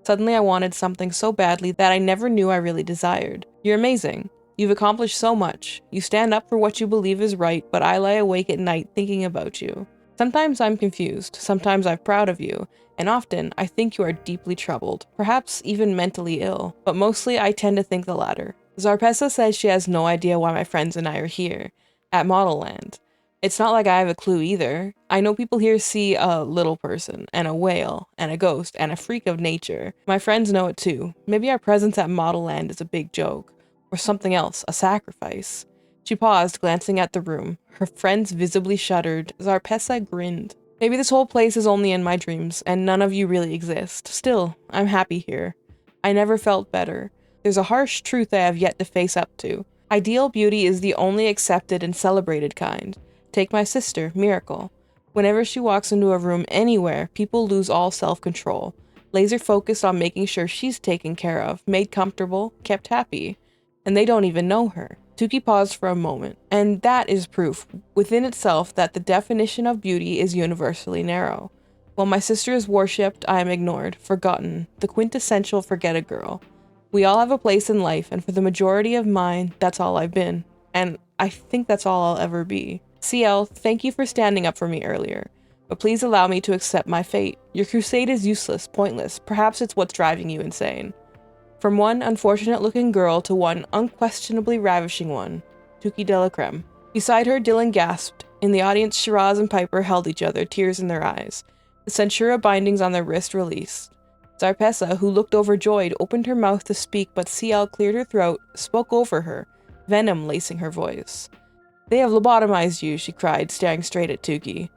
Suddenly I wanted something so badly that I never knew I really desired. You're amazing. You've accomplished so much. You stand up for what you believe is right, but I lie awake at night thinking about you. Sometimes I'm confused, sometimes I'm proud of you, and often I think you are deeply troubled, perhaps even mentally ill, but mostly I tend to think the latter. Zarpessa says she has no idea why my friends and I are here, at Model Land. It's not like I have a clue either. I know people here see a little person, and a whale, and a ghost, and a freak of nature. My friends know it too. Maybe our presence at Model Land is a big joke. Or something else, a sacrifice. She paused, glancing at the room. Her friends visibly shuddered. Zarpessa grinned. Maybe this whole place is only in my dreams, and none of you really exist. Still, I'm happy here. I never felt better. There's a harsh truth I have yet to face up to. Ideal beauty is the only accepted and celebrated kind. Take my sister, Miracle. Whenever she walks into a room anywhere, people lose all self-control. Laser focused on making sure she's taken care of, made comfortable, kept happy. And they don't even know her. Tuki paused for a moment, and that is proof, within itself, that the definition of beauty is universally narrow. While my sister is worshipped, I am ignored, forgotten, the quintessential forget-a-girl. We all have a place in life, and for the majority of mine, that's all I've been. And I think that's all I'll ever be. CL, thank you for standing up for me earlier, but please allow me to accept my fate. Your crusade is useless, pointless. Perhaps it's what's driving you insane. From one unfortunate-looking girl to one unquestionably ravishing one, Tuki de la Creme. Beside her, Dylan gasped. In the audience, Shiraz and Piper held each other, tears in their eyes. The Centura bindings on their wrist released. Zarpessa, who looked overjoyed, opened her mouth to speak, but CL cleared her throat, spoke over her, venom lacing her voice. They have lobotomized you, she cried, staring straight at Tuki.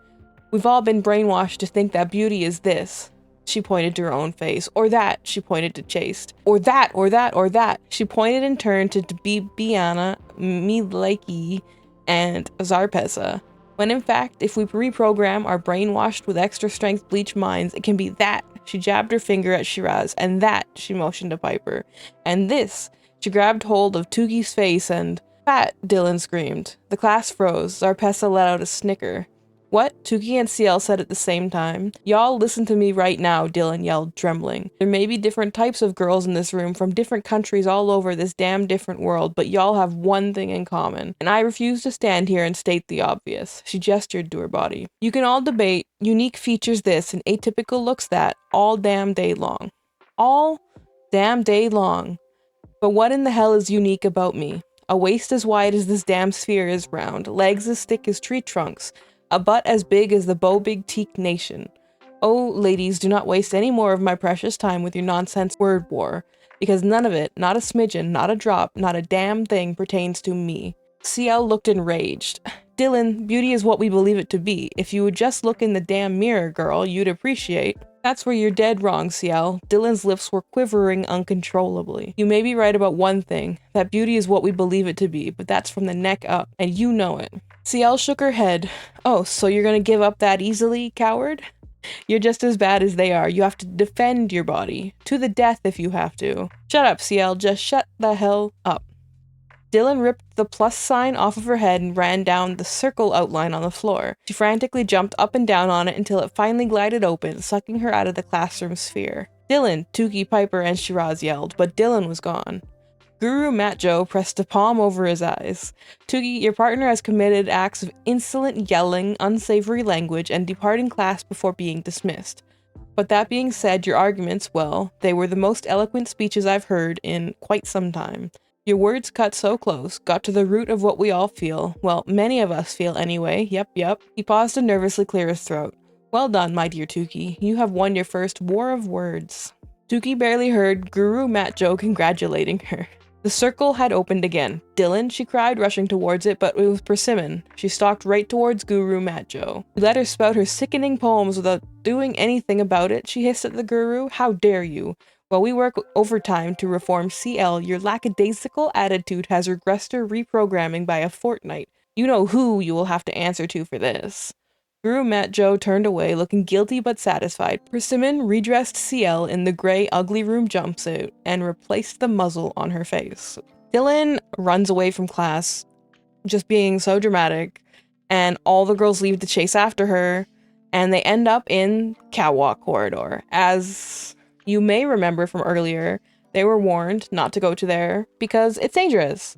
We've all been brainwashed to think that beauty is this. She pointed to her own face. Or that, she pointed to Chaste. Or that, or that, or that. She pointed in turn to Bibiana, Milaki, and Zarpessa. When in fact, if we reprogram our brainwashed with extra strength bleach minds, it can be that. She jabbed her finger at Shiraz, and that, she motioned to Piper. And this, she grabbed hold of Tuki's face and... Pat, Dylan screamed. The class froze. Zarpessa let out a snicker. What? Tuki and CL said at the same time. Y'all listen to me right now, Dylan yelled, trembling. There may be different types of girls in this room from different countries all over this damn different world, but y'all have one thing in common. And I refuse to stand here and state the obvious. She gestured to her body. You can all debate unique features this and atypical looks that all damn day long. All damn day long. But what in the hell is unique about me? A waist as wide as this damn sphere is round, legs as thick as tree trunks, a butt as big as the Bo Big Teak Nation. Oh, ladies, do not waste any more of my precious time with your nonsense word war, because none of it, not a smidgen, not a drop, not a damn thing pertains to me. CL looked enraged. Dylan, beauty is what we believe it to be. If you would just look in the damn mirror, girl, you'd appreciate. That's where you're dead wrong, CL. Dylan's lips were quivering uncontrollably. You may be right about one thing, that beauty is what we believe it to be, but that's from the neck up, and you know it. CL shook her head. Oh, so you're gonna give up that easily, coward? You're just as bad as they are. You have to defend your body. To the death if you have to. Shut up, CL. Just shut the hell up. Dylan ripped the plus sign off of her head and ran down the circle outline on the floor. She frantically jumped up and down on it until it finally glided open, sucking her out of the classroom sphere. Dylan, Tuki, Piper, and Shiraz yelled, but Dylan was gone. Guru Matjo pressed a palm over his eyes. Tuki, your partner has committed acts of insolent yelling, unsavory language, and departing class before being dismissed. But that being said, your arguments, well, they were the most eloquent speeches I've heard in quite some time. Your words cut so close, got to the root of what we all feel. Well, many of us feel anyway. Yep. He paused to nervously clear his throat. Well done, my dear Tuki. You have won your first war of words. Tuki barely heard Guru Matjo congratulating her. The circle had opened again. Dylan, she cried, rushing towards it, but it was Persimmon. She stalked right towards Guru Matjo. You let her spout her sickening poems without doing anything about it, she hissed at the Guru. How dare you? While we work overtime to reform CL, your lackadaisical attitude has regressed her reprogramming by a fortnight. You know who you will have to answer to for this. Guru Matjo turned away, looking guilty but satisfied. Persimmon redressed CL in the gray ugly room jumpsuit and replaced the muzzle on her face. Dylan runs away from class, just being so dramatic, and all the girls leave to chase after her, and they end up in catwalk corridor. As you may remember from earlier, they were warned not to go to there because it's dangerous.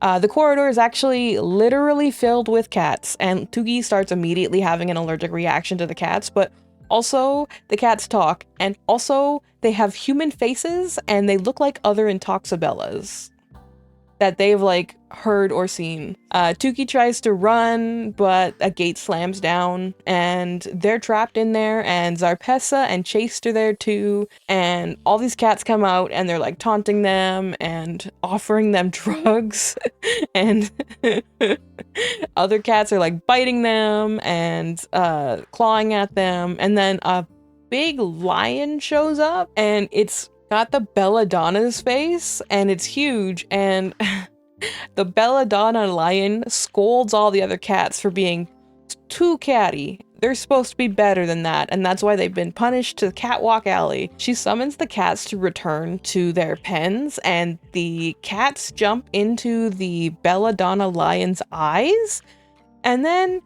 The corridor is actually literally filled with cats, and Tuki starts immediately having an allergic reaction to the cats, but also the cats talk, and also they have human faces, and they look like other Intoxibellas that they've like heard or seen. Tuki tries to run, but a gate slams down and they're trapped in there, and Zarpessa and Chase are there too, and all these cats come out and they're like taunting them and offering them drugs and other cats are like biting them and clawing at them, and then a big lion shows up and it's got the Belladonna's face and it's huge, and the Belladonna lion scolds all the other cats for being too catty. They're supposed to be better than that, and that's why they've been punished to Catwalk Alley. She summons the cats to return to their pens, and the cats jump into the Belladonna lion's eyes, and then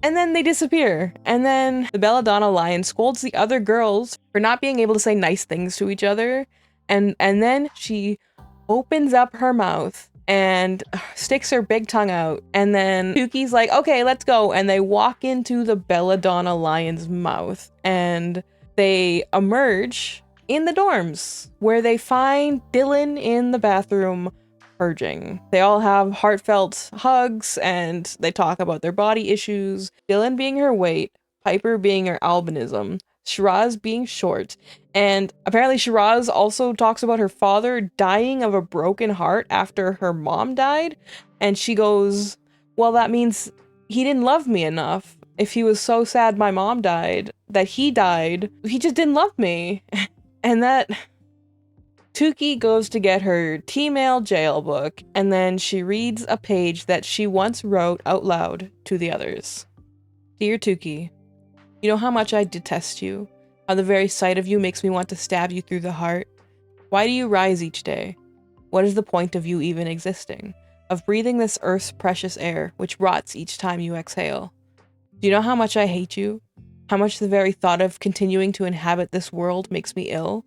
they disappear. And then the Belladonna lion scolds the other girls for not being able to say nice things to each other. And then she opens up her mouth and sticks her big tongue out. And then Tuki's like, okay, let's go. And they walk into the Belladonna lion's mouth. And they emerge in the dorms, where they find Dylan in the bathroom purging. They all have heartfelt hugs and they talk about their body issues. Dylan being her weight, Piper being her albinism, Shiraz being short, and apparently Shiraz also talks about her father dying of a broken heart after her mom died, and she goes, well, that means he didn't love me enough. If he was so sad my mom died, that he died, he just didn't love me. And that Tuki goes to get her T-mail jail book, and then she reads a page that she once wrote out loud to the others. Dear Tuki, you know how much I detest you, how the very sight of you makes me want to stab you through the heart. Why do you rise each day? What is the point of you even existing? Of breathing this earth's precious air, which rots each time you exhale? Do you know how much I hate you? How much the very thought of continuing to inhabit this world makes me ill?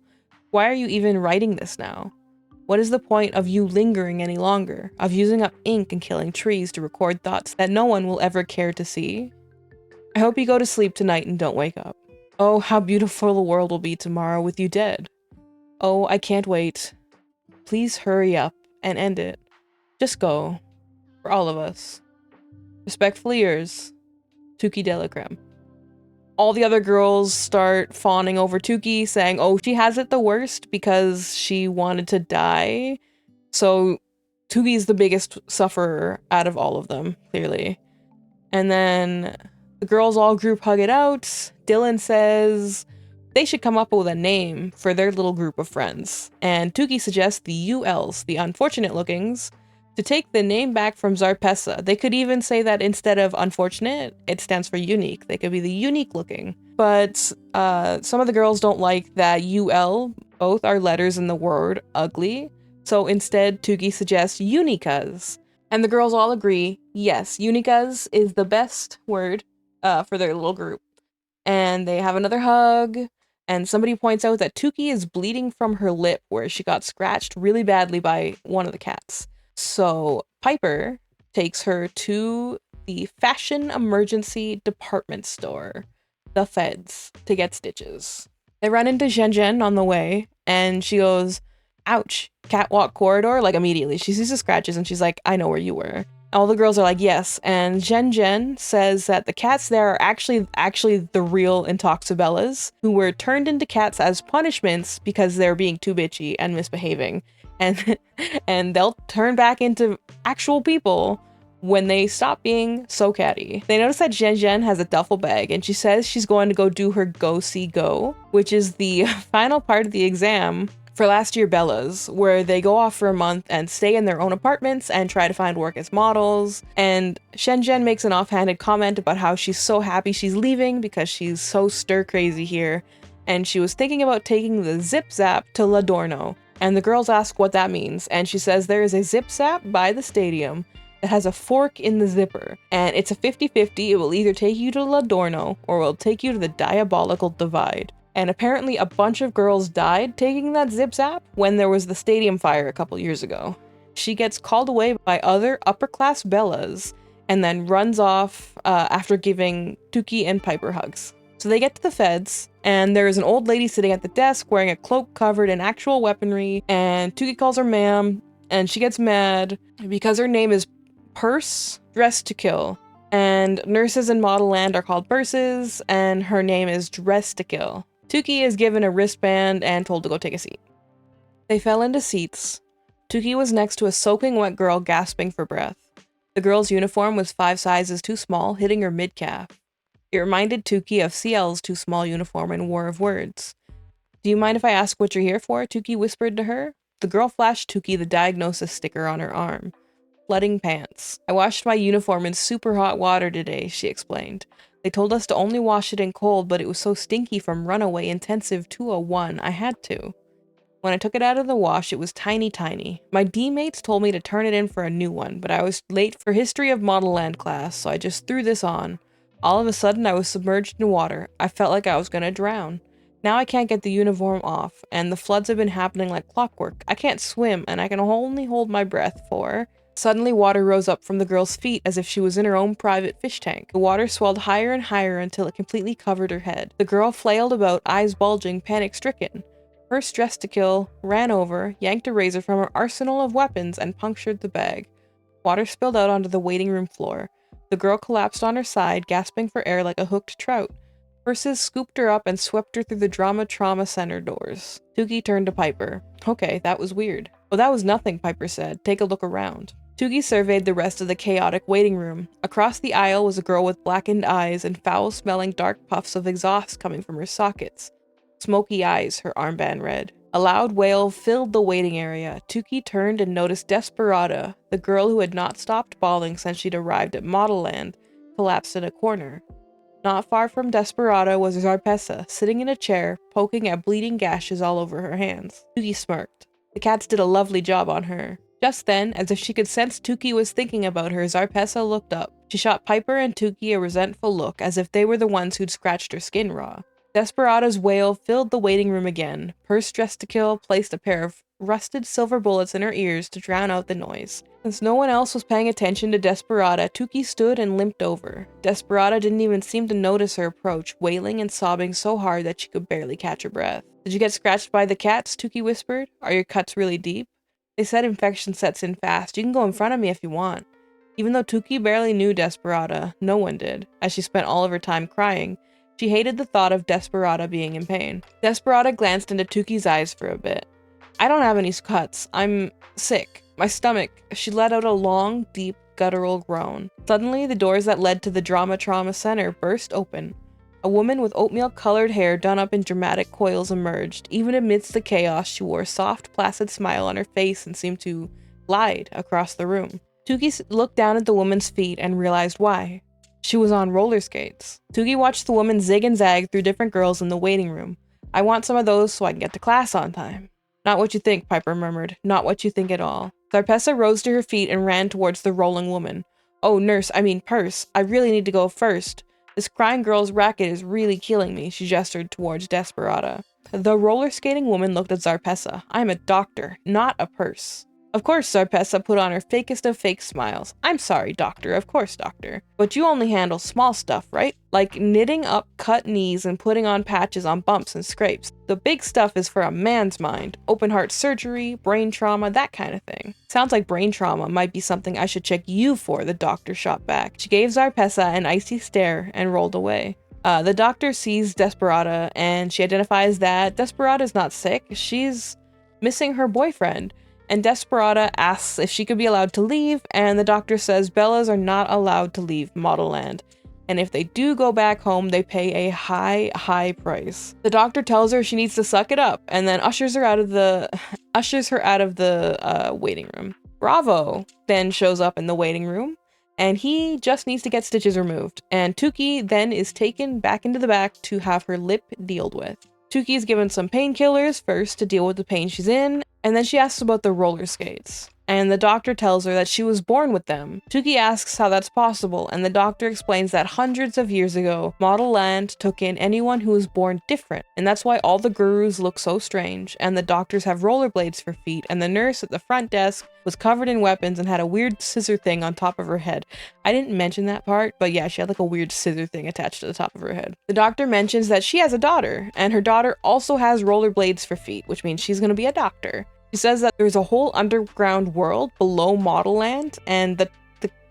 Why are you even writing this now? What is the point of you lingering any longer? Of using up ink and killing trees to record thoughts that no one will ever care to see? I hope you go to sleep tonight and don't wake up. Oh, how beautiful the world will be tomorrow with you dead. Oh, I can't wait. Please hurry up and end it. Just go. For all of us. Respectfully yours, Tuki Delacreme. All the other girls start fawning over Tuki, saying, oh, she has it the worst because she wanted to die. So Tuki's the biggest sufferer out of all of them, clearly. And then the girls all group hug it out. Dylan says they should come up with a name for their little group of friends. And Tuki suggests the ULs, the unfortunate lookings, to take the name back from Zarpessa. They could even say that instead of unfortunate, it stands for unique. They could be the unique looking. But some of the girls don't like that UL, both are letters in the word ugly. So instead, Tuki suggests unicas. And the girls all agree, yes, unicas is the best word for their little group. And they have another hug. And somebody points out that Tuki is bleeding from her lip where she got scratched really badly by one of the cats. So Piper takes her to the Fashion Emergency Department Store. the feds to get stitches. They run into Zhen on the way, and she goes, ouch, catwalk corridor, like immediately. She sees the scratches and she's like, I know where you were. All the girls are like, yes, and Zhen says that the cats there are actually the real Intoxibellas, who were turned into cats as punishments because they're being too bitchy and misbehaving. And, and they'll turn back into actual people when they stop being so catty. They notice that Zhen has a duffel bag, and she says she's going to go do her go, which is the final part of the exam for last year Bellas, where they go off for a month and stay in their own apartments and try to find work as models. And Zhen makes an offhanded comment about how she's so happy she's leaving because she's so stir crazy here, and she was thinking about taking the zip zap to Ladorno. And the girls ask what that means, and she says there is a zip zap by the stadium. It has a fork in the zipper, and it's a 50-50. It will either take you to Ladorno or it will take you to the diabolical divide. And apparently a bunch of girls died taking that zip zap when there was the stadium fire a couple years ago. She gets called away by other upper-class Bellas and then runs off after giving Tuki and Piper hugs. So they get to the feds, and there is an old lady sitting at the desk wearing a cloak covered in actual weaponry, and Tuki calls her ma'am, and she gets mad because her name is Purse Dressed to Kill, and nurses in Model Land are called purses, and her name is Dressed to Kill. Tuki is given a wristband and told to go take a seat. They fell into seats. Tuki was next to a soaking wet girl gasping for breath. The girl's uniform was 5 sizes too small, hitting her mid-calf. It reminded Tuki of CL's too small uniform in War of Words. Do you mind if I ask what you're here for? Tuki whispered to her. The girl flashed Tuki the diagnosis sticker on her arm. Flooding pants. I washed my uniform in super hot water today, she explained. They told us to only wash it in cold, but it was so stinky from Runaway Intensive 201, I had to. When I took it out of the wash, it was tiny. My D-mates told me to turn it in for a new one, but I was late for History of Model Land class, so I just threw this on. All of a sudden, I was submerged in water. I felt like I was gonna drown. Now I can't get the uniform off, and the floods have been happening like clockwork. I can't swim, and I can only hold my breath for... Suddenly, water rose up from the girl's feet as if she was in her own private fish tank. The water swelled higher and higher until it completely covered her head. The girl flailed about, eyes bulging, panic-stricken. Purse Dressed to Kill ran over, yanked a razor from her arsenal of weapons, and punctured the bag. Water spilled out onto the waiting room floor. The girl collapsed on her side, gasping for air like a hooked trout. Purses scooped her up and swept her through the Drama Trauma Center doors. Tuki turned to Piper. Okay, that was weird. Oh, that was nothing, Piper said. Take a look around. Tuki surveyed the rest of the chaotic waiting room. Across the aisle was a girl with blackened eyes and foul-smelling dark puffs of exhaust coming from her sockets. Smoky eyes, her armband read. A loud wail filled the waiting area. Tuki turned and noticed Desperada, the girl who had not stopped bawling since she'd arrived at Model Land, collapsed in a corner. Not far from Desperada was Zarpessa, sitting in a chair, poking at bleeding gashes all over her hands. Tuki smirked. The cats did a lovely job on her. Just then, as if she could sense Tuki was thinking about her, Zarpessa looked up. She shot Piper and Tuki a resentful look, as if they were the ones who'd scratched her skin raw. Desperada's wail filled the waiting room again. Purse Dressed to Kill placed a pair of rusted silver bullets in her ears to drown out the noise. Since no one else was paying attention to Desperada, Tuki stood and limped over. Desperada didn't even seem to notice her approach, wailing and sobbing so hard that she could barely catch her breath. Did you get scratched by the cats? Tuki whispered. Are your cuts really deep? They said infection sets in fast. You can go in front of me if you want. Even though Tuki barely knew Desperada, no one did, as she spent all of her time crying. She hated the thought of Desperada being in pain. Desperada glanced into Tuki's eyes for a bit. I don't have any cuts. I'm sick. My stomach. She let out a long, deep, guttural groan. Suddenly, the doors that led to the Drama Trauma Center burst open. A woman with oatmeal-colored hair done up in dramatic coils emerged. Even amidst the chaos, she wore a soft, placid smile on her face and seemed to glide across the room. Tuki looked down at the woman's feet and realized why. She was on roller skates. Tuki watched the woman zig and zag through different girls in the waiting room. I want some of those so I can get to class on time. Not what you think, Piper murmured. Not what you think at all. Zarpessa rose to her feet and ran towards the rolling woman. Oh, Purse, I really need to go first. This crying girl's racket is really killing me, she gestured towards Desperada. The roller skating woman looked at Zarpessa. I'm a doctor, not a purse. Of course, Zarpessa put on her fakest of fake smiles. I'm sorry, doctor, of course, doctor. But you only handle small stuff, right? Like knitting up cut knees and putting on patches on bumps and scrapes. The big stuff is for a man's mind. Open heart surgery, brain trauma, that kind of thing. Sounds like brain trauma might be something I should check you for, the doctor shot back. She gave Zarpessa an icy stare and rolled away. The doctor sees Desperata and she identifies that Desperata is not sick. She's missing her boyfriend. And Desperata asks if she could be allowed to leave, and the doctor says Bellas are not allowed to leave Model Land. And if they do go back home, they pay a high price. The doctor tells her she needs to suck it up, and then ushers her out of the waiting room. Bravo then shows up in the waiting room, and he just needs to get stitches removed. And Tuki then is taken back into the back to have her lip dealt with. Tuki is given some painkillers first to deal with the pain she's in, and then she asks about the roller skates. And the doctor tells her that she was born with them. Tuki asks how that's possible, and the doctor explains that hundreds of years ago, Model Land took in anyone who was born different, and that's why all the gurus look so strange, and the doctors have rollerblades for feet, and the nurse at the front desk was covered in weapons and had a weird scissor thing on top of her head. I didn't mention that part, but yeah, she had like a weird scissor thing attached to the top of her head. The doctor mentions that she has a daughter, and her daughter also has rollerblades for feet, which means she's gonna be a doctor. She says that there's a whole underground world below Model Land, and the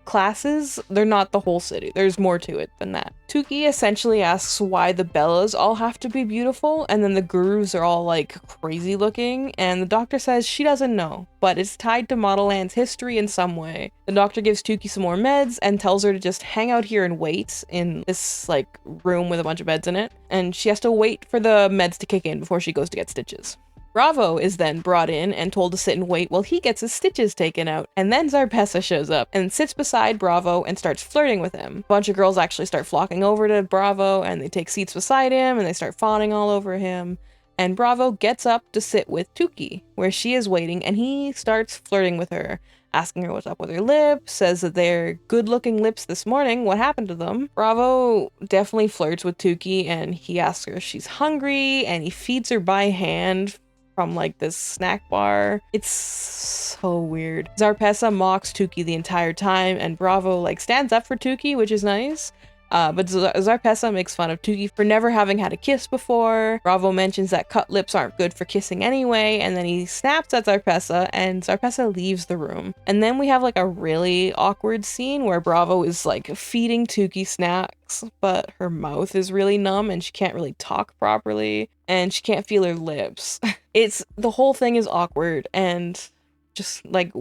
classes, they're not the whole city. There's more to it than that. Tuki essentially asks why the Bellas all have to be beautiful, and then the gurus are all like crazy looking, and the doctor says she doesn't know, but it's tied to Model Land's history in some way. The doctor gives Tuki some more meds and tells her to just hang out here and wait in this like room with a bunch of beds in it, and she has to wait for the meds to kick in before she goes to get stitches. Bravo is then brought in and told to sit and wait while he gets his stitches taken out, and then Zarpessa shows up and sits beside Bravo and starts flirting with him. A bunch of girls actually start flocking over to Bravo, and they take seats beside him and they start fawning all over him. And Bravo gets up to sit with Tuki, where she is waiting, and he starts flirting with her, asking her what's up with her lips, says that they're good-looking lips this morning, what happened to them? Bravo definitely flirts with Tuki, and he asks her if she's hungry, and he feeds her by hand from like this snack bar. It's so weird. Zarpessa mocks Tuki the entire time, and Bravo like stands up for Tuki, which is nice. But Zarpessa makes fun of Tuki for never having had a kiss before. Bravo mentions that cut lips aren't good for kissing anyway, and then he snaps at Zarpessa, and Zarpessa leaves the room. And then we have like a really awkward scene where Bravo is like feeding Tuki snacks, but her mouth is really numb and she can't really talk properly, and she can't feel her lips. The whole thing is awkward and just like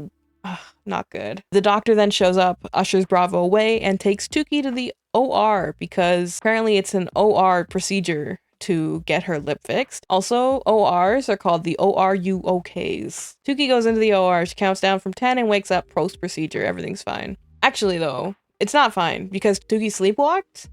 not good. The doctor then shows up, ushers Bravo away, and takes Tuki to the OR because apparently it's an OR procedure to get her lip fixed. Also, ORs are called the ORUOKs. Tuki goes into the OR, she counts down from 10 and wakes up post-procedure. Everything's fine. Actually though, it's not fine because Tuki sleepwalked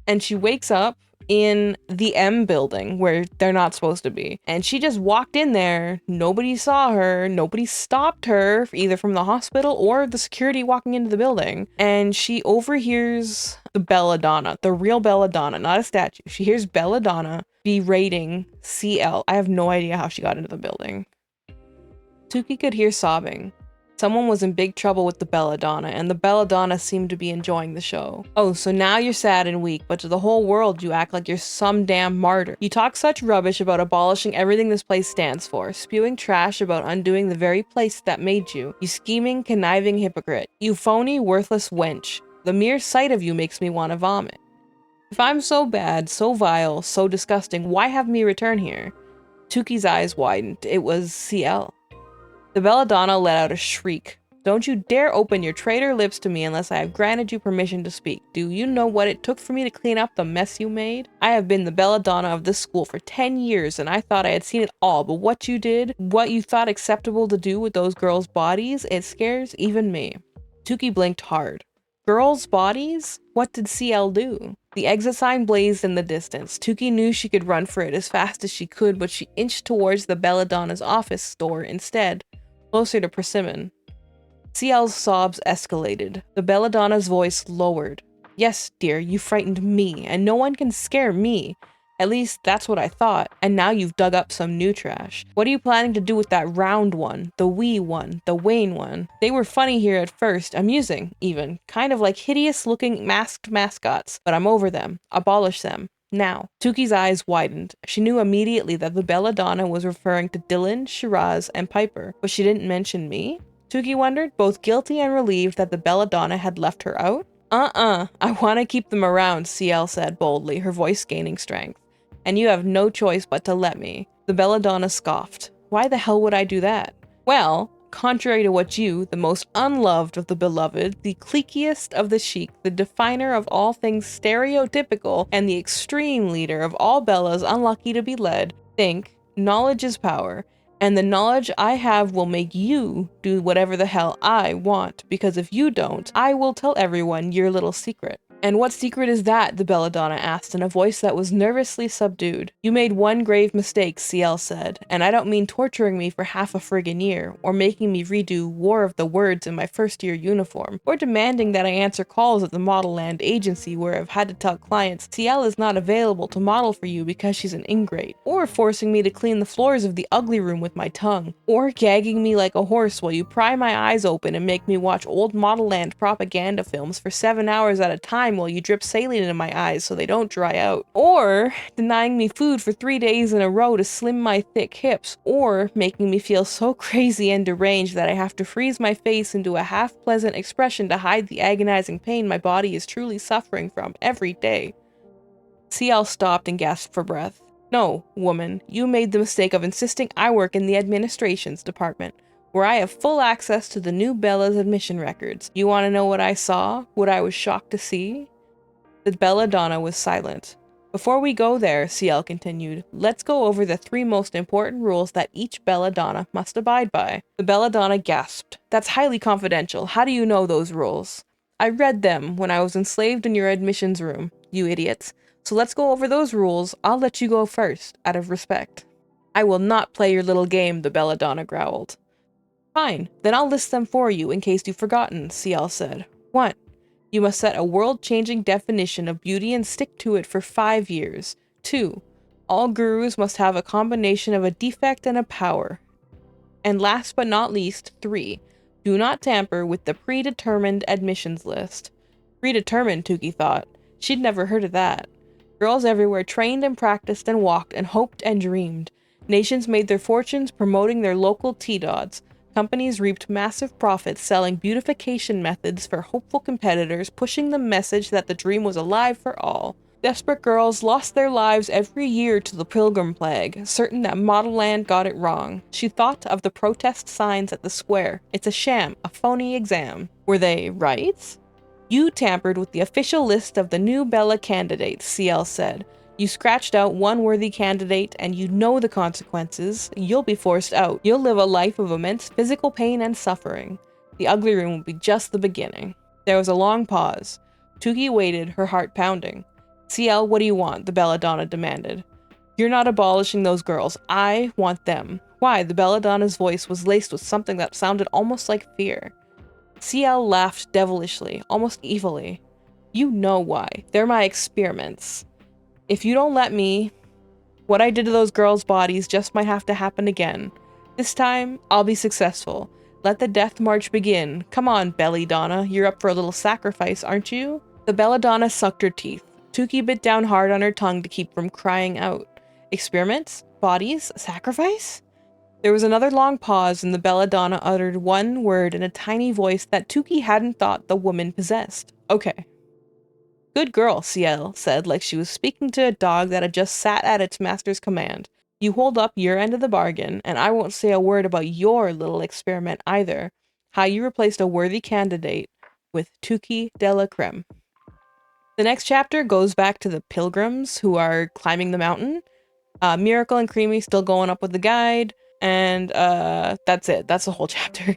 and she wakes up in the M building where they're not supposed to be. And she just walked in there. Nobody saw her. Nobody stopped her either from the hospital or the security walking into the building. And she overhears the Belladonna, the real Belladonna, not a statue. She hears Belladonna berating CL. I have no idea how she got into the building. Tuki could hear sobbing. Someone was in big trouble with the Belladonna, and the Belladonna seemed to be enjoying the show. Oh, so now you're sad and weak, but to the whole world you act like you're some damn martyr. You talk such rubbish about abolishing everything this place stands for, spewing trash about undoing the very place that made you. You scheming, conniving hypocrite. You phony, worthless wench. The mere sight of you makes me want to vomit. If I'm so bad, so vile, so disgusting, why have me return here? Tuki's eyes widened. It was CL. The Belladonna let out a shriek. Don't you dare open your traitor lips to me unless I have granted you permission to speak. Do you know what it took for me to clean up the mess you made? I have been the Belladonna of this school for 10 years and I thought I had seen it all, but what you did, what you thought acceptable to do with those girls' bodies, it scares even me. Tuki blinked hard. Girls' bodies? What did CL do? The exit sign blazed in the distance. Tuki knew she could run for it as fast as she could, but she inched towards the Belladonna's office door instead. Closer to Persimmon. CL's sobs escalated. The Belladonna's voice lowered. Yes, dear, you frightened me, and no one can scare me. At least that's what I thought, and now you've dug up some new trash. What are you planning to do with that round one, the wee one, the Wayne one? They were funny here at first, amusing even, kind of like hideous-looking masked mascots, but I'm over them. Abolish them. Now. Tuki's eyes widened. She knew immediately that the belladonna was referring to Dylan, Shiraz, and Piper, but she didn't mention me? Tuki wondered, both guilty and relieved that the belladonna had left her out. I want to keep them around, CL said boldly, her voice gaining strength. And you have no choice but to let me. The belladonna scoffed. Why the hell would I do that? Well, contrary to what you, the most unloved of the beloved, the cliquiest of the chic, the definer of all things stereotypical, and the extreme leader of all Bellas unlucky to be led, think, knowledge is power. And the knowledge I have will make you do whatever the hell I want, because if you don't, I will tell everyone your little secret. And what secret is that? The belladonna asked in a voice that was nervously subdued. You made one grave mistake, CL said, and I don't mean torturing me for half a friggin' year, or making me redo War of the Words in my first year uniform, or demanding that I answer calls at the Model Land agency where I've had to tell clients CL is not available to model for you because she's an ingrate, or forcing me to clean the floors of the ugly room with my tongue, or gagging me like a horse while you pry my eyes open and make me watch old Model Land propaganda films for 7 hours at a time while you drip saline into my eyes so they don't dry out, or denying me food for 3 days in a row to slim my thick hips, or making me feel so crazy and deranged that I have to freeze my face into a half-pleasant expression to hide the agonizing pain my body is truly suffering from every day. CL stopped and gasped for breath. No, woman, you made the mistake of insisting I work in the administrations department, where I have full access to the new Bella's admission records. You want to know what I saw? What I was shocked to see? The belladonna was silent. Before we go there, CL continued, let's go over the 3 most important rules that each belladonna must abide by. The belladonna gasped. That's highly confidential. How do you know those rules? I read them when I was enslaved in your admissions room, you idiots. So let's go over those rules. I'll let you go first, out of respect. I will not play your little game, the belladonna growled. Fine, then I'll list them for you in case you've forgotten, CL said. 1. You must set a world-changing definition of beauty and stick to it for 5 years. 2. All gurus must have a combination of a defect and a power. And last but not least, 3. Do not tamper with the predetermined admissions list. Predetermined, Tuki thought. She'd never heard of that. Girls everywhere trained and practiced and walked and hoped and dreamed. Nations made their fortunes promoting their local T-Dods. Companies reaped massive profits selling beautification methods for hopeful competitors, pushing the message that the dream was alive for all. Desperate girls lost their lives every year to the Pilgrim Plague, certain that Model Land got it wrong. She thought of the protest signs at the square. It's a sham, a phony exam. Were they right? You tampered with the official list of the new Bella candidates, CL said. You scratched out one worthy candidate, and you know the consequences. You'll be forced out. You'll live a life of immense physical pain and suffering. The ugly room will be just the beginning. There was a long pause. Tuki waited, her heart pounding. CL, what do you want? The belladonna demanded. You're not abolishing those girls. I want them. Why? The belladonna's voice was laced with something that sounded almost like fear. CL laughed devilishly, almost evilly. You know why. They're my experiments. If you don't let me, what I did to those girls' bodies just might have to happen again. This time, I'll be successful. Let the death march begin. Come on, Belladonna, you're up for a little sacrifice, aren't you? The belladonna sucked her teeth. Tuki bit down hard on her tongue to keep from crying out. Experiments? Bodies? Sacrifice? There was another long pause, and the belladonna uttered one word in a tiny voice that Tuki hadn't thought the woman possessed. Okay. Good girl, CL said, like she was speaking to a dog that had just sat at its master's command. You hold up your end of the bargain, and I won't say a word about your little experiment either. How you replaced a worthy candidate with Tuki de la Creme. The next chapter goes back to the pilgrims who are climbing the mountain. Miracle and Creamy still going up with the guide, And that's it. That's the whole chapter.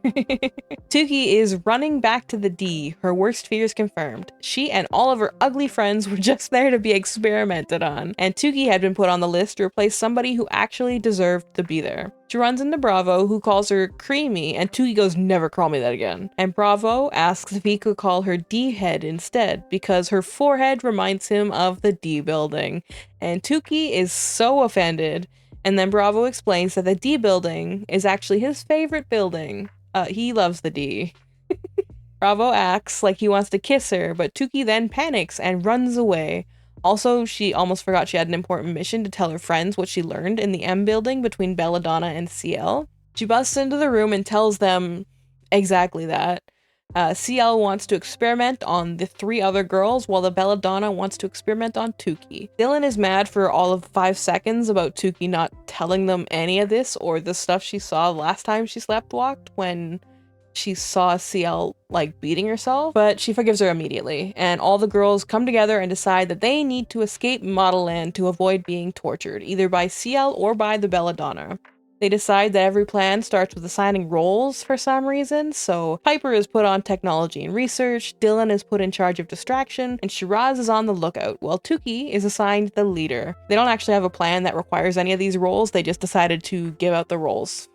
Tuki is running back to the D, her worst fears confirmed. She and all of her ugly friends were just there to be experimented on, and Tuki had been put on the list to replace somebody who actually deserved to be there. She runs into Bravo, who calls her creamy, and Tuki goes, never call me that again. And Bravo asks if he could call her D-head instead, because her forehead reminds him of the D building. And Tuki is so offended. And then Bravo explains that the D building is actually his favorite building. He loves the D. Bravo acts like he wants to kiss her, but Tuki then panics and runs away. Also, she almost forgot she had an important mission to tell her friends what she learned in the M building between Belladonna and CL. She busts into the room and tells them exactly that. CL wants to experiment on the 3 other girls, while the Belladonna wants to experiment on Tuki. Dylan is mad for all of 5 seconds about Tuki not telling them any of this or the stuff she saw last time she sleptwalked when she saw CL like beating herself, but she forgives her immediately, and all the girls come together and decide that they need to escape Model Land to avoid being tortured, either by CL or by the Belladonna. They decide that every plan starts with assigning roles for some reason, so Piper is put on technology and research, Dylan is put in charge of distraction, and Shiraz is on the lookout, while Tuki is assigned the leader. They don't actually have a plan that requires any of these roles, they just decided to give out the roles.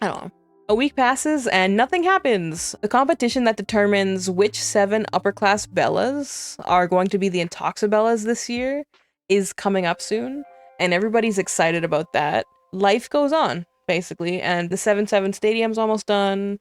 I don't know. A week passes and nothing happens. The competition that determines which 7 upper-class Bellas are going to be the Intoxibellas this year is coming up soon, and everybody's excited about that. Life goes on, basically, and the 7-7 stadium's almost done.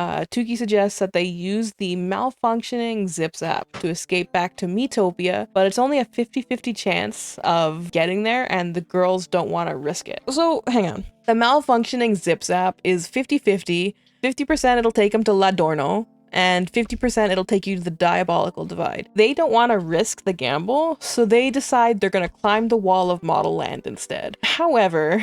Tuki suggests that they use the malfunctioning Zips app to escape back to Metopia, but it's only a 50-50 chance of getting there, and the girls don't want to risk it. So, hang on. The malfunctioning Zips app is 50-50. 50% it'll take them to Ladorno, and 50% it'll take you to the Diabolical Divide. They don't want to risk the gamble, so they decide they're going to climb the wall of Model Land instead. However,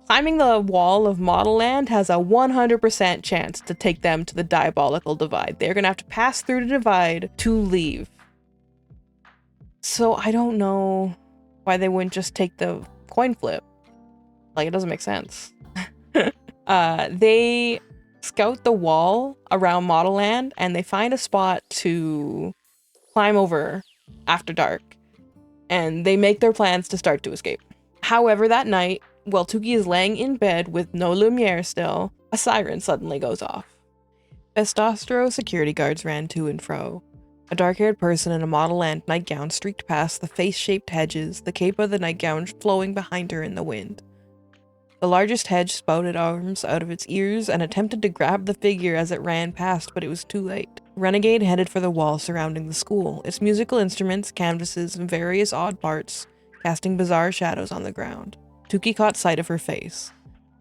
climbing the wall of Model Land has a 100% chance to take them to the Diabolical Divide. They're going to have to pass through the divide to leave. So I don't know why they wouldn't just take the coin flip. Like, it doesn't make sense. They scout the wall around Model Land and they find a spot to climb over after dark. And they make their plans to start to escape. However, that night, while Tuki is laying in bed with no Lumiere still, a siren suddenly goes off. Bestostro security guards ran to and fro. A dark-haired person in a Model Land nightgown streaked past the face-shaped hedges, the cape of the nightgown flowing behind her in the wind. The largest hedge spouted arms out of its ears and attempted to grab the figure as it ran past, but it was too late. Renegade headed for the wall surrounding the school, its musical instruments, canvases, and various odd parts casting bizarre shadows on the ground. Tuki caught sight of her face.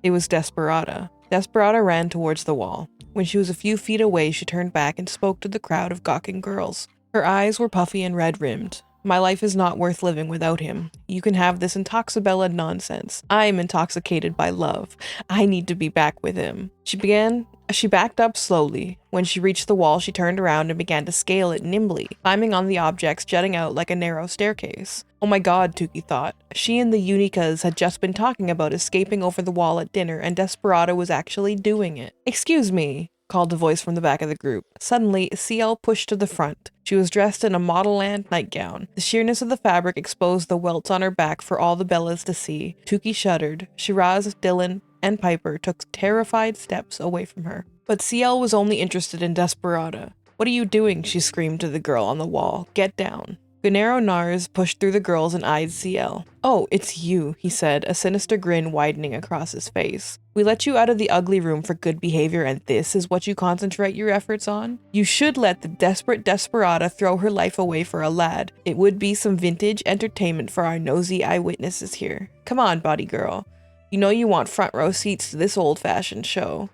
It was Desperada. Desperada ran towards the wall. When she was a few feet away, she turned back and spoke to the crowd of gawking girls. Her eyes were puffy and red-rimmed. My life is not worth living without him. You can have this Intoxibella nonsense. I am intoxicated by love. I need to be back with him. She backed up slowly. When she reached the wall, she turned around and began to scale it nimbly, climbing on the objects jutting out like a narrow staircase. Oh my god, Tuki thought. She and the Unicas had just been talking about escaping over the wall at dinner, and Desperado was actually doing it. Excuse me, called a voice from the back of the group. Suddenly, CL pushed to the front. She was dressed in a Model Land nightgown. The sheerness of the fabric exposed the welts on her back for all the Bellas to see. Tuki shuddered. Shiraz, Dylan, and Piper took terrified steps away from her. But CL was only interested in Desperada. What are you doing? She screamed to the girl on the wall. Get down. Gennaro Nars pushed through the girls and eyed CL. Oh, it's you, he said, a sinister grin widening across his face. We let you out of the ugly room for good behavior and this is what you concentrate your efforts on? You should let the desperate Desperada throw her life away for a lad. It would be some vintage entertainment for our nosy eyewitnesses here. Come on, body girl. You know you want front row seats to this old-fashioned show.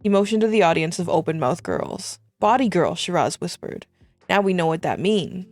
He motioned to the audience of open-mouthed girls. Body girl, Shiraz whispered. Now we know what that means.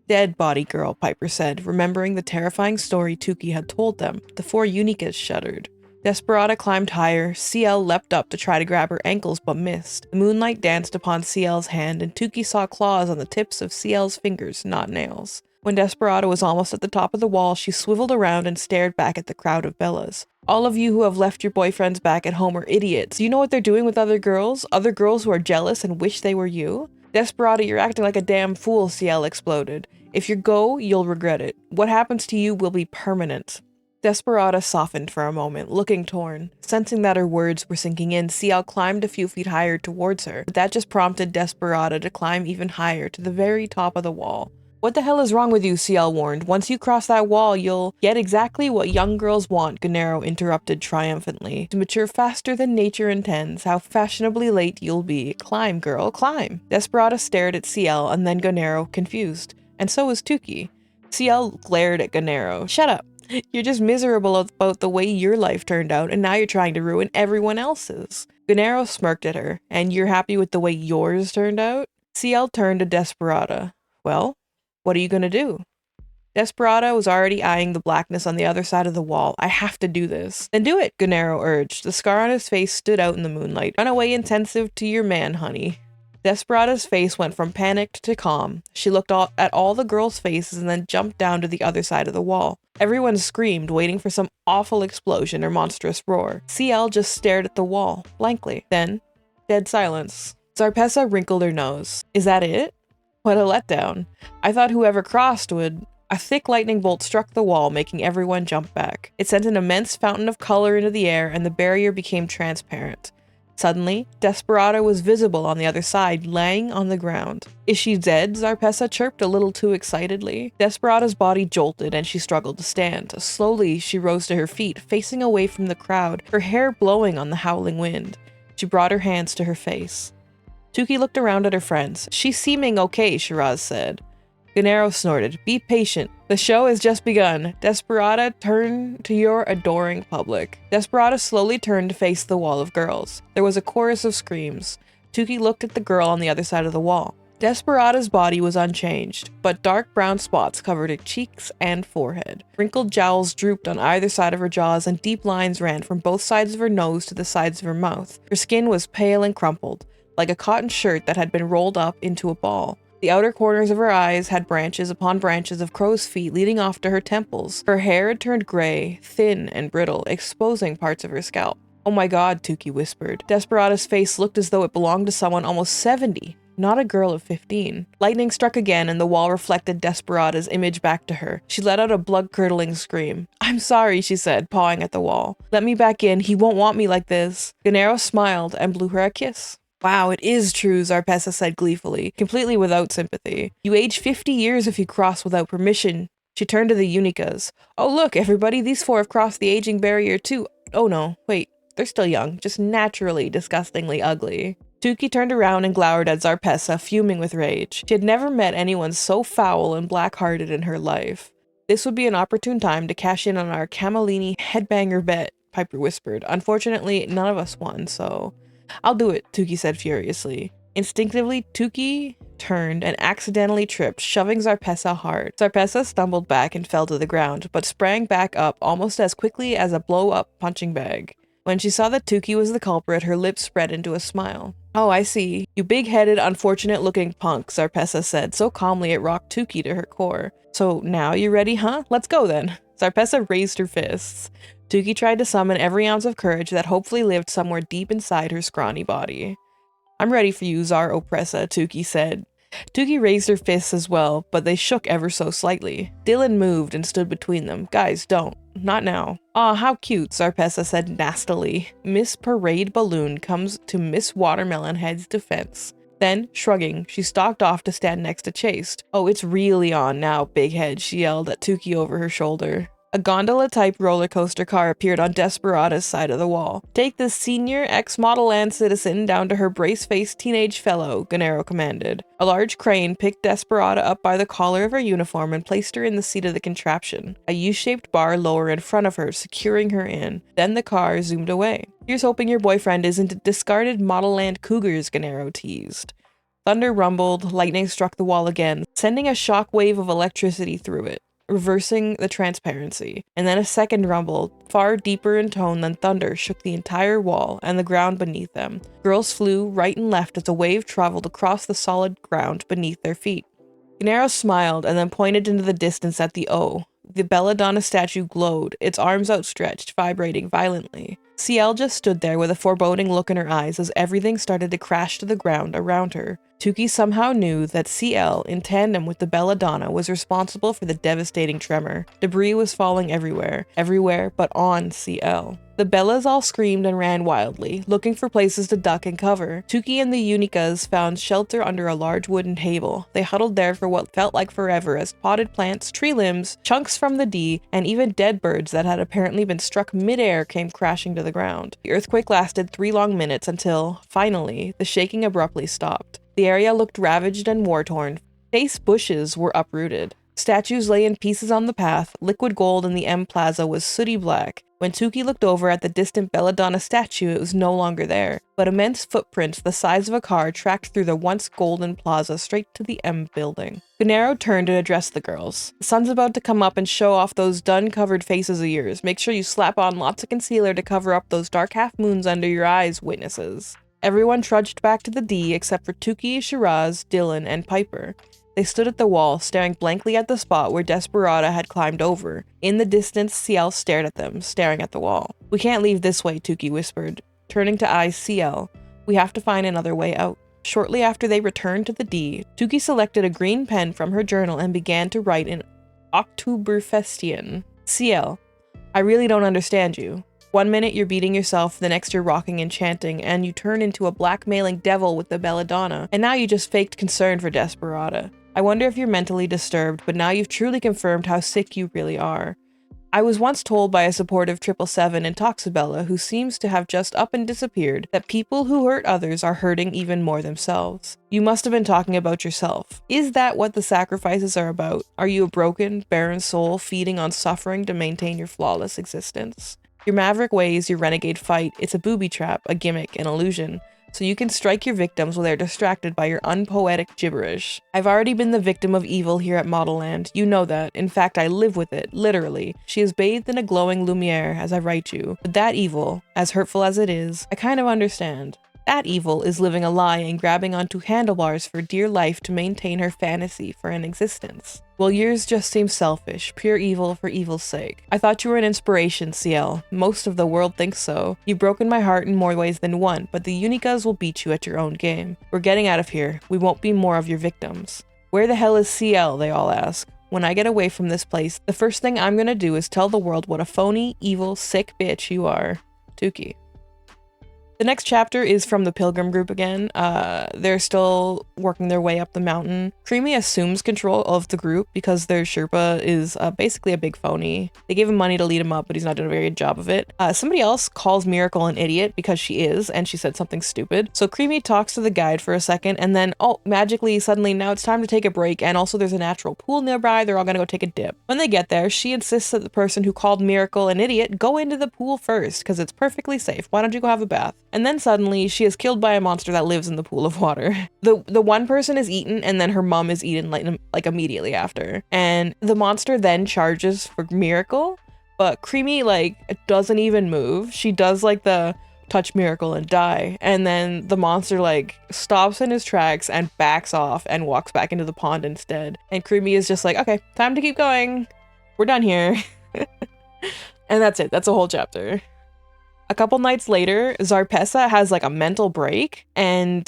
Dead body girl, Piper said, remembering the terrifying story Tuki had told them. The 4 Unicas shuddered. Desperada climbed higher. CL leapt up to try to grab her ankles but missed. The moonlight danced upon CL's hand and Tuki saw claws on the tips of CL's fingers, not nails. When Desperado was almost at the top of the wall, she swiveled around and stared back at the crowd of Bellas. All of you who have left your boyfriends back at home are idiots. Do you know what they're doing with other girls? Other girls who are jealous and wish they were you? Desperado, you're acting like a damn fool, CL exploded. If you go, you'll regret it. What happens to you will be permanent. Desperada softened for a moment, looking torn. Sensing that her words were sinking in, CL climbed a few feet higher towards her, but that just prompted Desperada to climb even higher to the very top of the wall. What the hell is wrong with you, CL warned. Once you cross that wall, you'll get exactly what young girls want, Gennaro interrupted triumphantly. To mature faster than nature intends, how fashionably late you'll be. Climb, girl, climb. Desperada stared at CL and then Gennaro, confused. And so was Tuki. CL glared at Gennaro. Shut up. You're just miserable about the way your life turned out, and now you're trying to ruin everyone else's. Gennaro smirked at her. And you're happy with the way yours turned out? CL turned to Desperada. Well, what are you gonna do? Desperado was already eyeing the blackness on the other side of the wall. I have to do this. Then do it, Gennaro urged. The scar on his face stood out in the moonlight. Run away intensive to your man, honey. Desperada's face went from panicked to calm. She looked at all the girls' faces and then jumped down to the other side of the wall. Everyone screamed, waiting for some awful explosion or monstrous roar. CL just stared at the wall, blankly. Then, dead silence. Zarpessa wrinkled her nose. Is that it? What a letdown. I thought whoever crossed would... A thick lightning bolt struck the wall, making everyone jump back. It sent an immense fountain of color into the air, and the barrier became transparent. Suddenly, Desperado was visible on the other side, laying on the ground. Is she dead? Zarpessa chirped a little too excitedly. Desperado's body jolted, and she struggled to stand. Slowly, she rose to her feet, facing away from the crowd, her hair blowing on the howling wind. She brought her hands to her face. Tuki looked around at her friends. She's seeming okay, Shiraz said. Gennaro snorted. Be patient. The show has just begun. Desperada, turn to your adoring public. Desperada slowly turned to face the wall of girls. There was a chorus of screams. Tuki looked at the girl on the other side of the wall. Desperada's body was unchanged, but dark brown spots covered her cheeks and forehead. Wrinkled jowls drooped on either side of her jaws, and deep lines ran from both sides of her nose to the sides of her mouth. Her skin was pale and crumpled, like a cotton shirt that had been rolled up into a ball. The outer corners of her eyes had branches upon branches of crow's feet leading off to her temples. Her hair had turned gray, thin and brittle, exposing parts of her scalp. Oh my god, Tuki whispered. Desperada's face looked as though it belonged to someone almost 70, not a girl of 15. Lightning struck again, and the wall reflected Desperada's image back to her. She let out a blood-curdling scream. I'm sorry, she said, pawing at the wall. Let me back in. He won't want me like this. Gennaro smiled and blew her a kiss. Wow, it is true, Zarpessa said gleefully, completely without sympathy. You age 50 years if you cross without permission. She turned to the Unicas. Oh look, everybody, these four have crossed the aging barrier too. Oh no, wait, they're still young, just naturally disgustingly ugly. Tuki turned around and glowered at Zarpessa, fuming with rage. She had never met anyone so foul and black-hearted in her life. This would be an opportune time to cash in on our Camellini headbanger bet, Piper whispered. Unfortunately, none of us won, so... I'll do it, Tuki said furiously. Instinctively, Tuki turned and accidentally tripped, shoving Zarpessa hard. Zarpessa stumbled back and fell to the ground, but sprang back up almost as quickly as a blow-up punching bag. When she saw that Tuki was the culprit, her lips spread into a smile. Oh, I see. You big-headed, unfortunate-looking punk, Zarpessa said, so calmly it rocked Tuki to her core. So now you ready, huh? Let's go then. Zarpessa raised her fists. Tuki tried to summon every ounce of courage that hopefully lived somewhere deep inside her scrawny body. I'm ready for you, Zar Opressa, Tuki said. Tuki raised her fists as well, but they shook ever so slightly. Dylan moved and stood between them. Guys, don't. Not now. Aw, how cute, Zarpessa said nastily. Miss Parade Balloon comes to Miss Watermelon Head's defense. Then, shrugging, she stalked off to stand next to Chaste. Oh, it's really on now, Big Head, she yelled at Tuki over her shoulder. A gondola-type roller coaster car appeared on Desperada's side of the wall. Take this senior ex-model land citizen down to her brace-faced teenage fellow, Gennaro commanded. A large crane picked Desperada up by the collar of her uniform and placed her in the seat of the contraption, a U-shaped bar lower in front of her, securing her in. Then the car zoomed away. Here's hoping your boyfriend isn't discarded Model Land Cougars, Gennaro teased. Thunder rumbled, lightning struck the wall again, sending a shock wave of electricity through it, reversing the transparency. And then a second rumble, far deeper in tone than thunder, shook the entire wall and the ground beneath them. Girls flew right and left as a wave traveled across the solid ground beneath their feet. Gennaro smiled and then pointed into the distance at the O. The belladonna statue glowed, its arms outstretched, vibrating violently. CL just stood there with a foreboding look in her eyes as everything started to crash to the ground around her. Tukey somehow knew that CL, in tandem with the belladonna, was responsible for the devastating tremor. Debris was falling everywhere but on CL. The Bellas all screamed and ran wildly, looking for places to duck and cover. Tukey and the Unicas found shelter under a large wooden table. They huddled there for what felt like forever as potted plants, tree limbs, chunks from the D, and even dead birds that had apparently been struck midair came crashing to the ground. The earthquake lasted 3 long minutes until, finally, the shaking abruptly stopped. The area looked ravaged and war-torn. Face bushes were uprooted. Statues lay in pieces on the path. Liquid gold in the M Plaza was sooty black. When Tukey looked over at the distant belladonna statue, it was no longer there, but immense footprints the size of a car tracked through the once golden plaza straight to the M building. Gennaro turned and addressed the girls. The sun's about to come up and show off those dun-covered faces of yours. Make sure you slap on lots of concealer to cover up those dark half-moons under your eyes, witnesses. Everyone trudged back to the D except for Tukey, Shiraz, Dylan, and Piper. They stood at the wall, staring blankly at the spot where Desperata had climbed over. In the distance, CL stared at them, staring at the wall. "We can't leave this way," Tukey whispered, turning to eyes CL. "We have to find another way out." Shortly after they returned to the D, Tukey selected a green pen from her journal and began to write in Oktoberfestian. "CL, I really don't understand you. 1 minute you're beating yourself, the next you're rocking and chanting, and you turn into a blackmailing devil with the belladonna, and now you just faked concern for Desperata. I wonder if you're mentally disturbed, but now you've truly confirmed how sick you really are. I was once told by a supportive 777 in Toxabella, who seems to have just up and disappeared, that people who hurt others are hurting even more themselves. You must have been talking about yourself. Is that what the sacrifices are about? Are you a broken, barren soul feeding on suffering to maintain your flawless existence? Your maverick ways, your renegade fight, it's a booby trap, a gimmick, an illusion. So you can strike your victims while they're distracted by your unpoetic gibberish. I've already been the victim of evil here at Model Land. You know that. In fact, I live with it, literally. She is bathed in a glowing lumiere as I write you. But that evil, as hurtful as it is, I kind of understand. That evil is living a lie and grabbing onto handlebars for dear life to maintain her fantasy for an existence. Well, yours just seems selfish, pure evil for evil's sake. I thought you were an inspiration, CL. Most of the world thinks so. You've broken my heart in more ways than one, but the Unicas will beat you at your own game. We're getting out of here. We won't be more of your victims." "Where the hell is CL?" they all ask. "When I get away from this place, the first thing I'm gonna do is tell the world what a phony, evil, sick bitch you are." Tukey. The next chapter is from the Pilgrim group again. They're still working their way up the mountain. Creamy assumes control of the group because their Sherpa is basically a big phony. They gave him money to lead him up, but he's not doing a very good job of it. Somebody else calls Miracle an idiot because she is, and she said something stupid. So Creamy talks to the guide for a second, and then, oh, magically, suddenly, now it's time to take a break, and also there's a natural pool nearby. They're all gonna go take a dip. When they get there, she insists that the person who called Miracle an idiot go into the pool first, because it's perfectly safe. Why don't you go have a bath? And then suddenly she is killed by a monster that lives in the pool of water. The one person is eaten, and then her mom is eaten like immediately after. And the monster then charges for Miracle, but Creamy doesn't even move. She does the touch Miracle and die, and then the monster stops in his tracks and backs off and walks back into the pond instead. And Creamy is just okay, time to keep going. We're done here. And that's it. That's a whole chapter. A couple nights later, Zarpessa has a mental break, and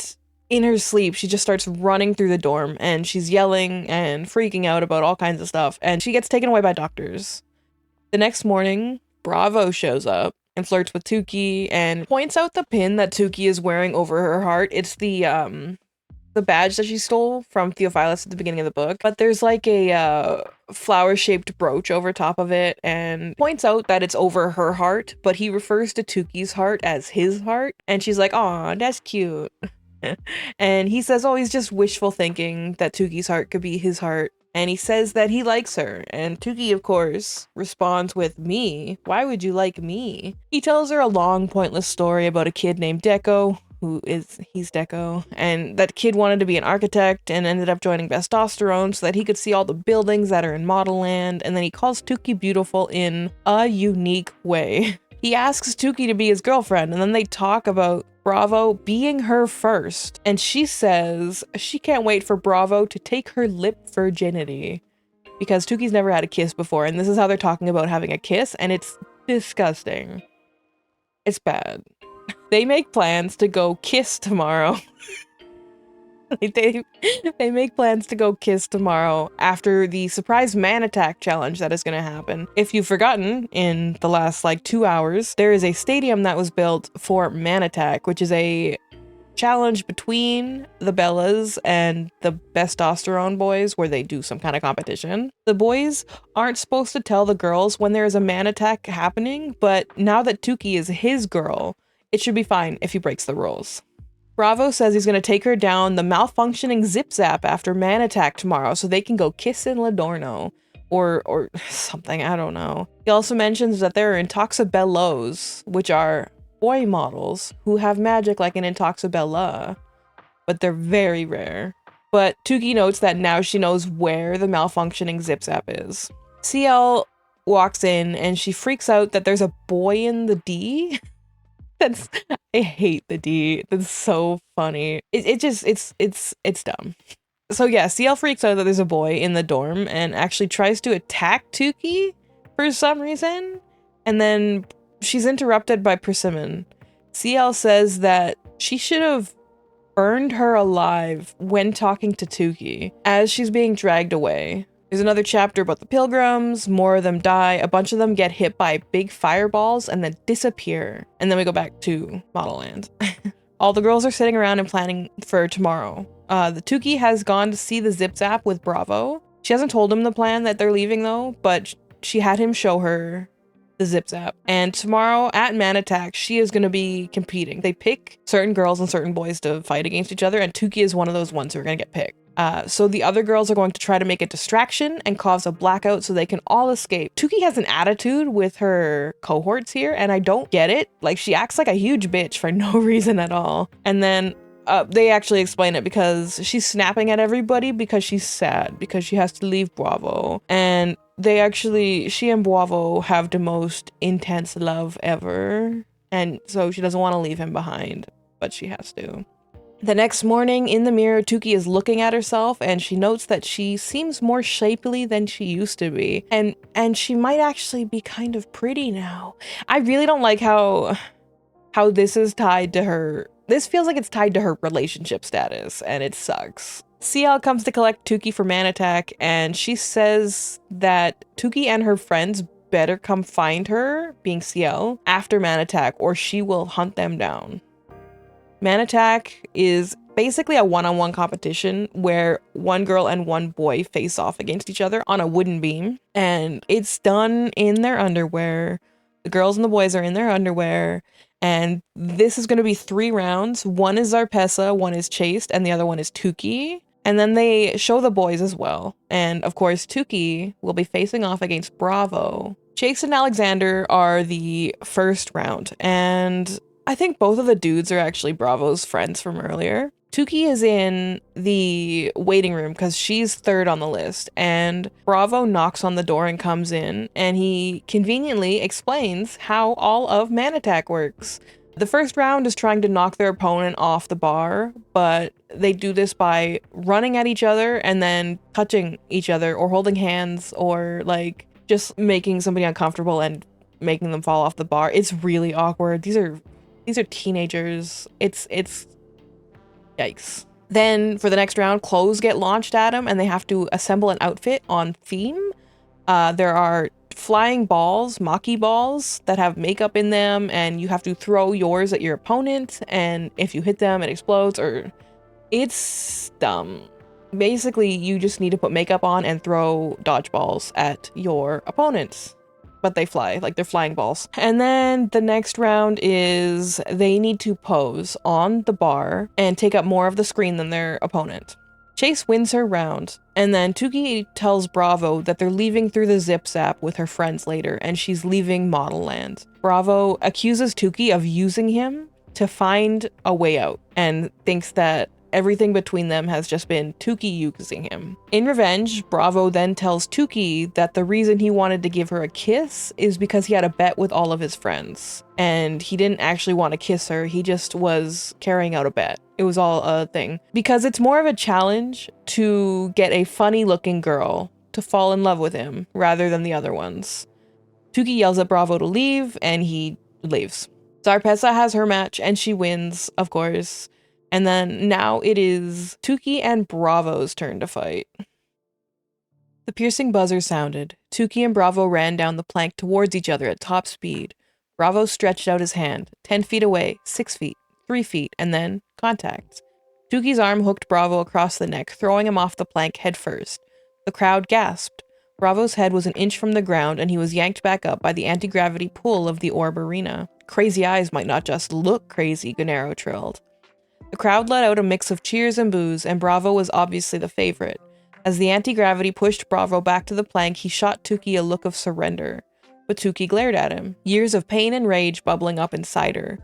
in her sleep, she just starts running through the dorm, and she's yelling and freaking out about all kinds of stuff, and she gets taken away by doctors. The next morning, Bravo shows up and flirts with Tukey and points out the pin that Tukey is wearing over her heart. It's the badge that she stole from Theophilus at the beginning of the book, but there's a flower-shaped brooch over top of it, and points out that it's over her heart, but he refers to Tukey's heart as his heart, and she's like, "Aw, that's cute." And he says, oh, he's just wishful thinking that Tukey's heart could be his heart, and he says that he likes her, and Tukey, of course, responds with, "Me? Why would you like me?" He tells her a long, pointless story about a kid named Deco, he's Deco, and that kid wanted to be an architect and ended up joining Bestosterone so that he could see all the buildings that are in Model Land, and then he calls Tukey beautiful in a unique way. He asks Tukey to be his girlfriend, and then they talk about Bravo being her first. And she says she can't wait for Bravo to take her lip virginity because Tuki's never had a kiss before. And this is how they're talking about having a kiss. And it's disgusting. It's bad. They make plans to go kiss tomorrow. They make plans to go kiss tomorrow after the surprise man attack challenge that is going to happen. If you've forgotten, in the last like 2 hours, there is a stadium that was built for man attack, which is a challenge between the Bellas and the Bestosterone boys where they do some kind of competition. The boys aren't supposed to tell the girls when there is a man attack happening, but now that Tuki is his girl, it should be fine if he breaks the rules. Bravo says he's going to take her down the malfunctioning Zip Zap after Man Attack tomorrow so they can go kiss in Ladorno or something, I don't know. He also mentions that there are Intoxibellos, which are boy models who have magic like an Intoxibella, but they're very rare. But Tuki notes that now she knows where the malfunctioning Zip Zap is. CL walks in and she freaks out that there's a boy in the D. I hate the D. That's so funny. It's dumb. So yeah, CL freaks out that there's a boy in the dorm and actually tries to attack Tuki for some reason. And then she's interrupted by Persimmon. CL says that she should have burned her alive when talking to Tuki as she's being dragged away. There's another chapter about the pilgrims, more of them die, a bunch of them get hit by big fireballs and then disappear. And then we go back to Model Land. All the girls are sitting around and planning for tomorrow. The Tuki has gone to see the Zip Zap with Bravo. She hasn't told him the plan that they're leaving though, but she had him show her the Zip Zap. And tomorrow at Man Attack, she is going to be competing. They pick certain girls and certain boys to fight against each other, and Tuki is one of those ones who are going to get picked. So the other girls are going to try to make a distraction and cause a blackout so they can all escape. Tuki has an attitude with her cohorts here, and I don't get it. Like, she acts like a huge bitch for no reason at all. And then they actually explain it because she's snapping at everybody because she's sad because she has to leave Bravo. And she and Bravo have the most intense love ever. And so she doesn't want to leave him behind, but she has to. The next morning, in the mirror, Tuki is looking at herself and she notes that she seems more shapely than she used to be. And she might actually be kind of pretty now. I really don't like how this is tied to her. This feels like it's tied to her relationship status, and it sucks. CL comes to collect Tuki for Man Attack, and she says that Tuki and her friends better come find her, being CL, after Man Attack, or she will hunt them down. Man Attack is basically a one-on-one competition where one girl and one boy face off against each other on a wooden beam, and it's done in their underwear. The girls and the boys are in their underwear, and this is going to be 3 rounds. One is Zarpessa, one is Chased, and the other one is Tuki. And then they show the boys as well. And of course, Tuki will be facing off against Bravo. Chase and Alexander are the first round, and I think both of the dudes are actually Bravo's friends from earlier. Tuki is in the waiting room because she's 3rd on the list, and Bravo knocks on the door and comes in, and he conveniently explains how all of Man Attack works. The first round is trying to knock their opponent off the bar, but they do this by running at each other and then touching each other or holding hands or like just making somebody uncomfortable and making them fall off the bar. It's really awkward. These are teenagers. It's yikes. Then for the next round, clothes get launched at them and they have to assemble an outfit on theme. There are flying balls, Maki balls, that have makeup in them, and you have to throw yours at your opponent, and if you hit them, it explodes, or it's dumb. Basically, you just need to put makeup on and throw dodgeballs at your opponents. But they fly, like they're flying balls. And then the next round is they need to pose on the bar and take up more of the screen than their opponent. Chase wins her round, and then Tuki tells Bravo that they're leaving through the Zip Zap with her friends later, and she's leaving Model Land. Bravo accuses Tuki of using him to find a way out, and thinks that everything between them has just been Tukey using him. In revenge, Bravo then tells Tukey that the reason he wanted to give her a kiss is because he had a bet with all of his friends. And he didn't actually want to kiss her, he just was carrying out a bet. It was all a thing. Because it's more of a challenge to get a funny looking girl to fall in love with him rather than the other ones. Tukey yells at Bravo to leave and he leaves. Zarpessa has her match and she wins, of course. And then now it is Tukey and Bravo's turn to fight. The piercing buzzer sounded. Tukey and Bravo ran down the plank towards each other at top speed. Bravo stretched out his hand, 10 feet away, 6 feet, 3 feet, and then contact. Tukey's arm hooked Bravo across the neck, throwing him off the plank head first. The crowd gasped. Bravo's head was an inch from the ground and he was yanked back up by the anti-gravity pull of the orb arena. Crazy eyes might not just look crazy, Gennaro trilled. The crowd let out a mix of cheers and boos, and Bravo was obviously the favorite. As the anti-gravity pushed Bravo back to the plank, he shot Tukey a look of surrender. But Tukey glared at him, years of pain and rage bubbling up inside her.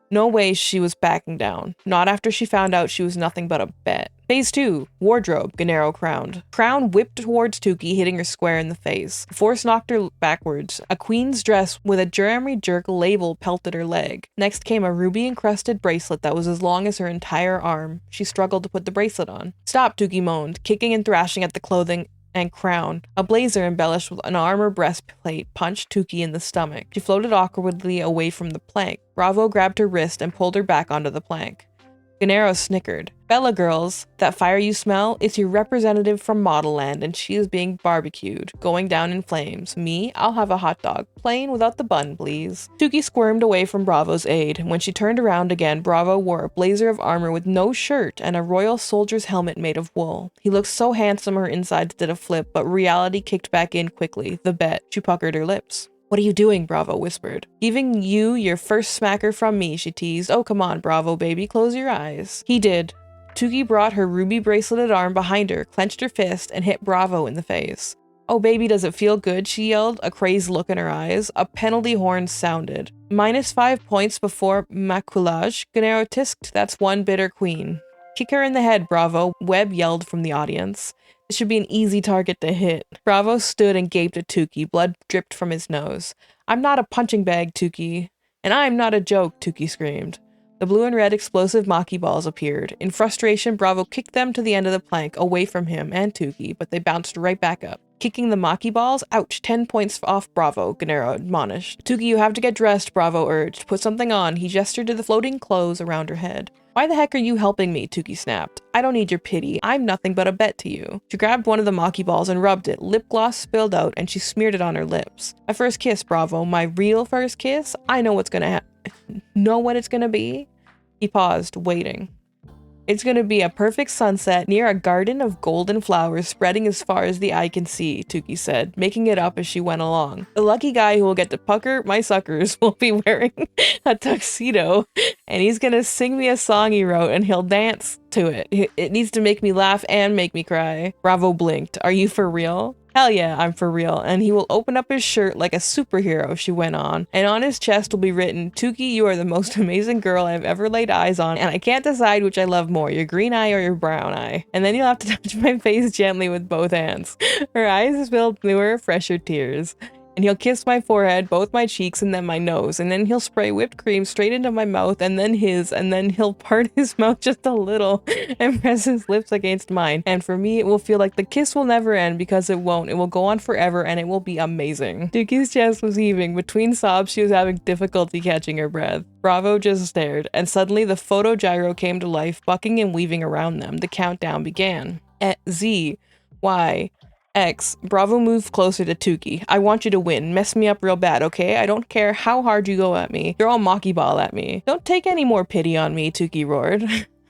No way she was backing down, not after she found out she was nothing but a bet. Phase 2, wardrobe, Gennaro crowned. Crown whipped towards Tukey, hitting her square in the face. The force knocked her backwards. A queen's dress with a Jeremy Jerk label pelted her leg. Next came a ruby-encrusted bracelet that was as long as her entire arm. She struggled to put the bracelet on. Stop, Tukey moaned, kicking and thrashing at the clothing and crown. A blazer embellished with an armor breastplate punched Tukey in the stomach. She floated awkwardly away from the plank. Bravo grabbed her wrist and pulled her back onto the plank. Gennaro snickered. Bella girls, that fire you smell, it's your representative from Model Land and she is being barbecued, going down in flames. Me, I'll have a hot dog, plain without the bun, please. Tukey squirmed away from Bravo's aid. When she turned around again, Bravo wore a blazer of armor with no shirt and a royal soldier's helmet made of wool. He looked so handsome her insides did a flip, but reality kicked back in quickly. The bet. She puckered her lips. What are you doing? Bravo whispered. Giving you your first smacker from me, she teased. Oh, come on, Bravo, baby, close your eyes. He did. Tukey brought her ruby braceleted arm behind her, clenched her fist, and hit Bravo in the face. Oh, baby, does it feel good? She yelled, a crazed look in her eyes. A penalty horn sounded. -5 points before maculage. Gennaro tisked, that's one bitter queen. Kick her in the head, Bravo, Webb yelled from the audience. It should be an easy target to hit. Bravo stood and gaped at Tukey. Blood dripped from his nose. I'm not a punching bag, Tukey. And I'm not a joke, Tukey screamed. The blue and red explosive maki balls appeared. In frustration, Bravo kicked them to the end of the plank, away from him and Tukey, but they bounced right back up. Kicking the maki balls? Ouch, 10 points off Bravo, Gennaro admonished. Tukey, you have to get dressed, Bravo urged. Put something on. He gestured to the floating clothes around her head. Why the heck are you helping me? Tukey snapped. I don't need your pity. I'm nothing but a bet to you. She grabbed one of the maki balls and rubbed it. Lip gloss spilled out and she smeared it on her lips. My first kiss, Bravo. My real first kiss? I know what's gonna happen. Know what it's gonna be? He paused, waiting. It's gonna be a perfect sunset near a garden of golden flowers spreading as far as the eye can see, Tukey said, making it up as she went along. The lucky guy who will get to pucker my suckers will be wearing a tuxedo, and he's gonna sing me a song he wrote and he'll dance to it. It needs to make me laugh and make me cry. Bravo blinked. Are you for real? Hell yeah, I'm for real. And he will open up his shirt like a superhero, she went on. And on his chest will be written, Tukey, you are the most amazing girl I've ever laid eyes on, and I can't decide which I love more, your green eye or your brown eye. And then you'll have to touch my face gently with both hands. Her eyes spilled newer, fresher tears. And he'll kiss my forehead, both my cheeks, and then my nose. And then he'll spray whipped cream straight into my mouth, and then his, and then he'll part his mouth just a little and press his lips against mine. And for me, it will feel like the kiss will never end, because it won't. It will go on forever, and it will be amazing. Tukey's chest was heaving. Between sobs, she was having difficulty catching her breath. Bravo just stared, and suddenly the photo gyro came to life, bucking and weaving around them. The countdown began. Z, Y, X. Bravo moved closer to Tukey. I want you to win. Mess me up real bad, okay? I don't care how hard you go at me. Throw a maki ball at me. Don't take any more pity on me, Tukey roared.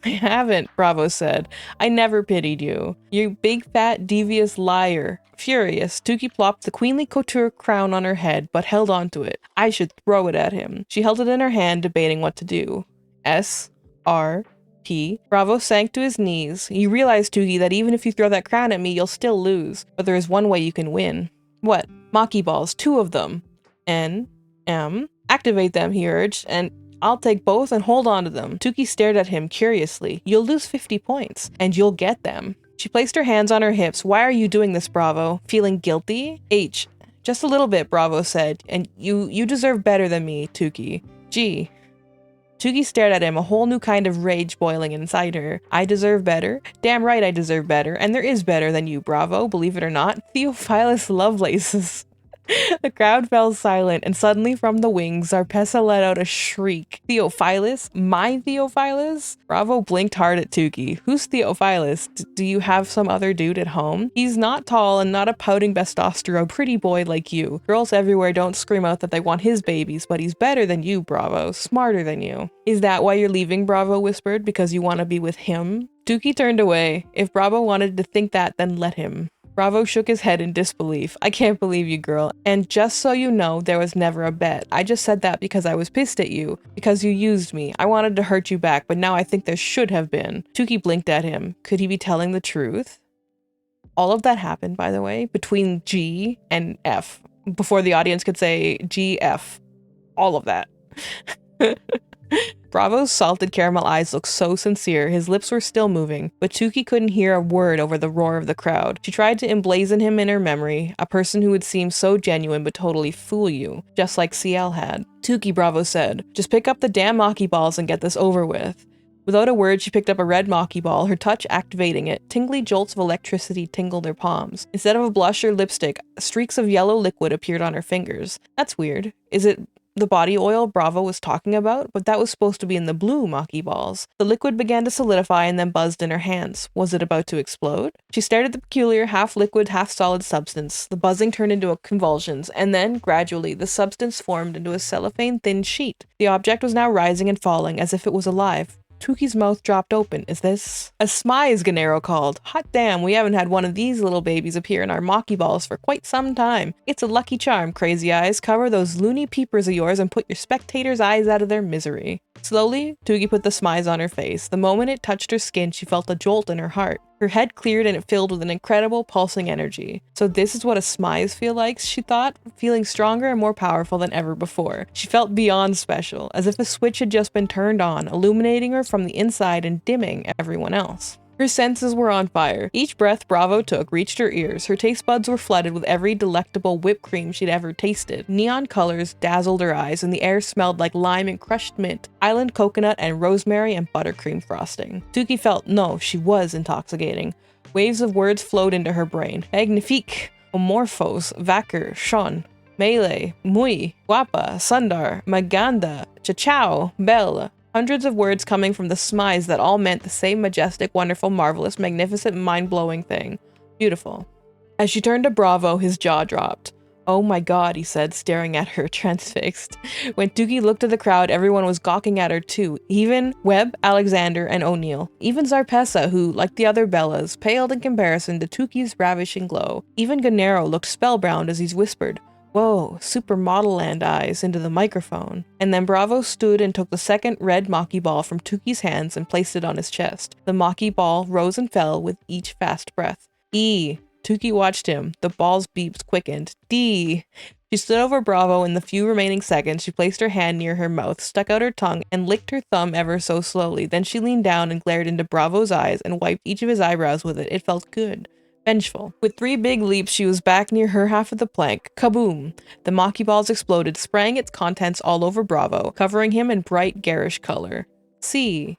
I haven't, Bravo said. I never pitied you. You big fat devious liar. Furious, Tukey plopped the queenly couture crown on her head, but held onto it. I should throw it at him. She held it in her hand, debating what to do. S, R, P. Bravo sank to his knees. You realize, Tukey, that even if you throw that crown at me, you'll still lose. But there is one way you can win. What? Maki balls, 2 of them. N, M. Activate them, he urged, and I'll take both and hold on to them. Tukey stared at him curiously. You'll lose 50 points, and you'll get them. She placed her hands on her hips. Why are you doing this, Bravo? Feeling guilty? H. Just a little bit, Bravo said. And you deserve better than me, Tukey. G. Tukey stared at him, a whole new kind of rage boiling inside her. I deserve better? Damn right I deserve better, and there is better than you, Bravo, believe it or not. Theophilus Lovelaces. The crowd fell silent, and suddenly from the wings, Zarpessa let out a shriek. Theophilus? My Theophilus? Bravo blinked hard at Tukey. Who's Theophilus? Do you have some other dude at home? He's not tall and not a pouting bestostero pretty boy like you. Girls everywhere don't scream out that they want his babies, but he's better than you, Bravo. Smarter than you. Is that why you're leaving, Bravo whispered, because you want to be with him? Tukey turned away. If Bravo wanted to think that, then let him. Bravo shook his head in disbelief. I can't believe you, girl. And just so you know, there was never a bet. I just said that because I was pissed at you. Because you used me. I wanted to hurt you back, but now I think there should have been. Tukey blinked at him. Could he be telling the truth? All of that happened, by the way, between G and F. Before the audience could say GF. All of that. Bravo's salted caramel eyes looked so sincere, his lips were still moving, but Tukey couldn't hear a word over the roar of the crowd. She tried to emblazon him in her memory, a person who would seem so genuine but totally fool you, just like CL had. Tukey, Bravo said, just pick up the damn Maki balls and get this over with. Without a word, she picked up a red Maki ball, her touch activating it. Tingly jolts of electricity tingled her palms. Instead of a blush or lipstick, streaks of yellow liquid appeared on her fingers. That's weird. Is it the body oil Bravo was talking about? But that was supposed to be in the blue Maki balls. The liquid began to solidify and then buzzed in her hands. Was it about to explode? She stared at the peculiar half-liquid, half-solid substance. The buzzing turned into convulsions, and then, gradually, the substance formed into a cellophane-thin sheet. The object was now rising and falling as if it was alive. Tukey's mouth dropped open. Is this a smize? Gennaro called. Hot damn, we haven't had one of these little babies appear in our Maki balls for quite some time. It's a lucky charm, Crazy Eyes. Cover those loony peepers of yours and put your spectators' eyes out of their misery. Slowly, Tukey put the smize on her face. The moment it touched her skin, she felt a jolt in her heart. Her head cleared and it filled with an incredible pulsing energy. So this is what a smize feels like, she thought, feeling stronger and more powerful than ever before. She felt beyond special, as if a switch had just been turned on, illuminating her from the inside and dimming everyone else. Her senses were on fire. Each breath Bravo took reached her ears. Her taste buds were flooded with every delectable whipped cream she'd ever tasted. Neon colors dazzled her eyes, and the air smelled like lime and crushed mint, island coconut, and rosemary and buttercream frosting. Tukey felt, no, she was intoxicating. Waves of words flowed into her brain. Magnifique, Omorphos, Vacker, Shon, Melee, Muy, Guapa, Sundar, Maganda, Chachao, Belle. Hundreds of words coming from the smize that all meant the same majestic, wonderful, marvelous, magnificent, mind-blowing thing. Beautiful. As she turned to Bravo, his jaw dropped. Oh my god, he said, staring at her, transfixed. When Tukey looked at the crowd, everyone was gawking at her too. Even Webb, Alexander, and O'Neill. Even Zarpessa, who, like the other Bellas, paled in comparison to Tukey's ravishing glow. Even Gennaro looked spellbound as he's whispered, whoa, supermodel land eyes into the microphone. And then Bravo stood and took the second red Maki ball from Tukey's hands and placed it on his chest. The Maki ball rose and fell with each fast breath. E. Tukey watched him. The ball's beeps quickened. D. She stood over Bravo. In the few remaining seconds, she placed her hand near her mouth, stuck out her tongue, and licked her thumb ever so slowly. Then she leaned down and glared into Bravo's eyes and wiped each of his eyebrows with it. It felt good. Vengeful. With 3 big leaps, she was back near her half of the plank. Kaboom! The Maki balls exploded, spraying its contents all over Bravo, covering him in bright, garish color. C.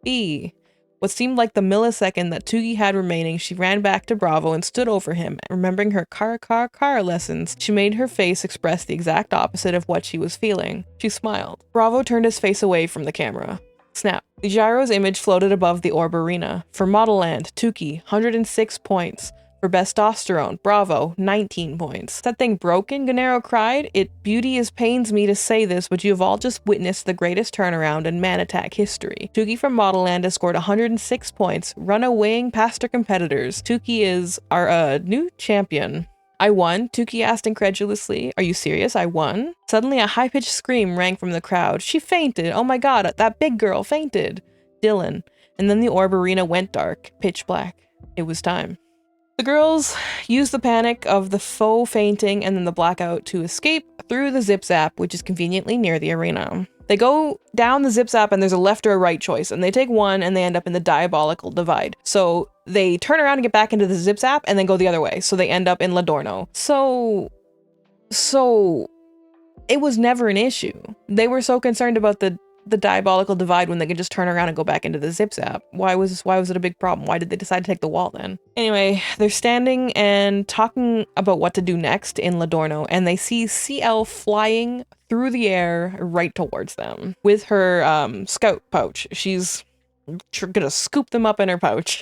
B. What seemed like the millisecond that Tukey had remaining, she ran back to Bravo and stood over him. Remembering her car lessons, she made her face express the exact opposite of what she was feeling. She smiled. Bravo turned his face away from the camera. Snap. The gyro's image floated above the orb arena. For Model Land, Tukey, 106 points. For Bestosterone, Bravo, 19 points. Is that thing broken? Gennaro cried. Beauty is pains me to say this, but you have all just witnessed the greatest turnaround in Man Attack history. Tukey from Model Land has scored 106 points, runawaying past her competitors. Tukey is our new champion. I won? Tukey asked incredulously. Are you serious? I won? Suddenly, a high-pitched scream rang from the crowd. She fainted! Oh my god, that big girl fainted! Dylan. And then the orb arena went dark, pitch black. It was time. The girls used the panic of the faux fainting and then the blackout to escape through the zip-zap, which is conveniently near the arena. They go down the zip zap and there's a left or a right choice, and they take one and they end up in the diabolical divide. So they turn around and get back into the zip zap and then go the other way. So they end up in Ladorno. So it was never an issue. They were so concerned about the diabolical divide when they could just turn around and go back into the zip zap. Why was it a big problem? Why did they decide to take the wall then? Anyway, they're standing and talking about what to do next in Ladorno, and they see CL flying through the air right towards them with her scout pouch. She's gonna scoop them up in her pouch.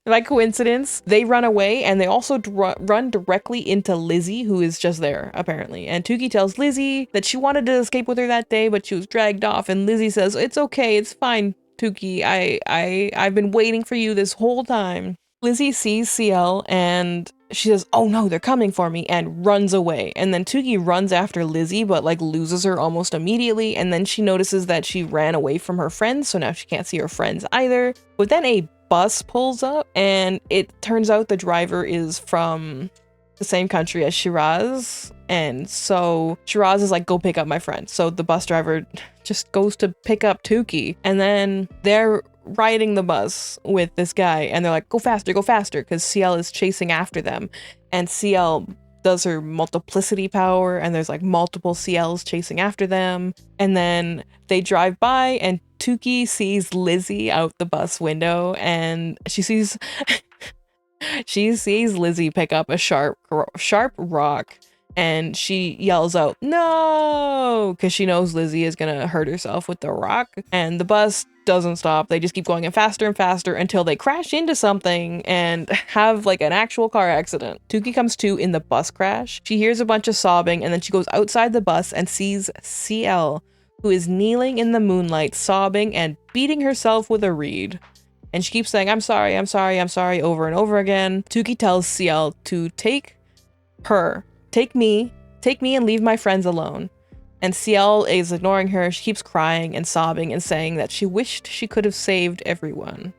By coincidence, they run away, and they also run directly into Lizzie, who is just there, apparently. And Tukey tells Lizzie that she wanted to escape with her that day, but she was dragged off. And Lizzie says, "It's okay, it's fine, Tukey. I've been waiting for you this whole time." Lizzie sees CL, and she says, "Oh no, they're coming for me," and runs away. And then Tukey runs after Lizzie, but like loses her almost immediately. And then she notices that she ran away from her friends, so now she can't see her friends either. But then a bus pulls up, and it turns out the driver is from the same country as Shiraz, and so Shiraz is like, "Go pick up my friend." So the bus driver just goes to pick up Tukey, and then they're riding the bus with this guy, and they're like, go faster, because CL is chasing after them, and CL does her multiplicity power, and there's like multiple CLs chasing after them, and then they drive by, and Tukey sees Lizzie out the bus window, and she sees Lizzie pick up a sharp rock, and she yells out, "No!" because she knows Lizzie is gonna hurt herself with the rock, and the bus doesn't stop. They just keep going faster and faster until they crash into something and have like an actual car accident. Tukey comes to in the bus crash. She hears a bunch of sobbing, and then she goes outside the bus and sees CL, who is kneeling in the moonlight, sobbing and beating herself with a reed. And she keeps saying, I'm sorry, over and over again. Tukey tells CL to take me and leave my friends alone. And CL is ignoring her. She keeps crying and sobbing and saying that she wished she could have saved everyone.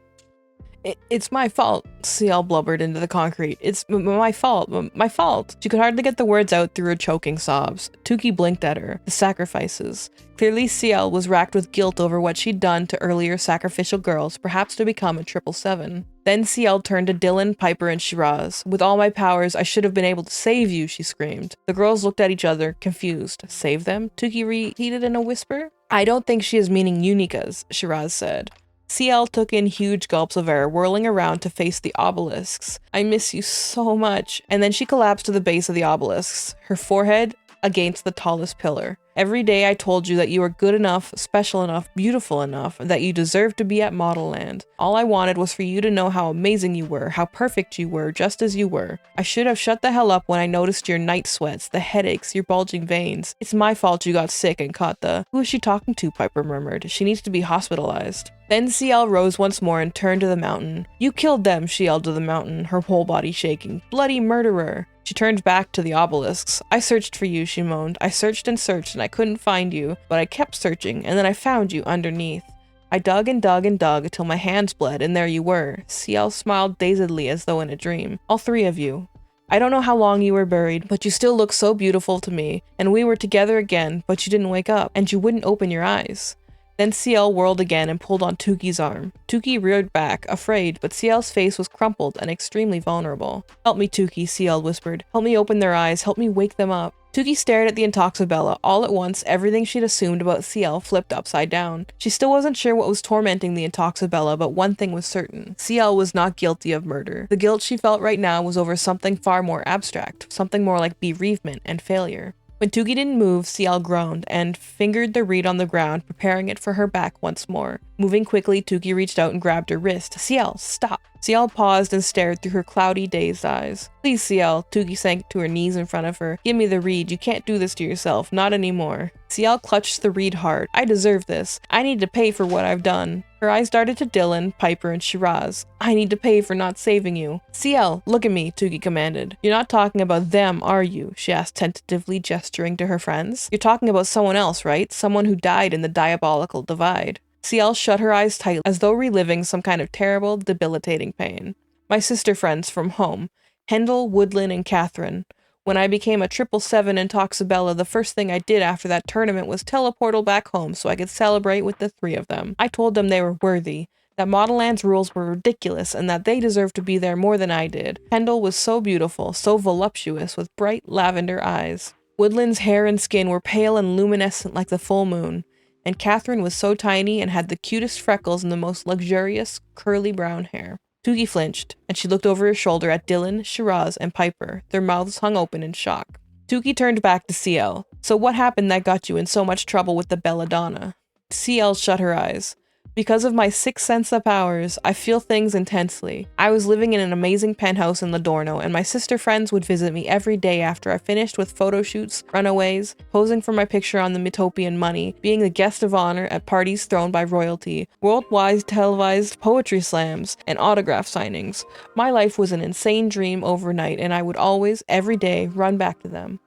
It's my fault, CL blubbered into the concrete. It's my fault, my fault. She could hardly get the words out through her choking sobs. Tukey blinked at her. The sacrifices. Clearly CL was racked with guilt over what she'd done to earlier sacrificial girls, perhaps to become a 777. Then CL turned to Dylan, Piper, and Shiraz. With all my powers, I should have been able to save you, she screamed. The girls looked at each other, confused. Save them? Tukey repeated in a whisper. I don't think she is meaning Unikas, Shiraz said. CL took in huge gulps of air, whirling around to face the obelisks. I miss you so much. And then she collapsed to the base of the obelisks, her forehead against the tallest pillar. Every day I told you that you were good enough, special enough, beautiful enough, that you deserved to be at Model Land. All I wanted was for you to know how amazing you were, how perfect you were, just as you were. I should have shut the hell up when I noticed your night sweats, the headaches, your bulging veins. It's my fault you got sick and caught the— Who is she talking to? Piper murmured. She needs to be hospitalized. Then CL rose once more and turned to the mountain. You killed them, she yelled to the mountain, her whole body shaking. Bloody murderer. She turned back to the obelisks. I searched for you, she moaned. I searched and I couldn't find you, but I kept searching, and then I found you underneath. I dug and dug and dug until my hands bled, and there you were. CL smiled dazedly as though in a dream. All three of you. I don't know how long you were buried, but you still look so beautiful to me, and we were together again, but you didn't wake up, and you wouldn't open your eyes. Then CL whirled again and pulled on Tukey's arm. Tukey reared back, afraid, but CL's face was crumpled and extremely vulnerable. Help me, Tukey, CL whispered. Help me open their eyes, help me wake them up. Tukey stared at the Intoxibella. All at once, everything she'd assumed about CL flipped upside down. She still wasn't sure what was tormenting the Intoxibella, but one thing was certain. CL was not guilty of murder. The guilt she felt right now was over something far more abstract, something more like bereavement and failure. When Tukey didn't move, CL groaned and fingered the reed on the ground, preparing it for her back once more. Moving quickly, Tukey reached out and grabbed her wrist. CL, stop! CL paused and stared through her cloudy, dazed eyes. Please, CL. Tukey sank to her knees in front of her. Give me the reed. You can't do this to yourself. Not anymore. CL clutched the reed hard. I deserve this. I need to pay for what I've done. Her eyes darted to Dylan, Piper, and Shiraz. I need to pay for not saving you. CL, look at me, Tukey commanded. You're not talking about them, are you? She asked tentatively, gesturing to her friends. You're talking about someone else, right? Someone who died in the diabolical divide. CL shut her eyes tight, as though reliving some kind of terrible, debilitating pain. My sister friends from home. Hendel, Woodland, and Catherine. When I became a 777 in Toxabella, the first thing I did after that tournament was teleportal back home so I could celebrate with the 3 of them. I told them they were worthy, that Model Land's rules were ridiculous, and that they deserved to be there more than I did. Kendall was so beautiful, so voluptuous, with bright lavender eyes. Woodland's hair and skin were pale and luminescent like the full moon, and Catherine was so tiny and had the cutest freckles and the most luxurious, curly brown hair. Tuki flinched, and she looked over her shoulder at Dylan, Shiraz, and Piper, their mouths hung open in shock. Tuki turned back to CL. So what happened that got you in so much trouble with the Belladonna? CL shut her eyes. Because of my sixth sense of powers, I feel things intensely. I was living in an amazing penthouse in Ladorno, and my sister friends would visit me every day after I finished with photo shoots, runaways, posing for my picture on the Mitopian money, being the guest of honor at parties thrown by royalty, worldwide televised poetry slams, and autograph signings. My life was an insane dream overnight, and I would always, every day, run back to them.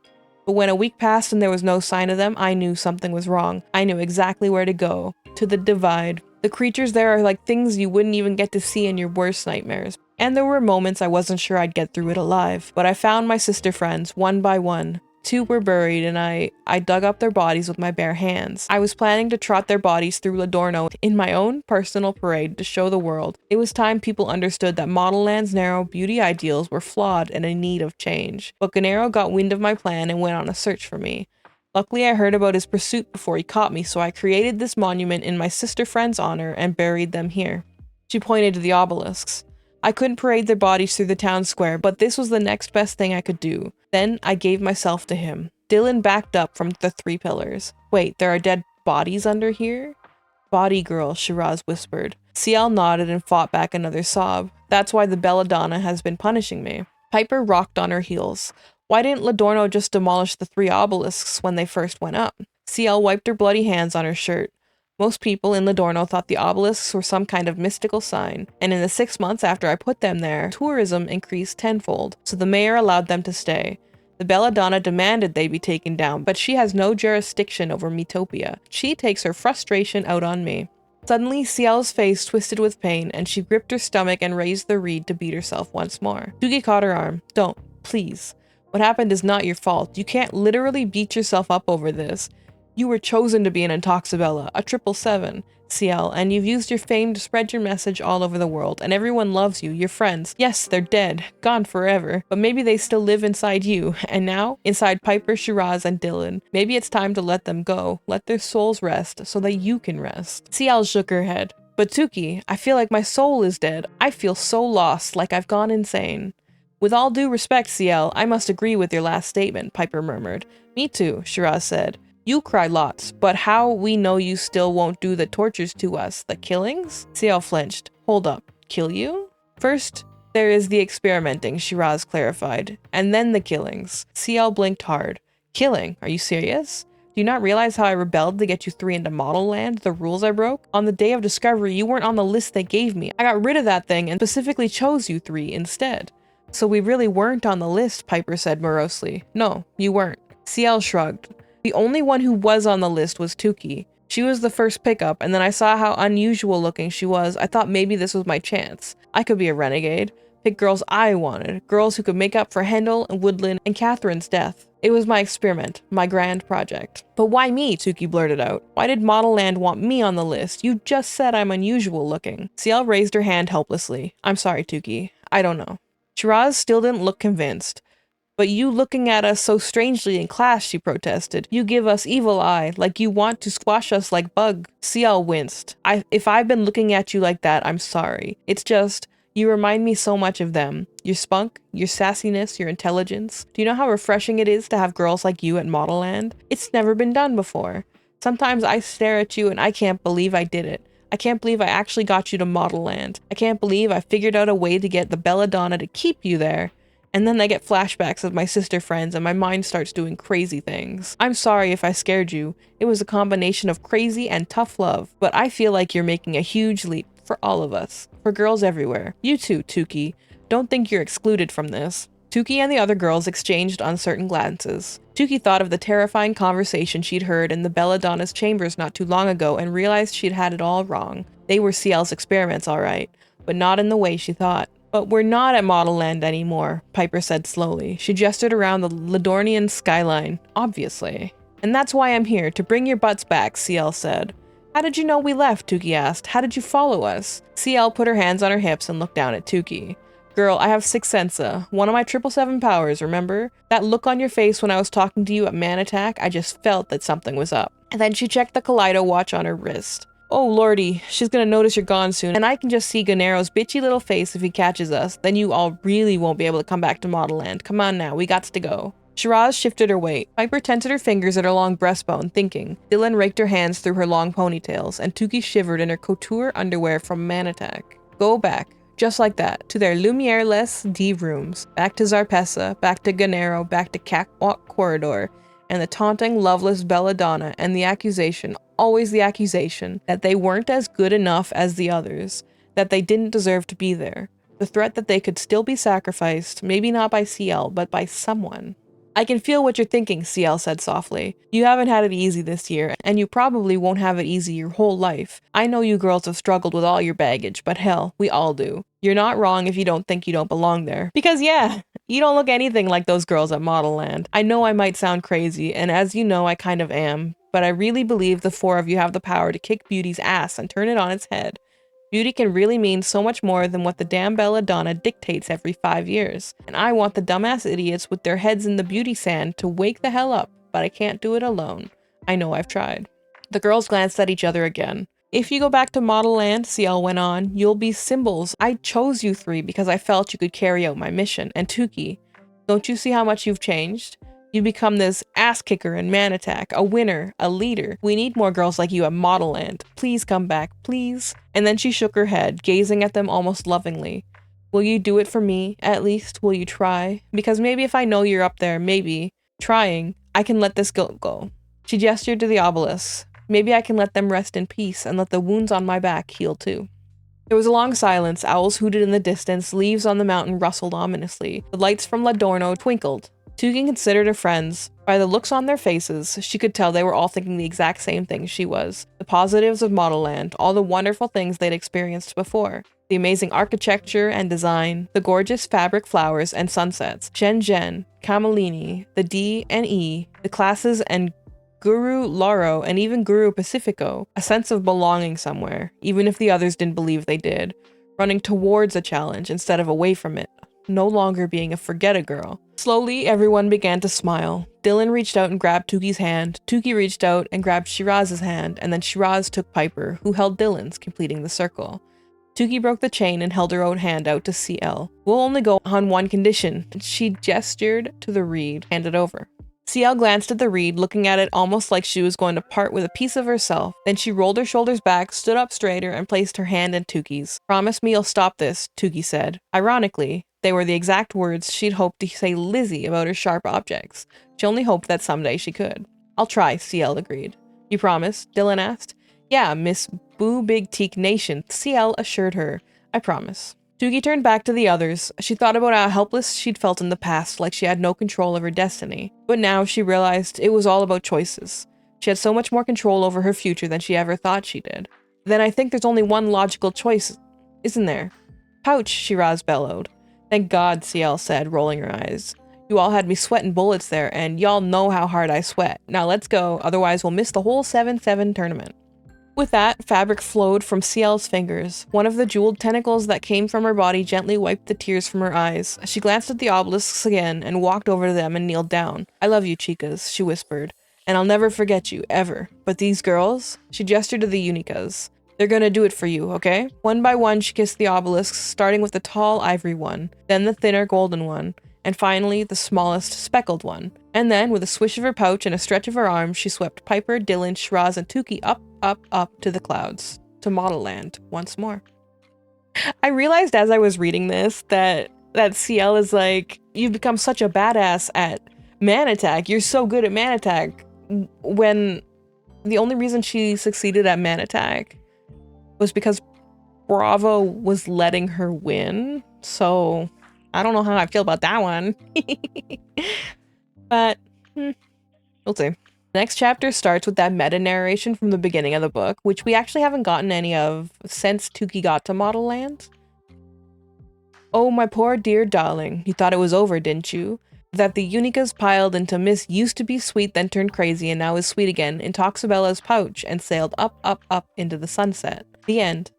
But when a week passed and there was no sign of them, I knew something was wrong. I knew exactly where to go. To the Divide. The creatures there are like things you wouldn't even get to see in your worst nightmares. And there were moments I wasn't sure I'd get through it alive. But I found my sister friends, one by one. 2 were buried, and I dug up their bodies with my bare hands. I was planning to trot their bodies through Ladorno in my own personal parade to show the world. It was time people understood that Model Land's narrow beauty ideals were flawed and in need of change. But Gennaro got wind of my plan and went on a search for me. Luckily, I heard about his pursuit before he caught me, so I created this monument in my sister friend's honor and buried them here. She pointed to the obelisks. I couldn't parade their bodies through the town square, but this was the next best thing I could do. Then I gave myself to him. Dylan backed up from the 3 pillars. Wait, there are dead bodies under here? Body girl, Shiraz whispered. CL nodded and fought back another sob. That's why the Belladonna has been punishing me. Piper rocked on her heels. Why didn't Ladorno just demolish the 3 obelisks when they first went up? CL wiped her bloody hands on her shirt. Most people in Ladorno thought the obelisks were some kind of mystical sign, and in the 6 months after I put them there, tourism increased tenfold, so the mayor allowed them to stay. The Belladonna demanded they be taken down, but she has no jurisdiction over Metopia. She takes her frustration out on me. Suddenly, CL's face twisted with pain, and she gripped her stomach and raised the reed to beat herself once more. Tuki caught her arm. Don't, please. What happened is not your fault. You can't literally beat yourself up over this. You were chosen to be an Intoxabella, a 777, CL, and you've used your fame to spread your message all over the world, and everyone loves you, your friends. Yes, they're dead, gone forever, but maybe they still live inside you, and now, inside Piper, Shiraz, and Dylan. Maybe it's time to let them go, let their souls rest, so that you can rest. CL shook her head. But Tuki, I feel like my soul is dead. I feel so lost, like I've gone insane. With all due respect, CL, I must agree with your last statement, Piper murmured. Me too, Shiraz said. You cry lots, but how we know you still won't do the tortures to us, the killings? CL flinched. Hold up, kill you? First, there is the experimenting, Shiraz clarified, and then the killings. CL blinked hard. Killing? Are you serious? Do you not realize how I rebelled to get you 3 into Model Land, the rules I broke? On the day of discovery, you weren't on the list they gave me. I got rid of that thing and specifically chose you 3 instead. So we really weren't on the list, Piper said morosely. No, you weren't. CL shrugged. The only one who was on the list was Tuki. She was the first pickup, and then I saw how unusual looking she was. I thought maybe this was my chance. I could be a renegade. Pick girls I wanted. Girls who could make up for Hendel and Woodland and Catherine's death. It was my experiment, my grand project. But why me? Tuki blurted out. Why did Model Land want me on the list? You just said I'm unusual looking. CL raised her hand helplessly. I'm sorry, Tuki. I don't know. Shiraz still didn't look convinced. But you looking at us so strangely in class, she protested. You give us evil eye, like you want to squash us like bug. CL winced. If I've been looking at you like that, I'm sorry. It's just, you remind me so much of them. Your spunk, your sassiness, your intelligence. Do you know how refreshing it is to have girls like you at Model Land? It's never been done before. Sometimes I stare at you and I can't believe I did it. I can't believe I actually got you to Model Land. I can't believe I figured out a way to get the Belladonna to keep you there. And then I get flashbacks of my sister friends and my mind starts doing crazy things. I'm sorry if I scared you. It was a combination of crazy and tough love, but I feel like you're making a huge leap for all of us, for girls everywhere. You too, Tuki. Don't think you're excluded from this. Tuki and the other girls exchanged uncertain glances. Tuki thought of the terrifying conversation she'd heard in the Belladonna's chambers not too long ago and realized she'd had it all wrong. They were CL's experiments, all right, but not in the way she thought. But we're not at Model Land anymore, Piper said slowly. She gestured around the Ladornian skyline, obviously. And that's why I'm here, to bring your butts back, CL said. How did you know we left? Tukey asked. How did you follow us? CL put her hands on her hips and looked down at Tukey. Girl, I have Sixth Sensa, one of my 777 powers, remember? That look on your face when I was talking to you at Man Attack, I just felt that something was up. And then she checked the Kaleido watch on her wrist. Oh lordy, she's gonna notice you're gone soon, and I can just see Gannero's bitchy little face if he catches us. Then you all really won't be able to come back to Model Land. Come on now, we gots to go. Shiraz shifted her weight. Piper tented her fingers at her long breastbone, thinking. Dylan raked her hands through her long ponytails, and Tukey shivered in her couture underwear from Man Attack. Go back, just like that, to their Lumiere-less D rooms. Back to Zarpessa, back to Gannero, back to Catwalk Corridor, and the taunting, loveless Belladonna, and the accusation, always the accusation, that they weren't as good enough as the others, that they didn't deserve to be there. The threat that they could still be sacrificed, maybe not by CL, but by someone. I can feel what you're thinking, CL said softly. You haven't had it easy this year, and you probably won't have it easy your whole life. I know you girls have struggled with all your baggage, but hell, we all do. You're not wrong if you don't think you don't belong there. Because yeah, you don't look anything like those girls at Model Land. I know I might sound crazy, and as you know, I kind of am, but I really believe the four of you have the power to kick Beauty's ass and turn it on its head. Beauty can really mean so much more than what the damn Belladonna dictates every 5 years. And I want the dumbass idiots with their heads in the beauty sand to wake the hell up, but I can't do it alone. I know I've tried. The girls glanced at each other again. If you go back to Model Land, CL went on, you'll be symbols. I chose you three because I felt you could carry out my mission. And Tukey, don't you see how much you've changed? You become this ass kicker in Man Attack, a winner, a leader. We need more girls like you at Model Land. Please come back, please. And then she shook her head, gazing at them almost lovingly. Will you do it for me, at least? Will you try? Because maybe if I know you're up there, maybe, trying, I can let this go. She gestured to the obelisks. Maybe I can let them rest in peace and let the wounds on my back heal too. There was a long silence. Owls hooted in the distance. Leaves on the mountain rustled ominously. The lights from Ladorno twinkled. Tukey considered her friends. By the looks on their faces, she could tell they were all thinking the exact same thing she was. The positives of Model Land, all the wonderful things they'd experienced before. The amazing architecture and design, the gorgeous fabric flowers and sunsets, Shenzhen, Camellini, the D&E, the classes and Guru Laro, and even Guru Pacifico, a sense of belonging somewhere, even if the others didn't believe they did, running towards a challenge instead of away from it. No longer being a forget-a-girl. Slowly, everyone began to smile. Dylan reached out and grabbed Tukey's hand. Tukey reached out and grabbed Shiraz's hand, and then Shiraz took Piper, who held Dylan's, completing the circle. Tukey broke the chain and held her own hand out to CL. We'll only go on one condition. She gestured to the reed, handed over. CL glanced at the reed, looking at it almost like she was going to part with a piece of herself. Then she rolled her shoulders back, stood up straighter, and placed her hand in Tukey's. Promise me you'll stop this, Tukey said. Ironically, they were the exact words she'd hoped to say Lizzie about her sharp objects. She only hoped that someday she could. I'll try, CL agreed. You promise? Dylan asked. Yeah, Miss Boo Big Teak Nation, CL assured her. I promise. Tukey turned back to the others. She thought about how helpless she'd felt in the past, like she had no control of her destiny. But now she realized it was all about choices. She had so much more control over her future than she ever thought she did. Then I think there's only one logical choice, isn't there? Pouch, Shiraz bellowed. Thank God, CL said, rolling her eyes. You all had me sweating bullets there, and y'all know how hard I sweat. Now let's go, otherwise we'll miss the whole 7-7 tournament. With that, fabric flowed from CL's fingers. One of the jeweled tentacles that came from her body gently wiped the tears from her eyes. She glanced at the obelisks again and walked over to them and kneeled down. I love you, chicas, she whispered, and I'll never forget you, ever. But these girls? She gestured to the Unicas. They're gonna do it for you, okay? One by one, she kissed the obelisks, starting with the tall ivory one, then the thinner golden one, and finally the smallest speckled one. And then, with a swish of her pouch and a stretch of her arms, she swept Piper, Dylan, Shiraz, and Tukey up to the clouds, to Model Land once more. I realized as I was reading this that CL is like, you've become such a badass at Man Attack. You're so good at Man Attack. When the only reason she succeeded at Man Attack was because Bravo was letting her win. So I don't know how I feel about that one. But we'll see. The next chapter starts with that meta-narration from the beginning of the book, which we actually haven't gotten any of since Tukey got to Model Land. Oh, my poor dear darling, you thought it was over, didn't you? That the Unicas piled into Miss used to be sweet then turned crazy and now is sweet again in Toxabella's pouch and sailed up, up, up into the sunset. The end.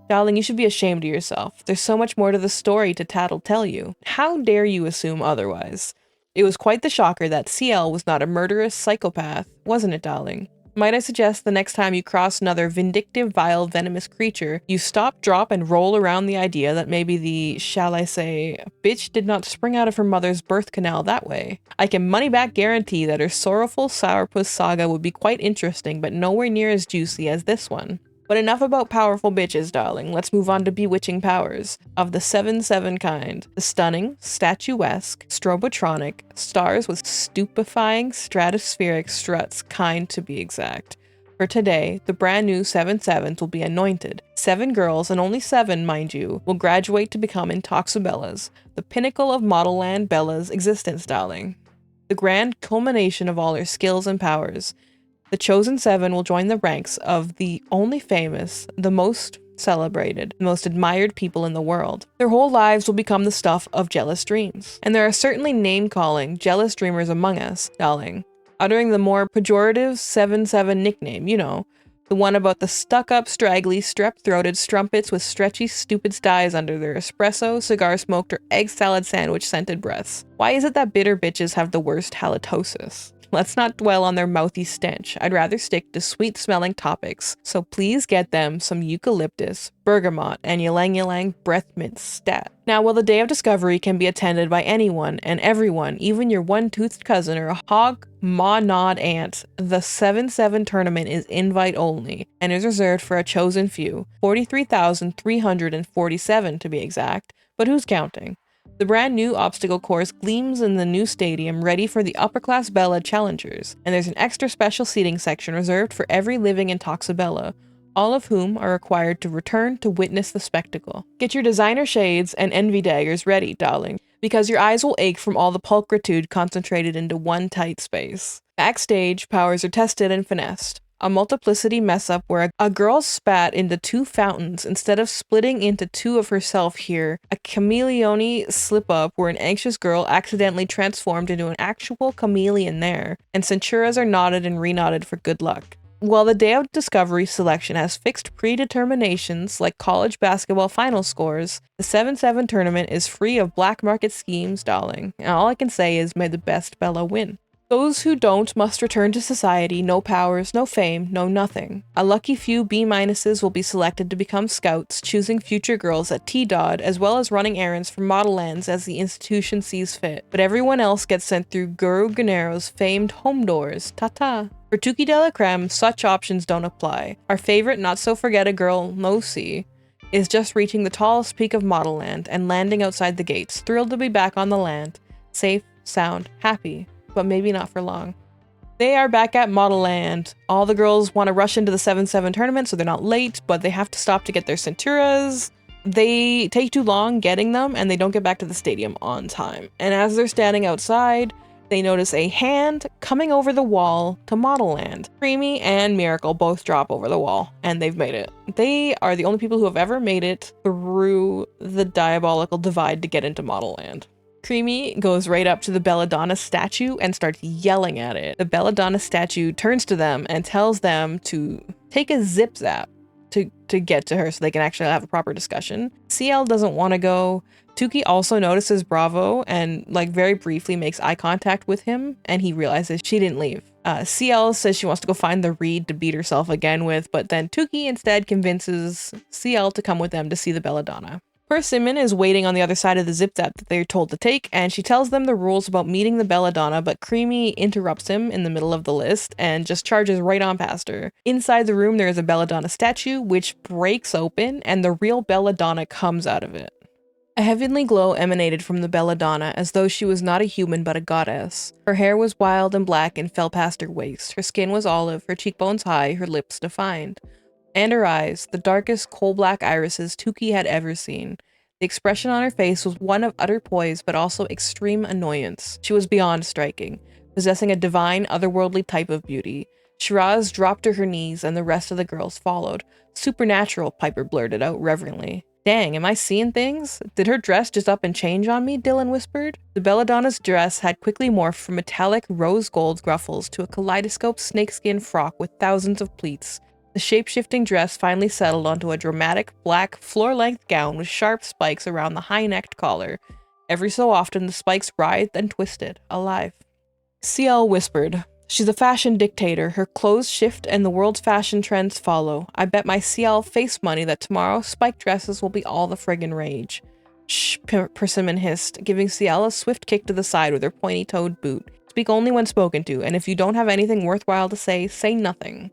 Darling, you should be ashamed of yourself. There's so much more to the story to tell you. How dare you assume otherwise? It was quite the shocker that CL was not a murderous psychopath, wasn't it, darling? Might I suggest the next time you cross another vindictive, vile, venomous creature, you stop, drop, and roll around the idea that maybe the, shall I say, bitch did not spring out of her mother's birth canal that way. I can money-back guarantee that her sorrowful sourpuss saga would be quite interesting, but nowhere near as juicy as this one. But enough about powerful bitches, darling. Let's move on to bewitching powers of the 7/7 kind. The stunning, statuesque, strobotronic, stars with stupefying stratospheric struts kind to be exact. For today, the brand new 7/7s will be anointed. 7 girls, and only 7, mind you, will graduate to become Intoxabellas, the pinnacle of Modelland Bella's existence, darling. The grand culmination of all her skills and powers. The chosen 7 will join the ranks of the only famous, the most celebrated, the most admired people in the world. Their whole lives will become the stuff of jealous dreams. And there are certainly name-calling, jealous dreamers among us, darling. Uttering the more pejorative 7/7 nickname, you know, the one about the stuck-up, straggly, strep-throated strumpets with stretchy, stupid sties under their espresso, cigar-smoked, or egg salad sandwich-scented breaths. Why is it that bitter bitches have the worst halitosis? Let's not dwell on their mouthy stench. I'd rather stick to sweet-smelling topics, so please get them some eucalyptus, bergamot, and ylang-ylang breath mint stat. Now, while the day of discovery can be attended by anyone and everyone, even your one-toothed cousin or a hog maw-gnawed aunt, the 7/7 tournament is invite only and is reserved for a chosen few, 43,347 to be exact, but who's counting? The brand new obstacle course gleams in the new stadium ready for the upper-class Bella challengers, and there's an extra special seating section reserved for every living Intoxabella, all of whom are required to return to witness the spectacle. Get your designer shades and envy daggers ready, darling, because your eyes will ache from all the pulchritude concentrated into one tight space. Backstage, powers are tested and finessed. A multiplicity mess-up where a girl spat into 2 fountains instead of splitting into 2 of herself here, a chameleon-y slip-up where an anxious girl accidentally transformed into an actual chameleon there, and centuras are knotted and re-knotted for good luck. While the day of discovery selection has fixed predeterminations like college basketball final scores, the 7/7 tournament is free of black market schemes, darling, and all I can say is may the best Bella win. Those who don't must return to society, no powers, no fame, no nothing. A lucky few B-minuses will be selected to become scouts, choosing future girls at T-Dod, as well as running errands for Modellands as the institution sees fit. But everyone else gets sent through Guru Ganero's famed home doors. Ta-ta. For Tuki de la Creme, such options don't apply. Our favorite not-so-forget-a-girl, Mosi, is just reaching the tallest peak of Modelland and landing outside the gates, thrilled to be back on the land. Safe, sound, happy. But maybe not for long. They are back at Modelland. All the girls want to rush into the 7/7 tournament so they're not late, but they have to stop to get their centuras. They take too long getting them, and they don't get back to the stadium on time. And as they're standing outside, they notice a hand coming over the wall to Modelland. Creamy and Miracle both drop over the wall, and they've made it. They are the only people who have ever made it through the diabolical divide to get into Modelland. Creamy goes right up to the Belladonna statue and starts yelling at it. The Belladonna statue turns to them and tells them to take a zip zap to get to her so they can actually have a proper discussion. CL doesn't want to go. Tuki also notices Bravo and like very briefly makes eye contact with him, and he realizes she didn't leave. CL says she wants to go find the reed to beat herself again with, but then Tuki instead convinces CL to come with them to see the Belladonna. Persimmon is waiting on the other side of the zip zap that they're told to take, and she tells them the rules about meeting the Belladonna, but Creamy interrupts him in the middle of the list and just charges right on past her. Inside the room there is a Belladonna statue, which breaks open, and the real Belladonna comes out of it. A heavenly glow emanated from the Belladonna, as though she was not a human but a goddess. Her hair was wild and black and fell past her waist, her skin was olive, her cheekbones high, her lips defined. And her eyes, the darkest coal-black irises Tuki had ever seen. The expression on her face was one of utter poise, but also extreme annoyance. She was beyond striking, possessing a divine, otherworldly type of beauty. Shiraz dropped to her knees, and the rest of the girls followed. Supernatural, Piper blurted out reverently. Dang, am I seeing things? Did her dress just up and change on me? Dylan whispered. The belladonna's dress had quickly morphed from metallic rose gold ruffles to a kaleidoscope snakeskin frock with thousands of pleats. The shape-shifting dress finally settled onto a dramatic black floor-length gown with sharp spikes around the high-necked collar. Every so often, the spikes writhed and twisted, alive. CL whispered. She's a fashion dictator. Her clothes shift and the world's fashion trends follow. I bet my CL face money that tomorrow spiked dresses will be all the friggin' rage. Shh, Persimmon hissed, giving CL a swift kick to the side with her pointy-toed boot. Speak only when spoken to, and if you don't have anything worthwhile to say nothing.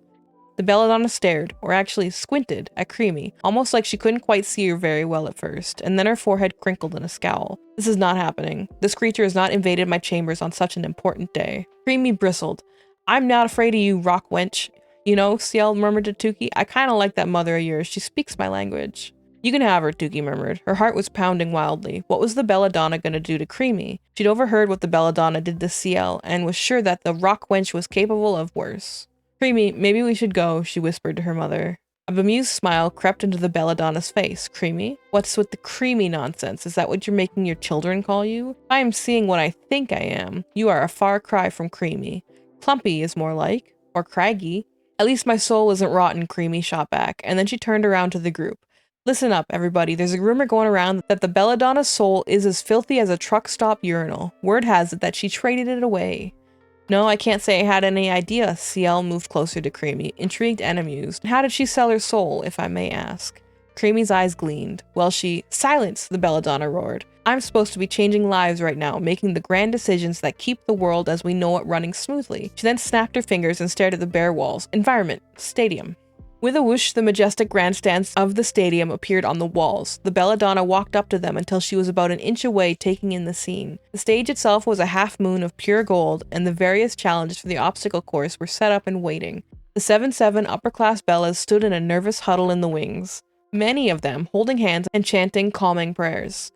The belladonna stared, or actually squinted, at Creamy, almost like she couldn't quite see her very well at first, and then her forehead crinkled in a scowl. This is not happening. This creature has not invaded my chambers on such an important day. Creamy bristled. I'm not afraid of you, rock wench. You know, CL murmured to Tukey, I kinda like that mother of yours. She speaks my language. You can have her, Tukey murmured. Her heart was pounding wildly. What was the belladonna gonna do to Creamy? She'd overheard what the belladonna did to CL, and was sure that the rock wench was capable of worse. Creamy, maybe we should go, she whispered to her mother. A bemused smile crept into the belladonna's face. Creamy? What's with the creamy nonsense? Is that what you're making your children call you? I am seeing what I think I am. You are a far cry from creamy. Clumpy is more like. Or craggy. At least my soul isn't rotten, Creamy shot back, and then she turned around to the group. Listen up, everybody. There's a rumor going around that the belladonna's soul is as filthy as a truck stop urinal. Word has it that she traded it away. No, I can't say I had any idea. CL moved closer to Creamy, intrigued and amused. How did she sell her soul, if I may ask? Creamy's eyes gleamed. Well, Silence, the belladonna roared. I'm supposed to be changing lives right now, making the grand decisions that keep the world as we know it running smoothly. She then snapped her fingers and stared at the bare walls. Environment. Stadium. With a whoosh, the majestic grandstands of the stadium appeared on the walls. The belladonna walked up to them until she was about an inch away, taking in the scene. The stage itself was a half moon of pure gold, and the various challenges for the obstacle course were set up and waiting. The 7-7 upper-class bellas stood in a nervous huddle in the wings, many of them holding hands and chanting calming prayers.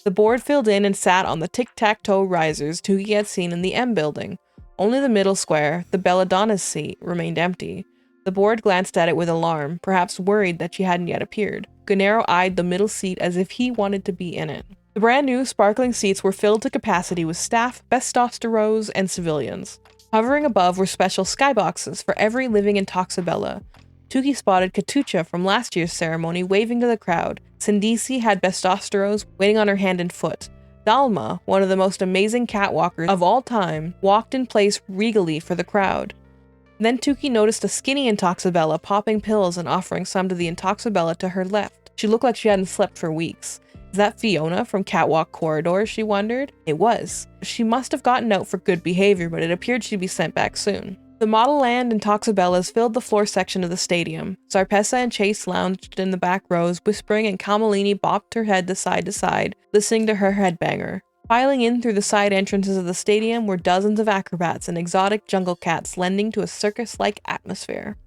The board filled in and sat on the tic-tac-toe risers Tukey had seen in the M building. Only the middle square, the belladonna's seat, remained empty. The board glanced at it with alarm, perhaps worried that she hadn't yet appeared. Gennaro eyed the middle seat as if he wanted to be in it. The brand new, sparkling seats were filled to capacity with staff, bestosteros, and civilians. Hovering above were special skyboxes for every living Intoxabella. Tukey spotted Katucha from last year's ceremony waving to the crowd. Sindisi had bestosteros waiting on her hand and foot. Dalma, one of the most amazing catwalkers of all time, walked in place regally for the crowd. Then Tukey noticed a skinny Intoxabella popping pills and offering some to the Intoxabella to her left. She looked like she hadn't slept for weeks. Is that Fiona from Catwalk Corridor, she wondered? It was. She must have gotten out for good behavior, but it appeared she'd be sent back soon. The Model Land Intoxabellas filled the floor section of the stadium. Zarpessa and Chase lounged in the back rows, whispering, and Kamalini bopped her head to side, listening to her headbanger. Filing in through the side entrances of the stadium were dozens of acrobats and exotic jungle cats lending to a circus-like atmosphere.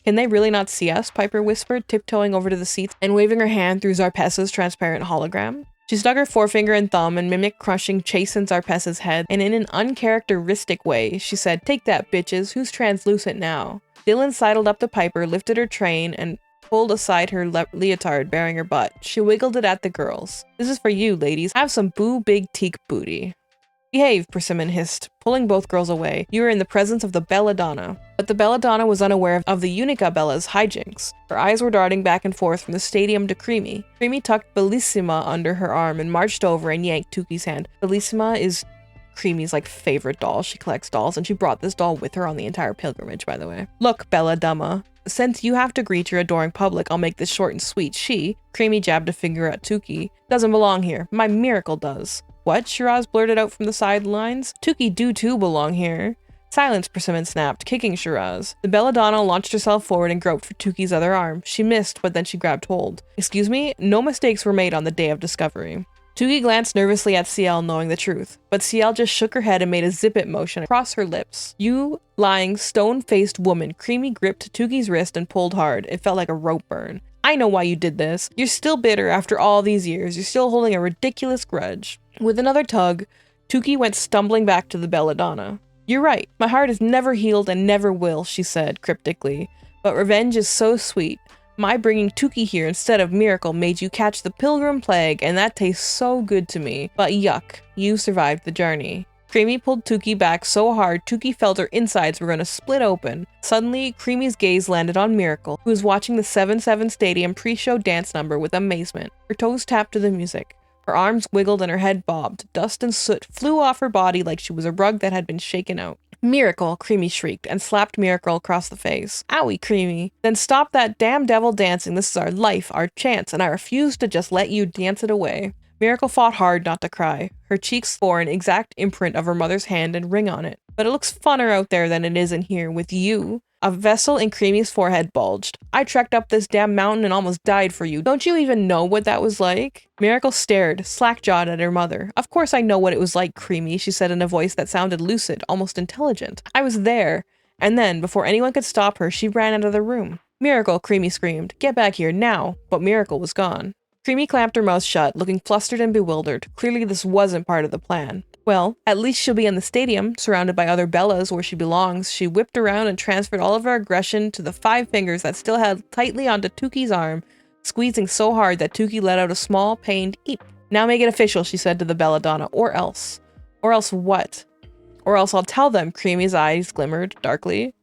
Can they really not see us? Piper whispered, tiptoeing over to the seats and waving her hand through Zarpessa's transparent hologram. She stuck her forefinger and thumb and mimicked crushing Chase and Zarpessa's head, and in an uncharacteristic way, she said, "Take that, bitches. Who's translucent now?" Dylan sidled up to Piper, lifted her train, and pulled aside her leotard bearing her butt. She wiggled it at the girls. "This is for you, ladies. Have some big teak booty." "Behave," Persimmon hissed, pulling both girls away. "You are in the presence of the belladonna." But the belladonna was unaware of the Unica Bella's hijinks. Her eyes were darting back and forth from the stadium to Creamy. Creamy tucked Bellissima under her arm and marched over and yanked Tukey's hand. Bellissima is Creamy's favorite doll. She collects dolls, and she brought this doll with her on the entire pilgrimage, by the way. "Look, Belladumma, since you have to greet your adoring public, I'll make this short and sweet. Creamy jabbed a finger at Tukey, doesn't belong here. My miracle does." "What?" Shiraz blurted out from the sidelines. "Tukey do too belong here." "Silence," Persimmon snapped, kicking Shiraz. The belladonna launched herself forward and groped for Tukey's other arm. She missed, but then she grabbed hold. "Excuse me? No mistakes were made on the day of discovery." Tukey glanced nervously at CL, knowing the truth, but CL just shook her head and made a zip-it motion across her lips. "You lying, stone-faced woman." Creamy gripped Tukey's wrist and pulled hard. It felt like a rope burn. "I know why you did this. You're still bitter after all these years. You're still holding a ridiculous grudge." With another tug, Tukey went stumbling back to the belladonna. "You're right. My heart is never healed and never will," she said cryptically. "But revenge is so sweet. My bringing Tukey here instead of Miracle made you catch the Pilgrim Plague, and that tastes so good to me. But yuck, you survived the journey. Creamy pulled Tukey back so hard Tukey felt her insides were going to split open. Suddenly, Creamy's gaze landed on Miracle, who was watching the 7-7 Stadium pre-show dance number with amazement. Her toes tapped to the music. Her arms wiggled and her head bobbed. Dust and soot flew off her body like she was a rug that had been shaken out. Miracle, Creamy shrieked and slapped Miracle across the face. Owie, Creamy. Then stop that damn devil dancing. This is our life, our chance, and I refuse to just let you dance it away. Miracle fought hard not to cry. Her cheeks bore an exact imprint of her mother's hand and ring on it. But it looks funner out there than it is in here with you. A vessel in Creamy's forehead bulged. I trekked up this damn mountain and almost died for you. Don't you even know what that was like? Miracle stared, slack-jawed at her mother. Of course I know what it was like, Creamy, she said in a voice that sounded lucid, almost intelligent. I was there. And then, before anyone could stop her, she ran out of the room. Miracle, Creamy screamed. Get back here, now. But Miracle was gone. Creamy clamped her mouth shut, looking flustered and bewildered. Clearly this wasn't part of the plan. Well, at least she'll be in the stadium, surrounded by other Bellas where she belongs. She whipped around and transferred all of her aggression to the 5 fingers that still held tightly onto Tukey's arm, squeezing so hard that Tukey let out a small, pained eep. Now make it official, she said to the belladonna, or else. Or else what? Or else I'll tell them, Creamy's eyes glimmered darkly.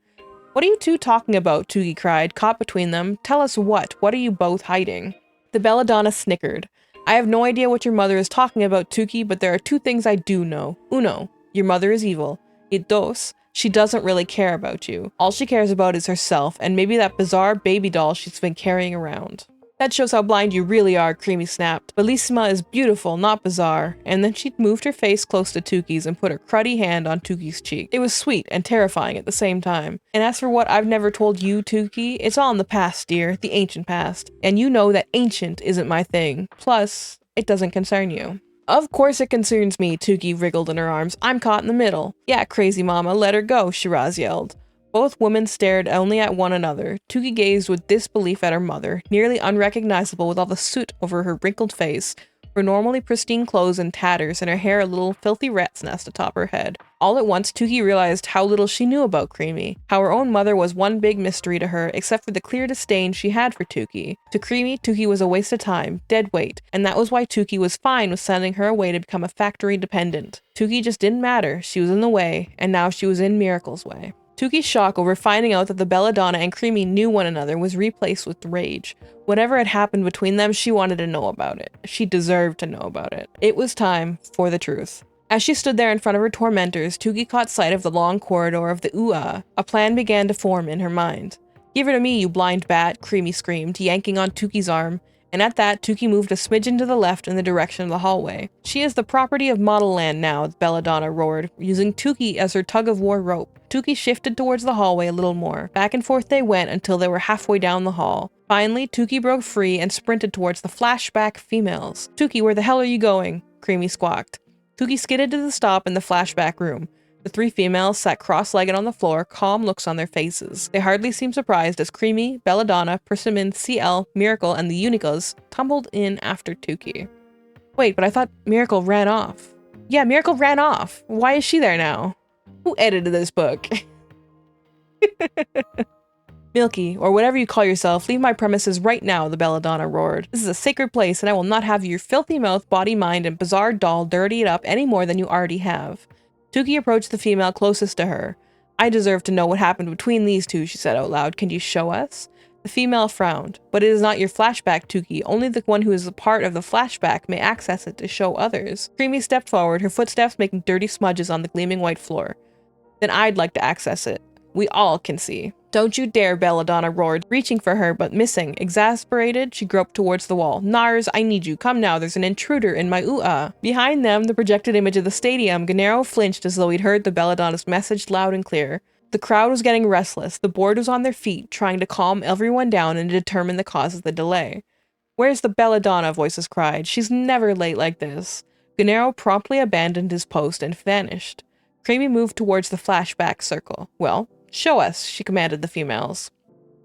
What are you two talking about? Tukey cried, caught between them. Tell us what? What are you both hiding? The belladonna snickered. I have no idea what your mother is talking about, Tukey, but there are 2 things I do know. Uno, your mother is evil. Y dos, she doesn't really care about you. All she cares about is herself, and maybe that bizarre baby doll she's been carrying around. That shows how blind you really are, Creamy snapped. Bellissima is beautiful, not bizarre. And then she moved her face close to Tukey's and put her cruddy hand on Tukey's cheek. It was sweet and terrifying at the same time. And as for what I've never told you, Tukey, it's all in the past, dear, the ancient past. And you know that ancient isn't my thing. Plus, it doesn't concern you. Of course it concerns me, Tukey wriggled in her arms. I'm caught in the middle. Yeah, crazy mama, let her go, Shiraz yelled. Both women stared only at one another. Tukey gazed with disbelief at her mother, nearly unrecognizable with all the soot over her wrinkled face, her normally pristine clothes in tatters, and her hair a little filthy rat's nest atop her head. All at once, Tukey realized how little she knew about Creamy, how her own mother was one big mystery to her, except for the clear disdain she had for Tukey. To Creamy, Tukey was a waste of time, dead weight, and that was why Tukey was fine with sending her away to become a factory dependent. Tukey just didn't matter, she was in the way, and now she was in Miracle's way. Tukey's shock over finding out that the belladonna and Creamy knew one another was replaced with rage. Whatever had happened between them, she wanted to know about it. She deserved to know about it. It was time for the truth. As she stood there in front of her tormentors, Tukey caught sight of the long corridor of the UA. A plan began to form in her mind. Give her to me, you blind bat, Creamy screamed, yanking on Tukey's arm. And at that, Tukey moved a smidgen to the left in the direction of the hallway. She is the property of Model Land now, Belladonna roared, using Tukey as her tug-of-war rope. Tukey shifted towards the hallway a little more. Back and forth they went until they were halfway down the hall. Finally, Tukey broke free and sprinted towards the flashback females. Tukey, where the hell are you going? Creamy squawked. Tukey skidded to the stop in the flashback room. The 3 females sat cross-legged on the floor, calm looks on their faces. They hardly seemed surprised as Creamy, Belladonna, Persimmon, CL, Miracle, and the Unicas tumbled in after Tukey. Wait, but I thought Miracle ran off. Yeah, Miracle ran off. Why is she there now? Who edited this book? Milky, or whatever you call yourself, leave my premises right now, the Belladonna roared. This is a sacred place, and I will not have your filthy mouth, body, mind, and bizarre doll dirty it up any more than you already have. Tukey approached the female closest to her. I deserve to know what happened between these 2, she said out loud. Can you show us? The female frowned. But it is not your flashback, Tukey. Only the one who is a part of the flashback may access it to show others. Creamy stepped forward, her footsteps making dirty smudges on the gleaming white floor. Then I'd like to access it. We all can see. Don't you dare, Belladonna roared, reaching for her, but missing. Exasperated, she groped towards the wall. Nars, I need you. Come now, there's an intruder in my UA. Behind them, the projected image of the stadium, Gennaro flinched as though he'd heard the Belladonna's message loud and clear. The crowd was getting restless. The board was on their feet, trying to calm everyone down and determine the cause of the delay. Where's the Belladonna? Voices cried. She's never late like this. Gennaro promptly abandoned his post and vanished. Creamy moved towards the flashback circle. Well, show us, she commanded the females.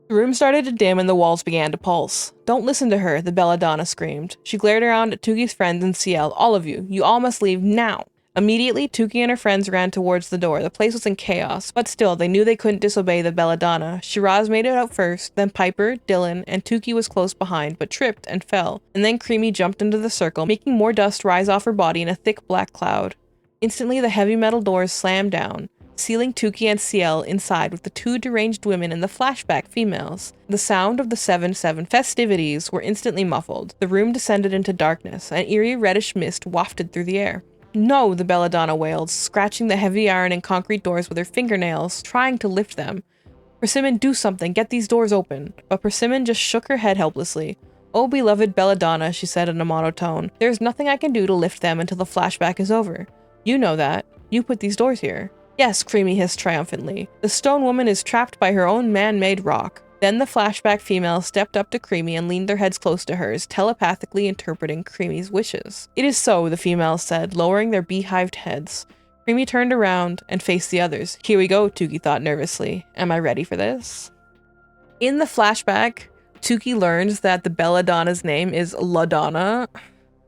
The room started to dim and the walls began to pulse. Don't listen to her, the Belladonna screamed. She glared around at Tukey's friends and CL. All of you. You all must leave now. Immediately, Tukey and her friends ran towards the door. The place was in chaos, but still, they knew they couldn't disobey the belladonna. Shiraz made it out first, then Piper, Dylan, and Tukey was close behind, but tripped and fell. And then Creamy jumped into the circle, making more dust rise off her body in a thick black cloud. Instantly, the heavy metal doors slammed down, sealing Tukey and CL inside with the two deranged women and the flashback females. The sound of the 7-7 festivities were instantly muffled. The room descended into darkness. An eerie reddish mist wafted through the air. No, the belladonna wailed, scratching the heavy iron and concrete doors with her fingernails, trying to lift them. Persimmon, do something, get these doors open. But Persimmon just shook her head helplessly. Oh, beloved belladonna, she said in a monotone, there is nothing I can do to lift them until the flashback is over. You know that. You put these doors here. Yes, Creamy hissed triumphantly. The stone woman is trapped by her own man-made rock. Then the flashback female stepped up to Creamy and leaned their heads close to hers, telepathically interpreting Creamy's wishes. It is so, the females said, lowering their beehived heads. Creamy turned around and faced the others. Here we go, Tukey thought nervously. Am I ready for this? In the flashback, Tukey learns that the belladonna's name is LaDonna,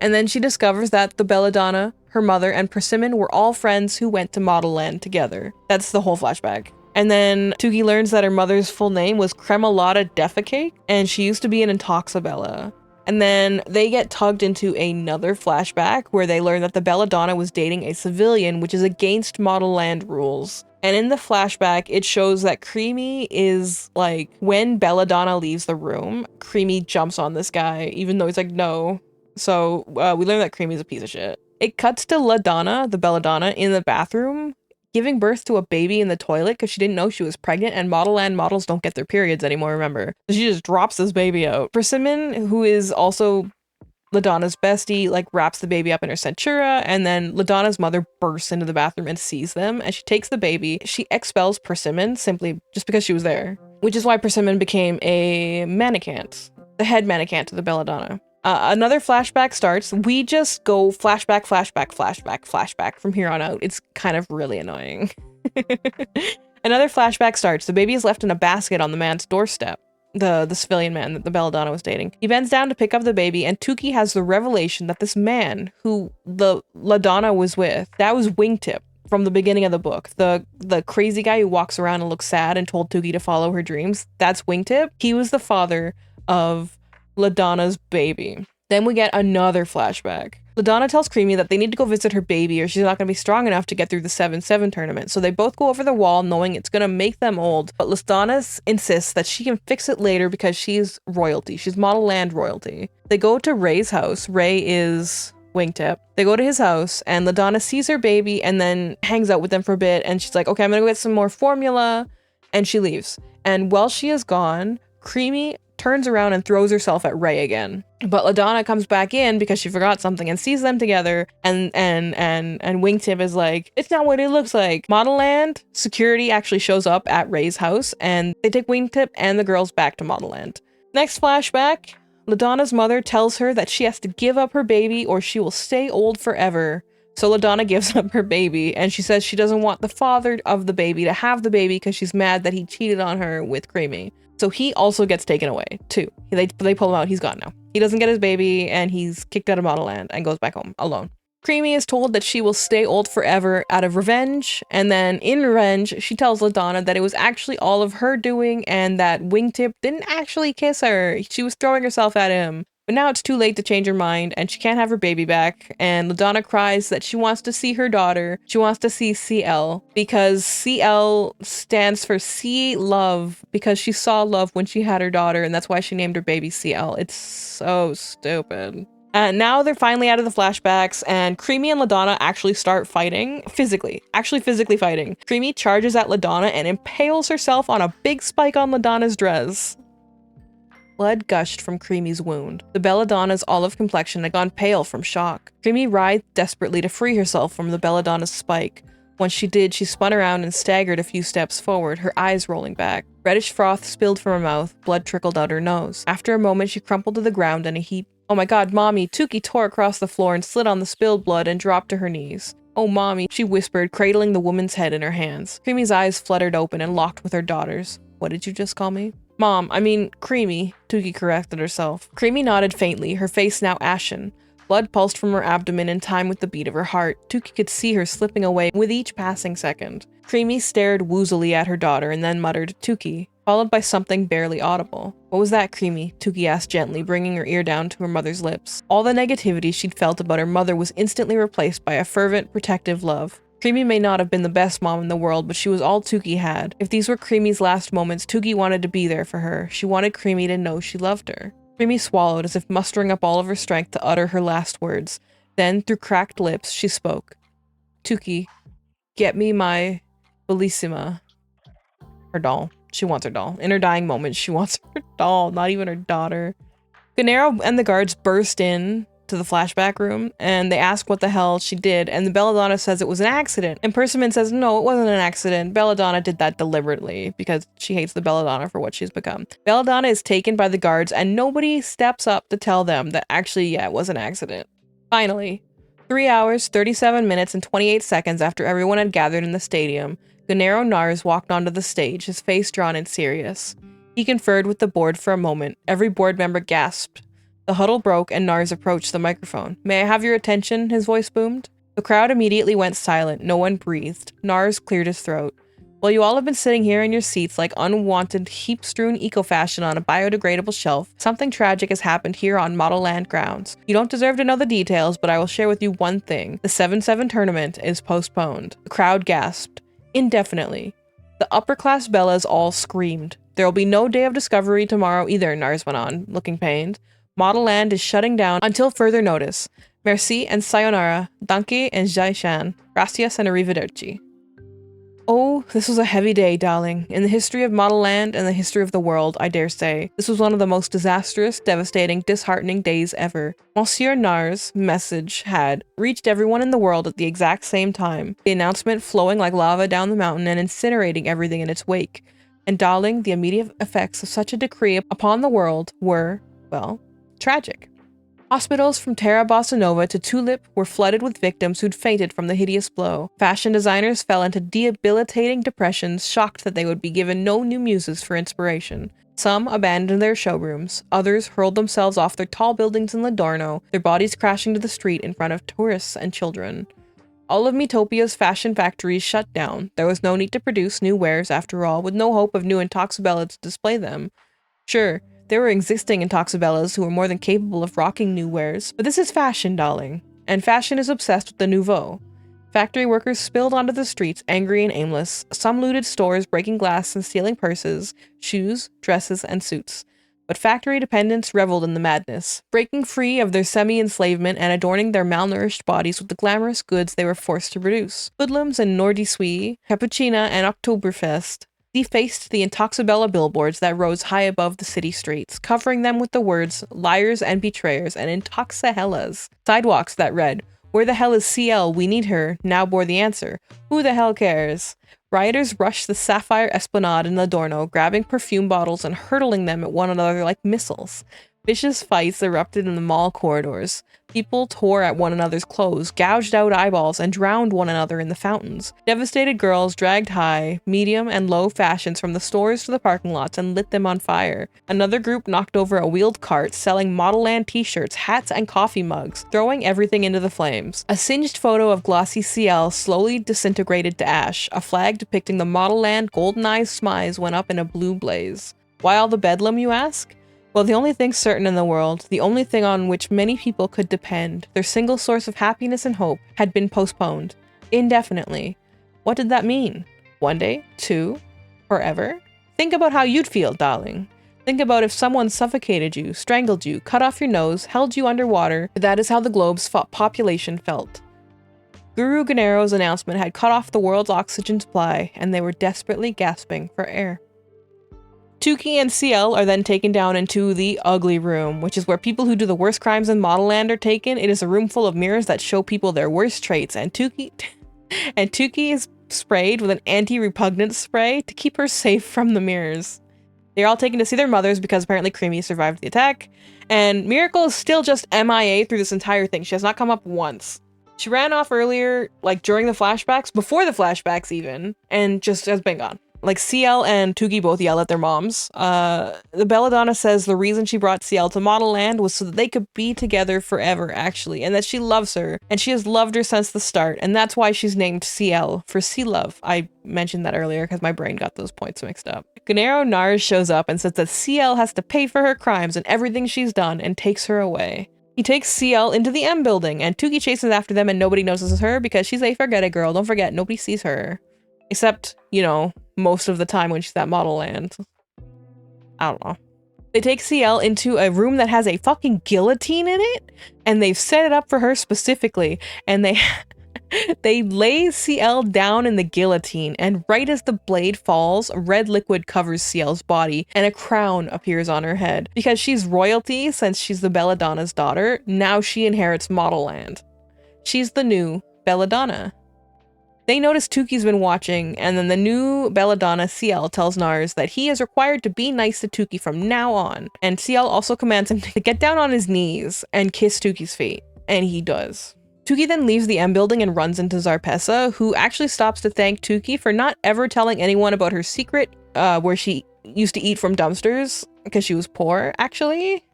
and then she discovers that the belladonna, her mother, and Persimmon were all friends who went to Model Land together. That's the whole flashback. And then Tukey learns that her mother's full name was Cremolata Defecate, and she used to be an Intoxabella. And then they get tugged into another flashback where they learn that the belladonna was dating a civilian, which is against Model Land rules. And in the flashback, it shows that Creamy is like, when belladonna leaves the room, Creamy jumps on this guy, even though he's like, no. So we learn that Creamy's a piece of shit. It cuts to LaDonna, the belladonna, in the bathroom, giving birth to a baby in the toilet because she didn't know she was pregnant, and Model Land models don't get their periods anymore, remember? So she just drops this baby out. Persimmon, who is also LaDonna's bestie, like wraps the baby up in her Centura, and then LaDonna's mother bursts into the bathroom and sees them, and she takes the baby. She expels Persimmon simply just because she was there, which is why Persimmon became a mannequin, the head mannequin to the belladonna. Another flashback starts. We just go flashback, flashback, flashback, flashback from here on out. It's kind of really annoying. Another flashback starts. The baby is left in a basket on the man's doorstep. The civilian man that the belladonna was dating. He bends down to pick up the baby, and Tukey has the revelation that this man who the LaDonna was with, that was Wingtip from the beginning of the book. The crazy guy who walks around and looks sad and told Tukey to follow her dreams, that's Wingtip. He was the father of LaDonna's baby. Then we get another flashback. LaDonna tells Creamy that they need to go visit her baby or she's not going to be strong enough to get through the 7-7 tournament. So they both go over the wall knowing it's going to make them old. But LaDonna insists that she can fix it later because she's royalty. She's Model Land royalty. They go to Ray's house. Ray is Wingtip. They go to his house and LaDonna sees her baby and then hangs out with them for a bit. And she's like, okay, I'm going to go get some more formula. And she leaves. And while she is gone, Creamy turns around and throws herself at Ray again. But LaDonna comes back in because she forgot something and sees them together, and Wingtip is like, it's not what it looks like. Model Land security actually shows up at Ray's house and they take Wingtip and the girls back to Model Land. Next flashback, LaDonna's mother tells her that she has to give up her baby or she will stay old forever. So LaDonna gives up her baby and she says she doesn't want the father of the baby to have the baby because she's mad that he cheated on her with Creamy. So he also gets taken away, too. They pull him out. He's gone now. He doesn't get his baby, and he's kicked out of Model Land and goes back home alone. Creamy is told that she will stay old forever out of revenge, and then in revenge, she tells LaDonna that it was actually all of her doing and that Wingtip didn't actually kiss her. She was throwing herself at him. But now it's too late to change her mind, and she can't have her baby back, and LaDonna cries that she wants to see her daughter. She wants to see CL, because CL stands for See Love, because she saw love when she had her daughter, and that's why she named her baby CL. It's so stupid. Now they're finally out of the flashbacks, and Creamy and LaDonna actually start fighting physically fighting. Creamy charges at LaDonna and impales herself on a big spike on LaDonna's dress. Blood gushed from Creamy's wound. The belladonna's olive complexion had gone pale from shock. Creamy writhed desperately to free herself from the belladonna's spike. Once she did, she spun around and staggered a few steps forward, her eyes rolling back. Reddish froth spilled from her mouth, blood trickled out her nose. After a moment, she crumpled to the ground in a heap. Oh my god, Mommy! Tukey tore across the floor and slid on the spilled blood and dropped to her knees. Oh, Mommy, she whispered, cradling the woman's head in her hands. Creamy's eyes fluttered open and locked with her daughter's. What did you just call me? Mom, I mean, Creamy, Tukey corrected herself. Creamy nodded faintly, her face now ashen. Blood pulsed from her abdomen in time with the beat of her heart. Tuki could see her slipping away with each passing second. Creamy stared woozily at her daughter and then muttered, "Tuki," followed by something barely audible. "What was that, Creamy?" Tuki asked gently, bringing her ear down to her mother's lips. All the negativity she'd felt about her mother was instantly replaced by a fervent, protective love. Creamy may not have been the best mom in the world, but she was all Tuki had. If these were Creamy's last moments, Tuki wanted to be there for her. She wanted Creamy to know she loved her. Creamy swallowed as if mustering up all of her strength to utter her last words. Then, through cracked lips, she spoke. "Tuki, get me my bellissima." Her doll. She wants her doll. In her dying moments, she wants her doll, not even her daughter. Gennaro and the guards burst in to the flashback room, and they ask what the hell she did, and the Belladonna says it was an accident. And Persimmon says, no, it wasn't an accident. Belladonna did that deliberately, because she hates the Belladonna for what she's become. Belladonna is taken by the guards, and nobody steps up to tell them that actually, yeah, it was an accident. Finally, 3 hours, 37 minutes, and 28 seconds after everyone had gathered in the stadium, Gennaro Nars walked onto the stage, his face drawn and serious. He conferred with the board for a moment. Every board member gasped. The huddle broke and Nars approached the microphone. "May I have your attention?" his voice boomed. The crowd immediately went silent. No one breathed. Nars cleared his throat. "While you all have been sitting here in your seats like unwanted, heap-strewn eco-fashion on a biodegradable shelf, something tragic has happened here on Model Land grounds. You don't deserve to know the details, but I will share with you one thing. The 7-7 tournament is postponed." The crowd gasped. Indefinitely. The upper-class Bellas all screamed. "There will be no day of discovery tomorrow either," Nars went on, looking pained. "Model Land is shutting down until further notice. Merci and sayonara. Danke and jaishan. Gracias and arrivederci." Oh, this was a heavy day, darling. In the history of Model Land and the history of the world, I dare say, this was one of the most disastrous, devastating, disheartening days ever. Monsieur Nars' message had reached everyone in the world at the exact same time, the announcement flowing like lava down the mountain and incinerating everything in its wake. And darling, the immediate effects of such a decree upon the world were, well, tragic. Hospitals from Terra Bossa Nova to Tulip were flooded with victims who'd fainted from the hideous blow. Fashion designers fell into debilitating depressions, shocked that they would be given no new muses for inspiration. Some abandoned their showrooms. Others hurled themselves off their tall buildings in Lidorno, their bodies crashing to the street in front of tourists and children. All of Metopia's fashion factories shut down. There was no need to produce new wares after all, with no hope of new Intoxibella to display them. Sure, there were existing Intoxibellas who were more than capable of rocking new wares, but this is fashion, darling. And fashion is obsessed with the nouveau. Factory workers spilled onto the streets, angry and aimless. Some looted stores, breaking glass and stealing purses, shoes, dresses, and suits. But factory dependents reveled in the madness, breaking free of their semi-enslavement and adorning their malnourished bodies with the glamorous goods they were forced to produce. Hoodlums and Nordi Sui, Cappuccina and Oktoberfest defaced the Intoxibella billboards that rose high above the city streets, covering them with the words "liars and betrayers" and "Intoxihellas." Sidewalks that read, "Where the hell is CL? We need her," now bore the answer, "Who the hell cares?" Rioters rushed the Sapphire Esplanade in Lidorno, grabbing perfume bottles and hurtling them at one another like missiles. Vicious fights erupted in the mall corridors. People tore at one another's clothes, gouged out eyeballs, and drowned one another in the fountains. Devastated girls dragged high, medium, and low fashions from the stores to the parking lots and lit them on fire. Another group knocked over a wheeled cart, selling Model Land t-shirts, hats, and coffee mugs, throwing everything into the flames. A singed photo of glossy CL slowly disintegrated to ash. A flag depicting the Model Land golden eyes smize went up in a blue blaze. Why all the bedlam, you ask? Well, the only thing certain in the world, the only thing on which many people could depend, their single source of happiness and hope, had been postponed. Indefinitely. What did that mean? 1 day? 2? Forever? Think about how you'd feel, darling. Think about if someone suffocated you, strangled you, cut off your nose, held you underwater. That is how the globe's population felt. Guru Gennaro's announcement had cut off the world's oxygen supply, and they were desperately gasping for air. Tuki and CL are then taken down into the ugly room, which is where people who do the worst crimes in Model Land are taken. It is a room full of mirrors that show people their worst traits, and Tuki is sprayed with an anti-repugnance spray to keep her safe from the mirrors. They're all taken to see their mothers because apparently Creamy survived the attack, and Miracle is still just MIA through this entire thing. She has not come up once. She ran off earlier, like during the flashbacks, before the flashbacks even, and just has been gone. like CL and Tuki both yell at their moms. The belladonna says the reason she brought CL to Model Land was so that they could be together forever, actually, and that she loves her, and she has loved her since the start, and that's why she's named CL for Sea Love. I mentioned that earlier because my brain got those points mixed up. Gennaro Nars shows up and says that CL has to pay for her crimes and everything she's done and takes her away. He takes CL into the M building, and Tuki chases after them and nobody notices her because she's a forget it girl. Don't forget, nobody sees her. Except, you know, most of the time when she's at Model Land. I don't know. They take CL into a room that has a fucking guillotine in it, and they've set it up for her specifically, and they lay CL down in the guillotine, and right as the blade falls, red liquid covers CL's body, and a crown appears on her head. Because she's royalty, since she's the Belladonna's daughter, now she inherits Model Land. She's the new Belladonna. They notice Tuki's been watching, and then the new Belladonna, CL, tells Nars that he is required to be nice to Tuki from now on, and CL also commands him to get down on his knees and kiss Tuki's feet, and he does. Tuki then leaves the M building and runs into Zarpessa, who actually stops to thank Tuki for not ever telling anyone about her secret, where she used to eat from dumpsters, because she was poor, actually.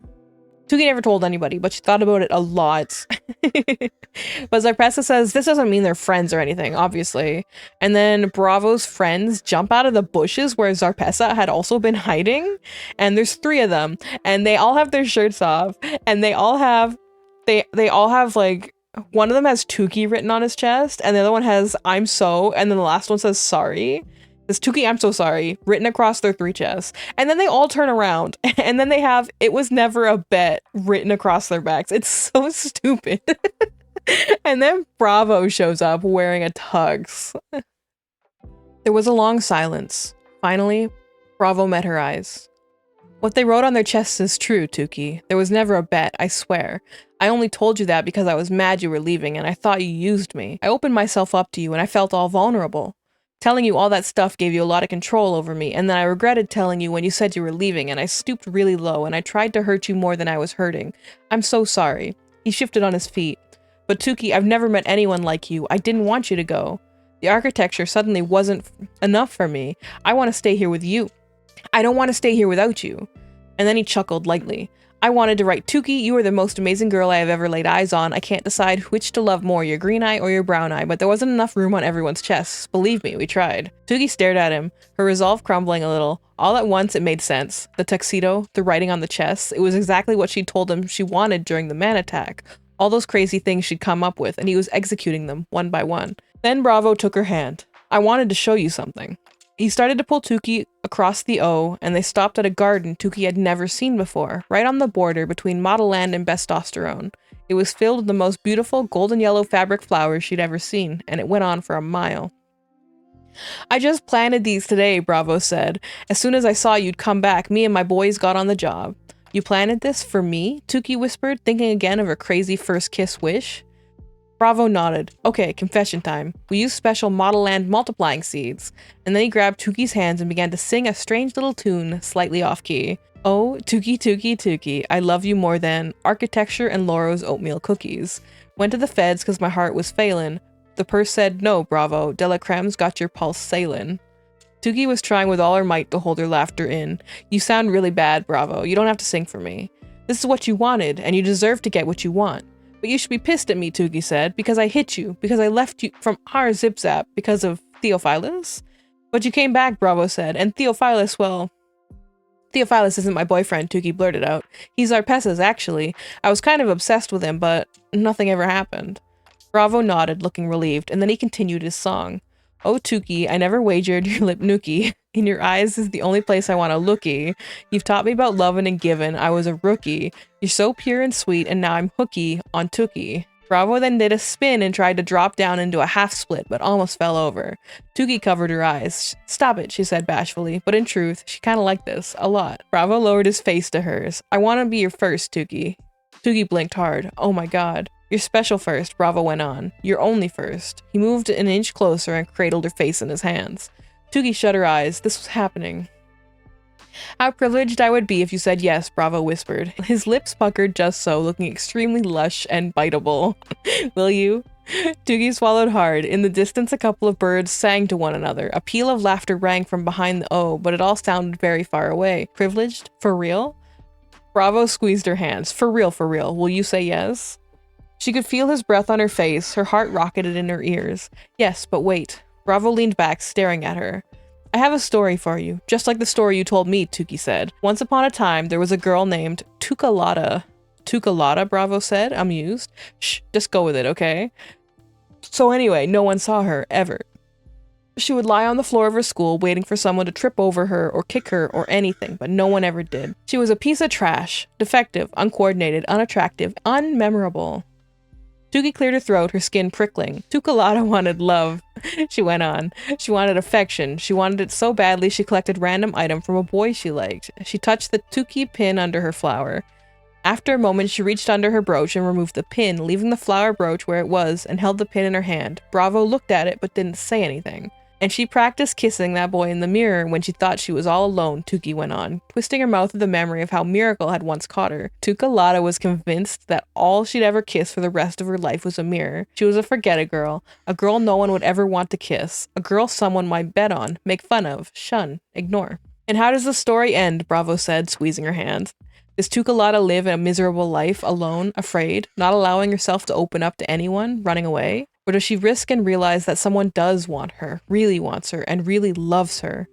Tuki never told anybody, but she thought about it a lot. But Zarpessa says this doesn't mean they're friends or anything, obviously. And then Bravo's friends jump out of the bushes where Zarpessa had also been hiding. And there's 3 of them. And they all have their shirts off. And they all have like, one of them has Tuki written on his chest. And the other one has I'm so. And then the last one says sorry. This Tuki, I'm so sorry, written across their 3 chests. And then they all turn around and then they have it was never a bet written across their backs. It's so stupid. And then Bravo shows up wearing a tux. There was a long silence. Finally, Bravo met her eyes. What they wrote on their chests is true, Tuki. There was never a bet, I swear. I only told you that because I was mad you were leaving and I thought you used me. I opened myself up to you and I felt all vulnerable. Telling you all that stuff gave you a lot of control over me, and then I regretted telling you when you said you were leaving, and I stooped really low, and I tried to hurt you more than I was hurting. I'm so sorry. He shifted on his feet. But Tuki, I've never met anyone like you. I didn't want you to go. The architecture suddenly wasn't enough for me. I want to stay here with you. I don't want to stay here without you. And then he chuckled lightly. I wanted to write, Tuki, you are the most amazing girl I have ever laid eyes on. I can't decide which to love more, your green eye or your brown eye, but there wasn't enough room on everyone's chests. Believe me, we tried. Tuki stared at him, her resolve crumbling a little. All at once, it made sense. The tuxedo, the writing on the chest, it was exactly what she told him she wanted during the man attack. All those crazy things she'd come up with, and he was executing them, one by one. Then Bravo took her hand. I wanted to show you something. He started to pull Tuki across the O, and they stopped at a garden Tuki had never seen before, right on the border between Model Land and Bestosterone. It was filled with the most beautiful golden yellow fabric flowers she'd ever seen, and it went on for a mile. I just planted these today, Bravo said. As soon as I saw you'd come back, me and my boys got on the job. You planted this for me? Tuki whispered, thinking again of her crazy first kiss wish. Bravo nodded. Okay, confession time. We used special Model Land multiplying seeds. And then he grabbed Tuki's hands and began to sing a strange little tune, slightly off key. Oh, Tuki, Tuki, Tuki, I love you more than architecture and Laura's oatmeal cookies. Went to the feds cause my heart was failin'. The purse said, no, Bravo, Della Creme's got your pulse sailin'. Tuki was trying with all her might to hold her laughter in. You sound really bad, Bravo. You don't have to sing for me. This is what you wanted, and you deserve to get what you want. But you should be pissed at me, Tuki said, because I hit you, because I left you from our zip-zap, because of Theophilus? But you came back, Bravo said, and Theophilus, well... Theophilus isn't my boyfriend, Tuki blurted out. He's Zarpessa's, actually. I was kind of obsessed with him, but nothing ever happened. Bravo nodded, looking relieved, and then he continued his song. Oh, Tuki, I never wagered your lip nookie. In your eyes is the only place I want to looky. You've taught me about lovin' and givin'. I was a rookie. You're so pure and sweet, and now I'm hooky on Tuki. Bravo then did a spin and tried to drop down into a half split, but almost fell over. Tuki covered her eyes. Stop it, she said bashfully, but in truth, she kinda liked this, a lot. Bravo lowered his face to hers. I want to be your first, Tuki. Tuki blinked hard. Oh my god. You're special first, Bravo went on. You're only first. He moved an inch closer and cradled her face in his hands. Tuki shut her eyes. This was happening. How privileged I would be if you said yes, Bravo whispered. His lips puckered just so, looking extremely lush and biteable. Will you? Doogie swallowed hard. In the distance, a couple of birds sang to one another. A peal of laughter rang from behind the O, but it all sounded very far away. Privileged? For real? Bravo squeezed her hands. For real, for real. Will you say yes? She could feel his breath on her face. Her heart rocketed in her ears. Yes, but wait. Bravo leaned back, staring at her. I have a story for you, just like the story you told me, Tukey said. Once upon a time, there was a girl named Tukalata. Tukalata, Bravo said, amused. Shh, just go with it, okay? So anyway, no one saw her, ever. She would lie on the floor of her school waiting for someone to trip over her or kick her or anything, but no one ever did. She was a piece of trash, defective, uncoordinated, unattractive, unmemorable. Tukey cleared her throat, her skin prickling. Tukalata wanted love, she went on. She wanted affection. She wanted it so badly she collected random item from a boy she liked. She touched the Tukey pin under her flower. After a moment, she reached under her brooch and removed the pin, leaving the flower brooch where it was, and held the pin in her hand. Bravo looked at it but didn't say anything. And she practiced kissing that boy in the mirror when she thought she was all alone, Tukey went on, twisting her mouth with the memory of how Miracle had once caught her. Tukalata was convinced that all she'd ever kiss for the rest of her life was a mirror. She was a forget-a-girl, a girl no one would ever want to kiss, a girl someone might bet on, make fun of, shun, ignore. And how does the story end? Bravo said, squeezing her hand. Does Tukalata live a miserable life, alone, afraid, not allowing herself to open up to anyone, running away? Or does she risk and realize that someone does want her, really wants her, and really loves her?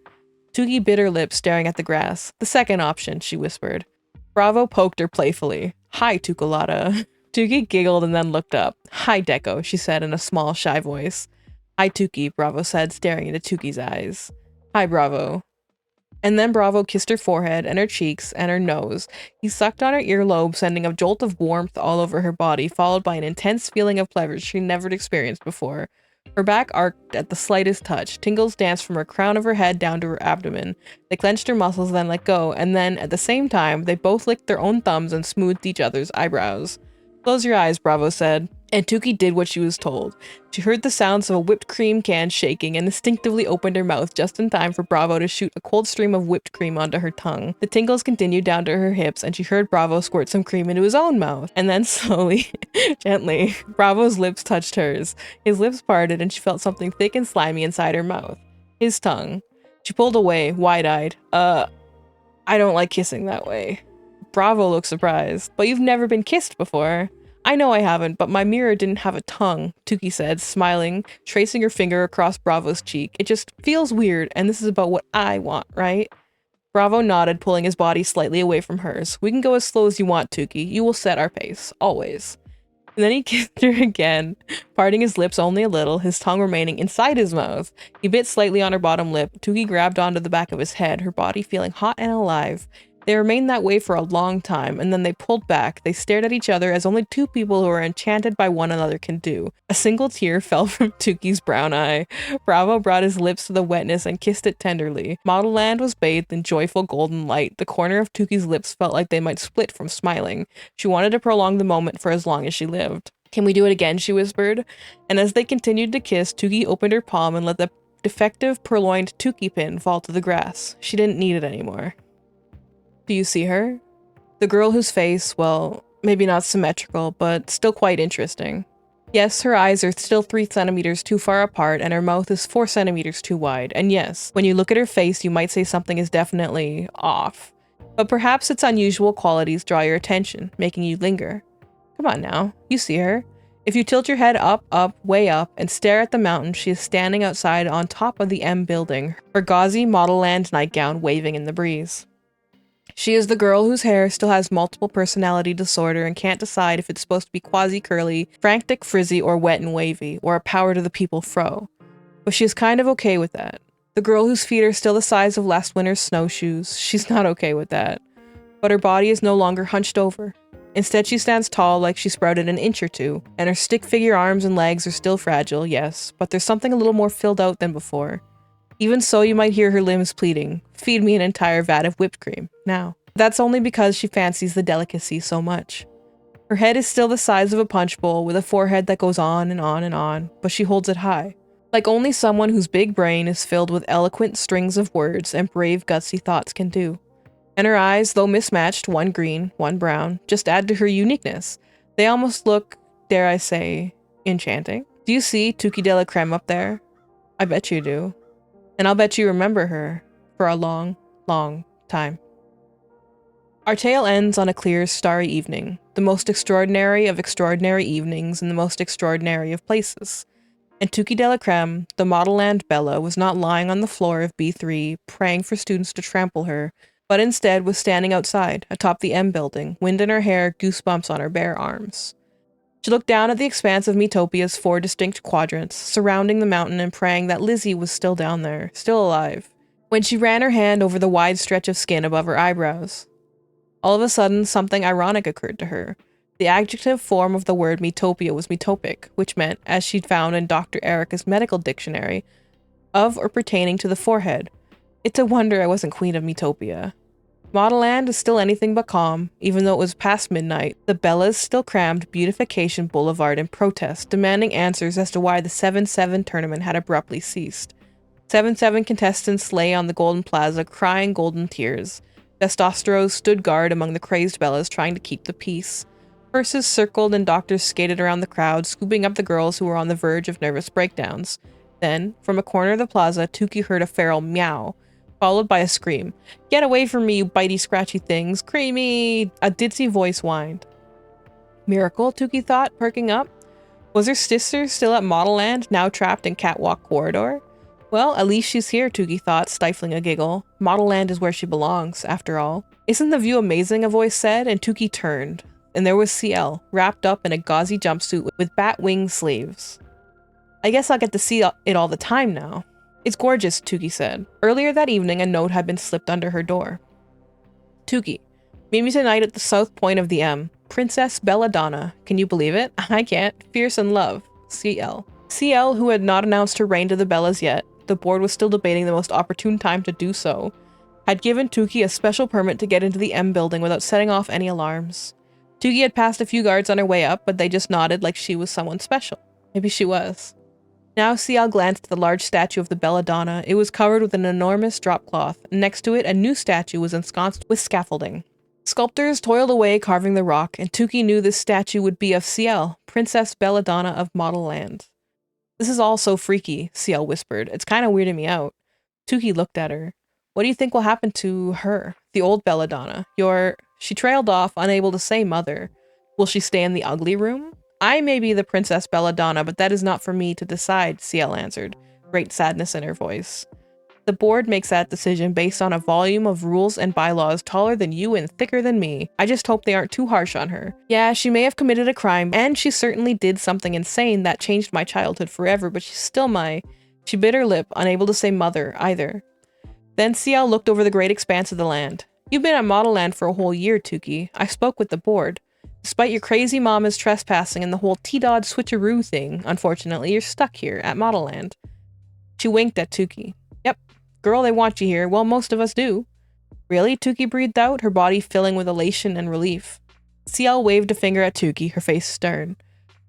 Tukey bit her lips, staring at the grass. The second option, she whispered. Bravo poked her playfully. Hi, Tukalata. Tukey giggled and then looked up. Hi, Deco, she said in a small, shy voice. Hi, Tukey, Bravo said, staring into Tukey's eyes. Hi, Bravo. And then Bravo kissed her forehead and her cheeks and her nose. He sucked on her earlobe, sending a jolt of warmth all over her body, followed by an intense feeling of pleasure she never experienced before. Her back arched at the slightest touch. Tingles danced from her crown of her head down to her abdomen. They clenched her muscles, then let go, and then, at the same time, they both licked their own thumbs and smoothed each other's eyebrows. Close your eyes, Bravo said. And Tukey did what she was told. She heard the sounds of a whipped cream can shaking and instinctively opened her mouth just in time for Bravo to shoot a cold stream of whipped cream onto her tongue. The tingles continued down to her hips and she heard Bravo squirt some cream into his own mouth. And then slowly, gently, Bravo's lips touched hers. His lips parted and she felt something thick and slimy inside her mouth. His tongue. She pulled away, wide-eyed. I don't like kissing that way. Bravo looked surprised. But you've never been kissed before. I know I haven't, but my mirror didn't have a tongue, Tukey said, smiling, tracing her finger across Bravo's cheek. It just feels weird, and this is about what I want, right? Bravo nodded, pulling his body slightly away from hers. We can go as slow as you want, Tukey. You will set our pace, always. And then he kissed her again, parting his lips only a little, his tongue remaining inside his mouth. He bit slightly on her bottom lip. Tukey grabbed onto the back of his head, her body feeling hot and alive. They remained that way for a long time, and then they pulled back. They stared at each other as only two people who are enchanted by one another can do. A single tear fell from Tukey's brown eye. Bravo brought his lips to the wetness and kissed it tenderly. Model Land was bathed in joyful golden light. The corner of Tukey's lips felt like they might split from smiling. She wanted to prolong the moment for as long as she lived. Can we do it again? She whispered. And as they continued to kiss, Tukey opened her palm and let the defective purloined Tukey pin fall to the grass. She didn't need it anymore. Do you see her? The girl whose face, well, maybe not symmetrical, but still quite interesting. Yes, her eyes are still 3 centimeters too far apart and her mouth is 4 centimeters too wide. And yes, when you look at her face, you might say something is definitely off. But perhaps its unusual qualities draw your attention, making you linger. Come on now, you see her. If you tilt your head up, way up, and stare at the mountain, she is standing outside on top of the M building, her gauzy Model Land nightgown waving in the breeze. She is the girl whose hair still has multiple personality disorder and can't decide if it's supposed to be quasi-curly, frantic frizzy, or wet and wavy, or a power to the people fro. But she is kind of okay with that. The girl whose feet are still the size of last winter's snowshoes, she's not okay with that. But her body is no longer hunched over. Instead, she stands tall like she sprouted an inch or two, and her stick figure arms and legs are still fragile, yes, but there's something a little more filled out than before. Even so, you might hear her limbs pleading, feed me an entire vat of whipped cream, now. That's only because she fancies the delicacy so much. Her head is still the size of a punch bowl with a forehead that goes on and on and on, but she holds it high. Like only someone whose big brain is filled with eloquent strings of words and brave, gutsy thoughts can do. And her eyes, though mismatched, one green, one brown, just add to her uniqueness. They almost look, dare I say, Enchanting? Do you see Tuki de la Creme up there? I bet you do. And I'll bet you remember her for a long, long time. Our tale ends on a clear, starry evening, the most extraordinary of extraordinary evenings in the most extraordinary of places. And Tuki de la Creme, the Model Land Bella, was not lying on the floor of B3 praying for students to trample her, but instead was standing outside, atop the M building, wind in her hair, goosebumps on her bare arms. She looked down at the expanse of Metopia's 4 distinct quadrants, surrounding the mountain and praying that Lizzie was still down there, still alive, when she ran her hand over the wide stretch of skin above her eyebrows. All of a sudden, something ironic occurred to her. The adjective form of the word Metopia was metopic, which meant, as she'd found in Dr. Erica's medical dictionary, of or pertaining to the forehead. It's a wonder I wasn't queen of Metopia. Model Land is still anything but calm, even though it was past midnight. The Bellas still crammed Beautification Boulevard in protest, demanding answers as to why the 7-7 tournament had abruptly ceased. 7-7 contestants lay on the Golden Plaza crying golden tears. Testosteros stood guard among the crazed Bellas trying to keep the peace. Purses circled and doctors skated around the crowd, scooping up the girls who were on the verge of nervous breakdowns. Then, from a corner of the plaza, Tuki heard a feral meow, followed by a scream. "Get away from me, you bitey scratchy things! Creamy!" A ditzy voice whined. Miracle, Tuki thought, perking up. Was her sister still at Model Land, now trapped in Catwalk Corridor? Well, at least she's here, Tuki thought, stifling a giggle. Model Land is where she belongs, after all. "Isn't the view amazing?" a voice said, and Tuki turned. And there was CL, wrapped up in a gauzy jumpsuit with bat wing sleeves. "I guess I'll get to see it all the time now." "It's gorgeous," Tuki said. Earlier that evening, a note had been slipped under her door. "Tuki, meet me tonight at the south point of the M. Princess Belladonna. Can you believe it? I can't. Fierce in love. CL." CL, who had not announced her reign to the Bellas yet, the board was still debating the most opportune time to do so, had given Tuki a special permit to get into the M building without setting off any alarms. Tuki had passed a few guards on her way up, but they just nodded like she was someone special. Maybe she was. Now CL glanced at the large statue of the Belladonna. It was covered with an enormous drop cloth, and next to it a new statue was ensconced with scaffolding. Sculptors toiled away carving the rock, and Tuki knew this statue would be of CL, Princess Belladonna of Model Land. "This is all so freaky," CL whispered. "It's kind of weirding me out." Tuki looked at her. "What do you think will happen to her, the old Belladonna? She trailed off, unable to say mother. "Will she stay in the ugly room?" "I may be the Princess Belladonna, but that is not for me to decide," CL answered, great sadness in her voice. "The board makes that decision based on a volume of rules and bylaws taller than you and thicker than me. I just hope they aren't too harsh on her. Yeah, she may have committed a crime, and she certainly did something insane that changed my childhood forever, but she's still my..." She bit her lip, unable to say mother, either. Then CL looked over the great expanse of the land. "You've been at Model Land for a whole year, Tuki. I spoke with the board. Despite your crazy mama's trespassing and the whole T-Dod switcheroo thing, unfortunately, you're stuck here at Model Land." She winked at Tuki. "Yep. Girl, they want you here. Well, most of us do." "Really?" Tuki breathed out, her body filling with elation and relief. CL waved a finger at Tuki, her face stern.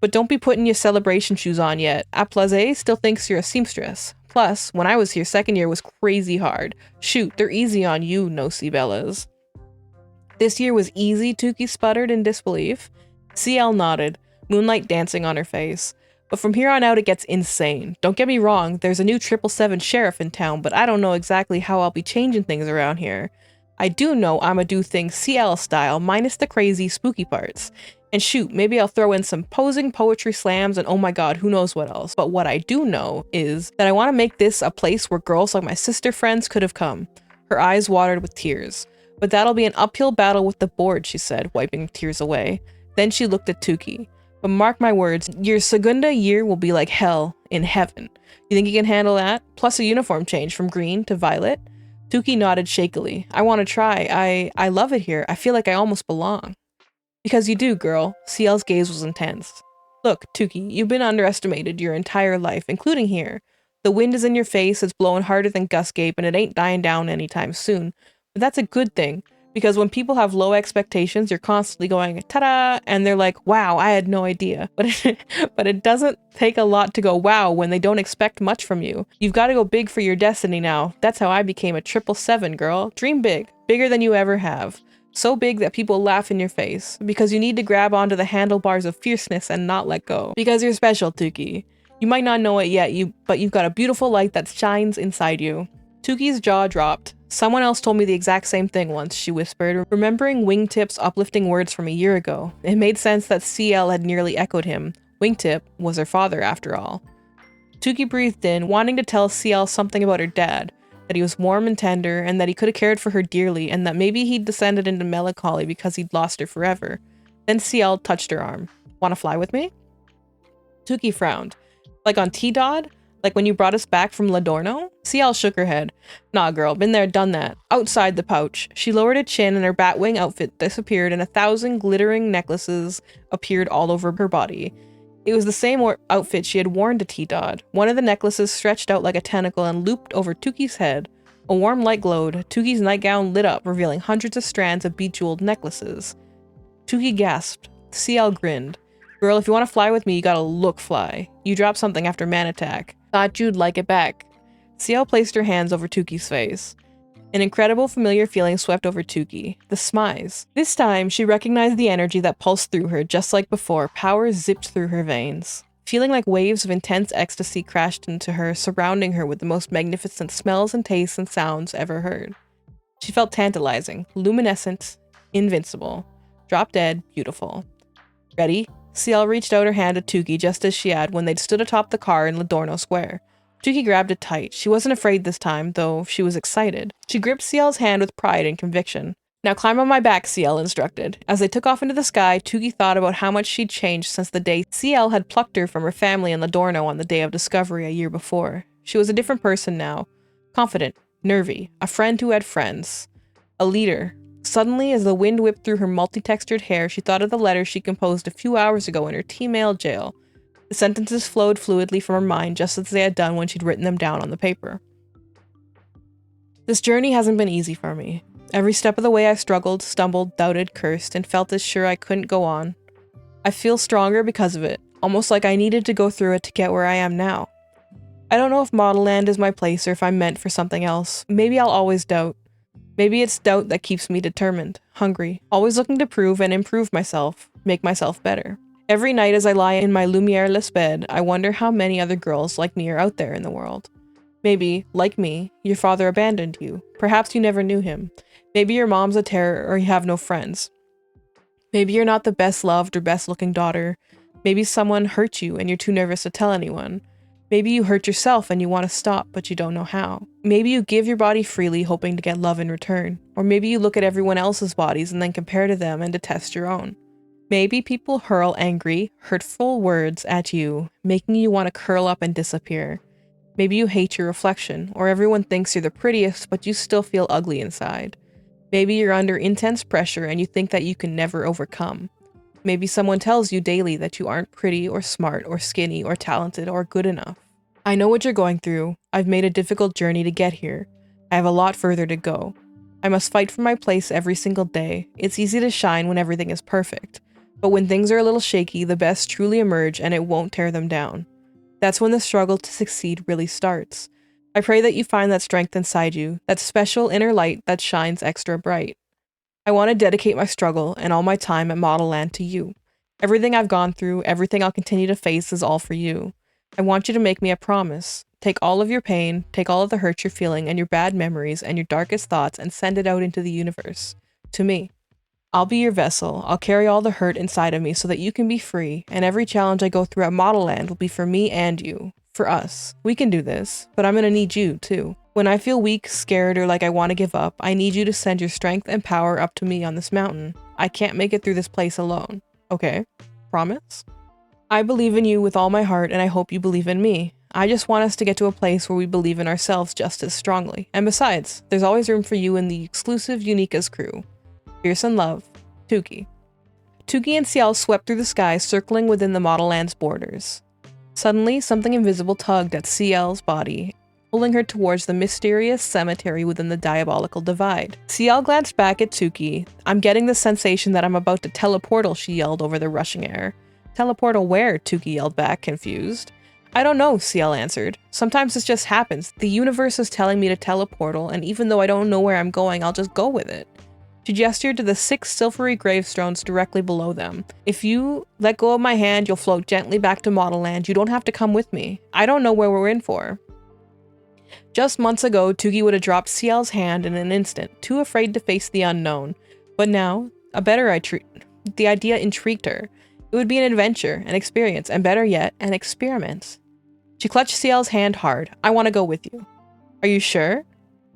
"But don't be putting your celebration shoes on yet. Aplaze still thinks you're a seamstress. Plus, when I was here, second year was crazy hard. Shoot, they're easy on you, no-see Bellas." "This year was easy?" Tuki sputtered in disbelief. CL nodded, moonlight dancing on her face. "But from here on out it gets insane. Don't get me wrong, there's a new 777 sheriff in town, but I don't know exactly how I'll be changing things around here. I do know I'ma do things CL style, minus the crazy, spooky parts. And shoot, maybe I'll throw in some posing poetry slams and oh my god, who knows what else. But what I do know is that I want to make this a place where girls like my sister friends could have come." Her eyes watered with tears. "But that'll be an uphill battle with the board," she said, wiping tears away. Then she looked at Tuki. "But mark my words, your segunda year will be like hell in heaven. You think you can handle that? Plus a uniform change from green to violet?" Tuki nodded shakily. "I want to try. I love it here. I feel like I almost belong." "Because you do, girl." CL's gaze was intense. "Look, Tuki, you've been underestimated your entire life, including here. The wind is in your face, it's blowing harder than Gus Gape, and it ain't dying down anytime soon. But that's a good thing, because when people have low expectations, you're constantly going, ta-da, and they're like, wow, I had no idea. But it doesn't take a lot to go wow when they don't expect much from you. You've got to go big for your destiny now. That's how I became a 777, girl. Dream big, bigger than you ever have. so big that people laugh in your face, because you need to grab onto the handlebars of fierceness and not let go. Because you're special, Tuki. You might not know it yet, but you've got a beautiful light that shines inside you. Tuki's jaw dropped. Someone else told me the exact same thing once, she whispered, remembering Wingtip's uplifting words from a year ago. It made sense that CL had nearly echoed him. Wingtip was her father, after all. Tuki breathed in, wanting to tell CL something about her dad, that he was warm and tender, and that he could have cared for her dearly, and that maybe he'd descended into melancholy because he'd lost her forever. Then CL touched her arm. "Wanna fly with me?" Tuki frowned. "Like on T-Dod? Like when you brought us back from Ladorno?" CL shook her head. "Nah, girl, been there, done that. Outside the pouch." She lowered her chin and her Batwing outfit disappeared and 1,000 glittering necklaces appeared all over her body. It was the same outfit she had worn to T-Dod. One of the necklaces stretched out like a tentacle and looped over Tuki's head. A warm light glowed. Tuki's nightgown lit up, revealing hundreds of strands of bejeweled necklaces. Tuki gasped. CL grinned. "Girl, if you want to fly with me, you gotta look fly. You dropped something after Man Attack. Thought you'd like it back." CL placed her hands over Tuki's face. An incredible familiar feeling swept over Tuki. The smize. This time, she recognized the energy that pulsed through her just like before. Power zipped through her veins. Feeling like waves of intense ecstasy crashed into her, surrounding her with the most magnificent smells and tastes and sounds ever heard. She felt tantalizing, luminescent, invincible. Drop dead, beautiful. "Ready?" CL reached out her hand to Tuki just as she had when they'd stood atop the car in Ladorno Square. Tuki grabbed it tight. She wasn't afraid this time, though she was excited. She gripped CL's hand with pride and conviction. "Now climb on my back," CL instructed. As they took off into the sky, Tuki thought about how much she'd changed since the day CL had plucked her from her family in Ladorno on the day of discovery a year before. She was a different person now. Confident, nervy, a friend who had friends. A leader. Suddenly, as the wind whipped through her multi-textured hair, she thought of the letter she composed a few hours ago in her T-mail jail. The sentences flowed fluidly from her mind just as they had done when she'd written them down on the paper. "This journey hasn't been easy for me. Every step of the way I struggled, stumbled, doubted, cursed, and felt as sure I couldn't go on. I feel stronger because of it, almost like I needed to go through it to get where I am now. I don't know if Model Land is my place or if I'm meant for something else. Maybe I'll always doubt. Maybe it's doubt that keeps me determined, hungry, always looking to prove and improve myself, make myself better. Every night as I lie in my lumiere-less bed, I wonder how many other girls like me are out there in the world. Maybe, like me, your father abandoned you. Perhaps you never knew him. Maybe your mom's a terror or you have no friends. Maybe you're not the best loved or best looking daughter. Maybe someone hurt you and you're too nervous to tell anyone. Maybe you hurt yourself and you want to stop, but you don't know how. Maybe you give your body freely hoping to get love in return. Or maybe you look at everyone else's bodies and then compare to them and detest your own. Maybe people hurl angry, hurtful words at you, making you want to curl up and disappear. Maybe you hate your reflection, or everyone thinks you're the prettiest, but you still feel ugly inside. Maybe you're under intense pressure and you think that you can never overcome. Maybe someone tells you daily that you aren't pretty or smart or skinny or talented or good enough. I know what you're going through. I've made a difficult journey to get here. I have a lot further to go. I must fight for my place every single day. It's easy to shine when everything is perfect. But when things are a little shaky, the best truly emerge and it won't tear them down. That's when the struggle to succeed really starts. I pray that you find that strength inside you, that special inner light that shines extra bright. I want to dedicate my struggle and all my time at Model Land to you. Everything I've gone through, everything I'll continue to face is all for you. I want you to make me a promise. Take all of your pain, take all of the hurt you're feeling and your bad memories and your darkest thoughts and send it out into the universe. To me. I'll be your vessel. I'll carry all the hurt inside of me so that you can be free, and every challenge I go through at Model Land will be for me and you. For us. We can do this, but I'm gonna need you, too. When I feel weak, scared, or like I want to give up, I need you to send your strength and power up to me on this mountain. I can't make it through this place alone. Okay? Promise? I believe in you with all my heart, and I hope you believe in me. I just want us to get to a place where we believe in ourselves just as strongly. And besides, there's always room for you in the exclusive Unica's crew. Fierce and love, Tuki. Tuki and CL swept through the sky, circling within the Model Land's borders. Suddenly, something invisible tugged at CL's body, pulling her towards the mysterious cemetery within the diabolical divide. CL glanced back at Tuki. "I'm getting the sensation that I'm about to teleportal," she yelled over the rushing air. "Teleportal where?" Tuki yelled back, confused. "I don't know," CL answered. "Sometimes this just happens. The universe is telling me to teleportal, and even though I don't know where I'm going, I'll just go with it." She gestured to the 6 silvery gravestones directly below them. If you let go of my hand, you'll float gently back to Model Land. You don't have to come with me. I don't know where we're in for. Just months ago, Tuki would have dropped CL's hand in an instant, too afraid to face the unknown. But now, the idea intrigued her. It would be an adventure, an experience, and better yet, an experiment. She clutched CL's hand hard. I want to go with you. Are you sure?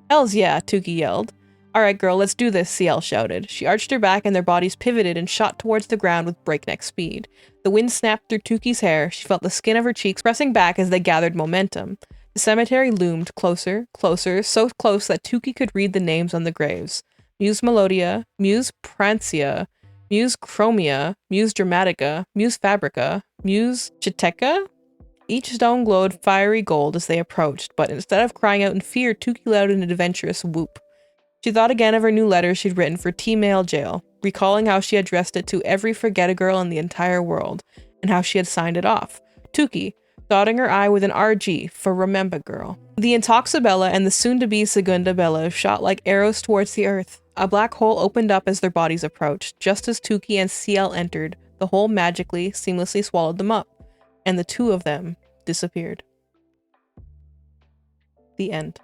Hells yeah, Tuki yelled. Alright girl, let's do this, CL shouted. She arched her back and their bodies pivoted and shot towards the ground with breakneck speed. The wind snapped through Tuki's hair. She felt the skin of her cheeks pressing back as they gathered momentum. The cemetery loomed closer, closer, so close that Tuki could read the names on the graves. Muse Melodia, Muse Prancia, Muse Chromia, Muse Dramatica, Muse Fabrica, Muse Chiteca? Each stone glowed fiery gold as they approached, but instead of crying out in fear, Tuki let out an adventurous whoop. She thought again of her new letter she'd written for T-Mail Jail, recalling how she addressed it to every forget-a-girl in the entire world, and how she had signed it off. Tuki, dotting her I with an RG for Remember Girl. The Intoxabella and the soon-to-be Segunda Bella shot like arrows towards the earth. A black hole opened up as their bodies approached. Just as Tuki and CL entered, the hole magically, seamlessly swallowed them up, and the two of them disappeared. The end.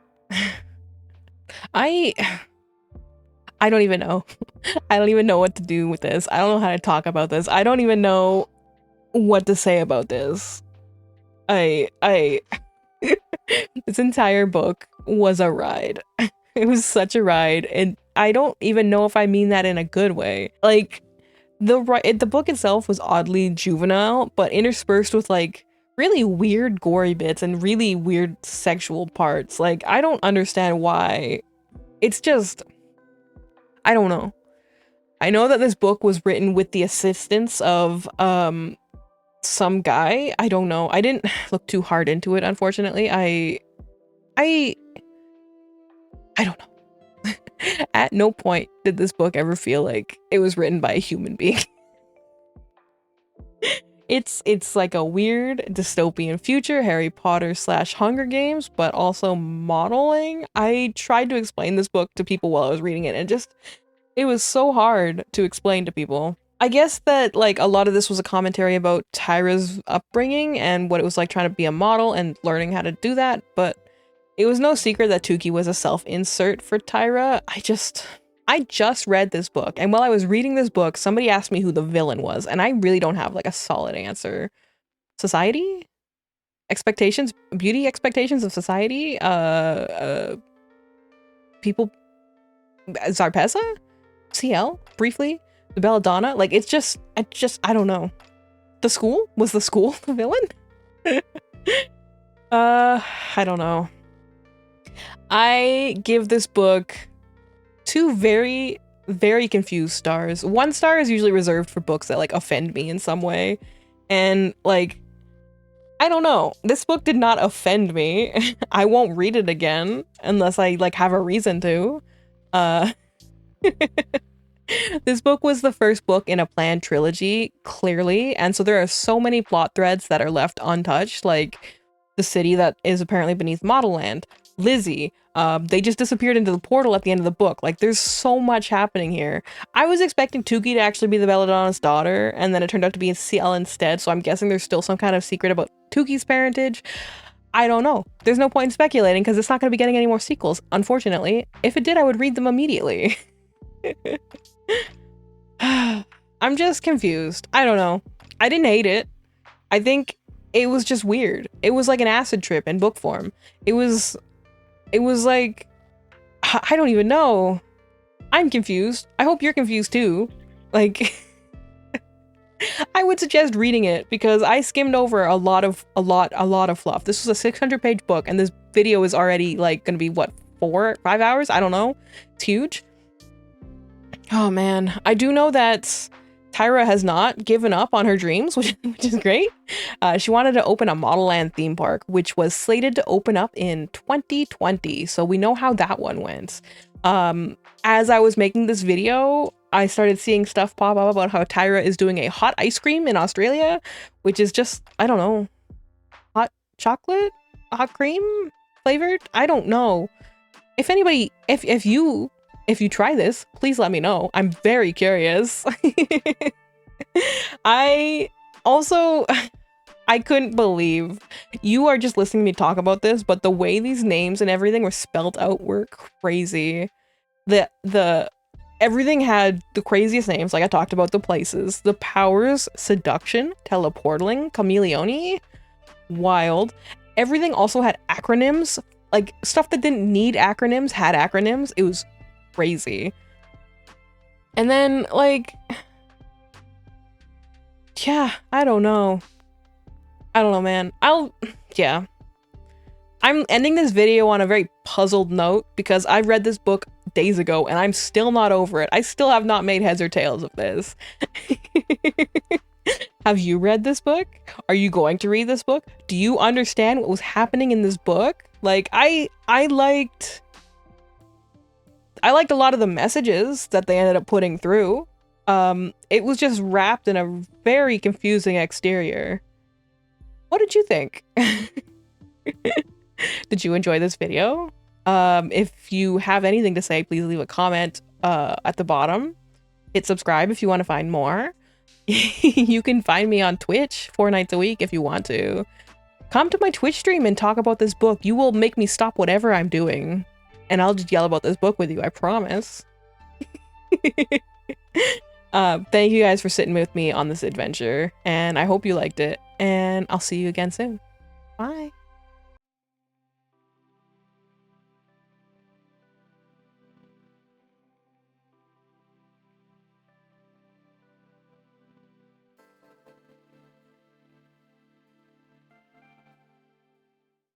I don't even know. I don't even know what to do with this. I don't know how to talk about this. I don't even know what to say about this. This entire book was a ride. It was such a ride, and I don't even know if I mean that in a good way. Like, the book itself was oddly juvenile, but interspersed with like really weird gory bits and really weird sexual parts. Like, I don't understand why. It's just, I don't know. I know that this book was written with the assistance of some guy. I don't know. I didn't look too hard into it, unfortunately. I don't know. At no point did this book ever feel like it was written by a human being. It's like a weird dystopian future, Harry Potter / Hunger Games, but also modeling. I tried to explain this book to people while I was reading it, and it was so hard to explain to people. I guess that like a lot of this was a commentary about Tyra's upbringing and what it was like trying to be a model and learning how to do that, but it was no secret that Tuki was a self-insert for Tyra. I just read this book, and while I was reading this book, somebody asked me who the villain was, and I really don't have like a solid answer. Society? Expectations? Beauty expectations of society? People? Zarpessa? CL? Briefly? The Belladonna? Like, I don't know. The school? Was the school the villain? I don't know. I give this book 2 very, very confused stars. 1 star is usually reserved for books that like offend me in some way. And like, I don't know. This book did not offend me. I won't read it again unless I like have a reason to. This book was the first book in a planned trilogy, clearly. And so there are so many plot threads that are left untouched, like the city that is apparently beneath Model Land, Lizzie, they just disappeared into the portal at the end of the book. Like, there's so much happening here. I was expecting Tuki to actually be the Belladonna's daughter, and then it turned out to be CL instead, so I'm guessing there's still some kind of secret about Tuki's parentage. I don't know. There's no point in speculating, because it's not going to be getting any more sequels, unfortunately. If it did, I would read them immediately. I'm just confused. I don't know. I didn't hate it. I think it was just weird. It was like an acid trip in book form. It was like, I don't even know. I'm confused. I hope you're confused too. Like, I would suggest reading it because I skimmed over a lot of fluff. This was a 600-page book, and this video is already like gonna be what, 4 or 5 hours? I don't know. It's huge. Oh man, I do know that Tyra has not given up on her dreams, which is great. She wanted to open a Model Land theme park, which was slated to open up in 2020. So we know how that one went. As I was making this video, I started seeing stuff pop up about how Tyra is doing a hot ice cream in Australia, which is just, I don't know, hot chocolate, hot cream flavored. I don't know. If anybody, if you if you try this, please let me know. I'm very curious. I also, I couldn't believe you are just listening to me talk about this, but the way these names and everything were spelled out were crazy. Everything had the craziest names, like I talked about the places, the powers, seduction, teleporting, chameleone, wild. Everything also had acronyms, like stuff that didn't need acronyms had acronyms. It was crazy. And then like, yeah, I don't know, man. Yeah. I'm ending this video on a very puzzled note because I read this book days ago and I'm still not over it. I still have not made heads or tails of this. Have you read this book? Are you going to read this book? Do you understand what was happening in this book? Like, I liked a lot of the messages that they ended up putting through. It was just wrapped in a very confusing exterior. What did you think? Did you enjoy this video? If you have anything to say, please leave a comment at the bottom. Hit subscribe if you want to find more. You can find me on Twitch 4 nights a week if you want to. Come to my Twitch stream and talk about this book. You will make me stop whatever I'm doing. And I'll just yell about this book with you, I promise. Thank you guys for sitting with me on this adventure. And I hope you liked it. And I'll see you again soon. Bye.